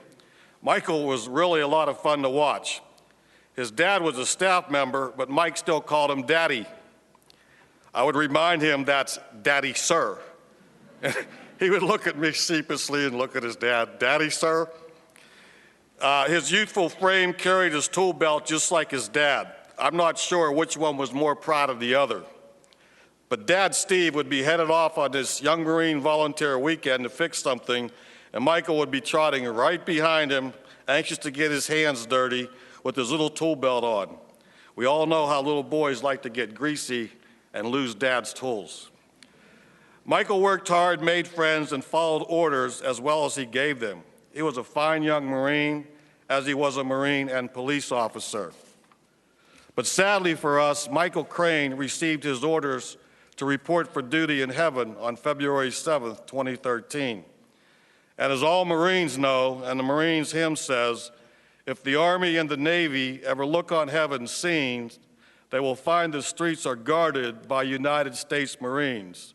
Michael was really a lot of fun to watch. His dad was a staff member, but Mike still called him Daddy. I would remind him that's Daddy, sir. He would look at me sheepishly and look at his dad, Daddy, sir? His youthful frame carried his tool belt just like his dad. I'm not sure which one was more proud of the other. But Dad Steve would be headed off on this Young Marine volunteer weekend to fix something, and Michael would be trotting right behind him, anxious to get his hands dirty with his little tool belt on. We all know how little boys like to get greasy and lose Dad's tools. Michael worked hard, made friends, and followed orders as well as he gave them. He was a fine young Marine, as he was a Marine and police officer. But sadly for us, Michael Crane received his orders to report for duty in heaven on February 7th, 2013. And as all Marines know, and the Marines hymn says, if the Army and the Navy ever look on heaven's scenes, they will find the streets are guarded by United States Marines.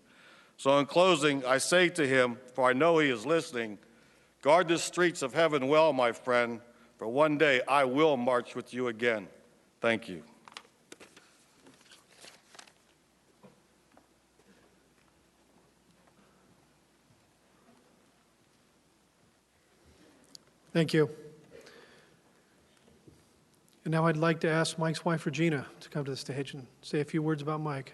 So in closing, I say to him, for I know he is listening, guard the streets of heaven well, my friend, for one day I will march with you again. Thank you. Thank you. And now I'd like to ask Mike's wife, Regina, to come to the stage and say a few words about Mike.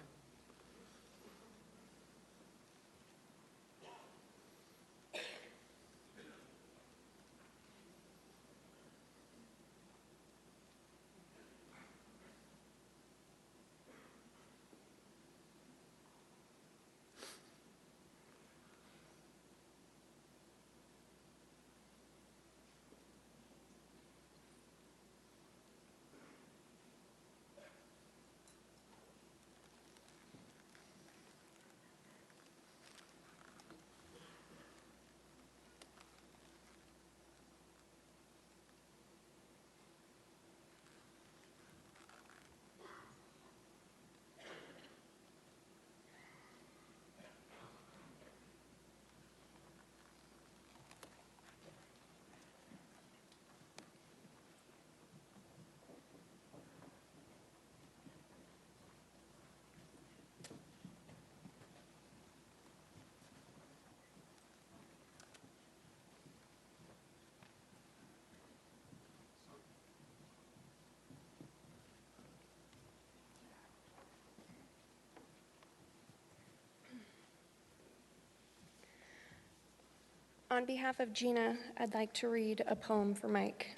On behalf of Gina, I'd like to read a poem for Mike.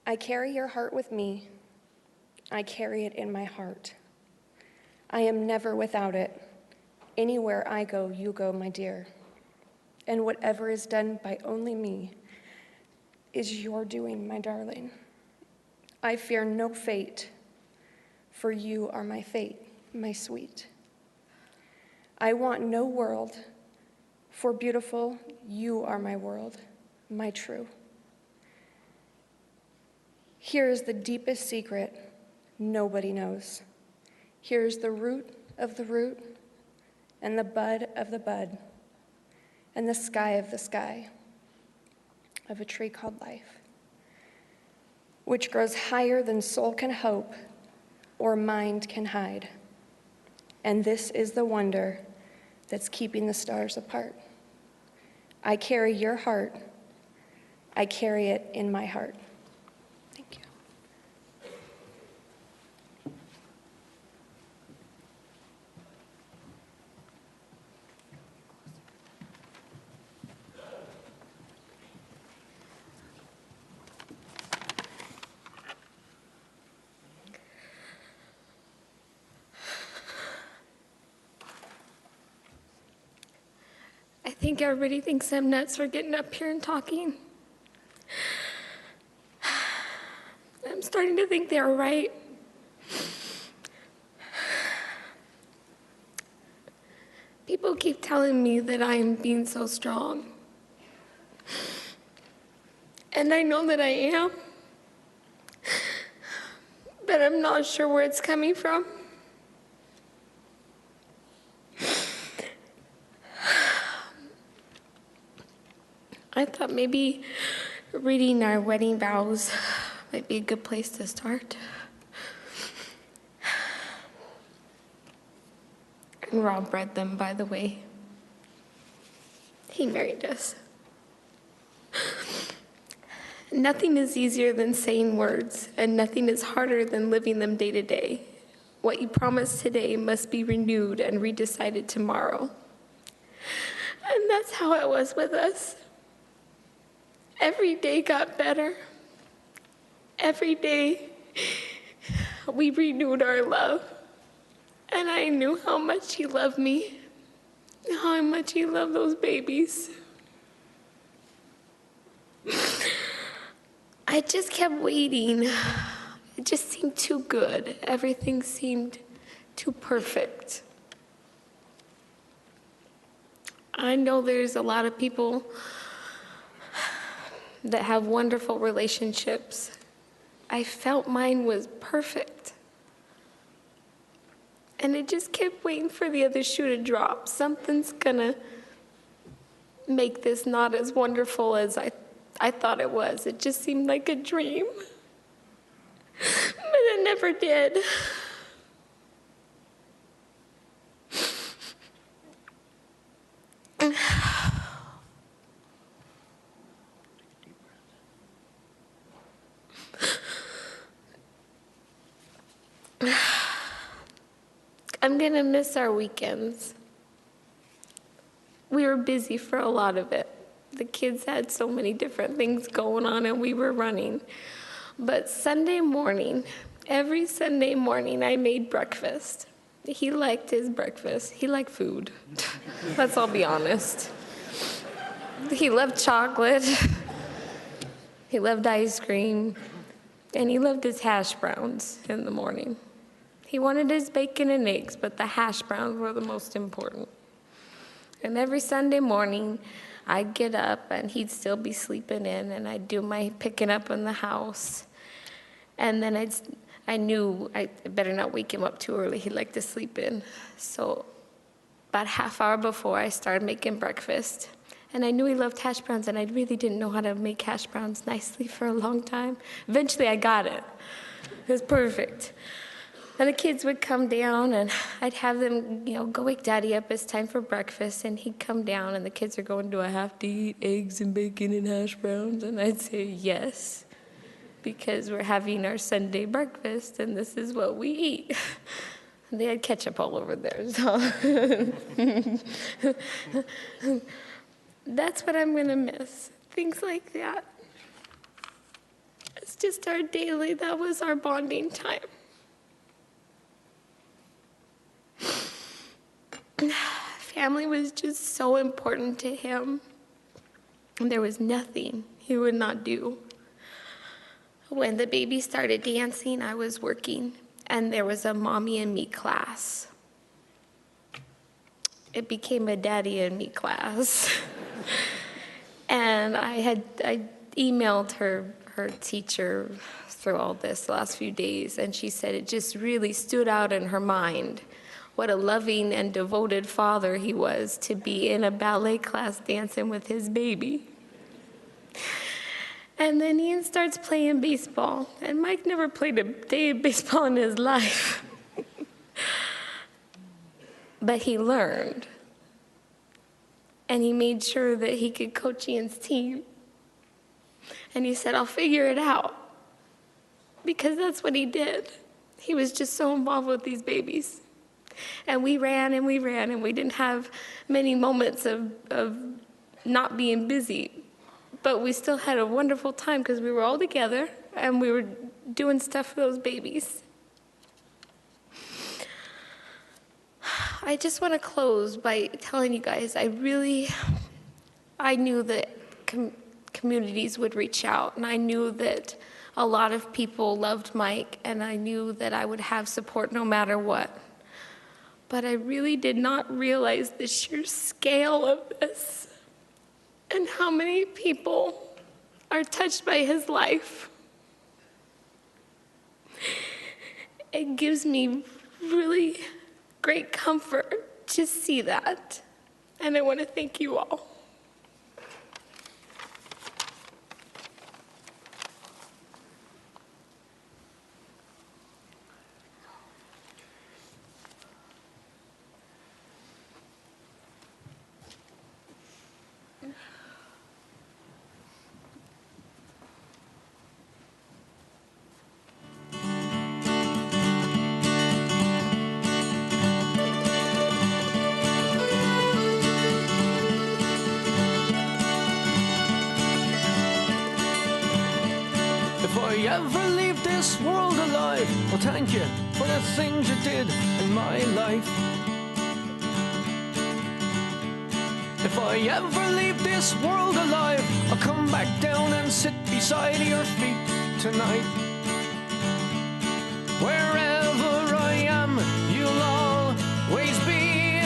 I carry your heart with me. I carry it in my heart. I am never without it. Anywhere I go, you go, my dear. And whatever is done by only me is your doing, my darling. I fear no fate, for you are my fate, my sweet. I want no world, for beautiful, you are my world, my true. Here is the deepest secret nobody knows. Here is the root of the root, and the bud of the bud, and the sky of the sky, of a tree called life, which grows higher than soul can hope or mind can hide. And this is the wonder that's keeping the stars apart. I carry your heart. I carry it in my heart. Thank you. I think everybody thinks I'm nuts for getting up here and talking. I'm starting to think they're right. People keep telling me that I am being so strong. And I know that I am. But I'm not sure where it's coming from. I thought maybe reading our wedding vows might be a good place to start. And Rob read them, by the way. He married us. Nothing is easier than saying words, and nothing is harder than living them day to day. What you promise today must be renewed and redecided tomorrow. And that's how it was with us. Every day got better. Every day we renewed our love. And I knew how much he loved me, how much he loved those babies. I just kept waiting. It just seemed too good. Everything seemed too perfect. I know there's a lot of people that have wonderful relationships. I felt mine was perfect. And I just kept waiting for the other shoe to drop. Something's gonna make this not as wonderful as I thought it was. It just seemed like a dream. But it never did. I'm going to miss our weekends. We were busy for a lot of it. The kids had so many different things going on and we were running. But Sunday morning, every Sunday morning, I made breakfast. He liked his breakfast. He liked food. Let's all be honest. He loved chocolate. He loved ice cream. And he loved his hash browns in the morning. He wanted his bacon and eggs, but the hash browns were the most important. And every Sunday morning, I'd get up and he'd still be sleeping in, and I'd do my picking up in the house. And then I knew I better not wake him up too early. He'd like to sleep in. So about half hour before, I started making breakfast. And I knew he loved hash browns, and I really didn't know how to make hash browns nicely for a long time. Eventually, I got it. It was perfect. And the kids would come down, and I'd have them, go wake Daddy up. It's time for breakfast. And he'd come down, and the kids are going, do I have to eat eggs and bacon and hash browns? And I'd say yes, because we're having our Sunday breakfast, and this is what we eat. And they had ketchup all over there, so. That's what I'm going to miss, things like that. It's just our daily, that was our bonding time. Family was just so important to him. And there was nothing he would not do. When the baby started dancing, I was working, and there was a mommy and me class. It became a daddy and me class. And I emailed her teacher through all this the last few days, and she said it just really stood out in her mind what a loving and devoted father he was to be in a ballet class dancing with his baby. And then Ian starts playing baseball, and Mike never played a day of baseball in his life. But he learned, and he made sure that he could coach Ian's team. And he said, I'll figure it out, because that's what he did. He was just so involved with these babies. And we ran and we ran, and we didn't have many moments of not being busy. But we still had a wonderful time because we were all together and we were doing stuff for those babies. I just want to close by telling you guys, I knew that communities would reach out, and I knew that a lot of people loved Mike, and I knew that I would have support no matter what. But I really did not realize the sheer scale of this and how many people are touched by his life. It gives me really great comfort to see that. And I want to thank you all. If I ever leave this world alive, well, thank you for the things you did in my life. If I ever leave this world alive, I'll come back down and sit beside your feet tonight. Wherever I am, you'll always be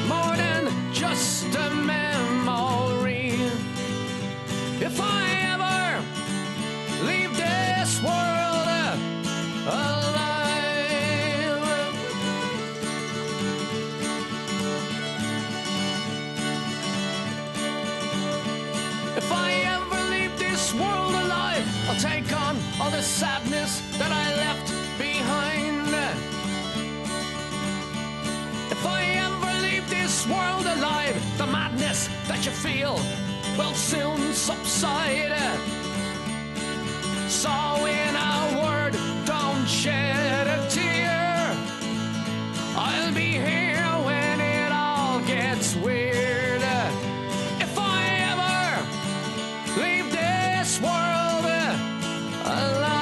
more than just a memory. If I ever leave this world alive, if I ever leave this world alive, I'll take on all the sadness that I left behind. If I ever leave this world alive, the madness that you feel will soon subside. So in a word, don't shed a tear. this world alive.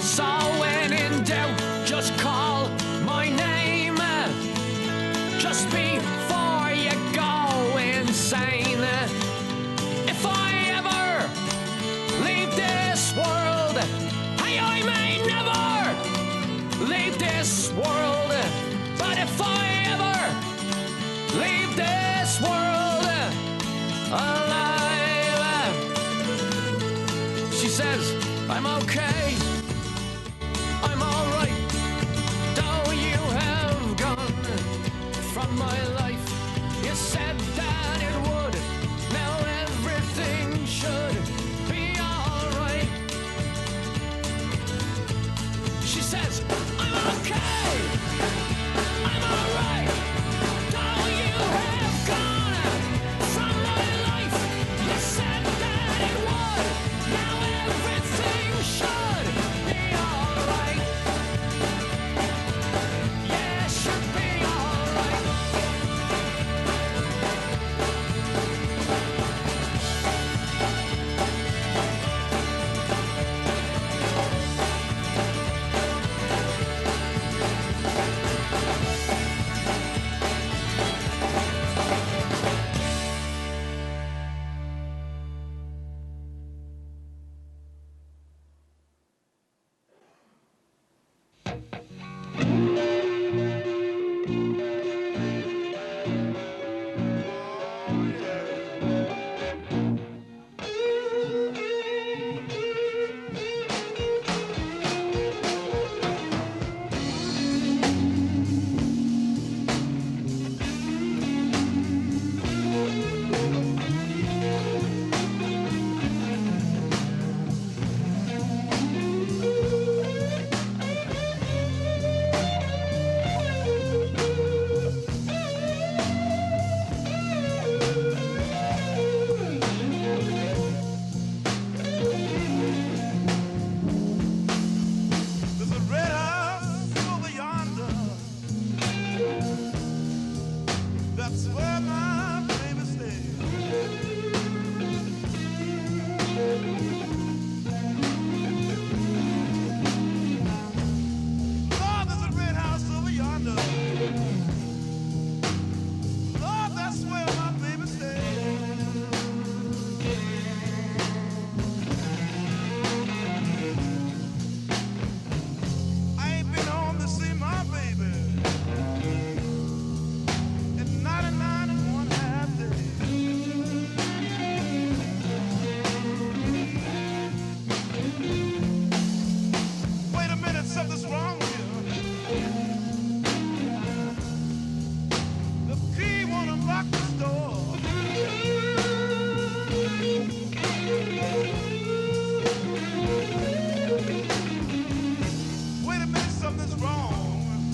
So when in doubt, just call my name. Just before you go insane. If I ever leave this world, hey, I may never leave this world. But if I ever leave this world alive, she says, I'm okay. I'm alright, though you have gone from my life. You said that it would, now everything should be alright. She says, I'm okay, I'm alright, though you have gone from my life. You said that it would, now everything should be alright. Yeah, should be alright. There's a red house over yonder. That's where my baby stays. Lord, there's a red house over yonder. Lord, that's where my baby stays. I ain't been home to see my baby in 99 and one half days. Wait a minute, something's wrong here. The key won't unlock this door. Wait a minute, something's wrong.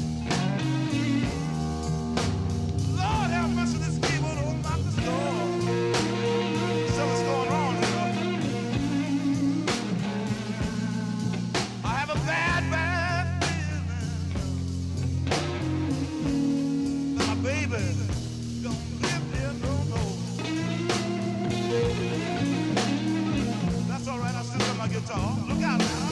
Lord have mercy, this key won't unlock this door. Something's going on here. I have a bad feeling that my baby don't live here no more. That's all right, I'll still got my guitar. Look out now.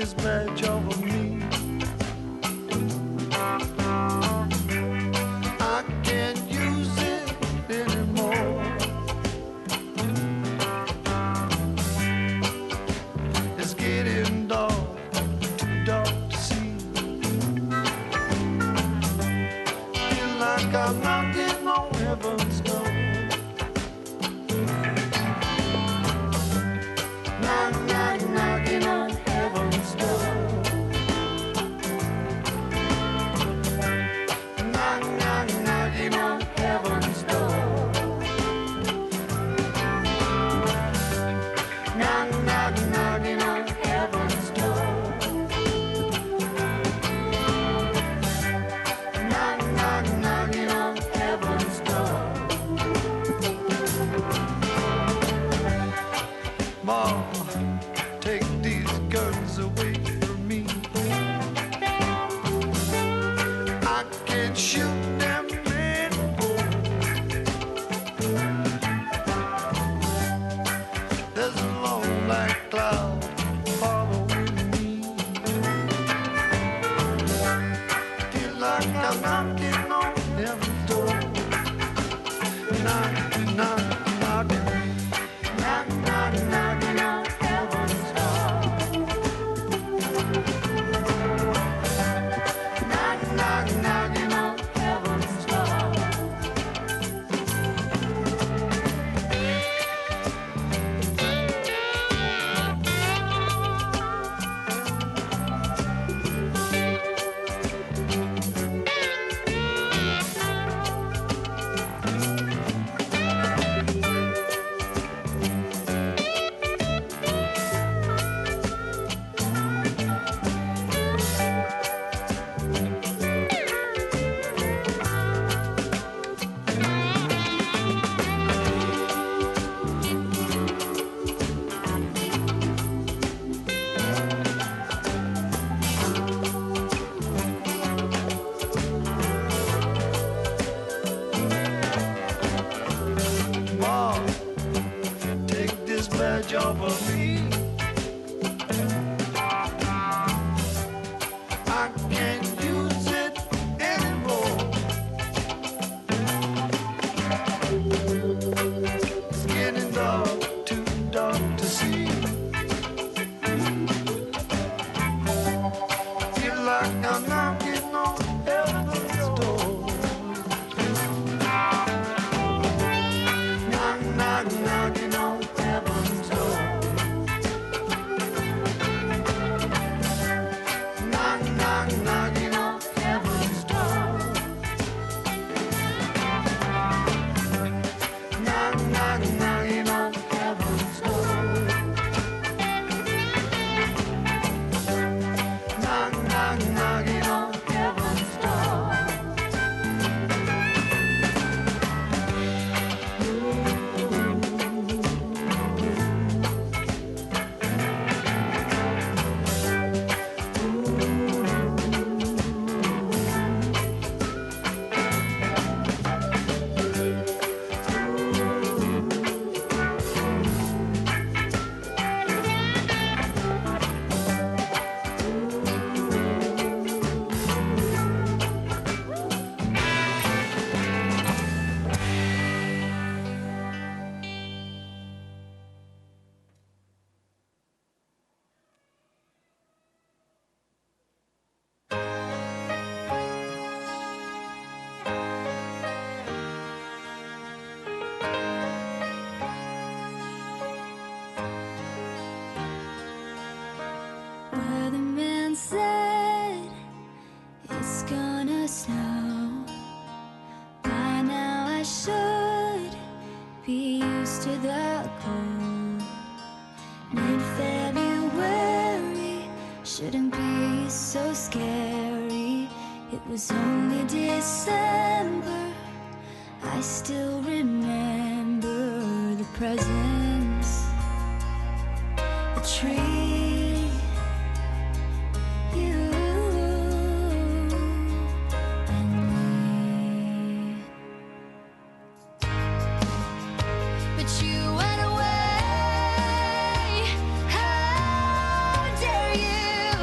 this badge off of me. I can't use it anymore. It's getting dark, too dark to see. Feel like I'm knocking on heaven's door. Knock, knock, knocking on heaven's door. Knock, knock, knocking on heaven's door. Knock, knock, knocking on heaven's door. Knock, knock, knocking on heaven's door. Mom, take these guns away from me. I can't shoot them anymore. There's a long black cloud following me. Feel like I'm knocking on heaven's door. Knock, knock, knocking. Knock, knock, knocking on heaven's door. Knock, knock, knocking on heaven's door. Mom, take this badge off of me. I can't use it anymore. It's getting dark, too dark to see. Feel like I'm knocking on heaven's door. Knock, knock, knocking on heaven's door. Knock, knock, knocking on heaven's door. Knock, knock, knocking on heaven's door. Knock, knock, knocking on heaven's door. Weatherman said it's gonna snow. By now I should be used to the cold. Mid-February shouldn't be so scary. It was only December. I still remember the presents, the tree, you and me. But you went away. How dare you?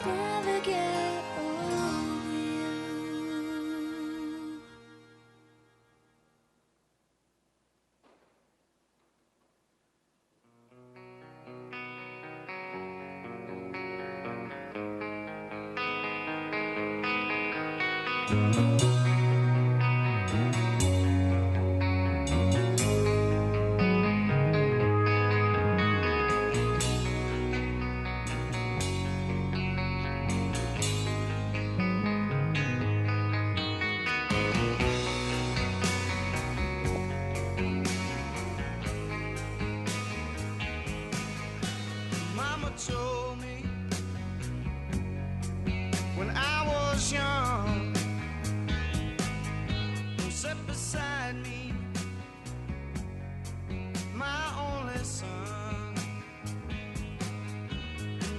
never get over you. Mama told me when I was young, sat beside me, my only son.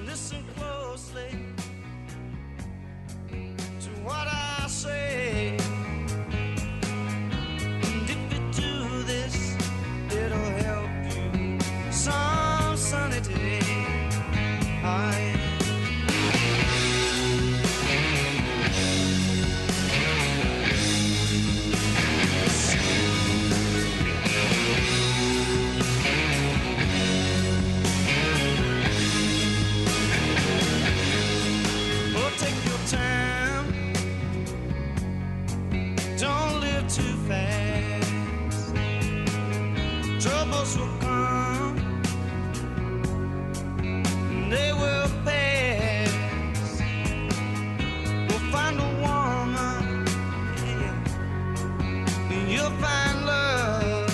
Listen closely to what I say. And if you do this, it'll help you some sunny day. Oh, take your time. Don't live too fast. Troubles will come. They will pass. We'll find a woman, yeah, and you'll find love.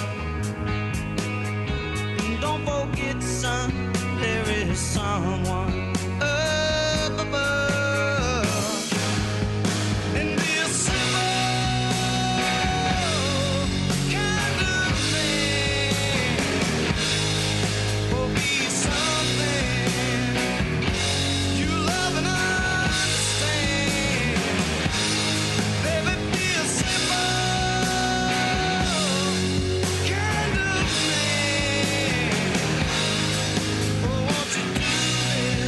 And don't forget, son, there is someone up above. And be a simple kind of man, or be something you love and understand. Baby, be a simple kind of man. Oh, won't you do this?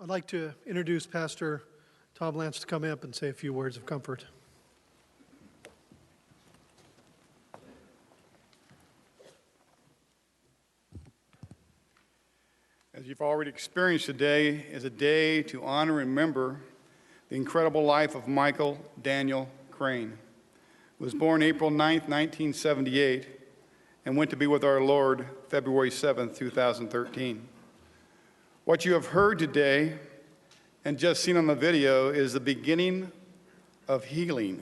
I'd like to introduce Pastor Tom Lance to come up and say a few words of comfort. As you've already experienced today, is a day to honor and remember the incredible life of Michael Daniel Crane, who was born April 9th, 1978, and went to be with our Lord February 7th, 2013. What you have heard today and just seen on the video is the beginning of healing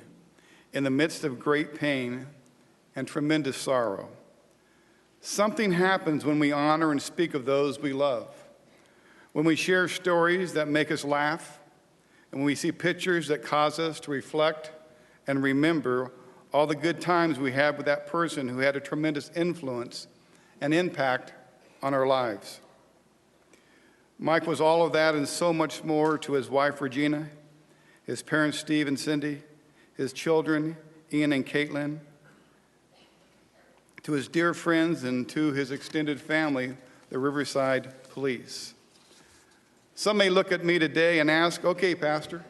in the midst of great pain and tremendous sorrow. Something happens when we honor and speak of those we love, when we share stories that make us laugh, and when we see pictures that cause us to reflect and remember all the good times we had with that person who had a tremendous influence and impact on our lives. Mike was all of that and so much more to his wife, Regina, his parents, Steve and Cindy, his children, Ian and Caitlin, to his dear friends, and to his extended family, the Riverside Police. Some may look at me today and ask, okay, Pastor,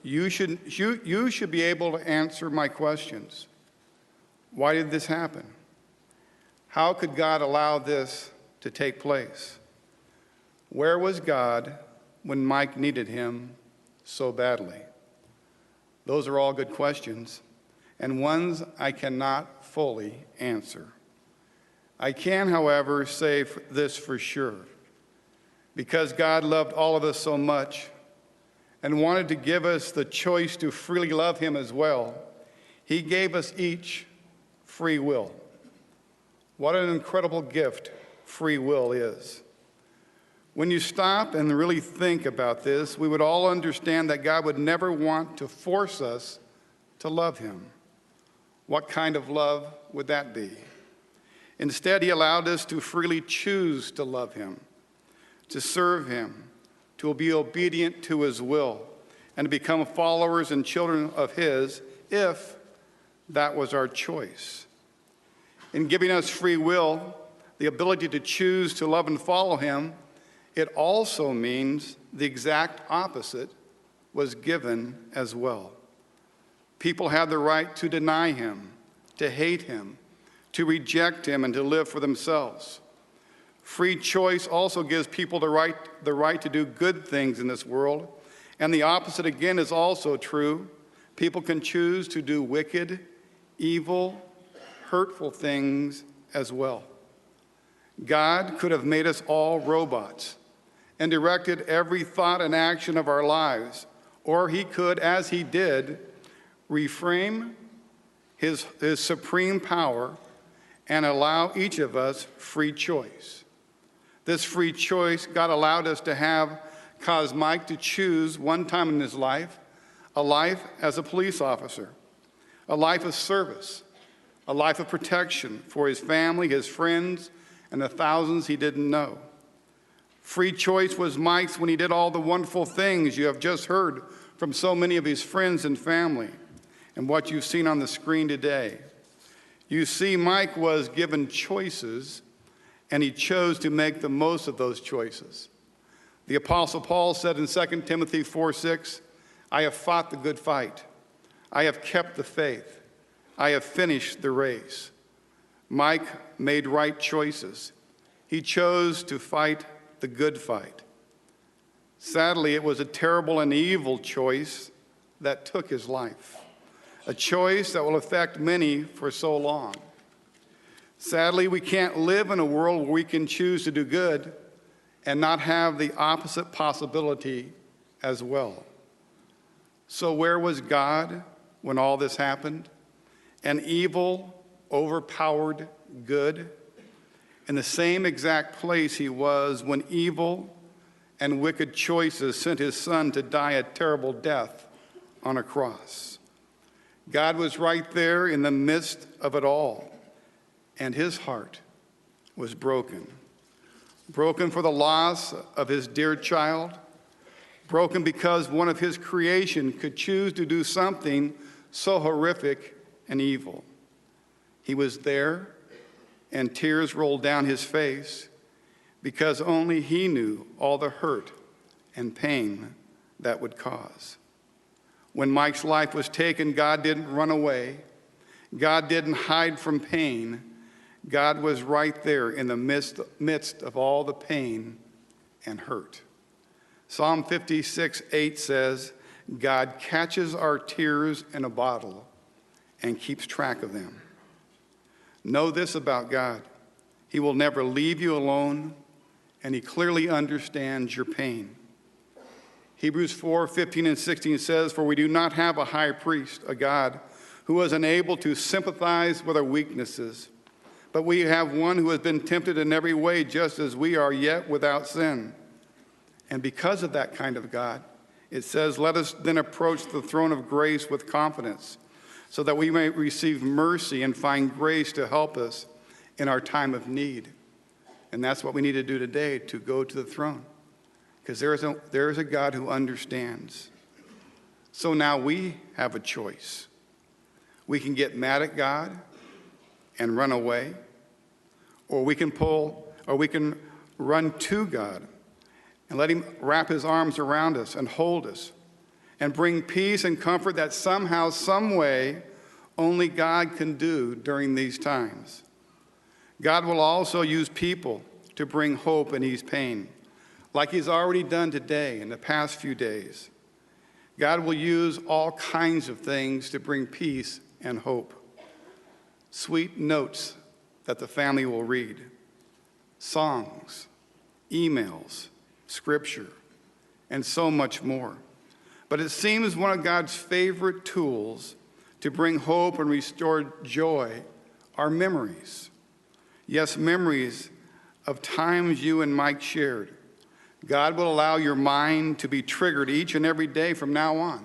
you should be able to answer my questions. Why did this happen? How could God allow this to take place? Where was God when Mike needed him so badly? Those are all good questions, and ones I cannot fully answer. I can, however, say this for sure. Because God loved all of us so much and wanted to give us the choice to freely love him as well, he gave us each free will. What an incredible gift free will is. When you stop and really think about this, we would all understand that God would never want to force us to love him. What kind of love would that be? Instead, he allowed us to freely choose to love him, to serve him, to be obedient to his will, and to become followers and children of his if that was our choice. In giving us free will, the ability to choose to love and follow him, it also means the exact opposite was given as well. People have the right to deny him, to hate him, to reject him, and to live for themselves. Free choice also gives people the right to do good things in this world, and the opposite again is also true. People can choose to do wicked, evil, hurtful things as well. God could have made us all robots and directed every thought and action of our lives, or he could, as he did, reframe his supreme power and allow each of us free choice. This free choice God allowed us to have caused Mike to choose one time in his life, a life as a police officer, a life of service, a life of protection for his family, his friends, and the thousands he didn't know. Free choice was Mike's when he did all the wonderful things you have just heard from so many of his friends and family, and what you've seen on the screen today. You see, Mike was given choices, and he chose to make the most of those choices. The Apostle Paul said in 2 Timothy 4:6, I have fought the good fight. I have kept the faith. I have finished the race. Mike made right choices. He chose to fight the good fight. Sadly, it was a terrible and evil choice that took his life, a choice that will affect many for so long. Sadly, we can't live in a world where we can choose to do good and not have the opposite possibility as well. So where was God when all this happened? And evil overpowered good? In the same exact place he was when evil and wicked choices sent his son to die a terrible death on a cross. God was right there in the midst of it all, and his heart was broken. Broken for the loss of his dear child, broken because one of his creation could choose to do something so horrific and evil. He was there, and tears rolled down his face because only he knew all the hurt and pain that would cause. When Mike's life was taken, God didn't run away. God didn't hide from pain. God was right there in the midst of all the pain and hurt. Psalm 56:8 says, God catches our tears in a bottle and keeps track of them. Know this about God. He will never leave you alone, and he clearly understands your pain. Hebrews 4:15 and 16 says, for we do not have a high priest, a God, who is unable to sympathize with our weaknesses, but we have one who has been tempted in every way just as we are, yet without sin. And because of that kind of God, it says, let us then approach the throne of grace with confidence, so that we may receive mercy and find grace to help us in our time of need. And that's what we need to do today, to go to the throne, because there is a God who understands. So now we have a choice. We can get mad at God and run away, or we can run to God and let him wrap his arms around us and hold us and bring peace and comfort that somehow, some way, only God can do during these times. God will also use people to bring hope and ease pain, like he's already done today in the past few days. God will use all kinds of things to bring peace and hope. Sweet notes that the family will read, songs, emails, scripture, and so much more. But it seems one of God's favorite tools to bring hope and restore joy are memories. Yes, memories of times you and Mike shared. God will allow your mind to be triggered each and every day from now on.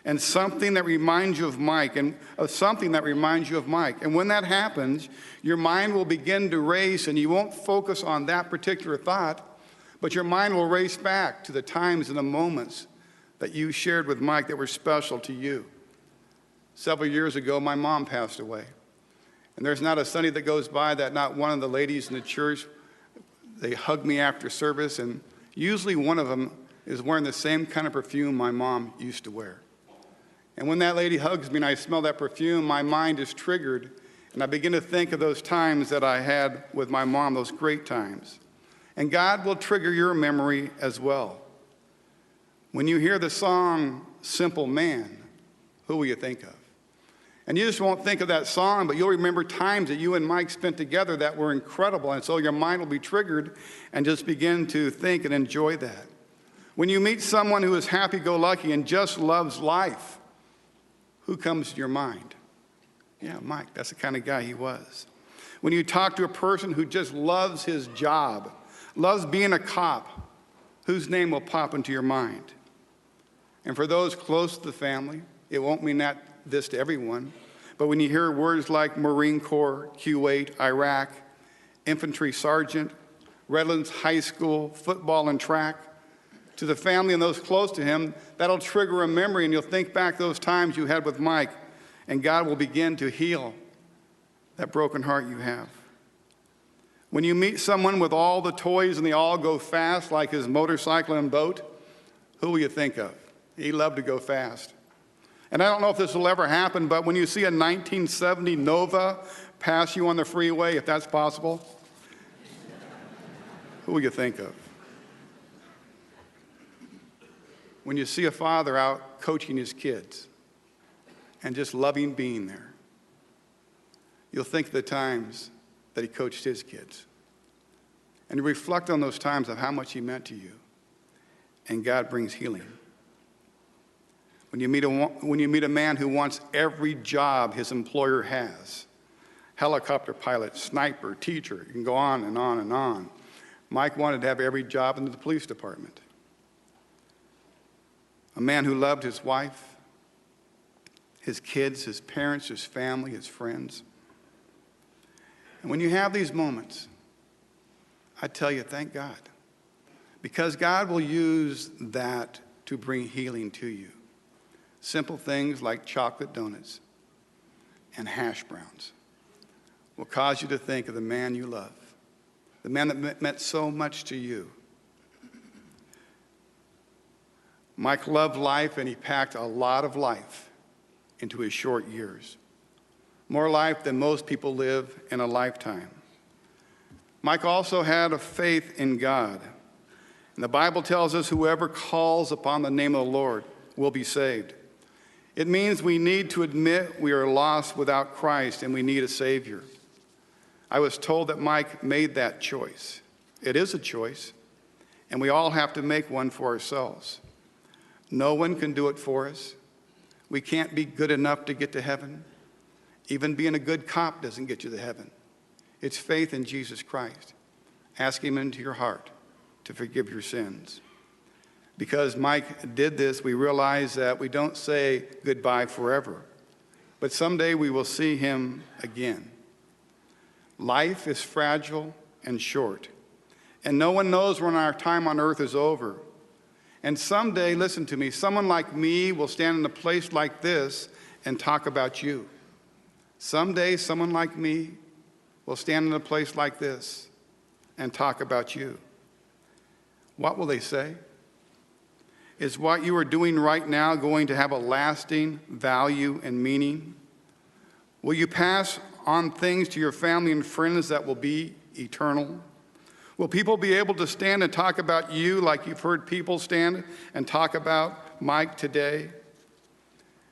And something that reminds you of Mike, and of something that reminds you of Mike. And when that happens, your mind will begin to race, and you won't focus on that particular thought, but your mind will race back to the times and the moments that you shared with Mike that were special to you. Several years ago, my mom passed away. And there's not a Sunday that goes by that not one of the ladies in the church, they hug me after service, and usually one of them is wearing the same kind of perfume my mom used to wear. And when that lady hugs me and I smell that perfume, my mind is triggered, and I begin to think of those times that I had with my mom, those great times. And God will trigger your memory as well. When you hear the song, Simple Man, who will you think of? And you just won't think of that song, but you'll remember times that you and Mike spent together that were incredible, and so your mind will be triggered and just begin to think and enjoy that. When you meet someone who is happy-go-lucky and just loves life, who comes to your mind? Yeah, Mike, that's the kind of guy he was. When you talk to a person who just loves his job, loves being a cop, whose name will pop into your mind? And for those close to the family, it won't mean this to everyone, but when you hear words like Marine Corps, Kuwait, Iraq, infantry sergeant, Redlands High School, football and track, to the family and those close to him, that'll trigger a memory, and you'll think back those times you had with Mike, and God will begin to heal that broken heart you have. When you meet someone with all the toys and they all go fast, like his motorcycle and boat, who will you think of? He loved to go fast. And I don't know if this will ever happen, but when you see a 1970 Nova pass you on the freeway, if that's possible, who will you think of? When you see a father out coaching his kids and just loving being there, you'll think of the times that he coached his kids. And you reflect on those times of how much he meant to you. And God brings healing. When you meet a man who wants every job his employer has, helicopter pilot, sniper, teacher, you can go on and on and on. Mike wanted to have every job in the police department. A man who loved his wife, his kids, his parents, his family, his friends. And when you have these moments, I tell you, thank God. Because God will use that to bring healing to you. Simple things like chocolate donuts and hash browns will cause you to think of the man you love, the man that meant so much to you. Mike loved life, and he packed a lot of life into his short years. More life than most people live in a lifetime. Mike also had a faith in God. And the Bible tells us whoever calls upon the name of the Lord will be saved. It means we need to admit we are lost without Christ and we need a Savior. I was told that Mike made that choice. It is a choice, and we all have to make one for ourselves. No one can do it for us. We can't be good enough to get to heaven. Even being a good cop doesn't get you to heaven. It's faith in Jesus Christ. Ask him into your heart to forgive your sins. Because Mike did this, we realize that we don't say goodbye forever, but someday we will see him again. Life is fragile and short, and no one knows when our time on earth is over. And someday, listen to me, someone like me will stand in a place like this and talk about you. Someday, someone like me will stand in a place like this and talk about you. What will they say? Is what you are doing right now going to have a lasting value and meaning? Will you pass on things to your family and friends that will be eternal? Will people be able to stand and talk about you like you've heard people stand and talk about Mike today?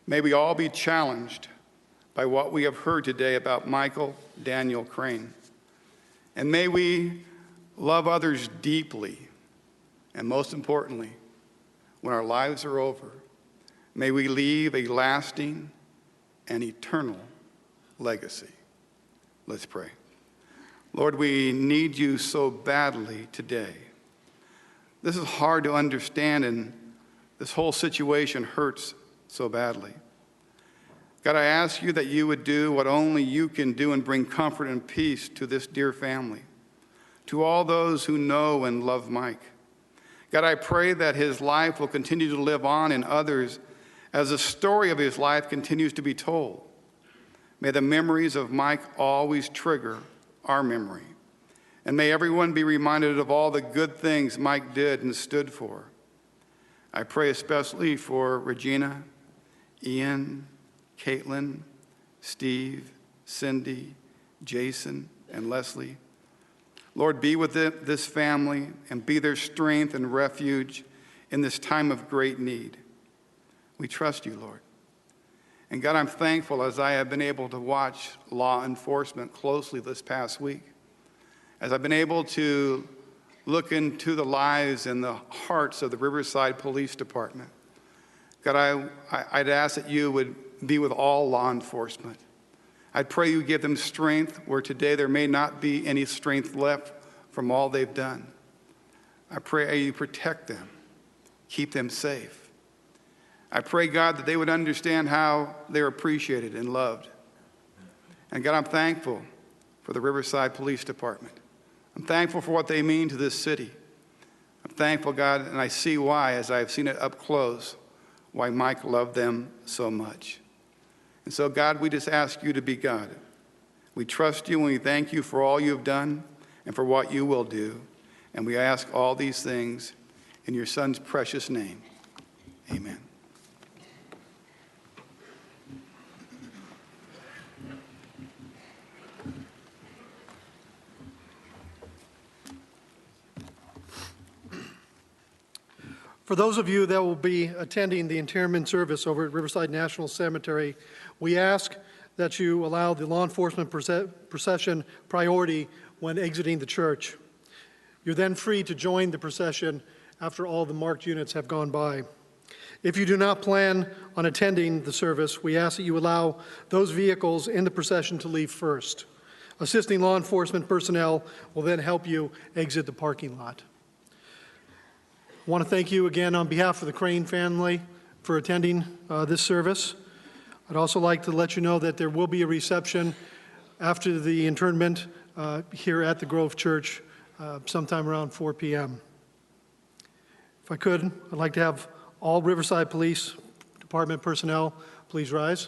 May we all be challenged by what we have heard today about Michael Daniel Crane. And may we love others deeply, and most importantly, when our lives are over, may we leave a lasting and eternal legacy. Let's pray. Lord, we need you so badly today. This is hard to understand, and this whole situation hurts so badly. God, I ask you that you would do what only you can do and bring comfort and peace to this dear family, to all those who know and love Mike. God, I pray that his life will continue to live on in others as the story of his life continues to be told. May the memories of Mike always trigger our memory. And may everyone be reminded of all the good things Mike did and stood for. I pray especially for Regina, Ian, Caitlin, Steve, Cindy, Jason, and Leslie. Lord, be with this family and be their strength and refuge in this time of great need. We trust you, Lord. And God, I'm thankful as I have been able to watch law enforcement closely this past week, as I've been able to look into the lives and the hearts of the Riverside Police Department. God, I'd ask that you would be with all law enforcement. I'd pray you give them strength where today there may not be any strength left from all they've done. I pray you protect them, keep them safe. I pray, God, that they would understand how they're appreciated and loved. And God, I'm thankful for the Riverside Police Department. I'm thankful for what they mean to this city. I'm thankful, God, and I see why, as I've seen it up close, why Mike loved them so much. And so, God, we just ask you to be God. We trust you and we thank you for all you've done and for what you will do. And we ask all these things in your Son's precious name. Amen. For those of you that will be attending the interment service over at Riverside National Cemetery, we ask that you allow the law enforcement procession priority when exiting the church. You're then free to join the procession after all the marked units have gone by. If you do not plan on attending the service, we ask that you allow those vehicles in the procession to leave first. Assisting law enforcement personnel will then help you exit the parking lot. I want to thank you again on behalf of the Crane family for attending this service. I'd also like to let you know that there will be a reception after the internment here at the Grove Church sometime around 4 p.m. If I could, I'd like to have all Riverside Police Department personnel please rise.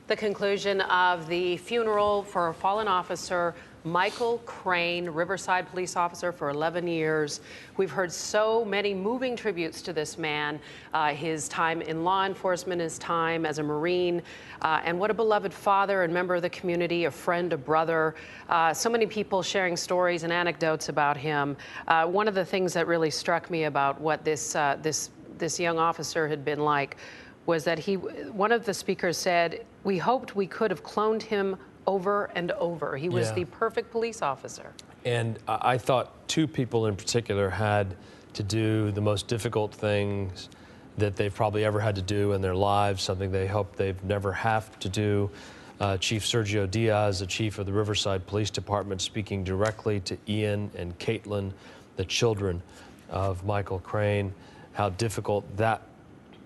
The conclusion of the funeral for a fallen officer, Michael Crane, Riverside police officer for 11 years. We've heard so many moving tributes to this man, his time in law enforcement, his time as a Marine, and what a beloved father and member of the community, a friend, a brother. So many people sharing stories and anecdotes about him. One of the things that really struck me about what this young officer had been like was that one of the speakers said, "We hoped we could have cloned him over and over. He was the perfect police officer." And I thought two people in particular had to do the most difficult things that they've probably ever had to do in their lives, something they hope they've never have to do. Chief Sergio Diaz, the chief of the Riverside Police Department, speaking directly to Ian and Caitlin, the children of Michael Crane, how difficult that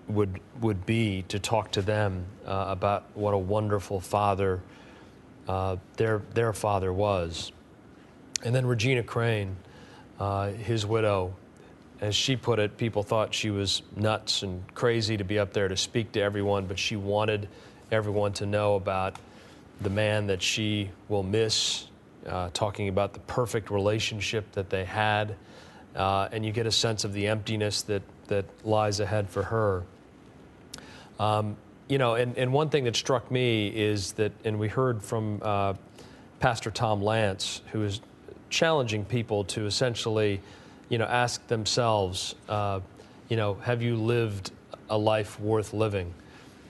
would be to talk to them about what a wonderful father their father was. And then Regina Crane, his widow, as she put it, people thought she was nuts and crazy to be up there to speak to everyone, but she wanted everyone to know about the man that she will miss, talking about the perfect relationship that they had, and you get a sense of the emptiness that lies ahead for her. You know, and one thing that struck me is that, and we heard from Pastor Tom Lance, who is challenging people to essentially, you know, ask themselves, you know, have you lived a life worth living?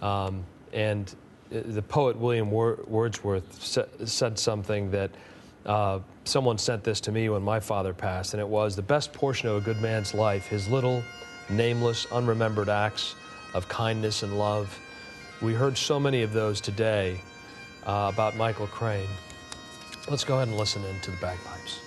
And the poet William Wordsworth said something that someone sent this to me when my father passed, and it was, the best portion of a good man's life, his little, nameless, unremembered acts of kindness and love. We heard so many of those today about Michael Crane. Let's go ahead and listen in to the bagpipes.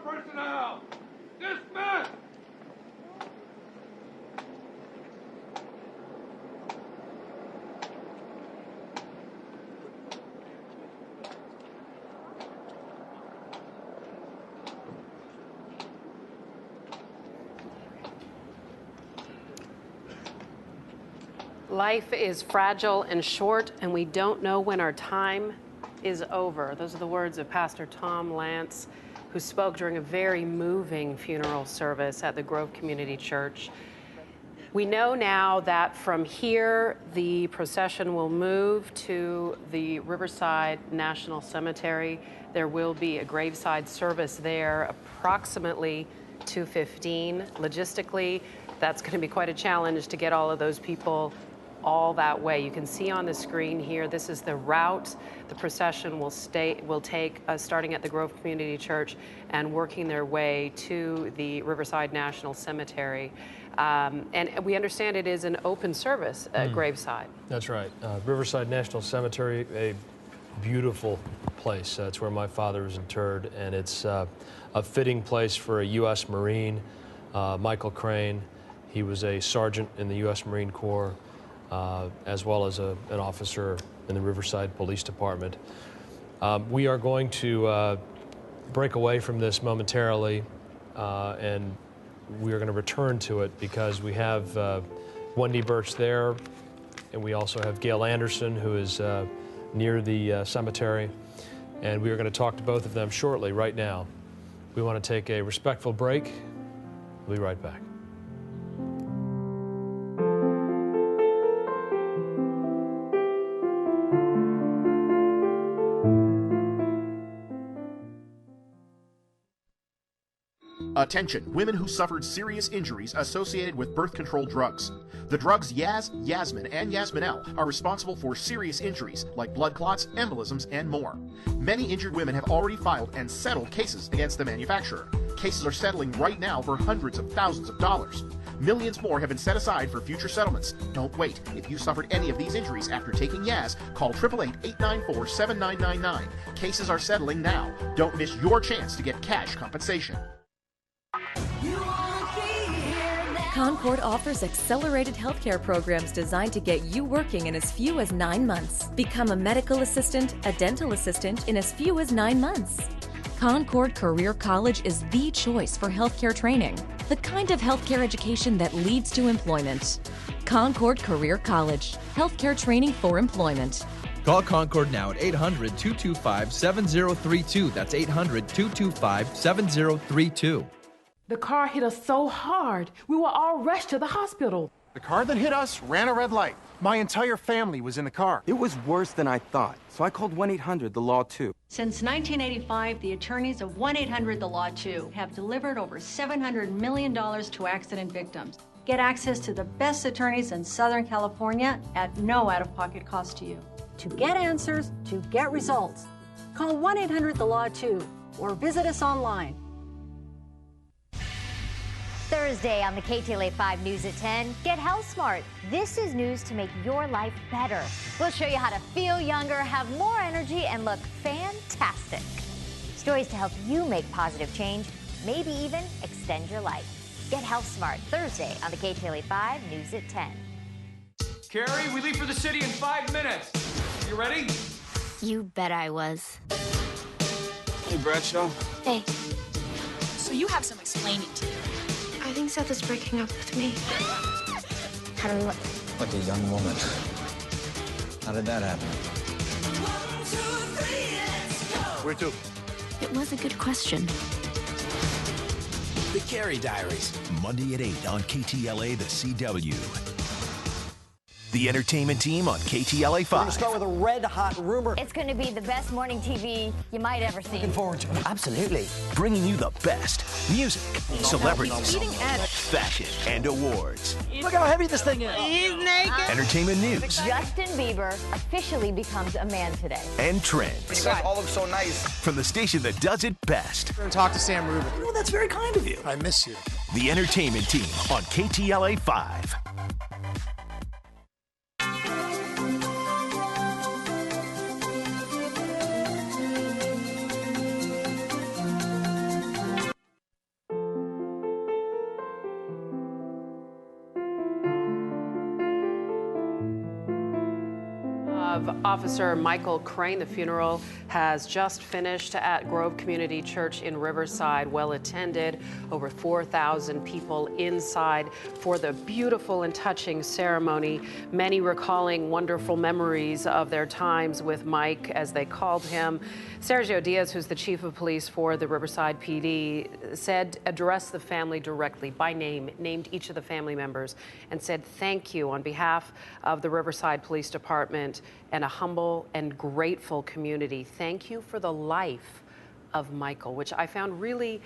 personnel, dismiss! Life is fragile and short, and we don't know when our time is over. Those are the words of Pastor Tom Lance, who spoke during a very moving funeral service at the Grove Community Church. We know now that from here, the procession will move to the Riverside National Cemetery. There will be a graveside service there approximately 2:15. Logistically, that's going to be quite a challenge to get all of those people all that way. You can see on the screen here, this is the route the procession will take, starting at the Grove Community Church and working their way to the Riverside National Cemetery. And we understand it is an open service at Graveside. That's right. Riverside National Cemetery, a beautiful place. It's where my father was interred, and it's a fitting place for a U.S. Marine, Michael Crane. He was a sergeant in the U.S. Marine Corps, as well as an officer in the Riverside Police Department. We are going to break away from this momentarily, and we are going to return to it because we have Wendy Birch there, and we also have Gail Anderson, who is near the cemetery, and we are going to talk to both of them shortly, right now. We want to take a respectful break. We'll be right back. Attention, women who suffered serious injuries associated with birth control drugs. The drugs Yaz, Yasmin, and Yasminel are responsible for serious injuries like blood clots, embolisms, and more. Many injured women have already filed and settled cases against the manufacturer. Cases are settling right now for hundreds of thousands of dollars. Millions more have been set aside for future settlements. Don't wait. If you suffered any of these injuries after taking Yaz, call 888-894-7999. Cases are settling now. Don't miss your chance to get cash compensation. Concord offers accelerated healthcare programs designed to get you working in as few as 9 months. Become a medical assistant, a dental assistant in as few as 9 months. Concord Career College is the choice for healthcare training, the kind of healthcare education that leads to employment. Concord Career College, healthcare training for employment. Call Concord now at 800-225-7032. That's 800-225-7032. The car hit us so hard, we were all rushed to the hospital. The car that hit us ran a red light. My entire family was in the car. It was worse than I thought, so I called 1-800-THE-LAW 2. Since 1985, the attorneys of 1-800-THE-LAW 2 have delivered over $700 million to accident victims. Get access to the best attorneys in Southern California at no out-of-pocket cost to you. To get answers, to get results, call 1-800-THE-LAW 2 or visit us online. Thursday on the KTLA 5 News at 10, get health smart. This is news to make your life better. We'll show you how to feel younger, have more energy, and look fantastic. Stories to help you make positive change, maybe even extend your life. Get health smart Thursday on the KTLA 5 News at 10. Carrie, we leave for the city in 5 minutes. You ready? You bet I was. Hey, Bradshaw. Hey. So you have some explaining to do. I think Seth is breaking up with me. How do we look? Like a young woman. How did that happen? Where to? It was a good question. The Carrie Diaries, Monday at 8 on KTLA, the CW. The entertainment team on KTLA 5. We're going to start with a red-hot rumor. It's going to be the best morning TV you might ever see. Looking forward to it. Absolutely. Bringing you the best music, celebrities, fashion, and awards. Look how heavy this thing is. He's naked. Entertainment news. Justin Bieber officially becomes a man today. And trends. You guys all look so nice. From the station that does it best. We're going to talk to Sam Rubin. Oh, that's very kind of you. I miss you. The entertainment team on KTLA 5. Officer Michael Crane. The funeral has just finished at Grove Community Church in Riverside, well attended, over 4,000 people inside for the beautiful and touching ceremony. Many recalling wonderful memories of their times with Mike, as they called him. Sergio Diaz, who's the chief of police for the Riverside PD, said, addressed the family directly by name, named each of the family members, and said thank you on behalf of the Riverside Police Department and a humble and grateful community. Thank you for the life of Michael, which I found really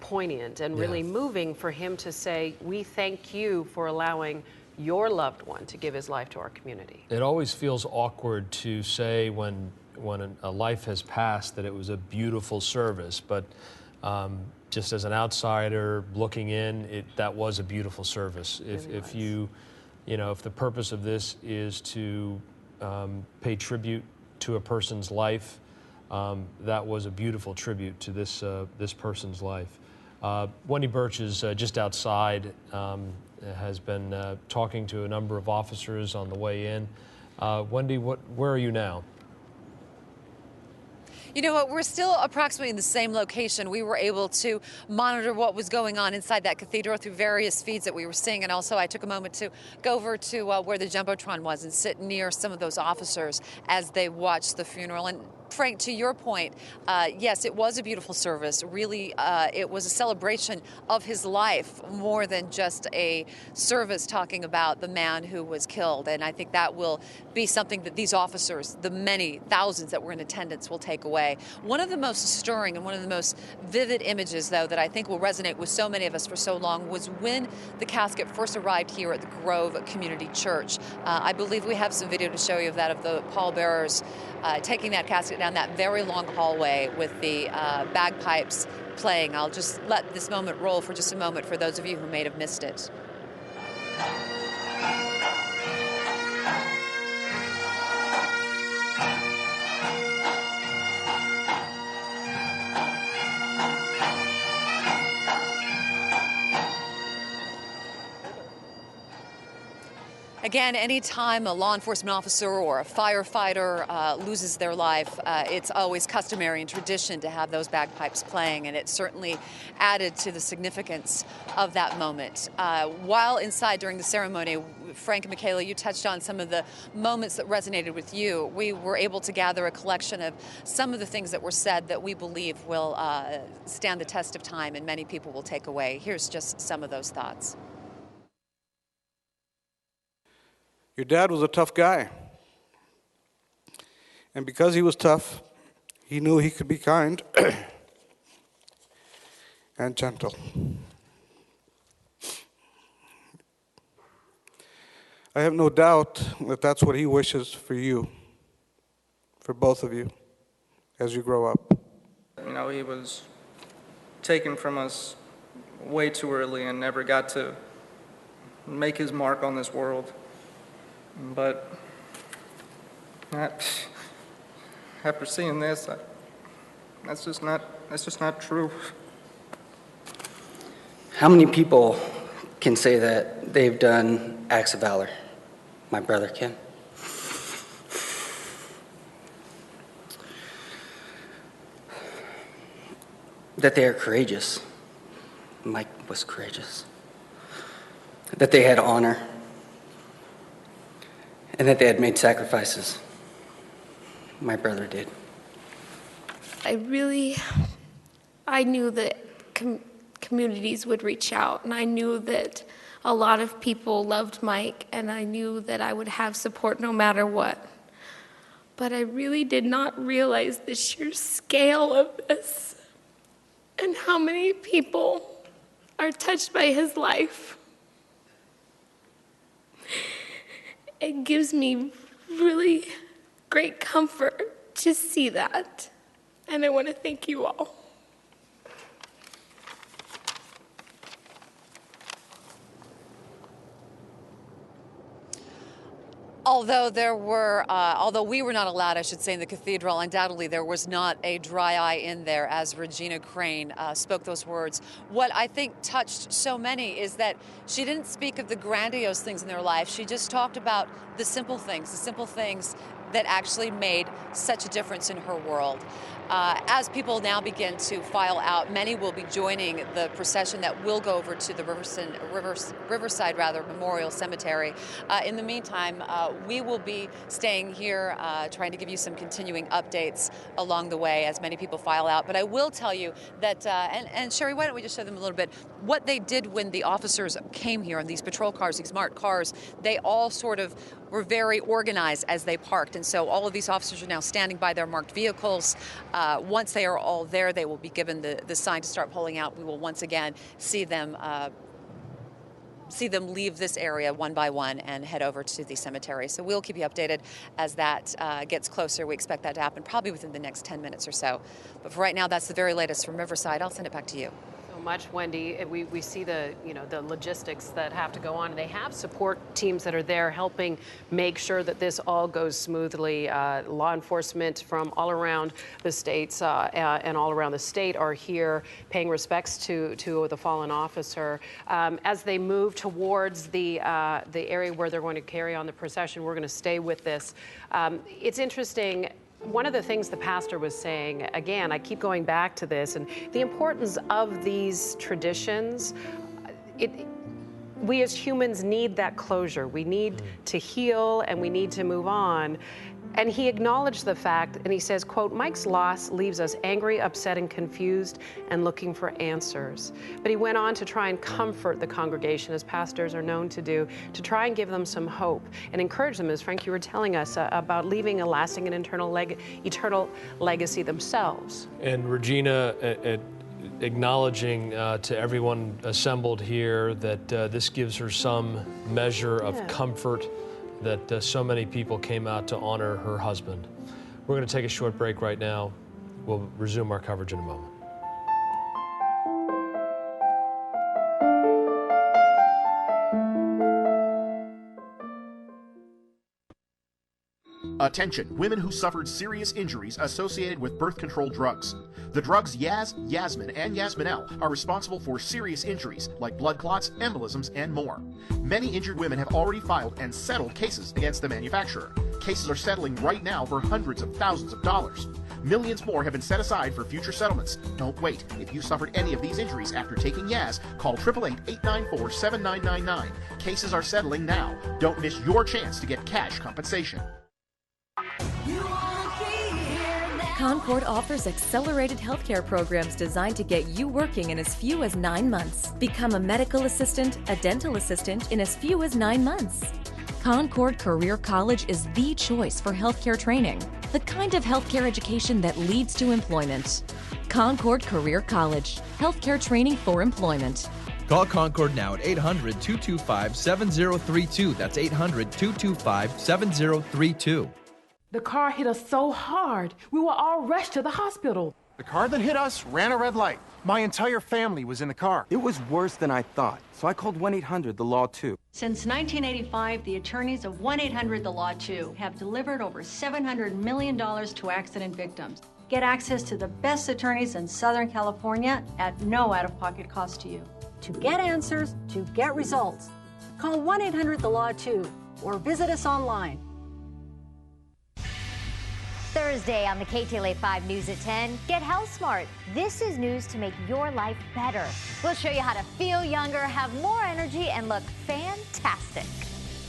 poignant and really moving for him to say, we thank you for allowing your loved one to give his life to our community. It always feels awkward to say when a life has passed that it was a beautiful service, but just as an outsider looking in, that was a beautiful service. If the purpose of this is to pay tribute to a person's life, that was a beautiful tribute to this person's life. Wendy Birch is just outside, has been talking to a number of officers on the way in. Wendy, where are you now? You know what, we're still approximately in the same location. We were able to monitor what was going on inside that cathedral through various feeds that we were seeing. And also I took a moment to go over to where the Jumbotron was and sit near some of those officers as they watched the funeral. And Frank, to your point, yes, it was a beautiful service. Really, it was a celebration of his life more than just a service talking about the man who was killed. And I think that will be something that these officers, the many thousands that were in attendance, will take away. One of the most stirring and one of the most vivid images, though, that I think will resonate with so many of us for so long was when the casket first arrived here at the Grove Community Church. I believe we have some video to show you of that, of the pallbearers taking that casket down that very long hallway with the bagpipes playing. I'll just let this moment roll for just a moment for those of you who may have missed it. Again, anytime a law enforcement officer or a firefighter loses their life, it's always customary and tradition to have those bagpipes playing, and it certainly added to the significance of that moment. While inside during the ceremony, Frank and Michaela, you touched on some of the moments that resonated with you. We were able to gather a collection of some of the things that were said that we believe will stand the test of time and many people will take away. Here's just some of those thoughts. Your dad was a tough guy. And because he was tough, he knew he could be kind and gentle. I have no doubt that that's what he wishes for you, for both of you, as you grow up. You know, he was taken from us way too early and never got to make his mark on this world. But after seeing this, that's just not true. How many people can say that they've done acts of valor? My brother can. That they are courageous. Mike was courageous. That they had honor. And that they had made sacrifices. My brother did. I knew that communities would reach out, and I knew that a lot of people loved Mike, and I knew that I would have support no matter what. But I really did not realize the sheer scale of this and how many people are touched by his life. It gives me really great comfort to see that, and I want to thank you all. Although we were not allowed, I should say, in the cathedral, undoubtedly there was not a dry eye in there as Regina Crane spoke those words. What I think touched so many is that she didn't speak of the grandiose things in their life. She just talked about the simple things that actually made such a difference in her world. As people now begin to file out, many will be joining the procession that will go over to the Riverside Memorial Cemetery. In the meantime, we will be staying here, trying to give you some continuing updates along the way as many people file out. But I will tell you that, and Sherry, why don't we just show them a little bit what they did when the officers came here in these patrol cars, these marked cars. They all sort of were very organized as they parked, and so all of these officers are now standing by their marked vehicles. Once they are all there, they will be given the sign to start pulling out. We will once again see them leave this area one by one and head over to the cemetery. So we'll keep you updated as that gets closer. We expect that to happen probably within the next 10 minutes or so. But for right now, that's the very latest from Riverside. I'll send it back to you. Much, Wendy. We see the logistics that have to go on, and they have support teams that are there helping make sure that this all goes smoothly. Law enforcement from all around the states and all around the state are here paying respects to the fallen officer. As they move towards the area where they're going to carry on the procession, we're going to stay with this. It's interesting. One of the things the pastor was saying, again, I keep going back to this, and the importance of these traditions, we as humans need that closure. We need to heal and we need to move on. And he acknowledged the fact, and he says, quote, Mike's loss leaves us angry, upset, and confused and looking for answers. But he went on to try and comfort the congregation, as pastors are known to do, to try and give them some hope and encourage them, as Frank, you were telling us, about leaving a lasting and eternal legacy themselves. And Regina, acknowledging to everyone assembled here that this gives her some measure of comfort that so many people came out to honor her husband. We're going to take a short break right now. We'll resume our coverage in a moment. Attention, women who suffered serious injuries associated with birth control drugs. The drugs Yaz, Yasmin, and Yasminel are responsible for serious injuries like blood clots, embolisms, and more. Many injured women have already filed and settled cases against the manufacturer. Cases are settling right now for hundreds of thousands of dollars. Millions more have been set aside for future settlements. Don't wait. If you suffered any of these injuries after taking Yaz, call 888-894-7999. Cases are settling now. Don't miss your chance to get cash compensation. Concord offers accelerated healthcare programs designed to get you working in as few as 9 months. Become a medical assistant, a dental assistant in as few as 9 months. Concord Career College is the choice for healthcare training, the kind of healthcare education that leads to employment. Concord Career College, healthcare training for employment. Call Concord now at 800-225-7032. That's 800-225-7032. The car hit us so hard, we were all rushed to the hospital. The car that hit us ran a red light. My entire family was in the car. It was worse than I thought, so I called 1-800-THE-LAW 2. Since 1985, the attorneys of 1-800-THE-LAW 2 have delivered over $700 million to accident victims. Get access to the best attorneys in Southern California at no out-of-pocket cost to you. To get answers, to get results, call 1-800-THE-LAW 2 or visit us online. Thursday on the KTLA 5 News at 10, get health smart. This is news to make your life better. We'll show you how to feel younger, have more energy, and look fantastic.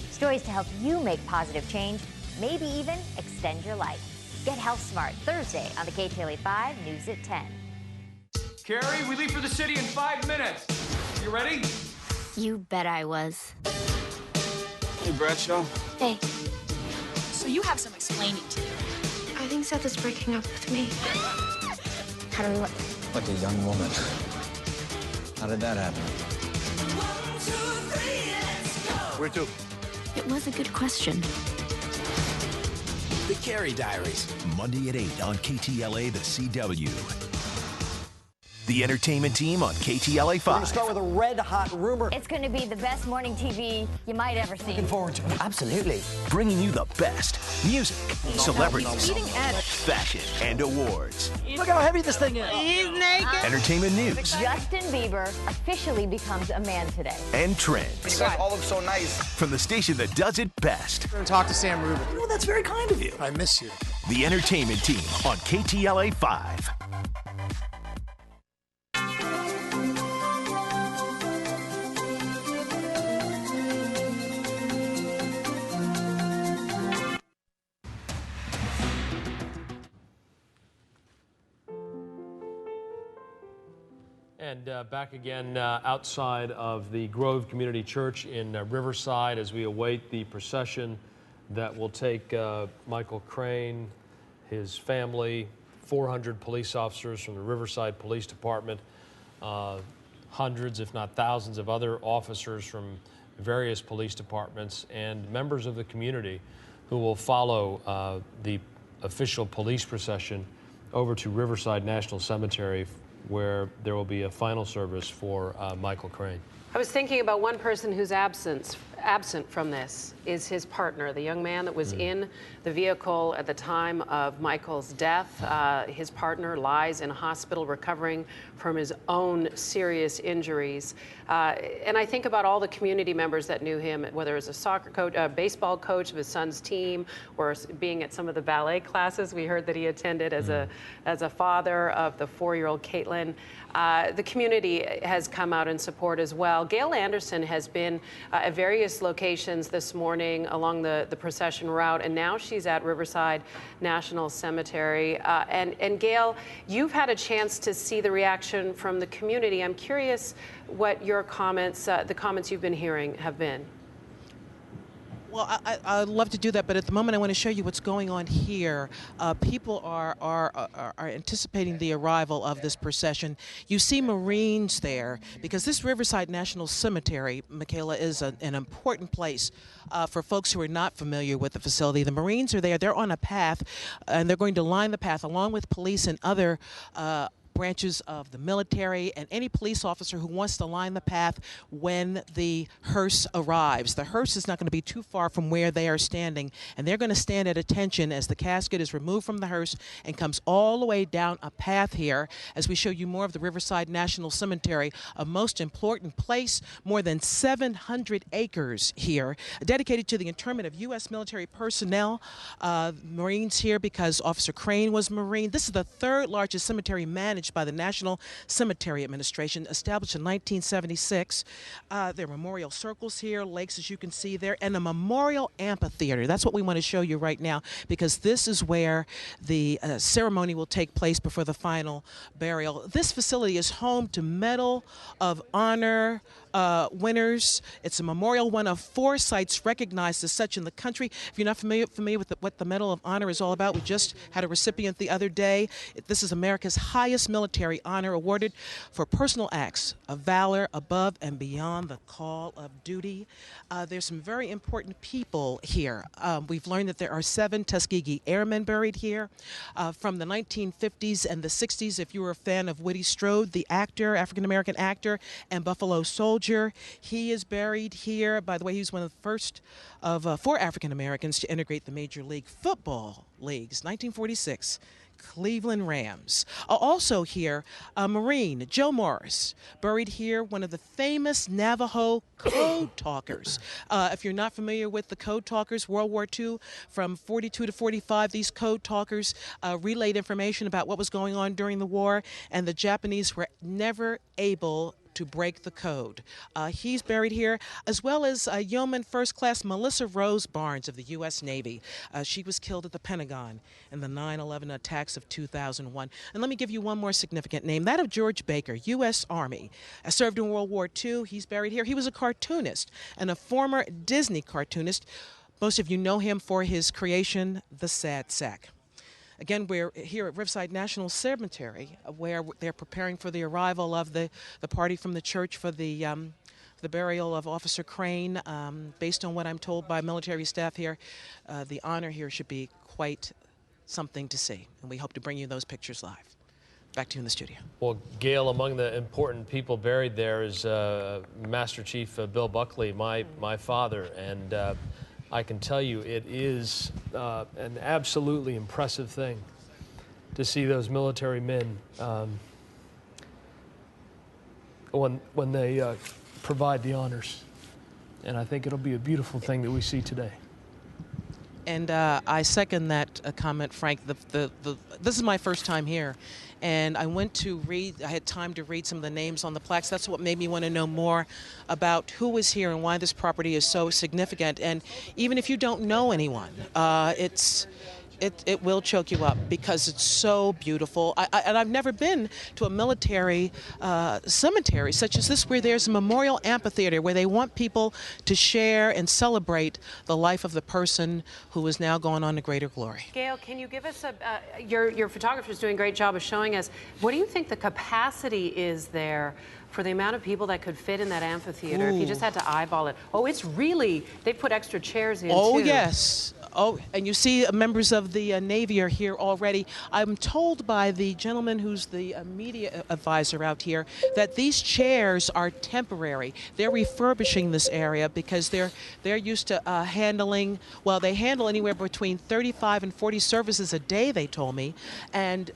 Stories to help you make positive change, maybe even extend your life. Get health smart Thursday on the KTLA 5 News at 10. Carrie, we leave for the city in 5 minutes. You ready? You bet I was. Hey, Bradshaw. Hey. So you have some explaining to do. I think Seth is breaking up with me. How do we look? Like a young woman. How did that happen? 1, 2, 3, let's go. Where to? It was a good question. The Carrie Diaries, Monday at 8 on KTLA, the CW. The entertainment team on KTLA 5. We're going to start with a red-hot rumor. It's going to be the best morning TV you might ever see. Looking forward to it. Absolutely. Bringing you the best music, celebrities, Leading edge. fashion, and awards. Look how heavy this thing is. He's naked. Entertainment news. Justin Bieber officially becomes a man today. And trends. You guys all look so nice. From the station that does it best. I'm going to talk to Sam Rubin. Oh, that's very kind of you. I miss you. The Entertainment Team on KTLA 5. And back again outside of the Grove Community Church in Riverside as we await the procession that will take Michael Crane, his family, 400 police officers from the Riverside Police Department, hundreds, if not thousands, of other officers from various police departments, and members of the community who will follow the official police procession over to Riverside National Cemetery, where there will be a final service for Michael Crane. I was thinking about one person who's absent from this is his partner, the young man that was in the vehicle at the time of Michael's death. His partner lies in a hospital recovering from his own serious injuries. And I think about all the community members that knew him, whether as a soccer coach, a baseball coach of his son's team, or being at some of the ballet classes we heard that he attended as a father of the 4-year-old Caitlin. The community has come out in support as well. Gail Anderson has been at various locations this morning along the procession route, and now she's at Riverside National Cemetery. And Gail, you've had a chance to see the reaction from the community. I'm curious what your comments, the comments you've been hearing, have been. Well, I'd love to do that, but at the moment I want to show you what's going on here. People are anticipating the arrival of this procession. You see Marines there, because this Riverside National Cemetery, Michaela, is an important place for folks who are not familiar with the facility. The Marines are there. They're on a path, and they're going to line the path along with police and other branches of the military and any police officer who wants to line the path when the hearse arrives. The hearse is not going to be too far from where they are standing, and they're going to stand at attention as the casket is removed from the hearse and comes all the way down a path here as we show you more of the Riverside National Cemetery, a most important place, more than 700 acres here, dedicated to the interment of U.S. military personnel, Marines here because Officer Crane was Marine. This is the third largest cemetery managed by the National Cemetery Administration, established in 1976. There are memorial circles here, lakes as you can see there, and a memorial amphitheater. That's what we want to show you right now, because this is where the ceremony will take place before the final burial. This facility is home to Medal of Honor winners. It's a memorial, one of 4 sites recognized as such in the country. If you're not familiar with what the Medal of Honor is all about, we just had a recipient the other day. This is America's highest military honor, awarded for personal acts of valor above and beyond the call of duty. There's some very important people here. We've learned that there are 7 Tuskegee Airmen buried here from the 1950s and the 60s. If you were a fan of Woody Strode, the actor, African-American actor, and Buffalo Soldier, he is buried here. By the way, he was one of the first of 4 African-Americans to integrate the Major League Football leagues, 1946. Cleveland Rams. Also here, Marine Joe Morris, buried here, one of the famous Navajo code talkers. If you're not familiar with the code talkers, World War II, from 42 to 45, these code talkers relayed information about what was going on during the war, and the Japanese were never able to break the code. He's buried here, as well as Yeoman First Class Melissa Rose Barnes of the U.S. Navy. She was killed at the Pentagon in the 9/11 attacks of 2001. And let me give you one more significant name, that of George Baker, U.S. Army. Served in World War II. He's buried here. He was a cartoonist and a former Disney cartoonist. Most of you know him for his creation, The Sad Sack. Again, we're here at Riverside National Cemetery, where they're preparing for the arrival of the party from the church for the burial of Officer Crane. Based on what I'm told by military staff here, the honor here should be quite something to see, and we hope to bring you those pictures live. Back to you in the studio. Well, Gail, among the important people buried there is Master Chief Bill Buckley, my father, and I can tell you it is an absolutely impressive thing to see those military men when they provide the honors. And I think it'll be a beautiful thing that we see today. And I second that comment, Frank. This is my first time here, and I went to read. I had time to read some of the names on the plaques. That's what made me want to know more about who was here and why this property is so significant. And even if you don't know anyone, it will choke you up because it's so beautiful. And I've never been to a military cemetery such as this, where there's a memorial amphitheater where they want people to share and celebrate the life of the person who is now going on to greater glory. Gail, can you give us your photographer's doing a great job of showing us, what do you think the capacity is there for the amount of people that could fit in that amphitheater? If you just had to eyeball it. Oh, it's really, they put extra chairs in, Oh, too. yes. Oh, and you see members of the Navy are here already. I'm told by the gentleman who's the media advisor out here that these chairs are temporary. They're refurbishing this area because they're used to handling, well, they handle anywhere between 35 and 40 services a day, they told me. And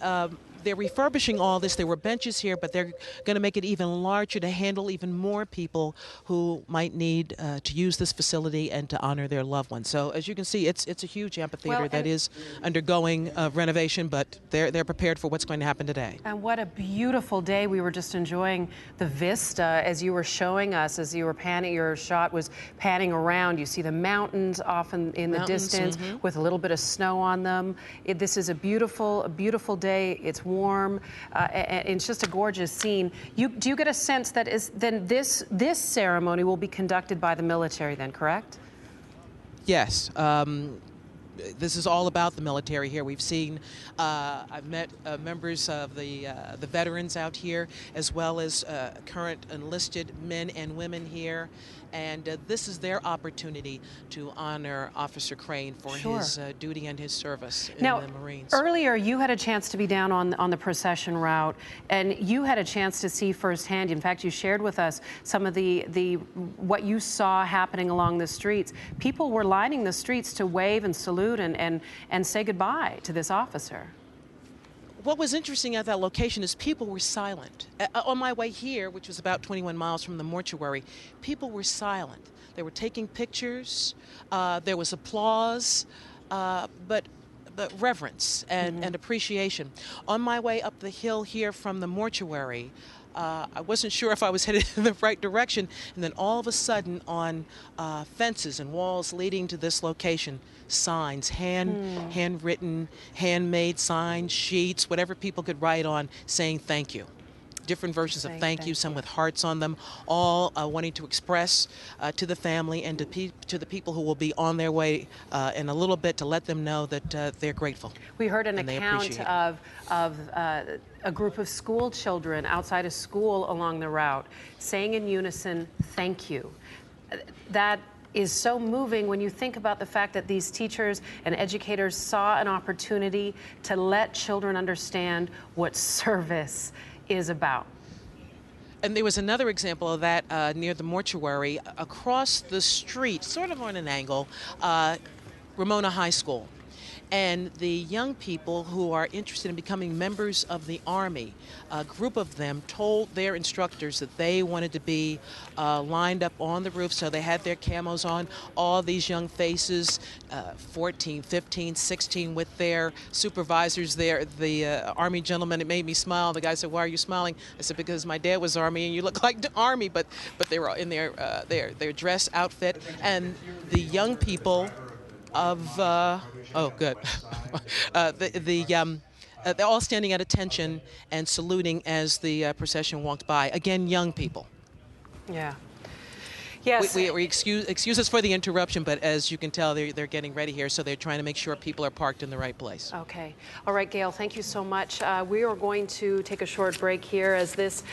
they're refurbishing all this. There were benches here, but they're going to make it even larger to handle even more people who might need to use this facility and to honor their loved ones. So as you can see, it's a huge amphitheater that is undergoing renovation, but they're prepared for what's going to happen today. And what a beautiful day. We were just enjoying the vista as you were showing us, as you were panning, your shot was panning around. You see the mountains off in the distance with a little bit of snow on them. This is a beautiful day. It's warm, and it's just a gorgeous scene. Do you get a sense that this ceremony will be conducted by the military then, correct? Yes. This is all about the military here. We've seen, I've met members of the veterans out here, as well as current enlisted men and women here. And this is their opportunity to honor Officer Crane for his duty and his service in the Marines. Earlier, you had a chance to be down on the procession route, and you had a chance to see firsthand. In fact, you shared with us some of what you saw happening along the streets. People were lining the streets to wave and salute and say goodbye to this officer. What was interesting at that location is people were silent. On my way here, which was about 21 miles from the mortuary, people were silent. They were taking pictures. There was applause, but reverence and appreciation. On my way up the hill here from the mortuary, I wasn't sure if I was headed in the right direction, and then all of a sudden on fences and walls leading to this location, signs, handwritten, handmade signs, sheets, whatever people could write on, saying thank you. Different versions of thank you, some with hearts on them, all wanting to express to the family and to the people who will be on their way in a little bit, to let them know that they're grateful. We heard an account of a group of school children outside a school along the route saying in unison, thank you. That is so moving when you think about the fact that these teachers and educators saw an opportunity to let children understand what service is about. And there was another example of that near the mortuary, across the street, sort of on an angle, Ramona High School. And the young people who are interested in becoming members of the Army, a group of them told their instructors that they wanted to be lined up on the roof, so they had their camos on. All these young faces, 14, 15, 16, with their supervisors there. The Army gentleman, it made me smile. The guy said, "Why are you smiling?" I said, "Because my dad was Army and you look like the Army," but they were in their dress outfit. And the young people of oh, good. They're all standing at attention and saluting as the procession walked by. Again, young people. Yeah. Yes. We excuse us for the interruption, but as you can tell, they're getting ready here, so they're trying to make sure people are parked in the right place. Okay. All right, Gail, thank you so much. We are going to take a short break here as this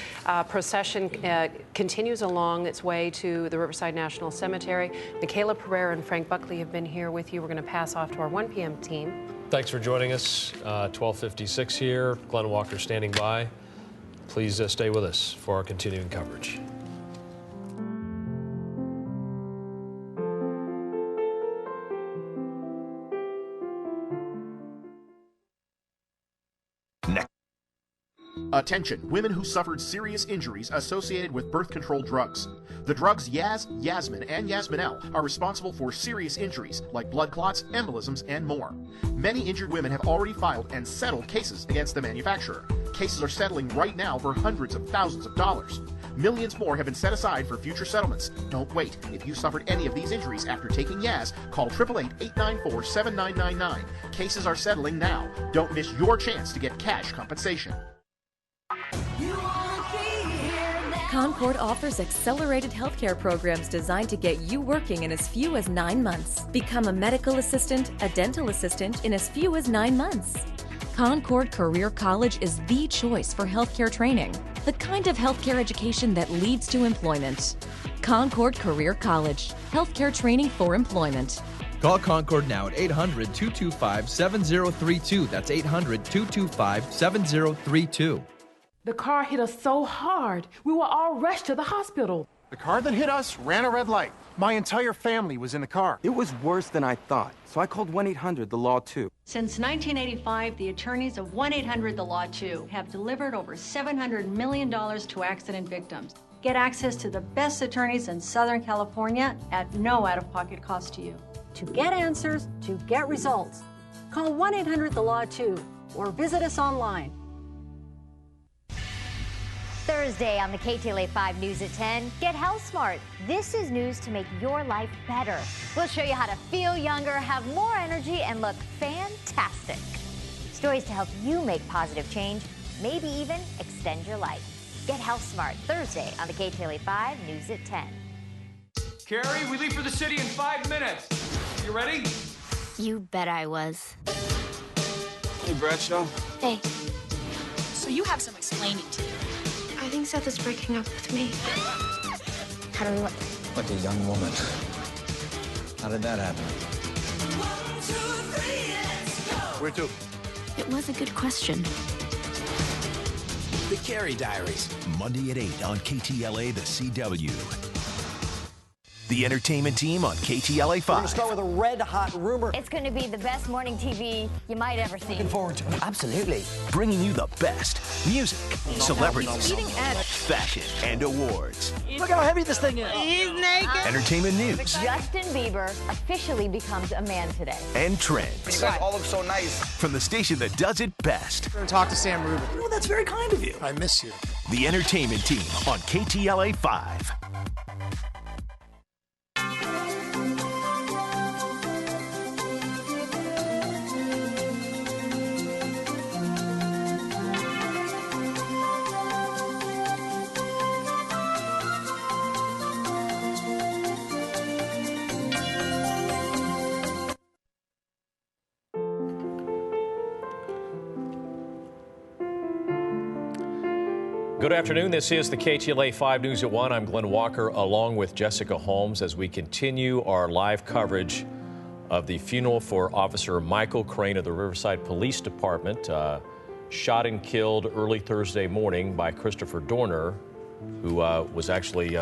procession continues along its way to the Riverside National Cemetery. Michaela Pereira and Frank Buckley have been here with you. We're going to pass off to our 1 p.m. team. Thanks for joining us. 12:56 here. Glenn Walker standing by. Please stay with us for our continuing coverage. Attention, women who suffered serious injuries associated with birth control drugs. The drugs Yaz, Yasmin, and Yasmin-L are responsible for serious injuries like blood clots, embolisms, and more. Many injured women have already filed and settled cases against the manufacturer. Cases are settling right now for hundreds of thousands of dollars. Millions more have been set aside for future settlements. Don't wait. If you suffered any of these injuries after taking Yaz, call 888-894-7999. Cases are settling now. Don't miss your chance to get cash compensation. Concord offers accelerated healthcare programs designed to get you working in as few as 9 months. Become a medical assistant, a dental assistant in as few as 9 months. Concord Career College is the choice for healthcare training, the kind of healthcare education that leads to employment. Concord Career College, healthcare training for employment. Call Concord now at 800-225-7032. That's 800-225-7032. The car hit us so hard, we were all rushed to the hospital. The car that hit us ran a red light. My entire family was in the car. It was worse than I thought, so I called 1-800-THE-LAW 2. Since 1985, the attorneys of 1-800-THE-LAW 2 have delivered over $700 million to accident victims. Get access to the best attorneys in Southern California at no out-of-pocket cost to you. To get answers, to get results, call 1-800-THE-LAW 2 or visit us online. Thursday on the KTLA 5 News at 10, get health smart. This is news to make your life better. We'll show you how to feel younger, have more energy, and look fantastic. Stories to help you make positive change, maybe even extend your life. Get health smart Thursday on the KTLA 5 News at 10. Carrie, we leave for the city in 5 minutes. You ready? You bet I was. Hey, Bradshaw. Hey, So you have some explaining to do. I think Seth is breaking up with me. How do we look? Like a young woman. How did that happen? Where to? It was a good question. The Carrie Diaries. Monday at 8 on KTLA, the CW. The entertainment team on KTLA 5. We're going to start with a red-hot rumor. It's going to be the best morning TV you might ever see. Looking forward to it. Absolutely. Bringing you the best music, celebrities, fashion, and awards. Look how heavy this thing is. He's naked. Entertainment news. Justin Bieber officially becomes a man today. And trends. You guys all look so nice. From the station that does it best. We're going to talk to Sam Rubin. Oh, that's very kind of you. I miss you. The entertainment team on KTLA 5. Good afternoon. This is the KTLA 5 News at 1. I'm Glenn Walker along with Jessica Holmes as we continue our live coverage of the funeral for Officer Michael Crane of the Riverside Police Department, shot and killed early Thursday morning by Christopher Dorner, who was actually,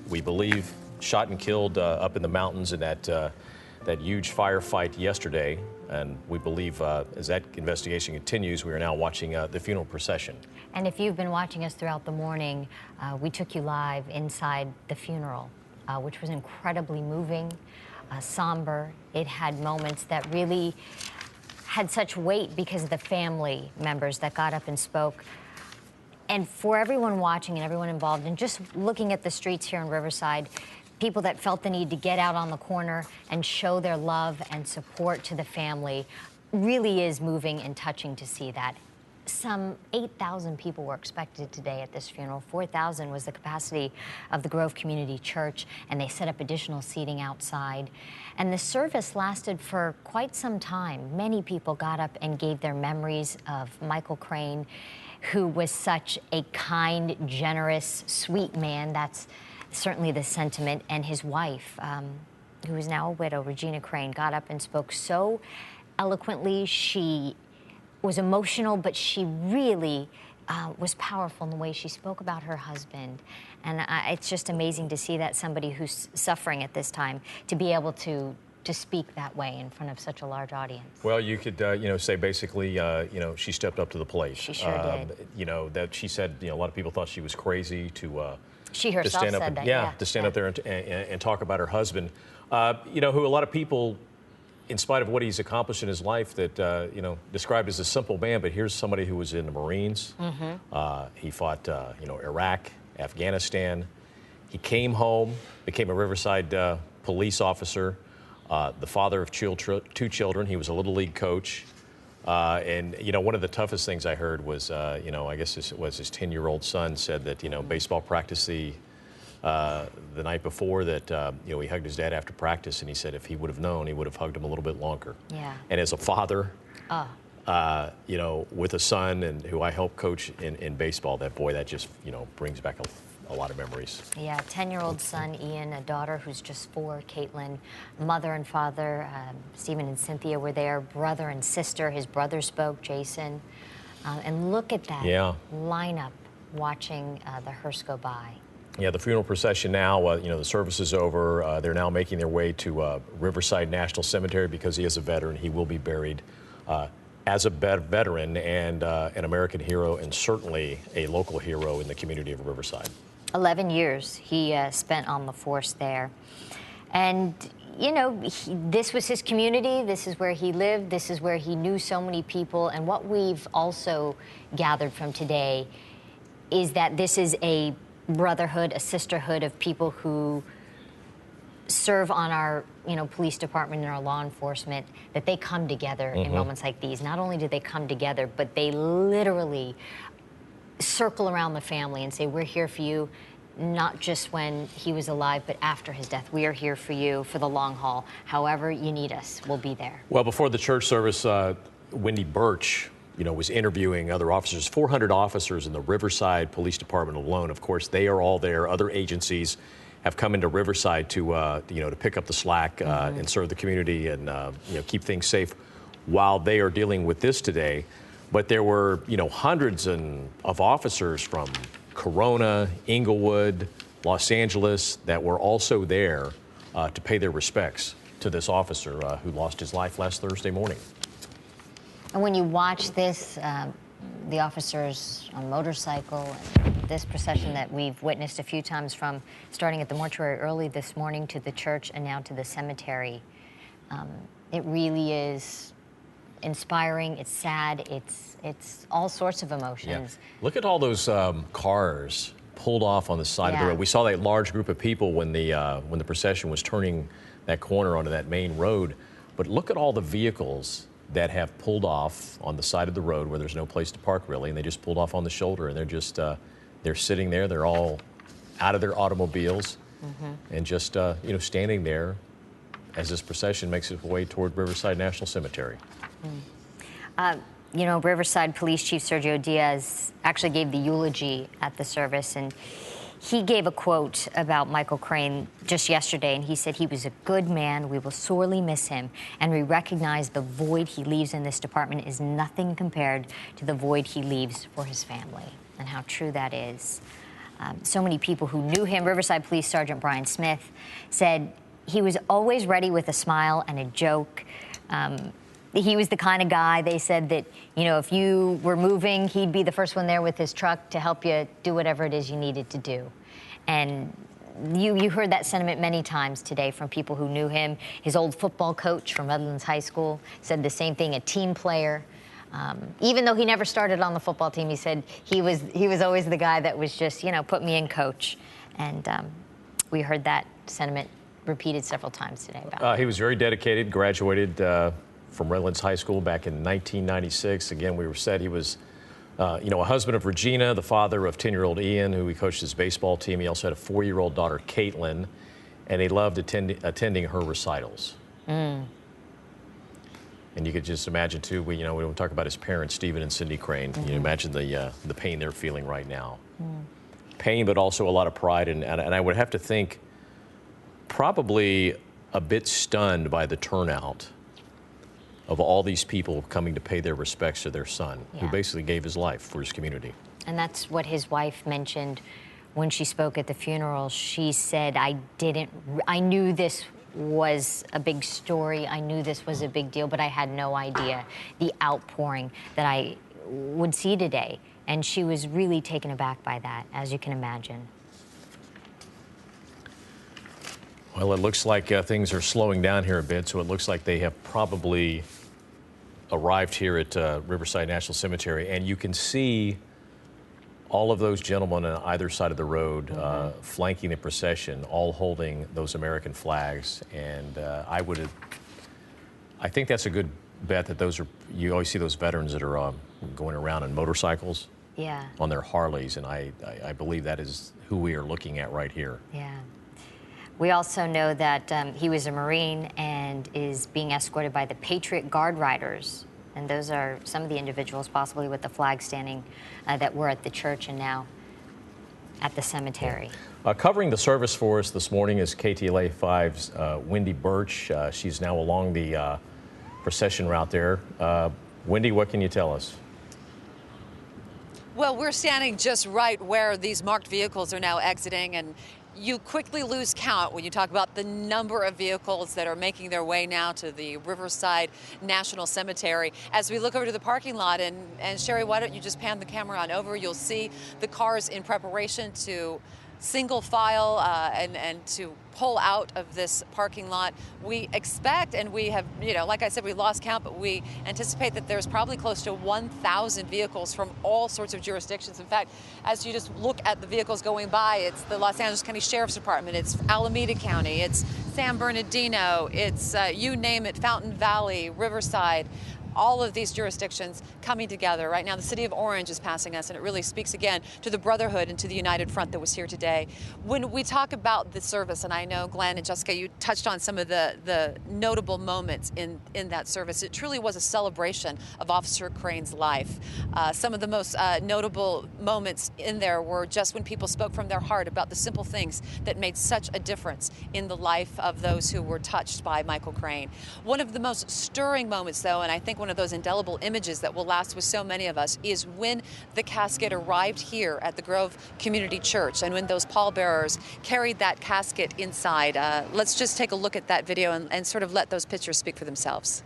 we believe, shot and killed up in the mountains in that huge firefight yesterday. And we believe as that investigation continues, we are now watching the funeral procession. And if you've been watching us throughout the morning, we took you live inside the funeral, which was incredibly moving, somber. It had moments that really had such weight because of the family members that got up and spoke. And for everyone watching and everyone involved, and just looking at the streets here in Riverside, people that felt the need to get out on the corner and show their love and support to the family, really is moving and touching to see that. Some 8,000 people were expected today at this funeral. 4,000 was the capacity of the Grove Community Church, and they set up additional seating outside. And the service lasted for quite some time. Many people got up and gave their memories of Michael Crane, who was such a kind, generous, sweet man. That's certainly the sentiment. And his wife, who is now a widow, Regina Crane, got up and spoke so eloquently. She was emotional, but she really was powerful in the way she spoke about her husband. And it's just amazing to see that somebody who's suffering at this time, to be able to to speak that way in front of such a large audience? Well, you could, say basically, she stepped up to the plate. She sure did. That she said, a lot of people thought she was crazy to. She herself stand up said that. Yeah, to stand up there and talk about her husband, who a lot of people, in spite of what he's accomplished in his life, that described as a simple man. But here's somebody who was in the Marines. He fought, Iraq, Afghanistan. He came home, became a Riverside police officer. The father of two children. He was a little league coach. And one of the toughest things I heard was, I guess this was his 10-year-old son said that, baseball practice the night before that, he hugged his dad after practice, and he said if he would have known, he would have hugged him a little bit longer. Yeah. And as a father, with a son and who I helped coach in baseball, that just, brings back a lot of memories. Yeah, 10-year-old son, Ian, a daughter who's just 4, Caitlin, mother and father, Stephen and Cynthia were there, brother and sister, his brother spoke, Jason. And look at that lineup watching the hearse go by. Yeah, the funeral procession now, the service is over. They're now making their way to Riverside National Cemetery because he is a veteran. He will be buried as a veteran and an American hero and certainly a local hero in the community of Riverside. 11 years he spent on the force there. And, this was his community. This is where he lived. This is where he knew so many people. And what we've also gathered from today is that this is a brotherhood, a sisterhood of people who serve on our, police department and our law enforcement, that they come together in moments like these. Not only do they come together, but they literally circle around the family and say, we're here for you, not just when he was alive, but after his death. We are here for you for the long haul. However you need us, we'll be there. Well, before the church service, Wendy Birch, was interviewing other officers, 400 officers in the Riverside Police Department alone. Of course, they are all there. Other agencies have come into Riverside to pick up the slack and serve the community and, keep things safe while they are dealing with this today. But there were, hundreds of officers from Corona, Inglewood, Los Angeles that were also there to pay their respects to this officer who lost his life last Thursday morning. And when you watch this, the officers on motorcycle and this procession that we've witnessed a few times from starting at the mortuary early this morning to the church and now to the cemetery, it really is inspiring, it's sad, it's all sorts of emotions. Yeah. Look at all those cars pulled off on the side of the road. We saw that large group of people when the procession was turning that corner onto that main road. But look at all the vehicles that have pulled off on the side of the road where there's no place to park really, and they just pulled off on the shoulder, and they're just they're sitting there. They're all out of their automobiles and just standing there as this procession makes its way toward Riverside National Cemetery. Riverside Police Chief Sergio Diaz actually gave the eulogy at the service, and he gave a quote about Michael Crane just yesterday, and he said he was a good man, we will sorely miss him, and we recognize the void he leaves in this department is nothing compared to the void he leaves for his family, and how true that is. So many people who knew him, Riverside Police Sergeant Brian Smith said he was always ready with a smile and a joke. He was the kind of guy, they said, that, if you were moving, he'd be the first one there with his truck to help you do whatever it is you needed to do. And you heard that sentiment many times today from people who knew him. His old football coach from Redlands High School said the same thing, a team player. Even though he never started on the football team, he said he was always the guy that was just, put me in, coach. And we heard that sentiment repeated several times today. He was very dedicated, graduated from Redlands High School back in 1996. Again, we said he was, a husband of Regina, the father of 10-year-old Ian, who he coached his baseball team. He also had a 4-year-old daughter, Caitlin, and he loved attending her recitals. And you could just imagine, too, we don't talk about his parents, Stephen and Cindy Crane. You imagine the pain they're feeling right now. Pain, but also a lot of pride, and I would have to think probably a bit stunned by the turnout of all these people coming to pay their respects to their son, who basically gave his life for his community. And that's what his wife mentioned when she spoke at the funeral. She said, I knew this was a big story. I knew this was a big deal, but I had no idea the outpouring that I would see today. And she was really taken aback by that, as you can imagine. Well, it looks like things are slowing down here a bit, so it looks like they have probably arrived here at Riverside National Cemetery, and you can see all of those gentlemen on either side of the road flanking the procession, all holding those American flags. And I think that's a good bet that those are, you always see those veterans that are going around on motorcycles, on their Harleys, and I believe that is who we are looking at right here. Yeah. We also know that he was a Marine and is being escorted by the Patriot Guard Riders. And those are some of the individuals possibly with the flag standing that were at the church and now at the cemetery. Covering the service for us this morning is KTLA 5's Wendy Birch. She's now along the procession route there. Wendy, what can you tell us? Well, we're standing just right where these marked vehicles are now exiting, and you quickly lose count when you talk about the number of vehicles that are making their way now to the Riverside National Cemetery. As we look over to the parking lot, and Sherry, why don't you just pan the camera on over? You'll see the cars in preparation to single file and to pull out of this parking lot. We expect, and we have, like I said, we lost count, but we anticipate that there's probably close to 1,000 vehicles from all sorts of jurisdictions. In fact, as you just look at the vehicles going by, it's the Los Angeles County Sheriff's Department, it's Alameda County, it's San Bernardino, it's you name it, Fountain Valley, Riverside. All of these jurisdictions coming together. Right now, the city of Orange is passing us, and it really speaks again to the brotherhood and to the united front that was here today. When we talk about the service, and I know, Glenn and Jessica, you touched on some of the notable moments in that service. It truly was a celebration of Officer Crane's life. Some of the most notable moments in there were just when people spoke from their heart about the simple things that made such a difference in the life of those who were touched by Michael Crane. One of the most stirring moments, though, and I think one of those indelible images that will last with so many of us, is when the casket arrived here at the Grove Community Church and when those pallbearers carried that casket inside. Let's just take a look at that video and sort of let those pictures speak for themselves.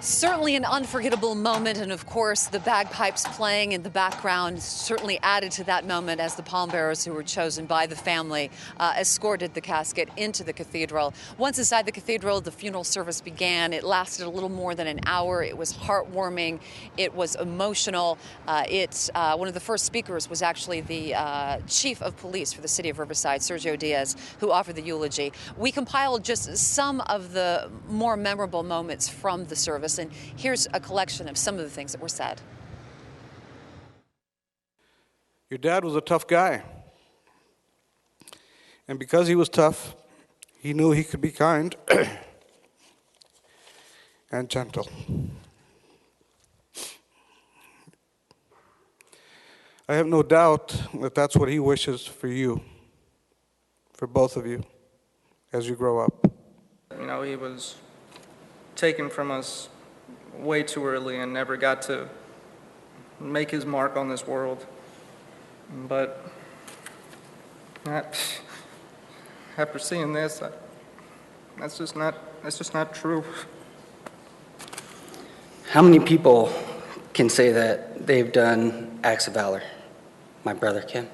Certainly an unforgettable moment, and of course the bagpipes playing in the background certainly added to that moment as the pallbearers who were chosen by the family escorted the casket into the cathedral. Once inside the cathedral, the funeral service began. It lasted a little more than an hour. It was heartwarming. It was emotional. One of the first speakers was actually the chief of police for the city of Riverside, Sergio Diaz, who offered the eulogy. We compiled just some of the more memorable moments from the service, and here's a collection of some of the things that were said. Your dad was a tough guy. And because he was tough, he knew he could be kind and gentle. I have no doubt that that's what he wishes for you, for both of you, as you grow up. You know, he was taken from us way too early and never got to make his mark on this world. But after seeing this, that's just not true. How many people can say that they've done acts of valor? My brother can.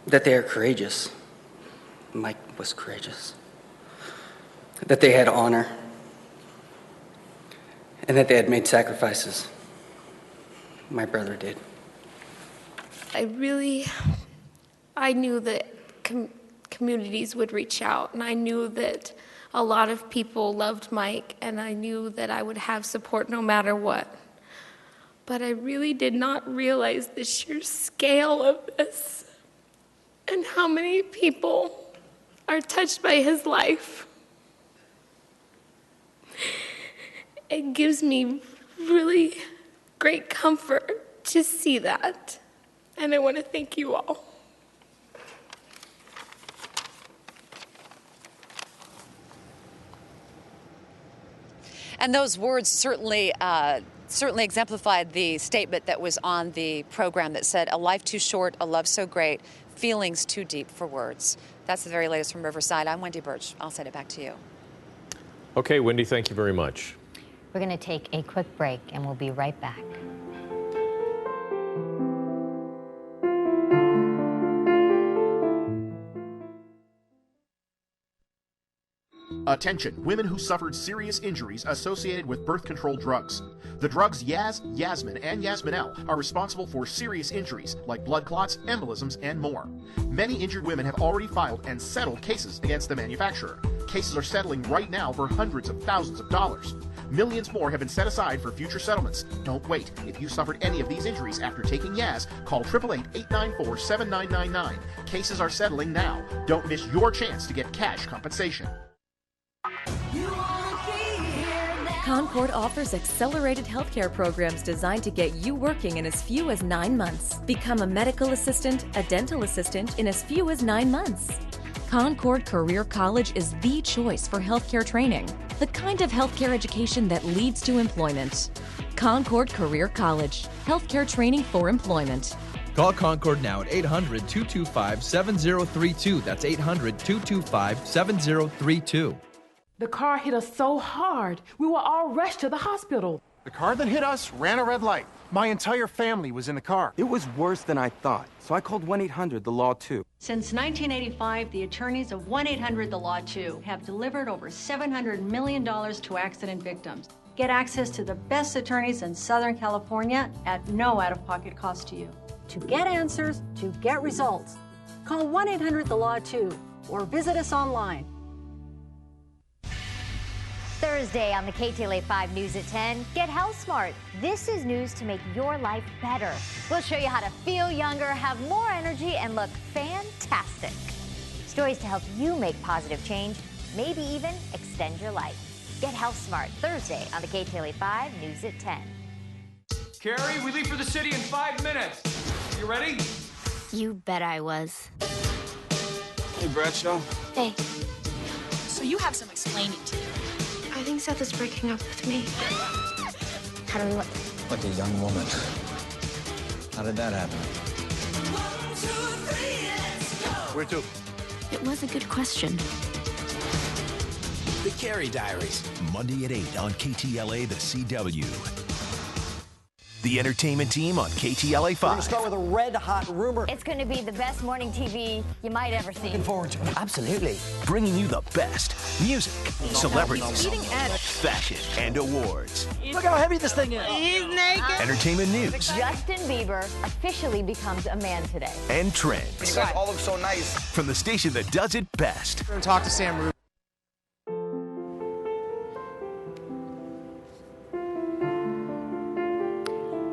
That they are courageous. Mike was courageous. That they had honor. And that they had made sacrifices. My brother did. I knew that communities would reach out, and I knew that a lot of people loved Mike, and I knew that I would have support no matter what. But I really did not realize the sheer scale of this and how many people are touched by his life. It gives me really great comfort to see that. And I want to thank you all. And those words certainly exemplified the statement that was on the program that said, "A life too short, a love so great, feelings too deep for words." That's the very latest from Riverside. I'm Wendy Birch. I'll send it back to you. Okay, Wendy, thank you very much. We're going to take a quick break, and we'll be right back. Attention, women who suffered serious injuries associated with birth control drugs. The drugs Yaz, Yasmin, and Yasmin-L are responsible for serious injuries like blood clots, embolisms, and more. Many injured women have already filed and settled cases against the manufacturer. Cases are settling right now for hundreds of thousands of dollars. Millions more have been set aside for future settlements. Don't wait. If you suffered any of these injuries after taking Yaz, call 888-894-7999. Cases are settling now. Don't miss your chance to get cash compensation. Concord offers accelerated healthcare programs designed to get you working in as few as 9 months. Become a medical assistant, a dental assistant in as few as 9 months. Concord Career College is the choice for healthcare training, the kind of healthcare education that leads to employment. Concord Career College, healthcare training for employment. Call Concord now at 800-225-7032. That's 800-225-7032. The car hit us so hard, we were all rushed to the hospital. The car that hit us ran a red light. My entire family was in the car. It was worse than I thought, so I called 1-800-THE-LAW 2. Since 1985, the attorneys of 1-800-THE-LAW 2 have delivered over $700 million to accident victims. Get access to the best attorneys in Southern California at no out-of-pocket cost to you. To get answers, to get results, call 1-800-THE-LAW 2 or visit us online. Thursday on the KTLA 5 News at 10, get health smart. This is news to make your life better. We'll show you how to feel younger, have more energy, and look fantastic. Stories to help you make positive change, maybe even extend your life. Get health smart Thursday on the KTLA 5 News at 10. Carrie, we leave for the city in 5 minutes. You ready? You bet I was. Hey, Bradshaw. Hey, So you have some explaining to do. I think Seth is breaking up with me. How do we look? Like a young woman. How did that happen? Where to? It was a good question. The Carrie Diaries, Monday at 8 on KTLA, the CW. The entertainment team on KTLA 5. We're going to start with a red-hot rumor. It's going to be the best morning TV you might ever see. Looking forward to it. Absolutely. Bringing you the best music, celebrities, fashion, and awards. Look how heavy this thing is. He's naked. Entertainment news. Justin Bieber officially becomes a man today. And trends. You guys all look so nice. From the station that does it best. We're going to talk to Sam Rubin.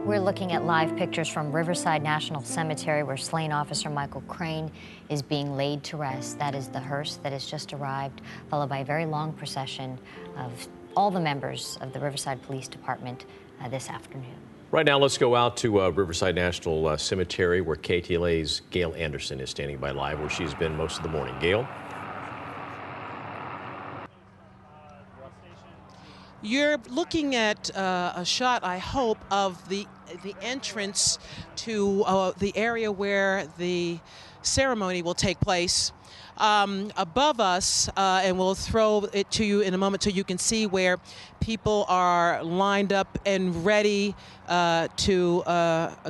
We're looking at live pictures from Riverside National Cemetery where slain officer Michael Crane is being laid to rest. That is the hearse that has just arrived, followed by a very long procession of all the members of the Riverside Police Department this afternoon. Right now, let's go out to Riverside National Cemetery where KTLA's Gail Anderson is standing by live, where she's been most of the morning. Gail? You're looking at a shot, I hope, of the entrance to the area where the ceremony will take place. Above us, and we'll throw it to you in a moment so you can see where people are lined up and ready to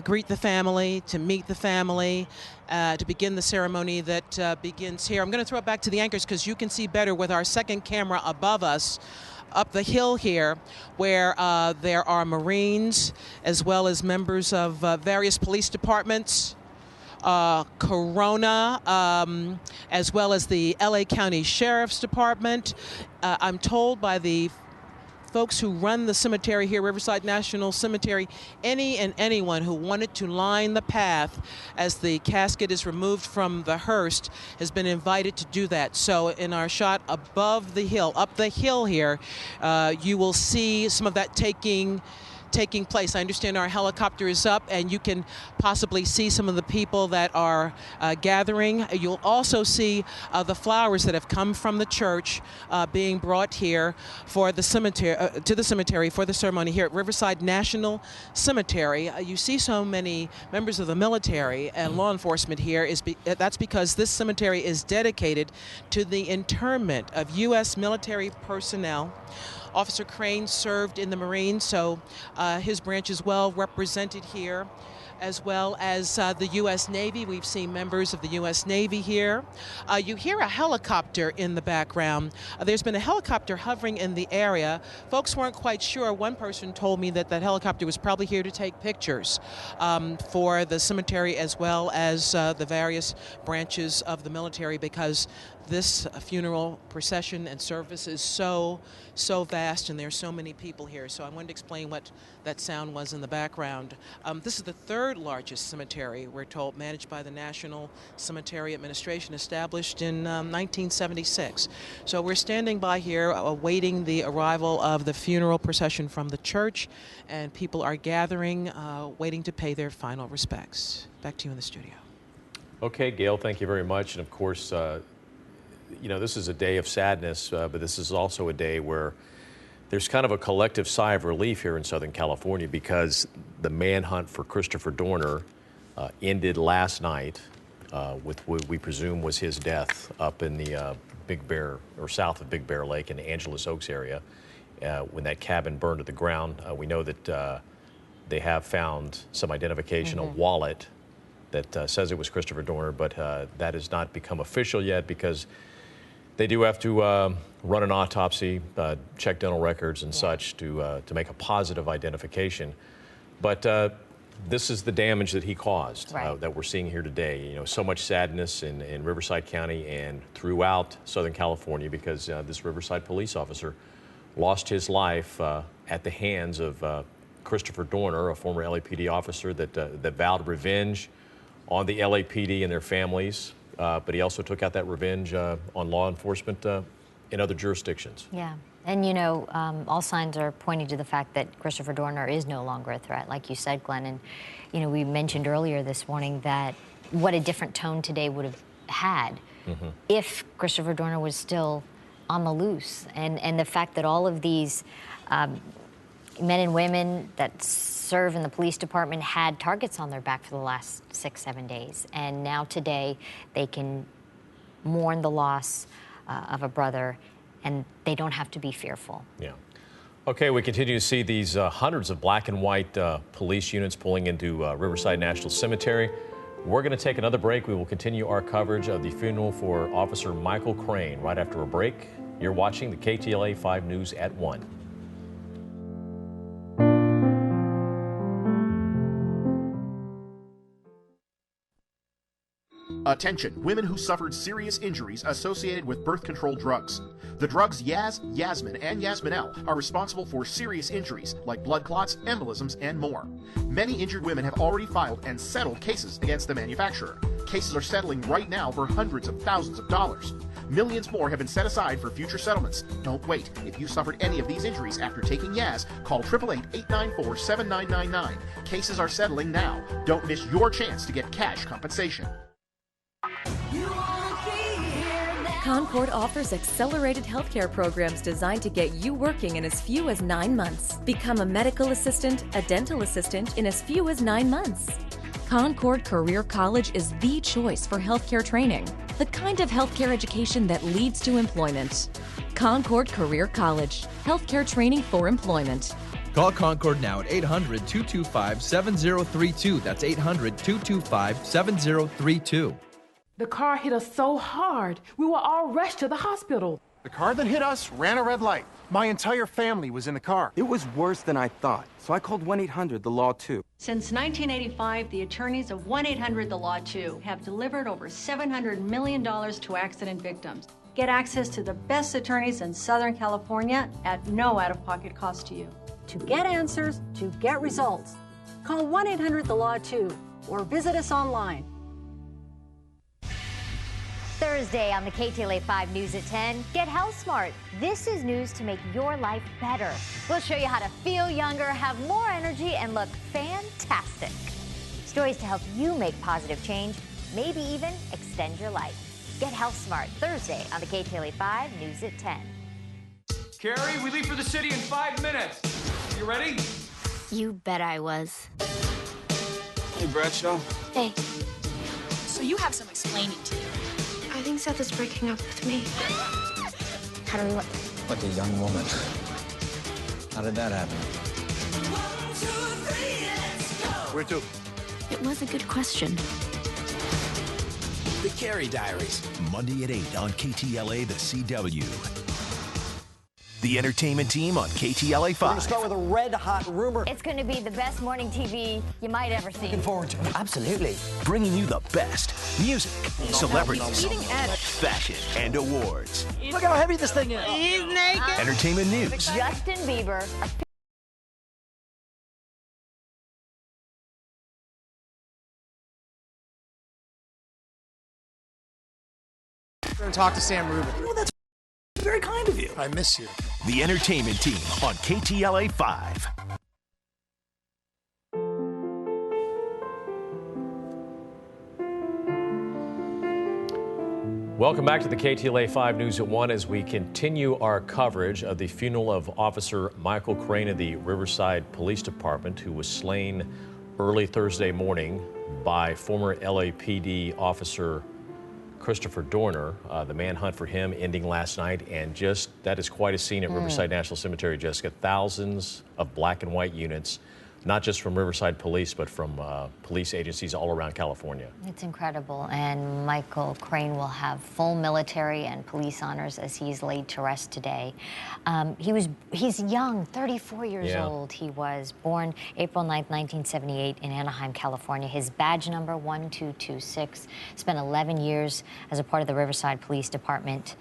greet the family, to meet the family, to begin the ceremony that begins here. I'm going to throw it back to the anchors because you can see better with our second camera above us. Up the hill here where there are Marines as well as members of various police departments, Corona, as well as the LA County Sheriff's Department. I'm told by the folks who run the cemetery here, Riverside National Cemetery, any and anyone who wanted to line the path as the casket is removed from the hearse has been invited to do that. So in our shot above the hill, up the hill here, you will see some of that taking place. I understand our helicopter is up, and you can possibly see some of the people that are gathering. You'll also see the flowers that have come from the church being brought here for the cemetery, to the cemetery for the ceremony here at Riverside National Cemetery. You see so many members of the military and law enforcement here. That's because this cemetery is dedicated to the interment of U.S. military personnel. Officer Crane served in the Marines, so his branch is well represented here, as well as the U.S. Navy. We've seen members of the U.S. Navy here. You hear a helicopter in the background. There's been a helicopter hovering in the area. Folks weren't quite sure. One person told me that that helicopter was probably here to take pictures for the cemetery as well as the various branches of the military, because this funeral procession and service is so vast, and there's so many people here. So I wanted to explain what that sound was in the background. This is the third largest cemetery, we're told, managed by the National Cemetery Administration, established in 1976. So we're standing by here awaiting the arrival of the funeral procession from the church, and people are gathering, waiting to pay their final respects. Back to you in the studio. Okay, Gail, thank you very much. And of course, you know, this is a day of sadness, but this is also a day where there's kind of a collective sigh of relief here in Southern California, because the manhunt for Christopher Dorner ended last night with what we presume was his death up in the Big Bear, or south of Big Bear Lake in the Angeles Oaks area, when that cabin burned to the ground. We know that they have found some identification, a wallet that says it was Christopher Dorner, but that has not become official yet, because they do have to run an autopsy, check dental records and such to make a positive identification. But this is the damage that he caused, that we're seeing here today. You know, so much sadness in Riverside County and throughout Southern California, because this Riverside police officer lost his life at the hands of Christopher Dorner, a former LAPD officer that vowed revenge on the LAPD and their families. But he also took out that revenge on law enforcement in other jurisdictions. Yeah. And, you know, all signs are pointing to the fact that Christopher Dorner is no longer a threat, like you said, Glenn. And, you know, we mentioned earlier this morning that what a different tone today would have had if Christopher Dorner was still on the loose. And the fact that all of these men and women that serve in the police department had targets on their back for the last 6-7 days. And now today they can mourn the loss of a brother, and they don't have to be fearful. Yeah. Okay, we continue to see these hundreds of black and white police units pulling into Riverside National Cemetery. We're going to take another break. We will continue our coverage of the funeral for Officer Michael Crane right after a break. You're watching the KTLA 5 News at 1. Attention, women who suffered serious injuries associated with birth control drugs. The drugs Yaz, Yasmin, and Yasminel are responsible for serious injuries like blood clots, embolisms, and more. Many injured women have already filed and settled cases against the manufacturer. Cases are settling right now for hundreds of thousands of dollars. Millions more have been set aside for future settlements. Don't wait. If you suffered any of these injuries after taking Yaz, call 888-894-7999. Cases are settling now. Don't miss your chance to get cash compensation. Concord offers accelerated healthcare programs designed to get you working in as few as 9 months. Become a medical assistant, a dental assistant in as few as 9 months. Concord Career College is the choice for healthcare training, the kind of healthcare education that leads to employment. Concord Career College, healthcare training for employment. Call Concord now at 800-225-7032. That's 800-225-7032. The car hit us so hard, we were all rushed to the hospital. The car that hit us ran a red light. My entire family was in the car. It was worse than I thought, so I called 1-800-THE-LAW 2. Since 1985, the attorneys of 1-800-THE-LAW 2 have delivered over $700 million to accident victims. Get access to the best attorneys in Southern California at no out-of-pocket cost to you. To get answers, to get results, call 1-800-THE-LAW-2 or visit us online. Thursday on the KTLA 5 News at 10, get health smart. This is news to make your life better. We'll show you how to feel younger, have more energy, and look fantastic. Stories to help you make positive change, maybe even extend your life. Get health smart Thursday on the KTLA 5 News at 10. Carrie, we leave for the city in 5 minutes. You ready? You bet I was. Hey, Bradshaw. Hey, So you have some explaining to do. I think Seth is breaking up with me. How do we look? Like a young woman. How did that happen? Where to? It was a good question. The Carrie Diaries, Monday at 8 on KTLA, the CW. The entertainment team on KTLA 5. We're going to start with a red-hot rumor. It's going to be the best morning TV you might ever see. Looking forward to it. Absolutely. Bringing you the best music, celebrities, fashion, and awards. Look how heavy this thing is. He's naked. Entertainment news. Justin Bieber. We're going to talk to Sam Rubin. Oh, that's very kind of you. I miss you. The entertainment team on KTLA 5. Welcome back to the KTLA 5 News at 1 as we continue our coverage of the funeral of Officer Michael Crane of the Riverside Police Department, who was slain early Thursday morning by former LAPD officer Christopher Dorner. The manhunt for him ending last night, and just that is quite a scene at Riverside National Cemetery, Jessica. Thousands of black and white units, not just from Riverside Police, but from police agencies all around California. It's incredible, and Michael Crane will have full military and police honors as he's laid to rest today. He's young, 34 years old. He was born April 9th, 1978 in Anaheim, California. His badge number 1226. Spent 11 years as a part of the Riverside Police Department,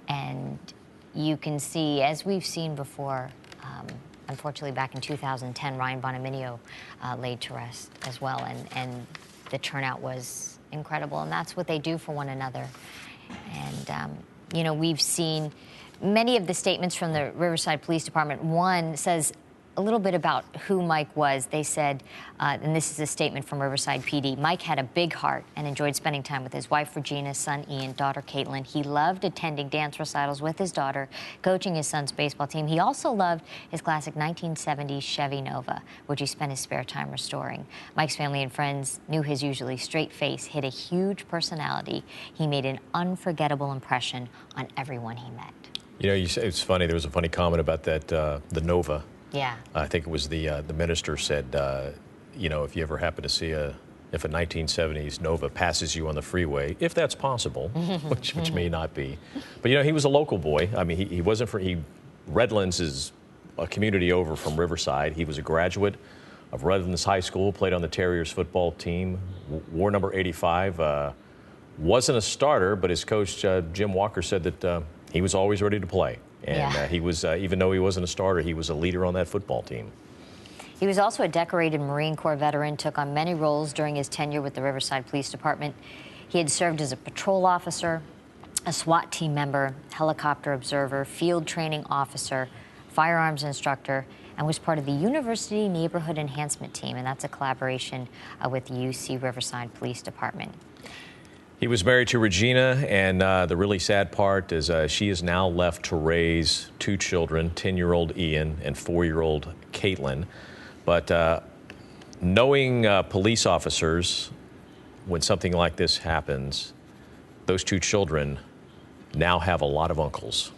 and you can see, as we've seen before, unfortunately, back in 2010, Ryan Bonaminio laid to rest as well, and the turnout was incredible, and that's what they do for one another. And, you know, we've seen many of the statements from the Riverside Police Department. One says a little bit about who Mike was. They said, and this is a statement from Riverside PD, Mike had a big heart and enjoyed spending time with his wife, Regina, son, Ian, daughter, Caitlin. He loved attending dance recitals with his daughter, coaching his son's baseball team. He also loved his classic 1970s Chevy Nova, which he spent his spare time restoring. Mike's family and friends knew his usually straight face hid a huge personality. He made an unforgettable impression on everyone he met. You know, it's funny, there was a funny comment about that, the Nova. Yeah. I think it was the minister said, you know, if you ever happen to see if a 1970s Nova passes you on the freeway, if that's possible, which may not be. But, you know, he was a local boy. I mean, he wasn't Redlands is a community over from Riverside. He was a graduate of Redlands High School, played on the Terriers football team, wore number 85. Wasn't a starter, but his coach, Jim Walker, said that he was always ready to play. And he was, even though he wasn't a starter, he was a leader on that football team. He was also a decorated Marine Corps veteran, took on many roles during his tenure with the Riverside Police Department. He had served as a patrol officer, a SWAT team member, helicopter observer, field training officer, firearms instructor, and was part of the University Neighborhood Enhancement Team, and that's a collaboration with the UC Riverside Police Department. He was married to Regina, and the really sad part is she is now left to raise two children, 10-year-old Ian and 4-year-old Caitlin. But knowing police officers, when something like this happens, those two children now have a lot of uncles.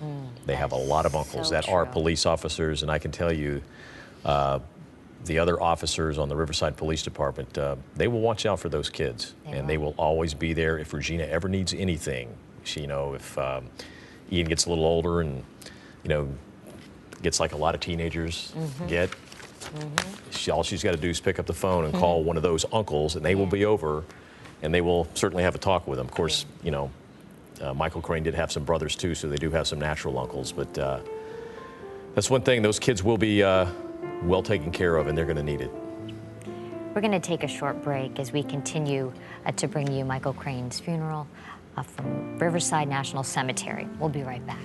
They have a lot of uncles that are police officers, and I can tell you, the other officers on the Riverside Police Department, they will watch out for those kids, and they will always be there if Regina ever needs anything. You know, if Ian gets a little older and, you know, gets like a lot of teenagers get, all she's got to do is pick up the phone and call one of those uncles, and they will be over, and they will certainly have a talk with them. Of course, you know, Michael Crane did have some brothers too, so they do have some natural uncles. But that's one thing, those kids will be well taken care of, and they're going to need it. We're going to take a short break as we continue to bring you Michael Crane's funeral from Riverside National Cemetery. We'll be right back.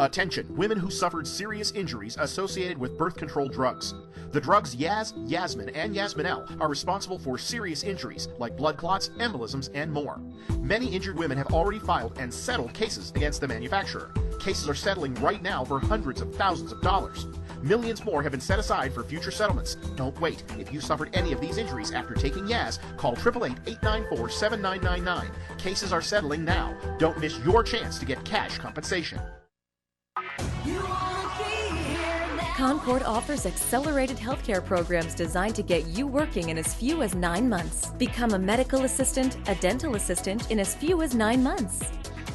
Attention, women who suffered serious injuries associated with birth control drugs. The drugs Yaz, Yasmin, and Yasmin-L are responsible for serious injuries like blood clots, embolisms, and more. Many injured women have already filed and settled cases against the manufacturer. Cases are settling right now for hundreds of thousands of dollars. Millions more have been set aside for future settlements. Don't wait. If you suffered any of these injuries after taking Yaz, call 888-894-7999. Cases are settling now. Don't miss your chance to get cash compensation. Concord offers accelerated healthcare programs designed to get you working in as few as 9 months. Become a medical assistant, a dental assistant in as few as 9 months.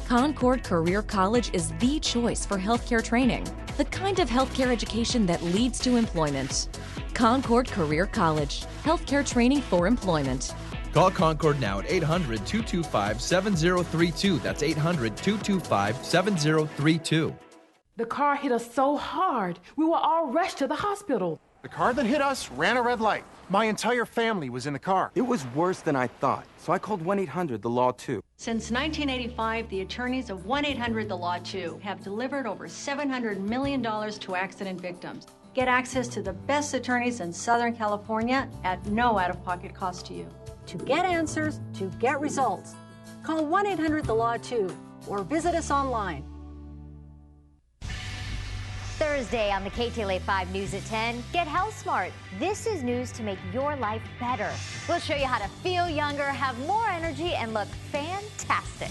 Concord Career College is the choice for healthcare training, the kind of healthcare education that leads to employment. Concord Career College, healthcare training for employment. Call Concord now at 800-225-7032. That's 800-225-7032. The car hit us so hard, we were all rushed to the hospital. The car that hit us ran a red light. My entire family was in the car. It was worse than I thought, so I called 1-800-THE-LAW 2. Since 1985, the attorneys of 1-800-THE-LAW 2 have delivered over $700 million to accident victims. Get access to the best attorneys in Southern California at no out-of-pocket cost to you. To get answers, to get results, call 1-800-THE-LAW 2 or visit us online. Thursday on the KTLA 5 News at 10, get health smart. This is news to make your life better. We'll show you how to feel younger, have more energy, and look fantastic.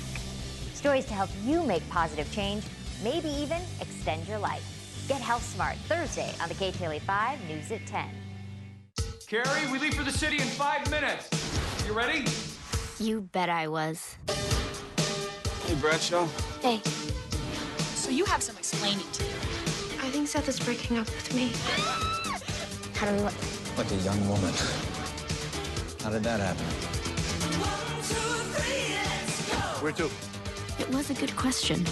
Stories to help you make positive change, maybe even extend your life. Get health smart Thursday on the KTLA 5 News at 10. Carrie, we leave for the city in 5 minutes. You ready? You bet I was. Hey, Bradshaw. Hey, So you have some explaining to do. I think Seth is breaking up with me. How do we Like a young woman. How did that happen? Where to? It was a good question.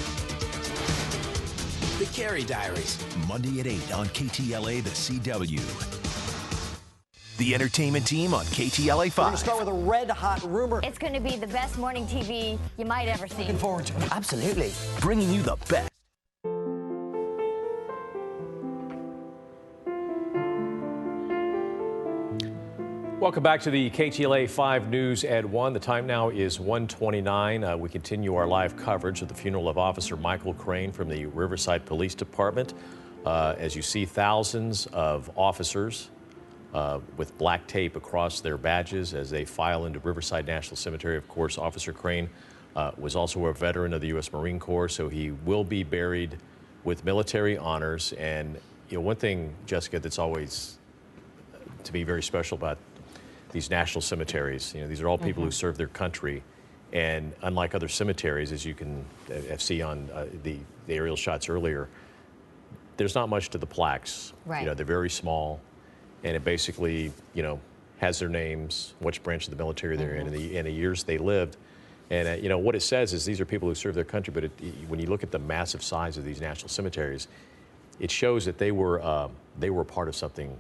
The Carrie Diaries. Monday at 8 on KTLA, the CW. The entertainment team on KTLA 5. We're going to start with a red-hot rumor. It's going to be the best morning TV you might ever see. Looking forward to it. Absolutely. Bringing you the best. Welcome back to the KTLA 5 News at 1. The time now is 1:29. We continue our live coverage of the funeral of Officer Michael Crane from the Riverside Police Department. As you see, thousands of officers with black tape across their badges as they file into Riverside National Cemetery. Of course, Officer Crane was also a veteran of the U.S. Marine Corps, so he will be buried with military honors. And you know, one thing, Jessica, that's always to me very special about these national cemeteries, you know, these are all people who serve their country, and unlike other cemeteries, as you can see on the aerial shots earlier, there's not much to the plaques. Right. You know, they're very small, and it basically, you know, has their names, which branch of the military they're in, and the years they lived. And you know, what it says is these are people who serve their country, but when you look at the massive size of these national cemeteries, it shows that they were part of something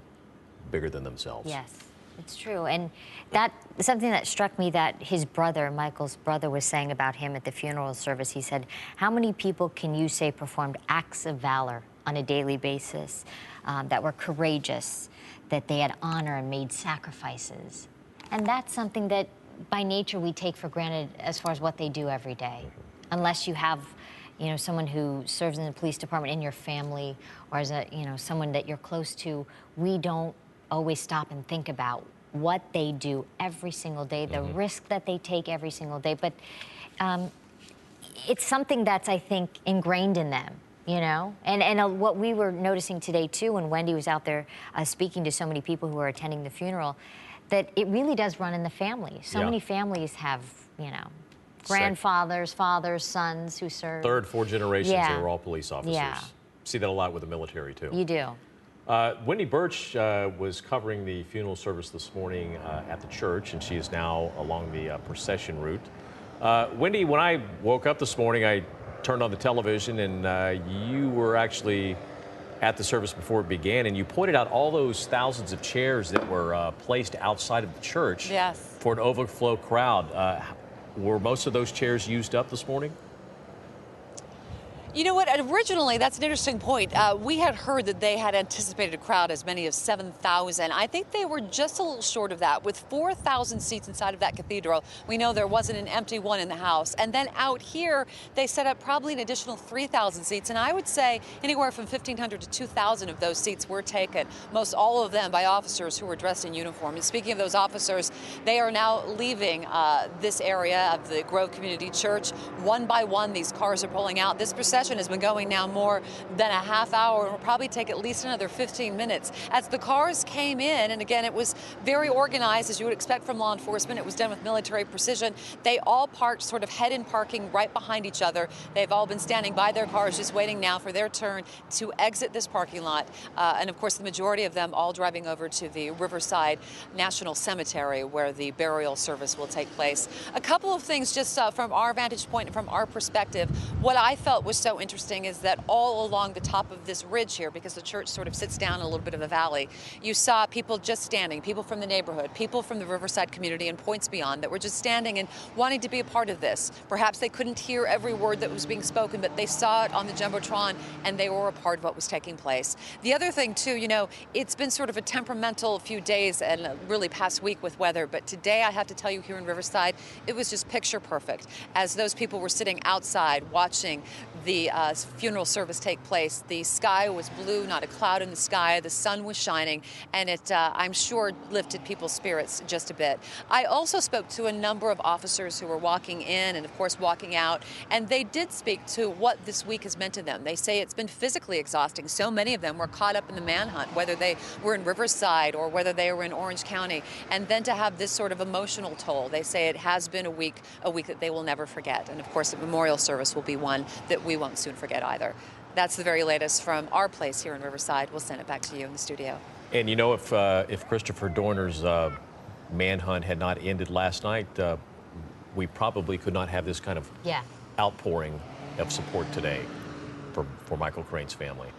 bigger than themselves. Yes. It's true, and that something that struck me that his brother, Michael's brother, was saying about him at the funeral service. He said, how many people can you say performed acts of valor on a daily basis, that were courageous, that they had honor and made sacrifices? And that's something that by nature we take for granted as far as what they do every day. Unless you have, you know, someone who serves in the police department in your family, or as a, you know, someone that you're close to, we don't always stop and think about what they do every single day, the risk that they take every single day. But it's something that's, I think, ingrained in them, you know? And what we were noticing today, too, when Wendy was out there speaking to so many people who were attending the funeral, that it really does run in the family. So many families have, you know, grandfathers, fathers, sons who serve. Third, fourth generations, they were all police officers. Yeah. See that a lot with the military, too. You do. Wendy Birch was covering the funeral service this morning at the church, and she is now along the procession route. Wendy, when I woke up this morning, I turned on the television, and you were actually at the service before it began, and you pointed out all those thousands of chairs that were placed outside of the church for an overflow crowd. Were most of those chairs used up this morning? You know what, originally, that's an interesting point. We had heard that they had anticipated a crowd as many as 7,000. I think they were just a little short of that. With 4,000 seats inside of that cathedral, we know there wasn't an empty one in the house. And then out here, they set up probably an additional 3,000 seats. And I would say anywhere from 1,500 to 2,000 of those seats were taken, most all of them by officers who were dressed in uniform. And speaking of those officers, they are now leaving this area of the Grove Community Church. One by one, these cars are pulling out. This procession has been going now more than a half hour and will probably take at least another 15 minutes. As the cars came in, and again, it was very organized, as you would expect from law enforcement. It was done with military precision. They all parked sort of head-in parking right behind each other. They've all been standing by their cars, just waiting now for their turn to exit this parking lot. And of course, the majority of them all driving over to the Riverside National Cemetery, where the burial service will take place. A couple of things just from our vantage point and from our perspective. What I felt was so interesting is that all along the top of this ridge here, because the church sort of sits down in a little bit of a valley, you saw people just standing, people from the neighborhood, people from the Riverside community and points beyond that were just standing and wanting to be a part of this. Perhaps they couldn't hear every word that was being spoken, but they saw it on the Jumbotron and they were a part of what was taking place. The other thing too, you know, it's been sort of a temperamental few days and a really past week with weather, but today I have to tell you here in Riverside, it was just picture perfect. As those people were sitting outside watching the funeral service take place, the sky was blue, not a cloud in the sky, the sun was shining, and it, I'm sure, lifted people's spirits just a bit. I also spoke to a number of officers who were walking in and, of course, walking out, and they did speak to what this week has meant to them. They say it's been physically exhausting. So many of them were caught up in the manhunt, whether they were in Riverside or whether they were in Orange County, and then to have this sort of emotional toll. They say it has been a week that they will never forget, and of course the memorial service will be one that we won't soon forget either. That's the very latest from our place here in Riverside. We'll send it back to you in the studio. And you know, if Christopher Dorner's manhunt had not ended last night, we probably could not have this kind of outpouring of support today for Michael Crane's family.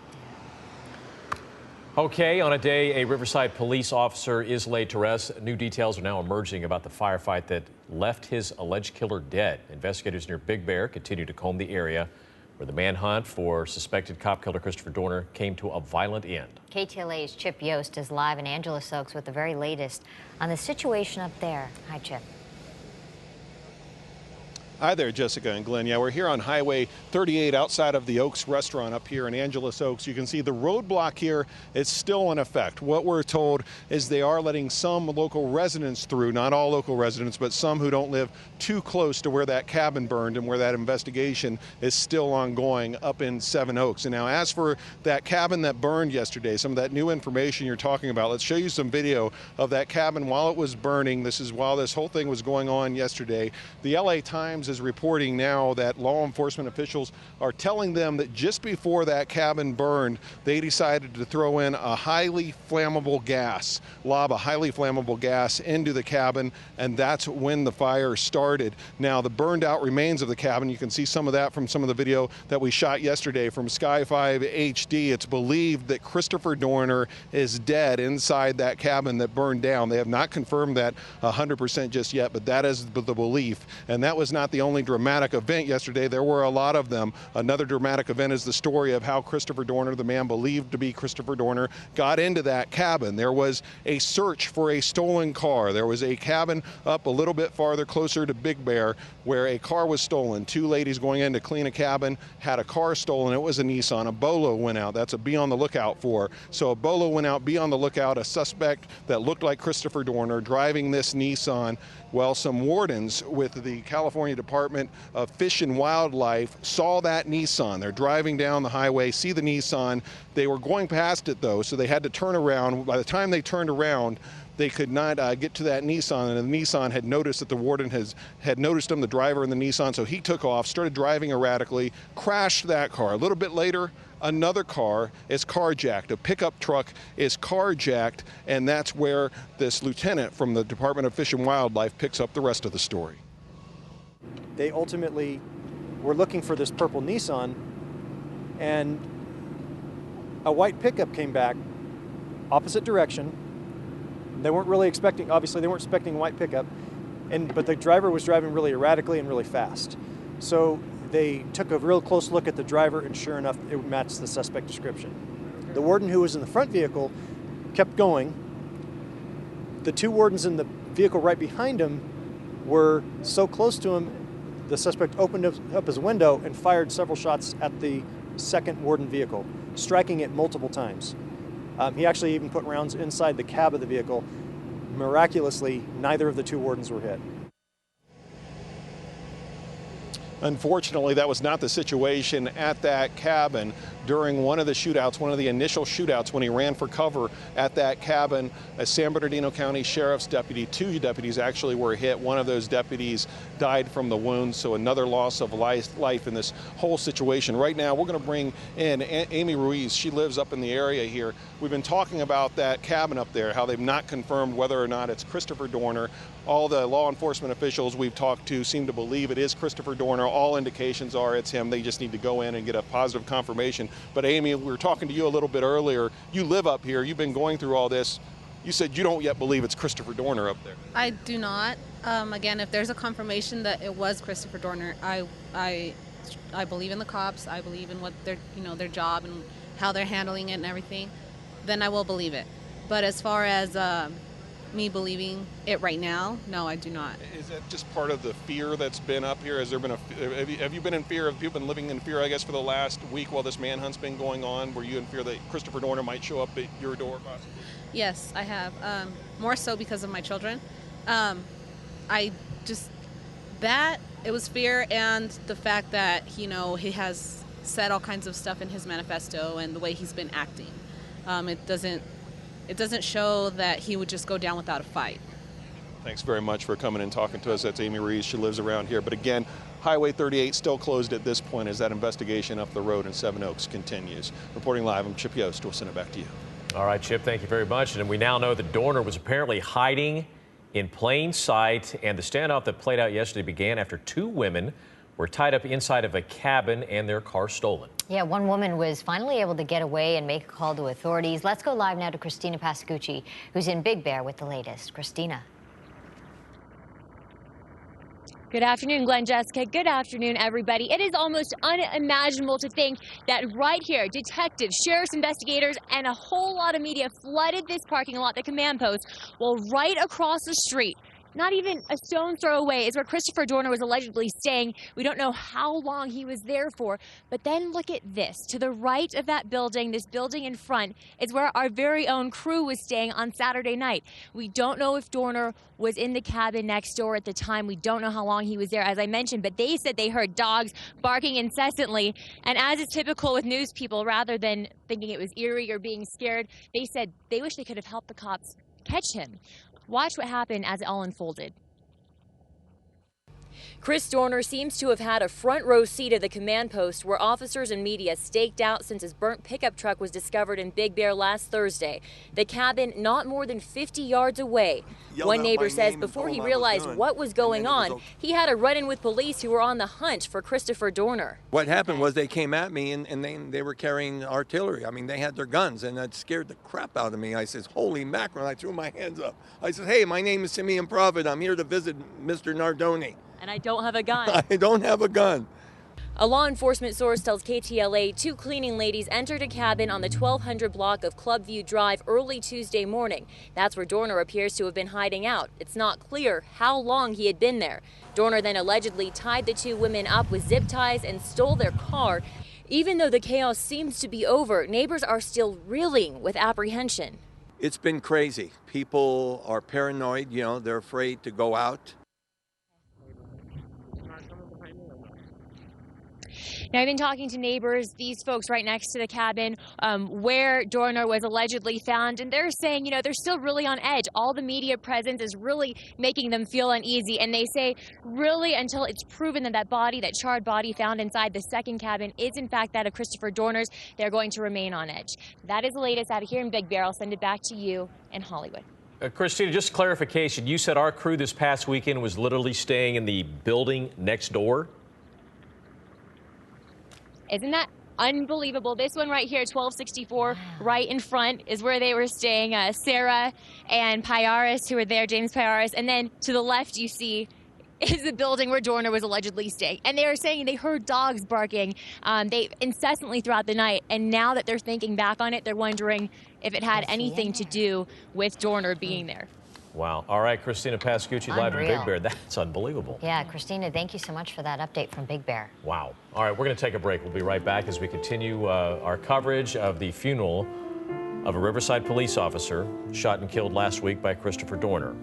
Okay, on a day a Riverside police officer is laid to rest, new details are now emerging about the firefight that left his alleged killer dead. Investigators near Big Bear continue to comb the area where the manhunt for suspected cop killer Christopher Dorner came to a violent end. KTLA's Chip Yost is live in Angeles Oaks with the very latest on the situation up there. Hi, Chip. Hi there, Jessica and Glenn. Yeah, we're here on Highway 38 outside of the Oaks restaurant up here in Angeles Oaks. You can see the roadblock here is still in effect. What we're told is they are letting some local residents through, not all local residents, but some who don't live too close to where that cabin burned and where that investigation is still ongoing up in Seven Oaks. And now as for that cabin that burned yesterday, some of that new information you're talking about, let's show you some video of that cabin while it was burning. This is while this whole thing was going on yesterday. The LA Times is reporting now that law enforcement officials are telling them that just before that cabin burned, they decided to throw in a highly flammable gas, lob a highly flammable gas into the cabin, and that's when the fire started. Now, the burned out remains of the cabin, you can see some of that from some of the video that we shot yesterday from Sky 5 HD. It's believed that Christopher Dorner is dead inside that cabin that burned down. They have not confirmed that 100% just yet, but that is the belief. And that was not the only dramatic event yesterday. There were a lot of them. Another dramatic event is the story of how Christopher Dorner, the man believed to be Christopher Dorner, got into that cabin. There was a search for a stolen car. There was a cabin up a little bit farther, closer to Big Bear, where a car was stolen. Two ladies going in to clean a cabin had a car stolen. It was a Nissan. A Bolo went out. That's a be on the lookout for. So a Bolo went out, be on the lookout. A suspect that looked like Christopher Dorner driving this Nissan. Well, some wardens with the California Department of Fish and Wildlife saw that Nissan. They're driving down the highway, see the Nissan. They were going past it, though, so they had to turn around. By the time they turned around, they could not get to that Nissan, and the Nissan had noticed that the warden had noticed him, the driver in the Nissan, so he took off, started driving erratically, crashed that car. A little bit later, another car is carjacked. A pickup truck is carjacked, and that's where this lieutenant from the Department of Fish and Wildlife picks up the rest of the story. They ultimately were looking for this purple Nissan, and a white pickup came back, opposite direction. They weren't really expecting, obviously they weren't expecting a white pickup, but the driver was driving really erratically and really fast. So they took a real close look at the driver, and sure enough, it matched the suspect description. The warden who was in the front vehicle kept going. The two wardens in the vehicle right behind him were so close to him, the suspect opened up his window and fired several shots at the second warden vehicle, striking it multiple times. He actually even put rounds inside the cab of the vehicle. Miraculously, neither of the two wardens were hit. Unfortunately, that was not the situation at that cabin during one of the shootouts, one of the initial shootouts when he ran for cover at that cabin. A San Bernardino County Sheriff's deputy, two deputies actually were hit. One of those deputies died from the wounds, so another loss of life in this whole situation. Right now, we're going to bring in Amy Ruiz. She lives up in the area here. We've been talking about that cabin up there, how they've not confirmed whether or not it's Christopher Dorner. All the law enforcement officials we've talked to seem to believe it is Christopher Dorner. All indications are it's him. They just need to go in and get a positive confirmation. But Amy, we were talking to you a little bit earlier. You live up here. You've been going through all this. You said you don't yet believe it's Christopher Dorner up there. I do not. Again, if there's a confirmation that it was Christopher Dorner, I believe in the cops. I believe in what their job and how they're handling it and everything. Then I will believe it. But as far as me believing it right now, no, I do not. Is that just part of the fear that's been up here? Has there been have you been in fear? Have you been living in fear, I guess, for the last week while this manhunt's been going on? Were you in fear that Christopher Dorner might show up at your door possibly? Yes, I have. More so because of my children. It was fear, and the fact that, he has said all kinds of stuff in his manifesto and the way he's been acting. It doesn't show that he would just go down without a fight. Thanks very much for coming and talking to us. That's Amy Reese. She lives around here. But again, Highway 38 still closed at this point as that investigation up the road in Seven Oaks continues. Reporting live, I'm Chip Yost. We'll send it back to you. All right, Chip, thank you very much. And we now know that Dorner was apparently hiding in plain sight, and the standoff that played out yesterday began after two women were tied up inside of a cabin and their car stolen. Yeah, one woman was finally able to get away and make a call to authorities. Let's go live now to Christina Pascucci, who's in Big Bear with the latest. Christina. Good afternoon, Glenn, Jessica. Good afternoon, everybody. It is almost unimaginable to think that right here, detectives, sheriff's investigators, and a whole lot of media flooded this parking lot, the command post, well, right across the street, not even a stone's throw away, is where Christopher Dorner was allegedly staying. We don't know how long he was there for, but then look at this. To the right of that building, this building in front, is where our very own crew was staying on Saturday night. We don't know if Dorner was in the cabin next door at the time. We don't know how long he was there, as I mentioned, but they said they heard dogs barking incessantly. And as is typical with news people, rather than thinking it was eerie or being scared, they said they wish they could have helped the cops catch him. Watch what happened as it all unfolded. Chris Dorner seems to have had a front row seat at the command post where officers and media staked out since his burnt pickup truck was discovered in Big Bear last Thursday. The cabin not more than 50 yards away. One neighbor says before he realized what was going on, he had a run-in with police who were on the hunt for Christopher Dorner. What happened was they came at me and they were carrying artillery. I mean, they had their guns, and that scared the crap out of me. I says, holy mackerel. I threw my hands up. I said, hey, my name is Simeon Prophet. I'm here to visit Mr. Nardoni. And I don't have a gun. I don't have a gun. A law enforcement source tells KTLA two cleaning ladies entered a cabin on the 1200 block of Clubview Drive early Tuesday morning. That's where Dorner appears to have been hiding out. It's not clear how long he had been there. Dorner then allegedly tied the two women up with zip ties and stole their car. Even though the chaos seems to be over, neighbors are still reeling with apprehension. It's been crazy. People are paranoid, they're afraid to go out. Now, I've been talking to neighbors, these folks right next to the cabin where Dorner was allegedly found, and they're saying, they're still really on edge. All the media presence is really making them feel uneasy, and they say really until it's proven that that charred body found inside the second cabin is in fact that of Christopher Dorner's, they're going to remain on edge. That is the latest out of here in Big Bear. I'll send it back to you in Hollywood. Christina, just clarification. You said our crew this past weekend was literally staying in the building next door? Isn't that unbelievable? This one right here, 1264, right in front is where they were staying. Sarah and Piaris, who were there, James Piaris. And then to the left, you see is the building where Dorner was allegedly staying. And they were saying they heard dogs barking they incessantly throughout the night. And now that they're thinking back on it, they're wondering if it had anything to do with Dorner being there. Wow. All right, Christina Pascucci live in Big Bear. That's unbelievable. Yeah, Christina, thank you so much for that update from Big Bear. Wow. All right, we're going to take a break. We'll be right back as we continue our coverage of the funeral of a Riverside police officer shot and killed last week by Christopher Dorner.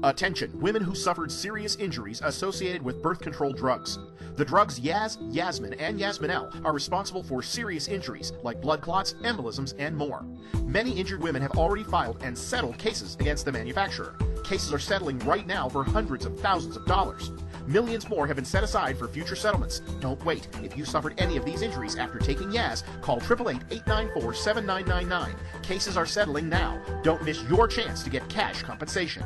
Attention, women who suffered serious injuries associated with birth control drugs. The drugs Yaz, Yasmin, and Yasminel are responsible for serious injuries like blood clots, embolisms, and more. Many injured women have already filed and settled cases against the manufacturer. Cases are settling right now for hundreds of thousands of dollars. Millions more have been set aside for future settlements. Don't wait. If you suffered any of these injuries after taking Yaz, call 888-894-7999. Cases are settling now. Don't miss your chance to get cash compensation.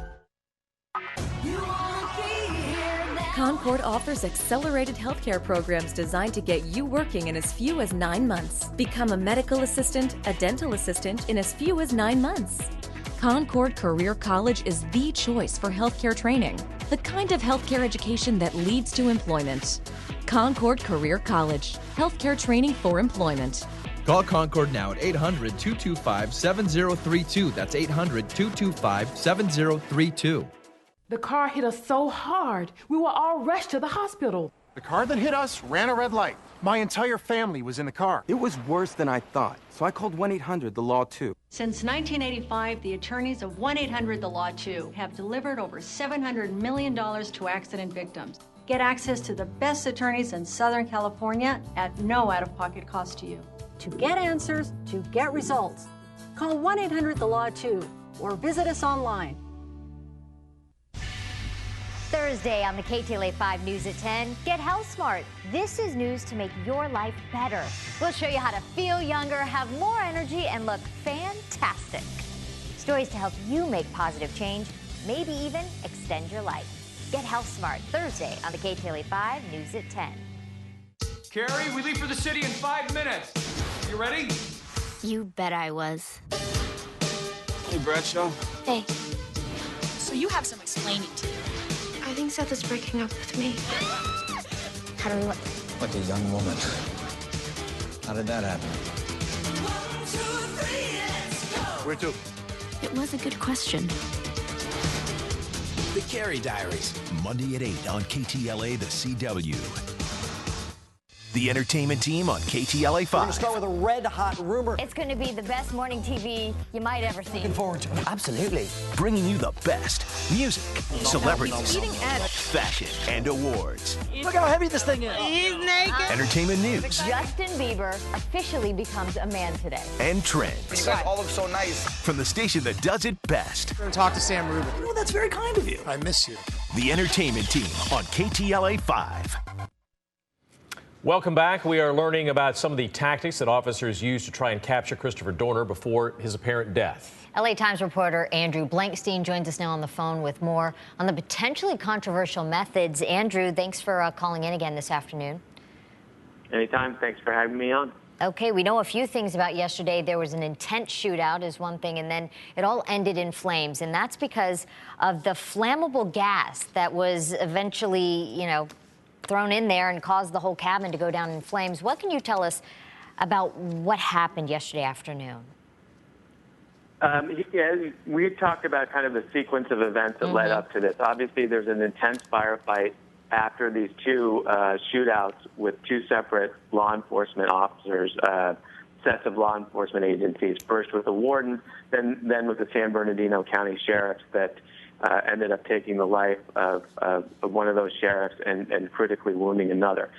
Concord offers accelerated healthcare programs designed to get you working in as few as 9 months. Become a medical assistant, a dental assistant in as few as 9 months. Concord Career College is the choice for healthcare training, the kind of healthcare education that leads to employment. Concord Career College, healthcare training for employment. Call Concord now at 800-225-7032. That's 800-225-7032. The car hit us so hard, we were all rushed to the hospital. The car that hit us ran a red light. My entire family was in the car. It was worse than I thought, so I called 1-800-THE-LAW 2. Since 1985, the attorneys of 1-800-THE-LAW 2 have delivered over $700 million to accident victims. Get access to the best attorneys in Southern California at no out-of-pocket cost to you. To get answers, to get results, call 1-800-THE-LAW 2 or visit us online. Thursday on the KTLA 5 News at 10, get health smart. This is news to make your life better. We'll show you how to feel younger, have more energy, and look fantastic. Stories to help you make positive change, maybe even extend your life. Get health smart Thursday on the KTLA 5 News at 10. Carrie, we leave for the city in 5 minutes. You ready? You bet I was. Hey, Bradshaw. Hey, So you have some explaining to do. I think Seth is breaking up with me. How do we like a young woman? How did that happen? Where to? It was a good question. The Carrie Diaries, Monday at 8 on KTLA, the CW. The entertainment team on KTLA 5. We're going to start with a red-hot rumor. It's going to be the best morning TV you might ever see. Looking forward to it. Absolutely. Bringing you the best music, celebrities, fashion, and awards. Look how heavy this thing is. He's naked. Entertainment news. Justin Bieber officially becomes a man today. And trends. You guys all look so nice. From the station that does it best. We're going to talk to Sam Rubin. Well, that's very kind of you. I miss you. The entertainment team on KTLA 5. Welcome back. We are learning about some of the tactics that officers used to try and capture Christopher Dorner before his apparent death. LA Times reporter Andrew Blankstein joins us now on the phone with more on the potentially controversial methods. Andrew, thanks for calling in again this afternoon. Anytime. Thanks for having me on. Okay, we know a few things about yesterday. There was an intense shootout is one thing, and then it all ended in flames. And that's because of the flammable gas that was eventually, thrown in there and caused the whole cabin to go down in flames. What can you tell us about what happened yesterday afternoon? We had talked about kind of the sequence of events that led up to this. Obviously, there's an intense firefight after these two shootouts with two separate law enforcement officers. sets of law enforcement agencies, first with the warden, then with the San Bernardino County sheriffs that ended up taking the life of one of those sheriffs and critically wounding another.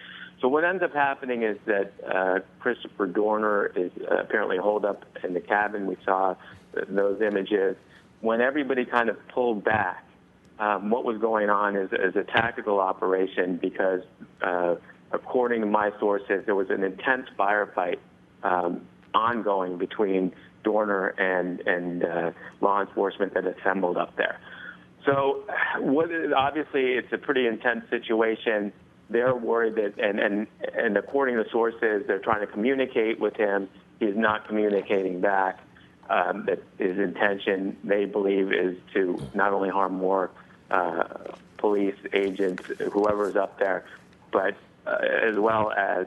So what ends up happening is that Christopher Dorner is apparently holed up in the cabin. We saw those images. When everybody kind of pulled back, what was going on is a tactical operation because, according to my sources, there was an intense firefight ongoing between Dorner and law enforcement that assembled up there. So obviously it's a pretty intense situation. They're worried that, and according to sources, they're trying to communicate with him. He's not communicating back. That his intention, they believe, is to not only harm more police agents, whoever's up there, but as well as,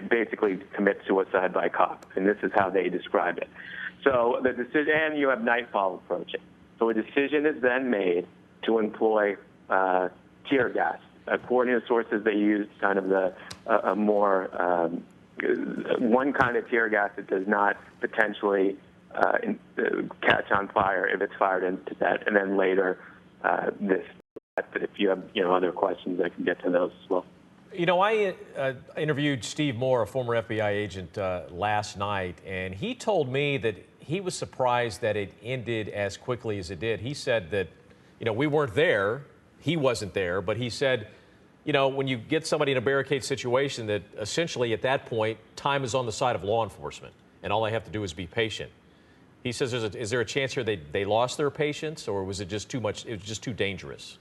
basically commit suicide by cop. And this is how they describe it. So the decision, and you have nightfall approaching. So a decision is then made to employ tear gas. According to sources, they use kind of a more one kind of tear gas that does not potentially catch on fire if it's fired into that, and then later this. But if you have other questions, I can get to those as well. I interviewed Steve Moore, a former FBI agent, last night, and he told me that he was surprised that it ended as quickly as it did. He said that, we weren't there, he wasn't there, but he said, when you get somebody in a barricade situation, that essentially at that point, time is on the side of law enforcement, and all they have to do is be patient. He says, is there a chance here they lost their patience, or was it just too much? It was just too dangerous.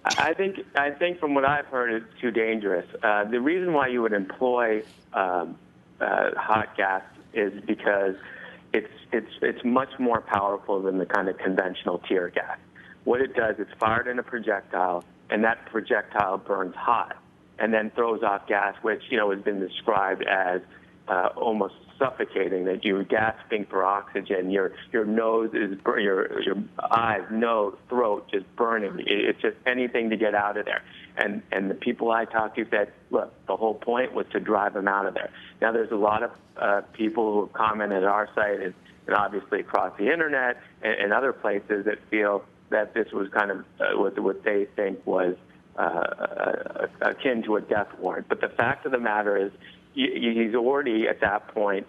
I think from what I've heard, it's too dangerous. The reason why you would employ hot gas is because it's much more powerful than the kind of conventional tear gas. What it does, it's fired in a projectile, and that projectile burns hot and then throws off gas, which has been described as almost suffocating, that you're gasping for oxygen, your nose is your eyes, nose, throat just burning. It's just anything to get out of there. And the people I talked to said, look, the whole point was to drive them out of there. Now there's a lot of people who have commented at our site and obviously across the internet and other places that feel that this was kind of what they think was akin to a death warrant. But the fact of the matter is, he's already at that point,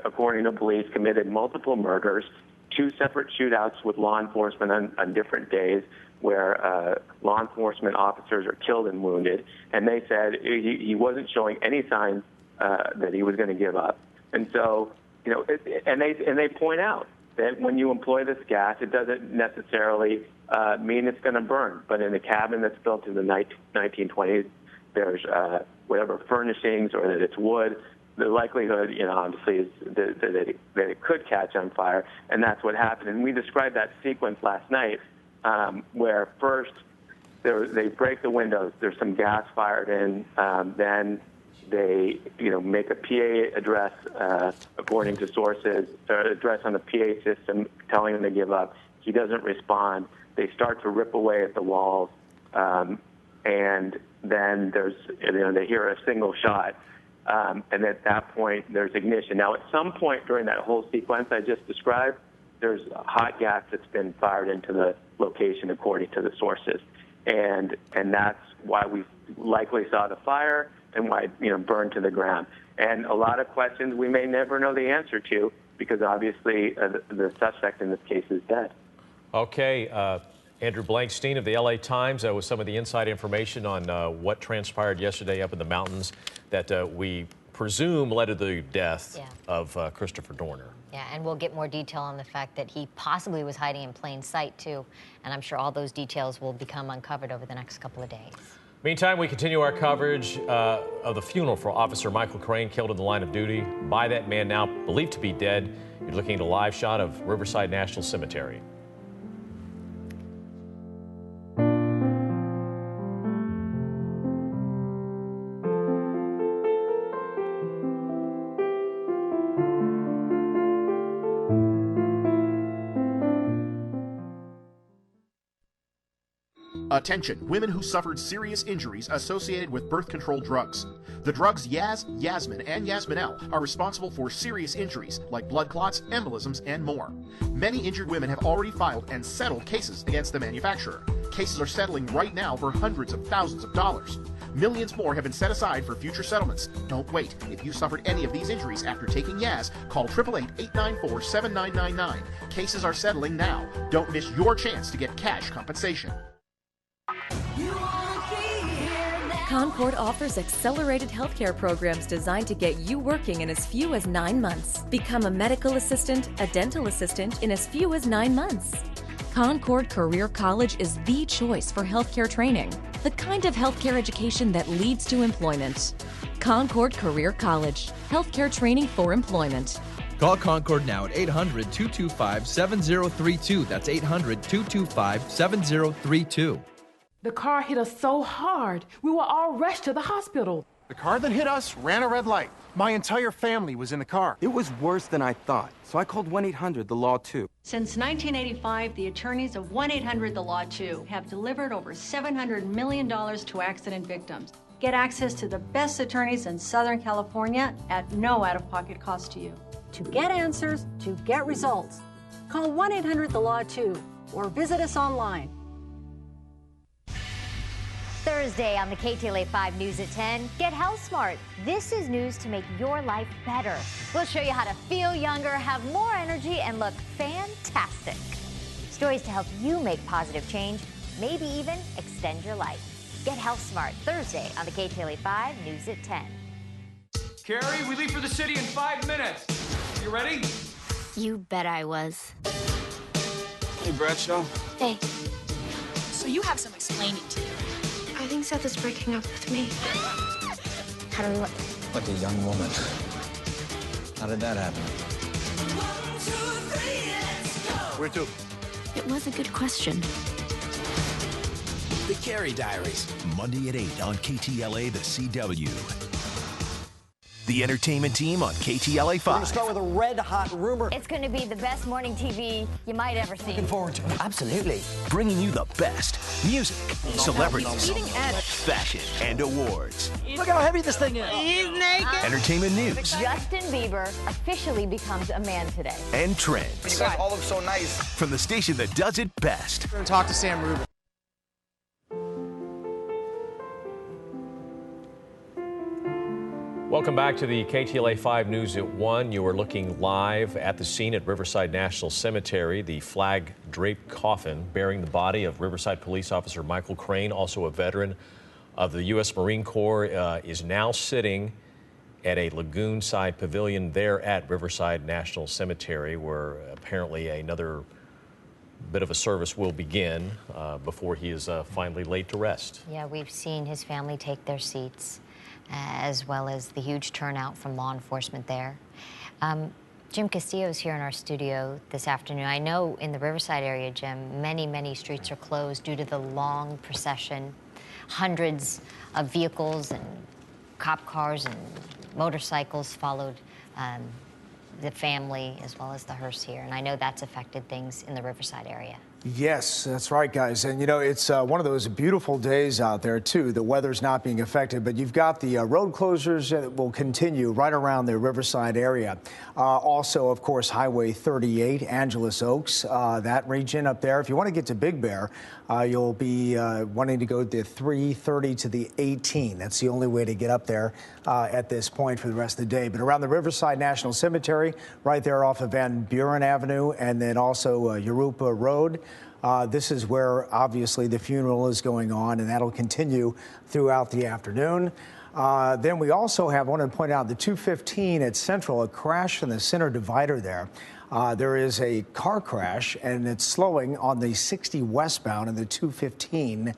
according to police, committed multiple murders, 2 separate shootouts with law enforcement on different days where law enforcement officers are killed and wounded. And they said he wasn't showing any signs that he was going to give up. And so, and they point out that when you employ this gas, it doesn't necessarily mean it's going to burn. But in a cabin that's built in the 1920s, there's whatever furnishings or that it's wood. The likelihood, obviously, is that it could catch on fire, and that's what happened. And we described that sequence last night where first they break the windows. There's some gas fired in. Then they, make a PA address, according to sources, address on the PA system telling him to give up. He doesn't respond. They start to rip away at the walls, and then there's, they hear a single shot, and at that point there's ignition. Now, at some point during that whole sequence I just described, there's hot gas that's been fired into the location, according to the sources, and that's why we likely saw the fire and why it burned to the ground. And a lot of questions we may never know the answer to, because obviously the suspect in this case is dead. Okay. Andrew Blankstein of the LA Times with some of the inside information on what transpired yesterday up in the mountains that we presume led to the death of Christopher Dorner. Yeah, and we'll get more detail on the fact that he possibly was hiding in plain sight, too. And I'm sure all those details will become uncovered over the next couple of days. Meantime, we continue our coverage of the funeral for Officer Michael Crane, killed in the line of duty by that man now believed to be dead. You're looking at a live shot of Riverside National Cemetery. Attention, women who suffered serious injuries associated with birth control drugs. The drugs Yaz, Yasmin, and Yasmin are responsible for serious injuries like blood clots, embolisms, and more. Many injured women have already filed and settled cases against the manufacturer. Cases are settling right now for hundreds of thousands of dollars. Millions more have been set aside for future settlements. Don't wait. If you suffered any of these injuries after taking Yaz, call 888-894-7999. Cases are settling now. Don't miss your chance to get cash compensation. Concord offers accelerated healthcare programs designed to get you working in as few as 9 months. Become a medical assistant, a dental assistant in as few as 9 months. Concord Career College is the choice for healthcare training, the kind of healthcare education that leads to employment. Concord Career College, healthcare training for employment. Call Concord now at 800-225-7032. That's 800-225-7032. The car hit us so hard, we were all rushed to the hospital. The car that hit us ran a red light. My entire family was in the car. It was worse than I thought, so I called 1-800-THE-LAW 2. Since 1985, the attorneys of 1-800-THE-LAW 2 have delivered over $700 million to accident victims. Get access to the best attorneys in Southern California at no out-of-pocket cost to you. To get answers, to get results, call 1-800-THE-LAW 2 or visit us online. Thursday on the KTLA 5 News at 10, get health smart. This is news to make your life better. We'll show you how to feel younger, have more energy, and look fantastic. Stories to help you make positive change, maybe even extend your life. Get health smart Thursday on the KTLA 5 News at 10. Carrie, we leave for the city in 5 minutes. You ready? You bet I was. Hey, Bradshaw. Hey, So you have some explaining to do. I think Seth is breaking up with me. How do we like a young woman? How did that happen? Where to? It was a good question. The Carrie Diaries, Monday at 8 on KTLA, the CW. The entertainment team on KTLA 5. We're going to start with a red-hot rumor. It's going to be the best morning TV you might ever see. Looking forward to it. Absolutely. Bringing you the best music, celebrities, Eating at it. fashion, and awards. Look how heavy this thing is. He's naked. Entertainment news Justin Bieber officially becomes a man today. and trends. You guys all look so nice. From the station that does it best. We're going to talk to Sam Rubin. Welcome back to the KTLA 5 News at 1. You are looking live at the scene at Riverside National Cemetery. The flag-draped coffin bearing the body of Riverside Police Officer Michael Crane, also a veteran of the U.S. Marine Corps, is now sitting at a lagoon-side pavilion there at Riverside National Cemetery, where apparently another bit of a service will begin before he is finally laid to rest. Yeah, we've seen his family take their seats, as well as the huge turnout from law enforcement there. Jim Castillo's here in our studio this afternoon. I know in the Riverside area, Jim, many streets are closed due to the long procession. Hundreds of vehicles and cop cars and motorcycles followed the family as well as the hearse here. And I know that's affected things in the Riverside area. Yes, that's right, guys. And, you know, it's one of those beautiful days out there, too. The weather's not being affected, but you've got the road closures that will continue right around the Riverside area. Also, of course, Highway 38, Angeles Oaks, that region up there. If you want to get to Big Bear, you'll be wanting to go the 330 to the 18. That's the only way to get up there at this point for the rest of the day. But around the Riverside National Cemetery, right there off of Van Buren Avenue, and then also Europa Road, this is where obviously the funeral is going on, and that'll continue throughout the afternoon. Then we also have, I want to point out, the 215 at Central, a crash in the center divider there. There is a car crash, and it's slowing on the 60 westbound and the 215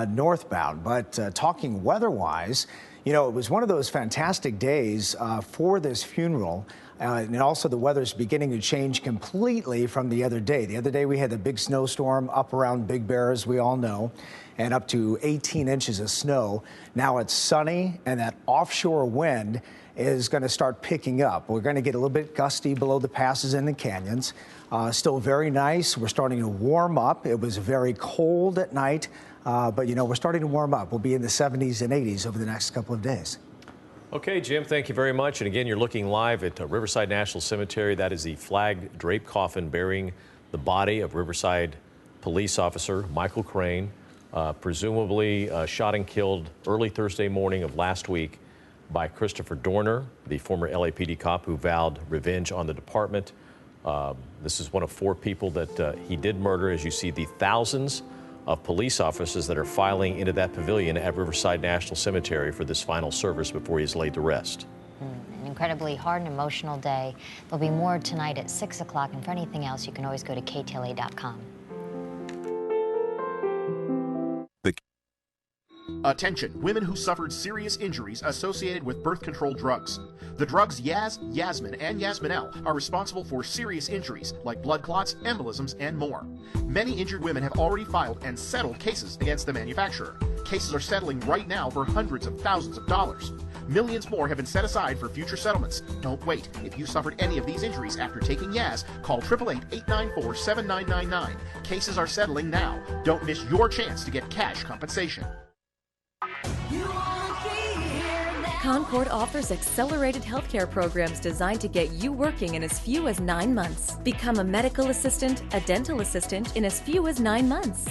northbound. But talking weather-wise, you know, it was one of those fantastic days for this funeral. And also the weather's beginning to change completely from the other day. The other day we had the big snowstorm up around Big Bear, as we all know, and up to 18 inches of snow. Now it's sunny, and that offshore wind is going to start picking up. We're going to get a little bit gusty below the passes and the canyons. Still very nice. We're starting to warm up. It was very cold at night, but we're starting to warm up. We'll be in the 70s and 80s over the next couple of days. Okay, Jim, thank you very much. And again, you're looking live at Riverside National Cemetery. That is the flag draped coffin bearing the body of Riverside police officer Michael Crane, presumably shot and killed early Thursday morning of last week by Christopher Dorner, the former LAPD cop who vowed revenge on the department. This is one of 4 people that he did murder. As you see, the thousands of police officers that are filing into that pavilion at Riverside National Cemetery for this final service before he is laid to rest. An incredibly hard and emotional day. There'll be more tonight at 6 o'clock, and for anything else, you can always go to KTLA.com. Attention, women who suffered serious injuries associated with birth control drugs. The drugs Yaz, Yasmin, and Yasmin-L are responsible for serious injuries like blood clots, embolisms, and more. Many injured women have already filed and settled cases against the manufacturer. Cases are settling right now for hundreds of thousands of dollars. Millions more have been set aside for future settlements. Don't wait. If you suffered any of these injuries after taking Yaz, call 888-894-7999. Cases are settling now. Don't miss your chance to get cash compensation. Concord offers accelerated healthcare programs designed to get you working in as few as 9 months. Become a medical assistant, a dental assistant in as few as 9 months.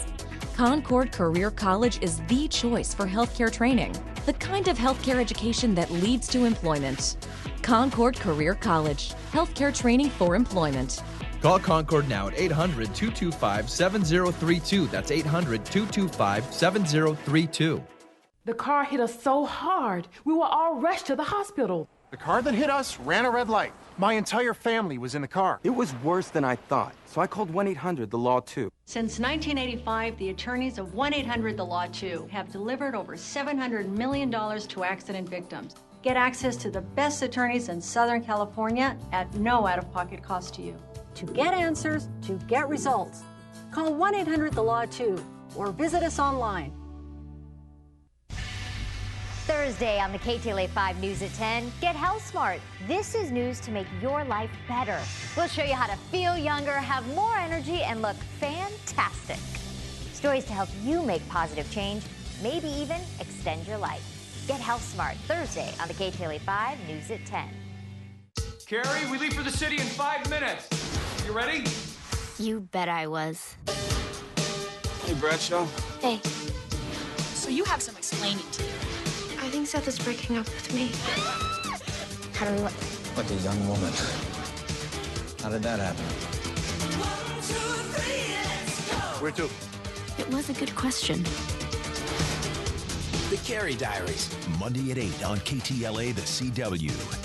Concord Career College is the choice for healthcare training, the kind of healthcare education that leads to employment. Concord Career College, healthcare training for employment. Call Concord now at 800-225-7032. That's 800-225-7032. The car hit us so hard, we were all rushed to the hospital. The car that hit us ran a red light. My entire family was in the car. It was worse than I thought, so I called 1-800-THE-LAW 2. Since 1985, the attorneys of 1-800-THE-LAW 2 have delivered over $700 million to accident victims. Get access to the best attorneys in Southern California at no out-of-pocket cost to you. To get answers, to get results, call 1-800-THE-LAW 2 or visit us online. Thursday on the KTLA 5 News at 10, get health smart. This is news to make your life better. We'll show you how to feel younger, have more energy, and look fantastic. Stories to help you make positive change, maybe even extend your life. Get health smart Thursday on the KTLA 5 News at 10. Carrie, we leave for the city in 5 minutes. You ready? You bet I was. Hey, Bradshaw. Hey, So you have some explaining to do. I think Seth is breaking up with me. How did like a young woman. How did that happen? Where to? It was a good question. The Carrie Diaries. Monday at 8 on KTLA, the CW.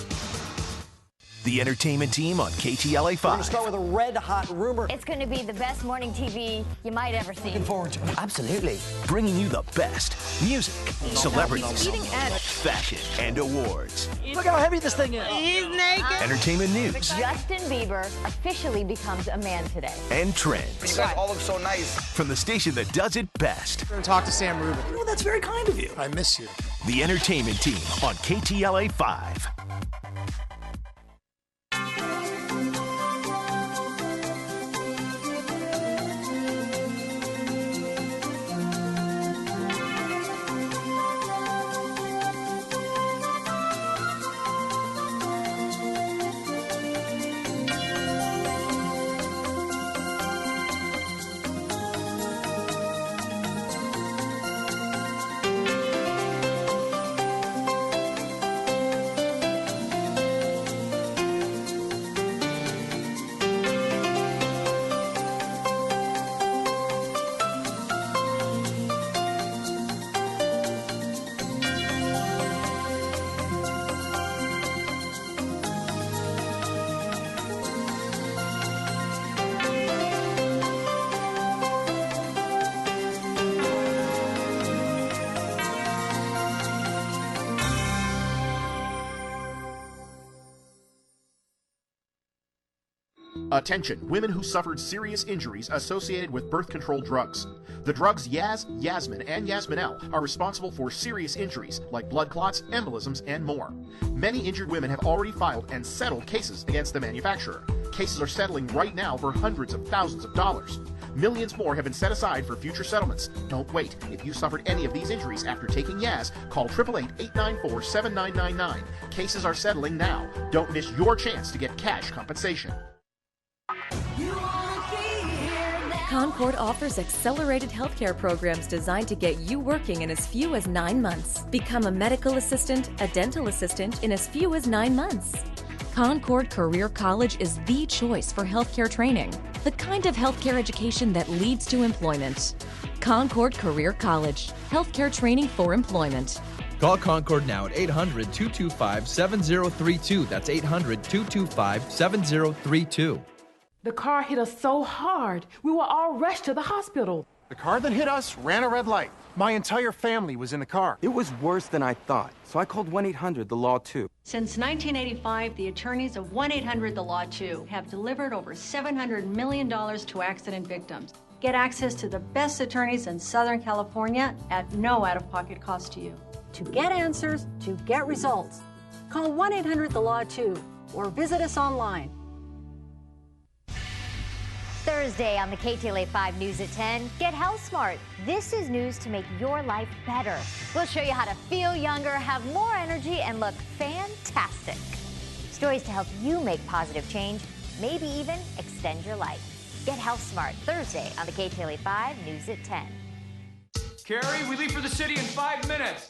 The entertainment team on KTLA 5. We're going to start with a red-hot rumor. It's going to be the best morning TV you might ever see. Looking forward to it. Absolutely. Bringing you the best music, celebrities, Eating at fashion, and awards. Look how heavy this thing is. He's naked. Entertainment news Justin Bieber officially becomes a man today. and trends. You guys all look so nice. From the station that does it best. We're going to talk to Sam Rubin. Oh, that's very kind of you. I miss you. The entertainment team on KTLA 5. Attention, women who suffered serious injuries associated with birth control drugs. The drugs Yaz, Yasmin, and Yasminel are responsible for serious injuries like blood clots, embolisms, and more. Many injured women have already filed and settled cases against the manufacturer. Cases are settling right now for hundreds of thousands of dollars. Millions more have been set aside for future settlements. Don't wait. If you suffered any of these injuries after taking Yaz, call 888-894-7999. Cases are settling now. Don't miss your chance to get cash compensation. Concord offers accelerated healthcare programs designed to get you working in as few as 9 months. Become a medical assistant, a dental assistant in as few as 9 months. Concord Career College is the choice for healthcare training, the kind of healthcare education that leads to employment. Concord Career College, healthcare training for employment. Call Concord now at 800-225-7032. That's 800-225-7032. The car hit us so hard, we were all rushed to the hospital. The car that hit us ran a red light. My entire family was in the car. It was worse than I thought, so I called 1-800-THE-LAW 2. Since 1985, the attorneys of 1-800-THE-LAW 2 have delivered over $700 million to accident victims. Get access to the best attorneys in Southern California at no out-of-pocket cost to you. To get answers, to get results, call 1-800-THE-LAW 2 or visit us online. Thursday on the KTLA 5 News at 10, get health smart. This is news to make your life better. We'll show you how to feel younger, have more energy, and look fantastic. Stories to help you make positive change, maybe even extend your life. Get health smart Thursday on the KTLA 5 News at 10. Carrie, we leave for the city in 5 minutes.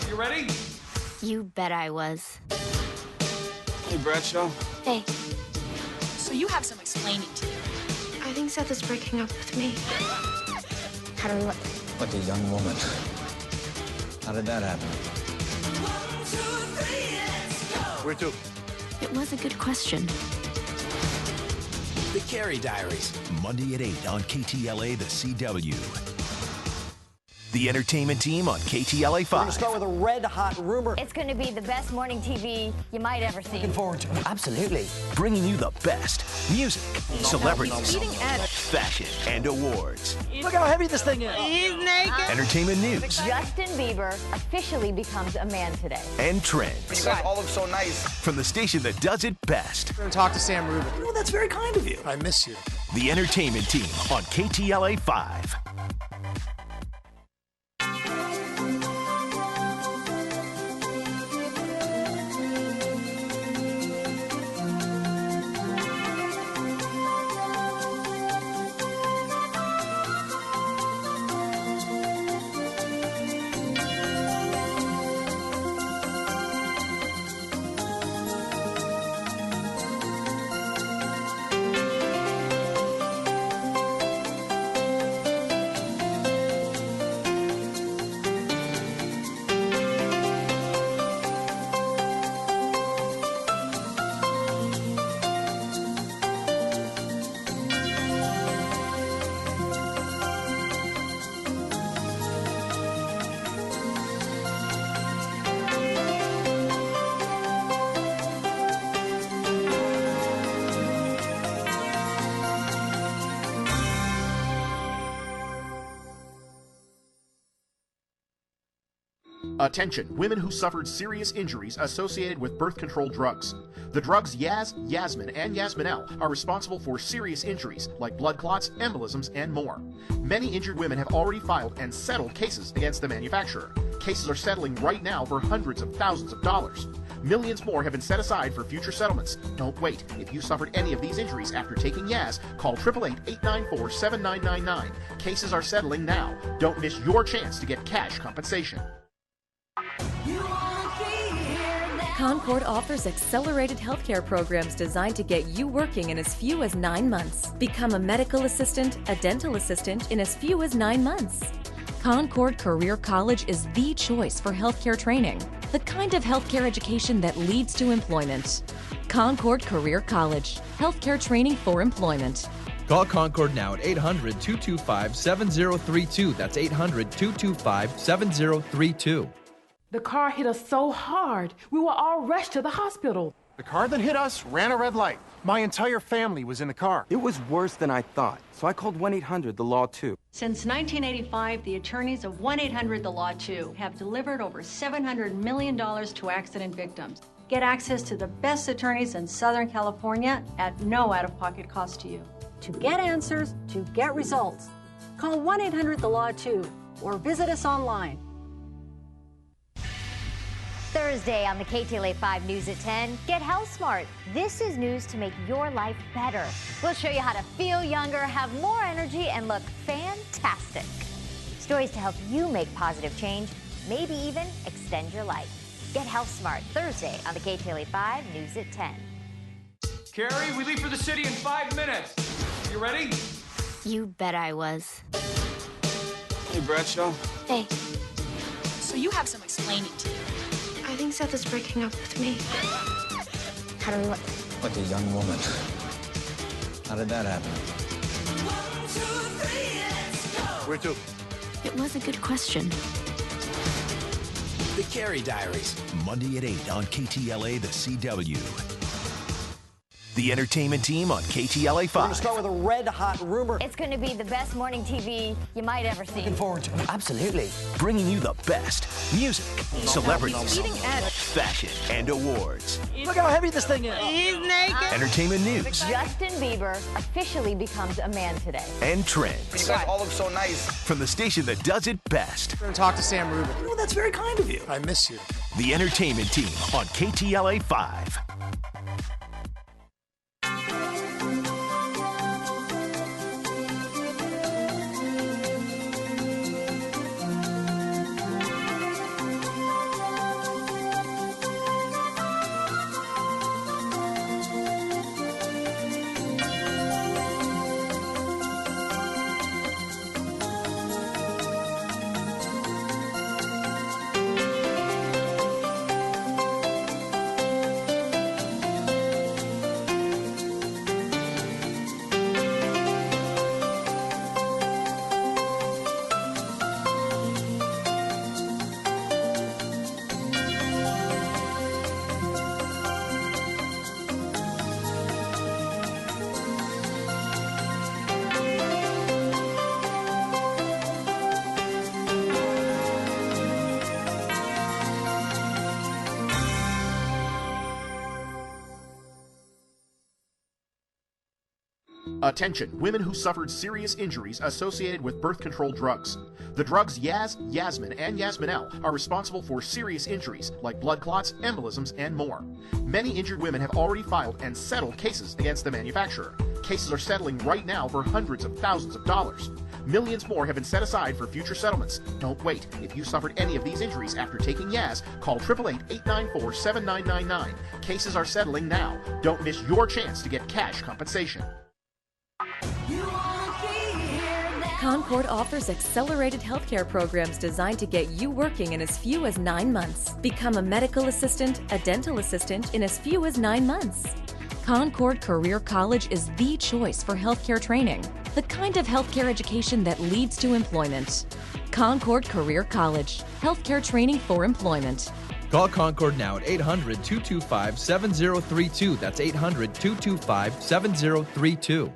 You ready? You bet I was. Hey, Bradshaw. Hey, So you have some explaining to do. I think Seth is breaking up with me. How do we like a young woman. How did that happen? Where to? It was a good question. The Carrie Diaries, Monday at 8 on KTLA, the CW. The entertainment team on KTLA 5. We're going to start with a red-hot rumor. It's going to be the best morning TV you might ever see. Looking forward to it. Absolutely. Bringing you the best music, celebrities, Eating at it. fashion, and awards. Look how heavy this thing is. He's naked. Entertainment news Justin Bieber officially becomes a man today. and trends. You guys all look so nice. From the station that does it best. We're going to talk to Sam Rubin. Oh, that's very kind of you. I miss you. The entertainment team on KTLA 5. Attention, women who suffered serious injuries associated with birth control drugs. The drugs Yaz, Yasmin, and Yasminel are responsible for serious injuries like blood clots, embolisms, and more. Many injured women have already filed and settled cases against the manufacturer. Cases are settling right now for hundreds of thousands of dollars. Millions more have been set aside for future settlements. Don't wait. If you suffered any of these injuries after taking Yaz, call 888-894-7999. Cases are settling now. Don't miss your chance to get cash compensation. Concord offers accelerated healthcare programs designed to get you working in as few as 9 months. Become a medical assistant, a dental assistant in as few as 9 months. Concord Career College is the choice for healthcare training, the kind of healthcare education that leads to employment. Concord Career College, healthcare training for employment. Call Concord now at 800-225-7032. That's 800-225-7032. The car hit us so hard, we were all rushed to the hospital. The car that hit us ran a red light. My entire family was in the car. It was worse than I thought, so I called 1-800-THE-LAW 2. Since 1985, the attorneys of 1-800-THE-LAW 2 have delivered over $700 million to accident victims. Get access to the best attorneys in Southern California at no out-of-pocket cost to you. To get answers, to get results, call 1-800-THE-LAW 2 or visit us online. Thursday on the KTLA 5 News at 10, get health smart. This is news to make your life better. We'll show you how to feel younger, have more energy, and look fantastic. Stories to help you make positive change, maybe even extend your life. Get health smart Thursday on the KTLA 5 News at 10. Carrie, we leave for the city in 5 minutes. You ready? You bet I was. Hey, Bradshaw. Hey, So you have some explaining to do. I think Seth is breaking up with me. How do Like a young woman. How did that happen? Where to? It was a good question. The Carrie Diaries, Monday at 8 on KTLA, the CW. The entertainment team on KTLA 5. We're going to start with a red-hot rumor. It's going to be the best morning TV you might ever see. Looking forward to it. Absolutely. Bringing you the best music, celebrities, Eating edge. fashion, and awards. Look how heavy this thing is. He's naked. Entertainment news Justin Bieber officially becomes a man today. and trends. You guys all look so nice. From the station that does it best. We're going to talk to Sam Rubin. Oh, that's very kind of you. I miss you. The entertainment team on KTLA 5. Attention, women who suffered serious injuries associated with birth control drugs. The drugs Yaz, Yasmin, and Yasmin-L are responsible for serious injuries like blood clots, embolisms, and more. Many injured women have already filed and settled cases against the manufacturer. Cases are settling right now for hundreds of thousands of dollars. Millions more have been set aside for future settlements. Don't wait. If you suffered any of these injuries after taking Yaz, call 888-894-7999. Cases are settling now. Don't miss your chance to get cash compensation. Concord offers accelerated healthcare programs designed to get you working in as few as 9 months. Become a medical assistant, a dental assistant in as few as 9 months. Concord Career College is the choice for healthcare training, the kind of healthcare education that leads to employment. Concord Career College, healthcare training for employment. Call Concord now at 800-225-7032. That's 800-225-7032.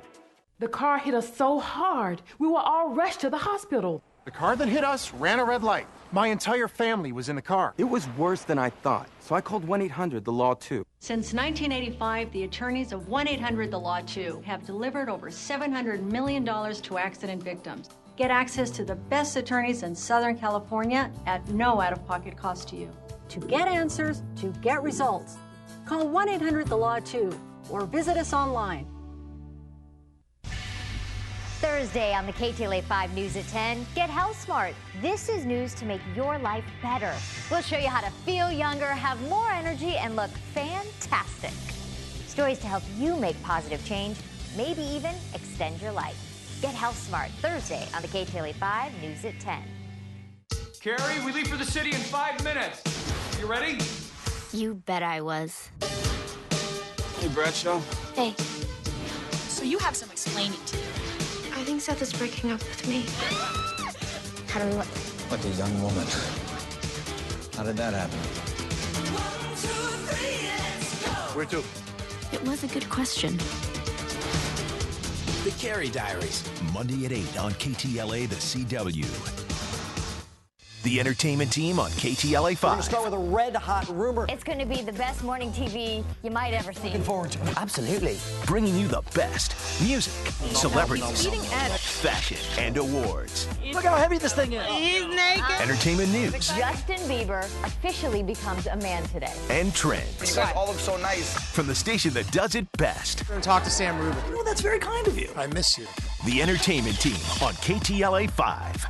The car hit us so hard, we were all rushed to the hospital. The car that hit us ran a red light. My entire family was in the car. It was worse than I thought, so I called 1-800-THE-LAW 2. Since 1985, the attorneys of 1-800-THE-LAW 2 have delivered over $700 million to accident victims. Get access to the best attorneys in Southern California at no out-of-pocket cost to you. To get answers, to get results, call 1-800-THE-LAW 2 or visit us online. Thursday on the KTLA 5 News at 10, get health smart. This is news to make your life better. We'll show you how to feel younger, have more energy, and look fantastic. Stories to help you make positive change, maybe even extend your life. Get health smart Thursday on the KTLA 5 News at 10. Carrie, we leave for the city in 5 minutes. You ready? You bet I was. Hey, Bradshaw. Hey, So you have some explaining to do. I think Seth is breaking up with me. How do Like a young woman. How did that happen? Where to? It was a good question. The Carey Diaries, Monday at 8 on KTLA, the CW. The entertainment team on KTLA 5. We're going to start with a red-hot rumor. It's going to be the best morning TV you might ever see. Looking forward to it. Absolutely. Bringing you the best music, celebrities, Eating at it. fashion, and awards. Look how heavy this thing is. He's naked. Entertainment news Justin Bieber officially becomes a man today. and trends. You guys all look so nice. From the station that does it best. We're going to talk to Sam Rubin. Oh, that's very kind of you. I miss you. The entertainment team on KTLA 5.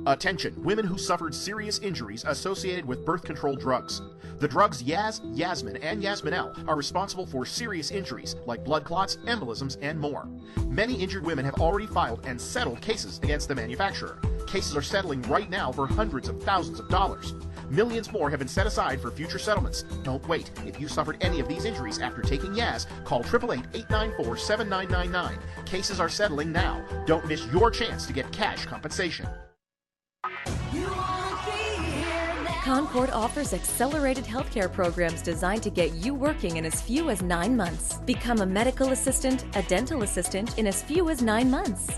Attention, women who suffered serious injuries associated with birth control drugs. The drugs Yaz, Yasmin, and Yasmin are responsible for serious injuries like blood clots, embolisms, and more. Many injured women have already filed and settled cases against the manufacturer. Cases are settling right now for hundreds of thousands of dollars. Millions more have been set aside for future settlements. Don't wait. If you suffered any of these injuries after taking Yaz, call 888-894-7999. Cases are settling now. Don't miss your chance to get cash compensation. Concord offers accelerated healthcare programs designed to get you working in as few as 9 months. Become a medical assistant, a dental assistant in as few as 9 months.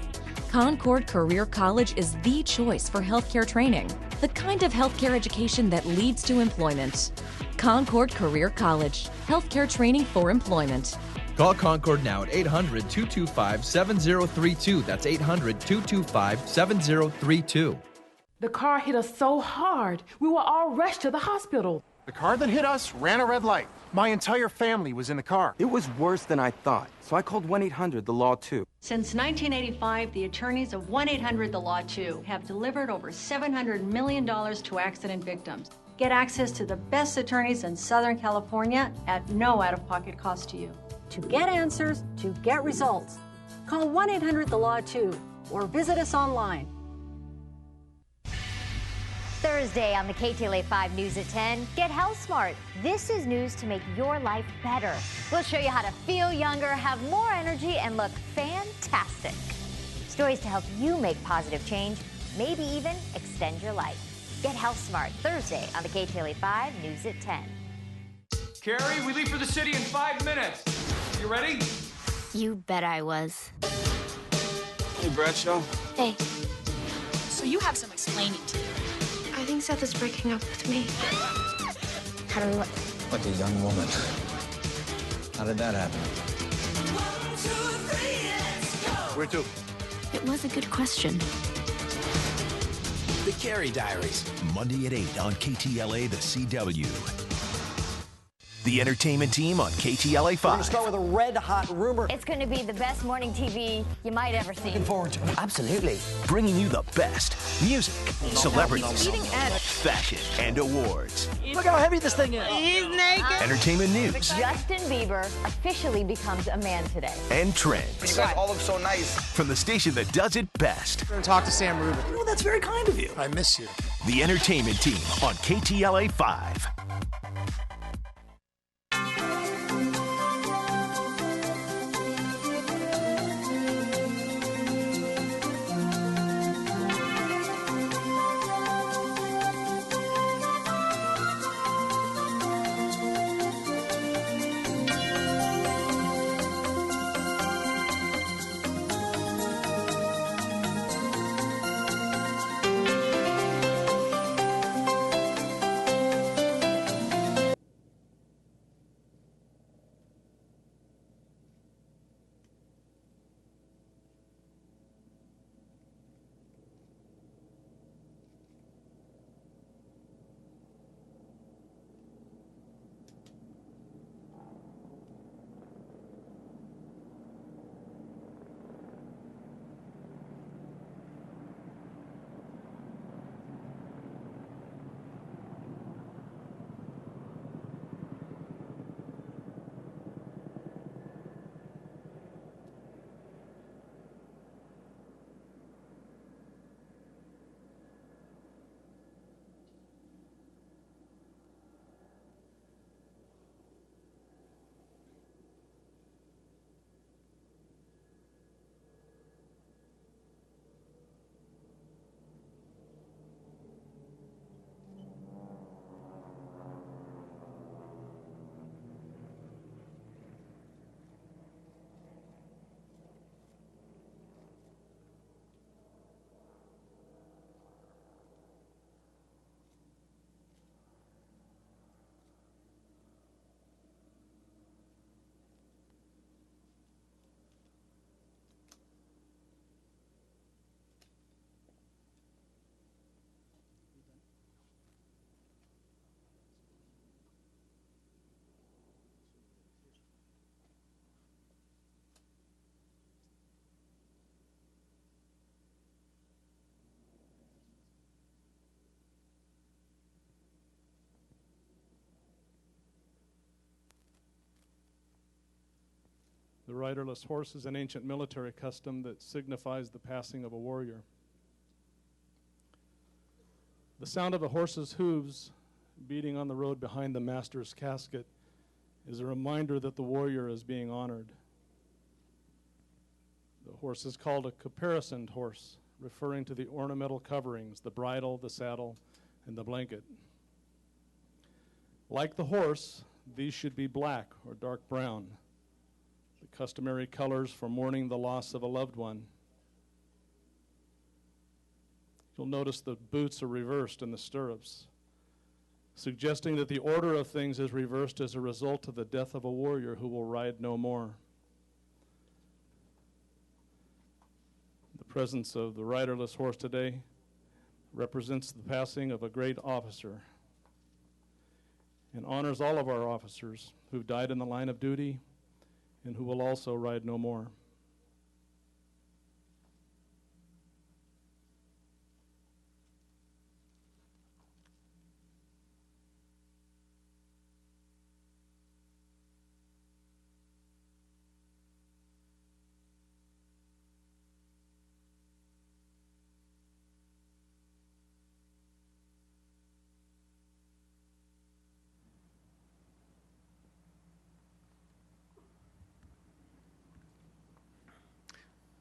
Concord Career College is the choice for healthcare training, the kind of healthcare education that leads to employment. Concord Career College, healthcare training for employment. Call Concord now at 800-225-7032. That's 800-225-7032. The car hit us so hard, we were all rushed to the hospital. The car that hit us ran a red light. My entire family was in the car. It was worse than I thought, so I called 1-800-THE-LAW 2. Since 1985, the attorneys of 1-800-THE-LAW 2 have delivered over $700 million to accident victims. Get access to the best attorneys in Southern California at no out-of-pocket cost to you. To get answers, to get results, call 1-800-THE-LAW 2 or visit us online. Thursday on the KTLA 5 News at 10, get health smart. This is news to make your life better. We'll show you how to feel younger, have more energy, and look fantastic. Stories to help you make positive change, maybe even extend your life. Get health smart Thursday on the KTLA 5 News at 10. Carrie, we leave for the city in 5 minutes. You ready? You bet I was. Hey, Bradshaw. Hey, So you have some explaining to do. I think Seth is breaking up with me. How did like a young woman. How did that happen? Where to? It was a good question. The Carey Diaries, Monday at 8 on KTLA, the CW. The entertainment team on KTLA 5. We're going to start with a red-hot rumor. It's going to be the best morning TV you might ever see. Looking forward to it. Absolutely. Bringing you the best music, celebrities, Eating at it. fashion, and awards. Look how heavy this thing is. He's naked. Entertainment news Justin Bieber officially becomes a man today. and You trends. guys all look so nice. From the station that does it best. We're going to talk to Sam Rubin. Oh, that's very kind of you. I miss you. The entertainment team on KTLA 5. The riderless horse is an ancient military custom that signifies the passing of a warrior. The sound of a horse's hooves beating on the road behind the master's casket is a reminder that the warrior is being honored. The horse is called a caparisoned horse, referring to the ornamental coverings, the bridle, the saddle, and the blanket. Like the horse, these should be black or dark brown, the customary colors for mourning the loss of a loved one. You'll notice the boots are reversed in the stirrups, suggesting that the order of things is reversed as a result of the death of a warrior who will ride no more. The presence of the riderless horse today represents the passing of a great officer and honors all of our officers who've died in the line of duty and who will also ride no more.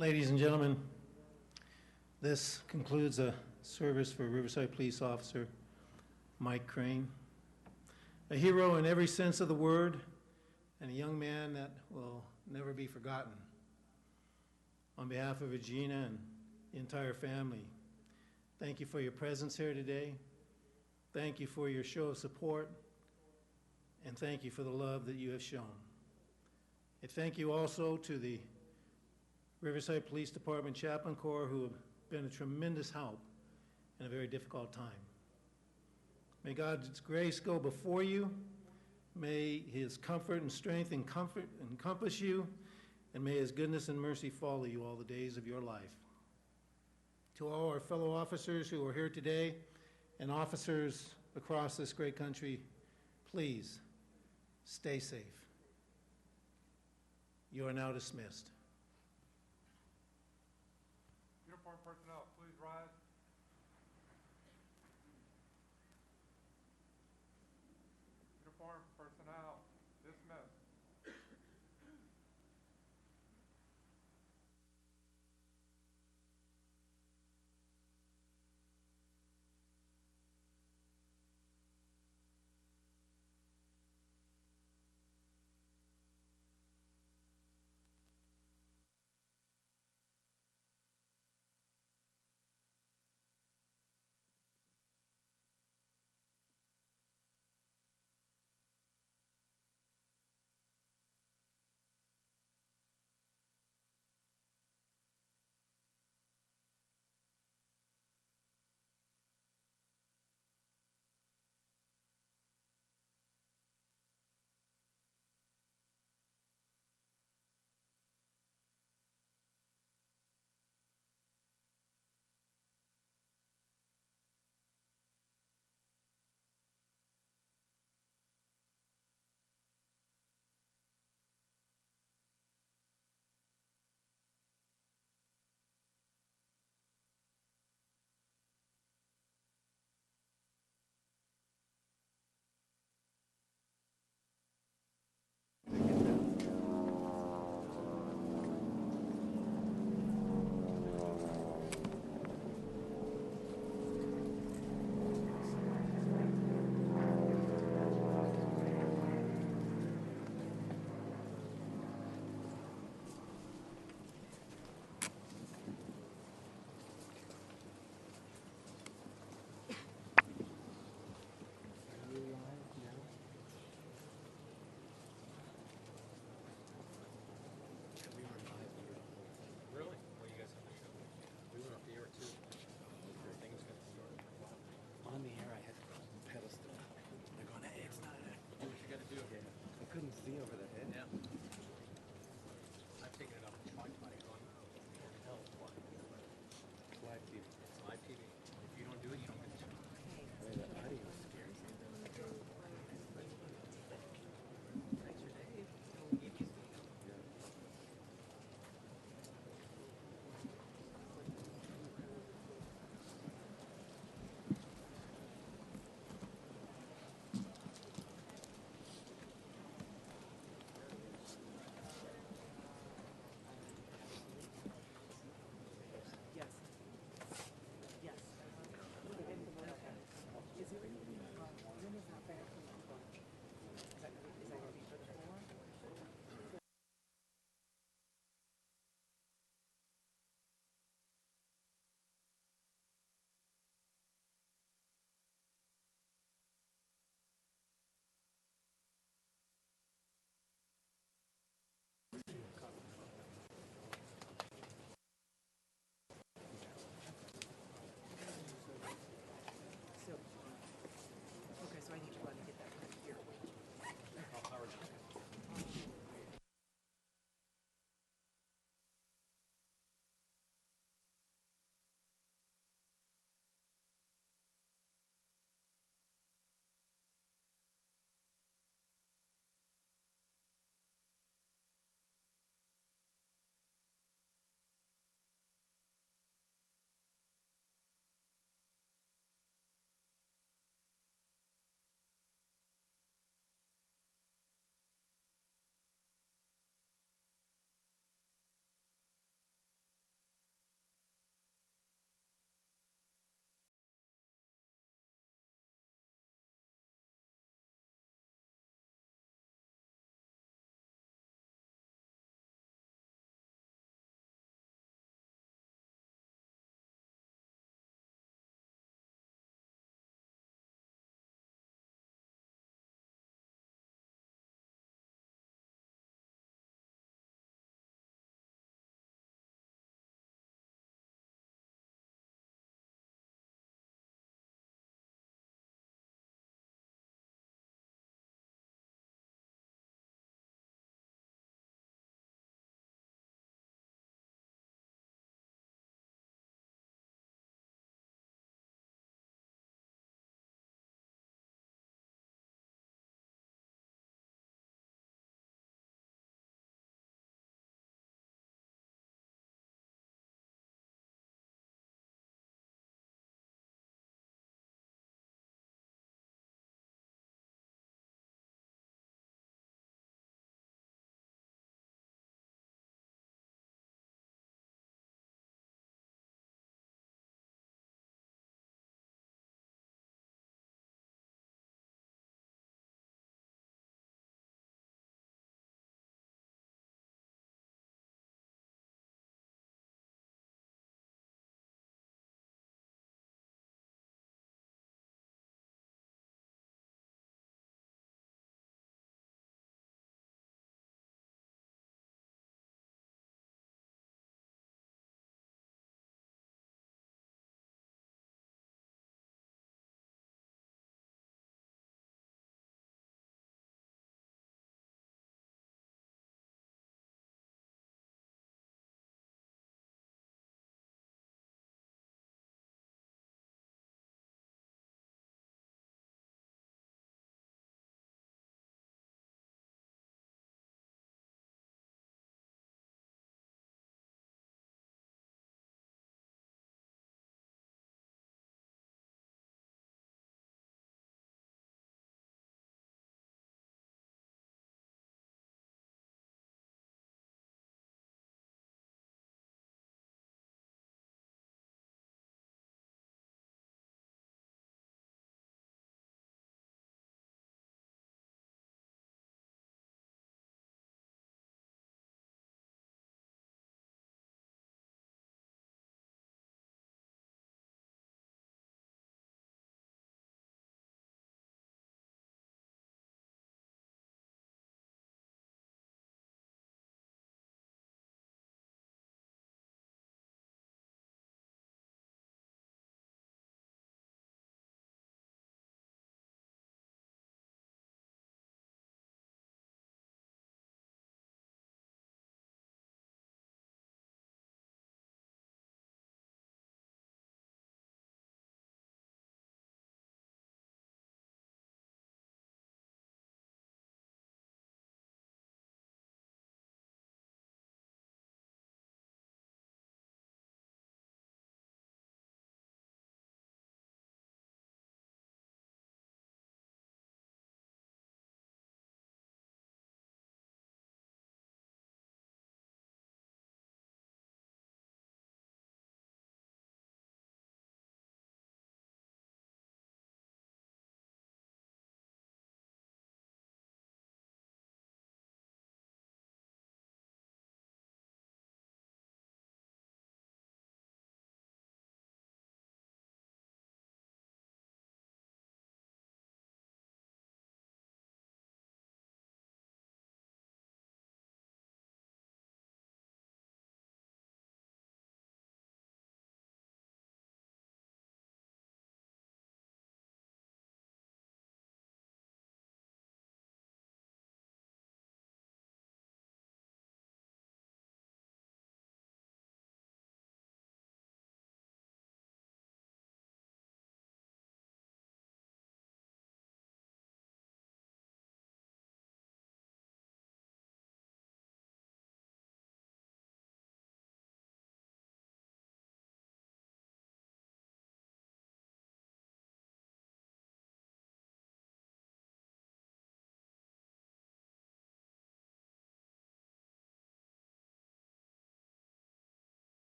Ladies and gentlemen, this concludes a service for Riverside Police Officer Mike Crane, a hero in every sense of the word, and a young man that will never be forgotten. On behalf of Regina and the entire family, thank you for your presence here today. Thank you for your show of support, and thank you for the love that you have shown. And thank you also to the Riverside Police Department Chaplain Corps, who have been a tremendous help in a very difficult time. May God's grace go before you. May his comfort and strength encompass you, and may his goodness and mercy follow you all the days of your life. To all our fellow officers who are here today and officers across this great country, please stay safe. You are now dismissed. Uniform personnel.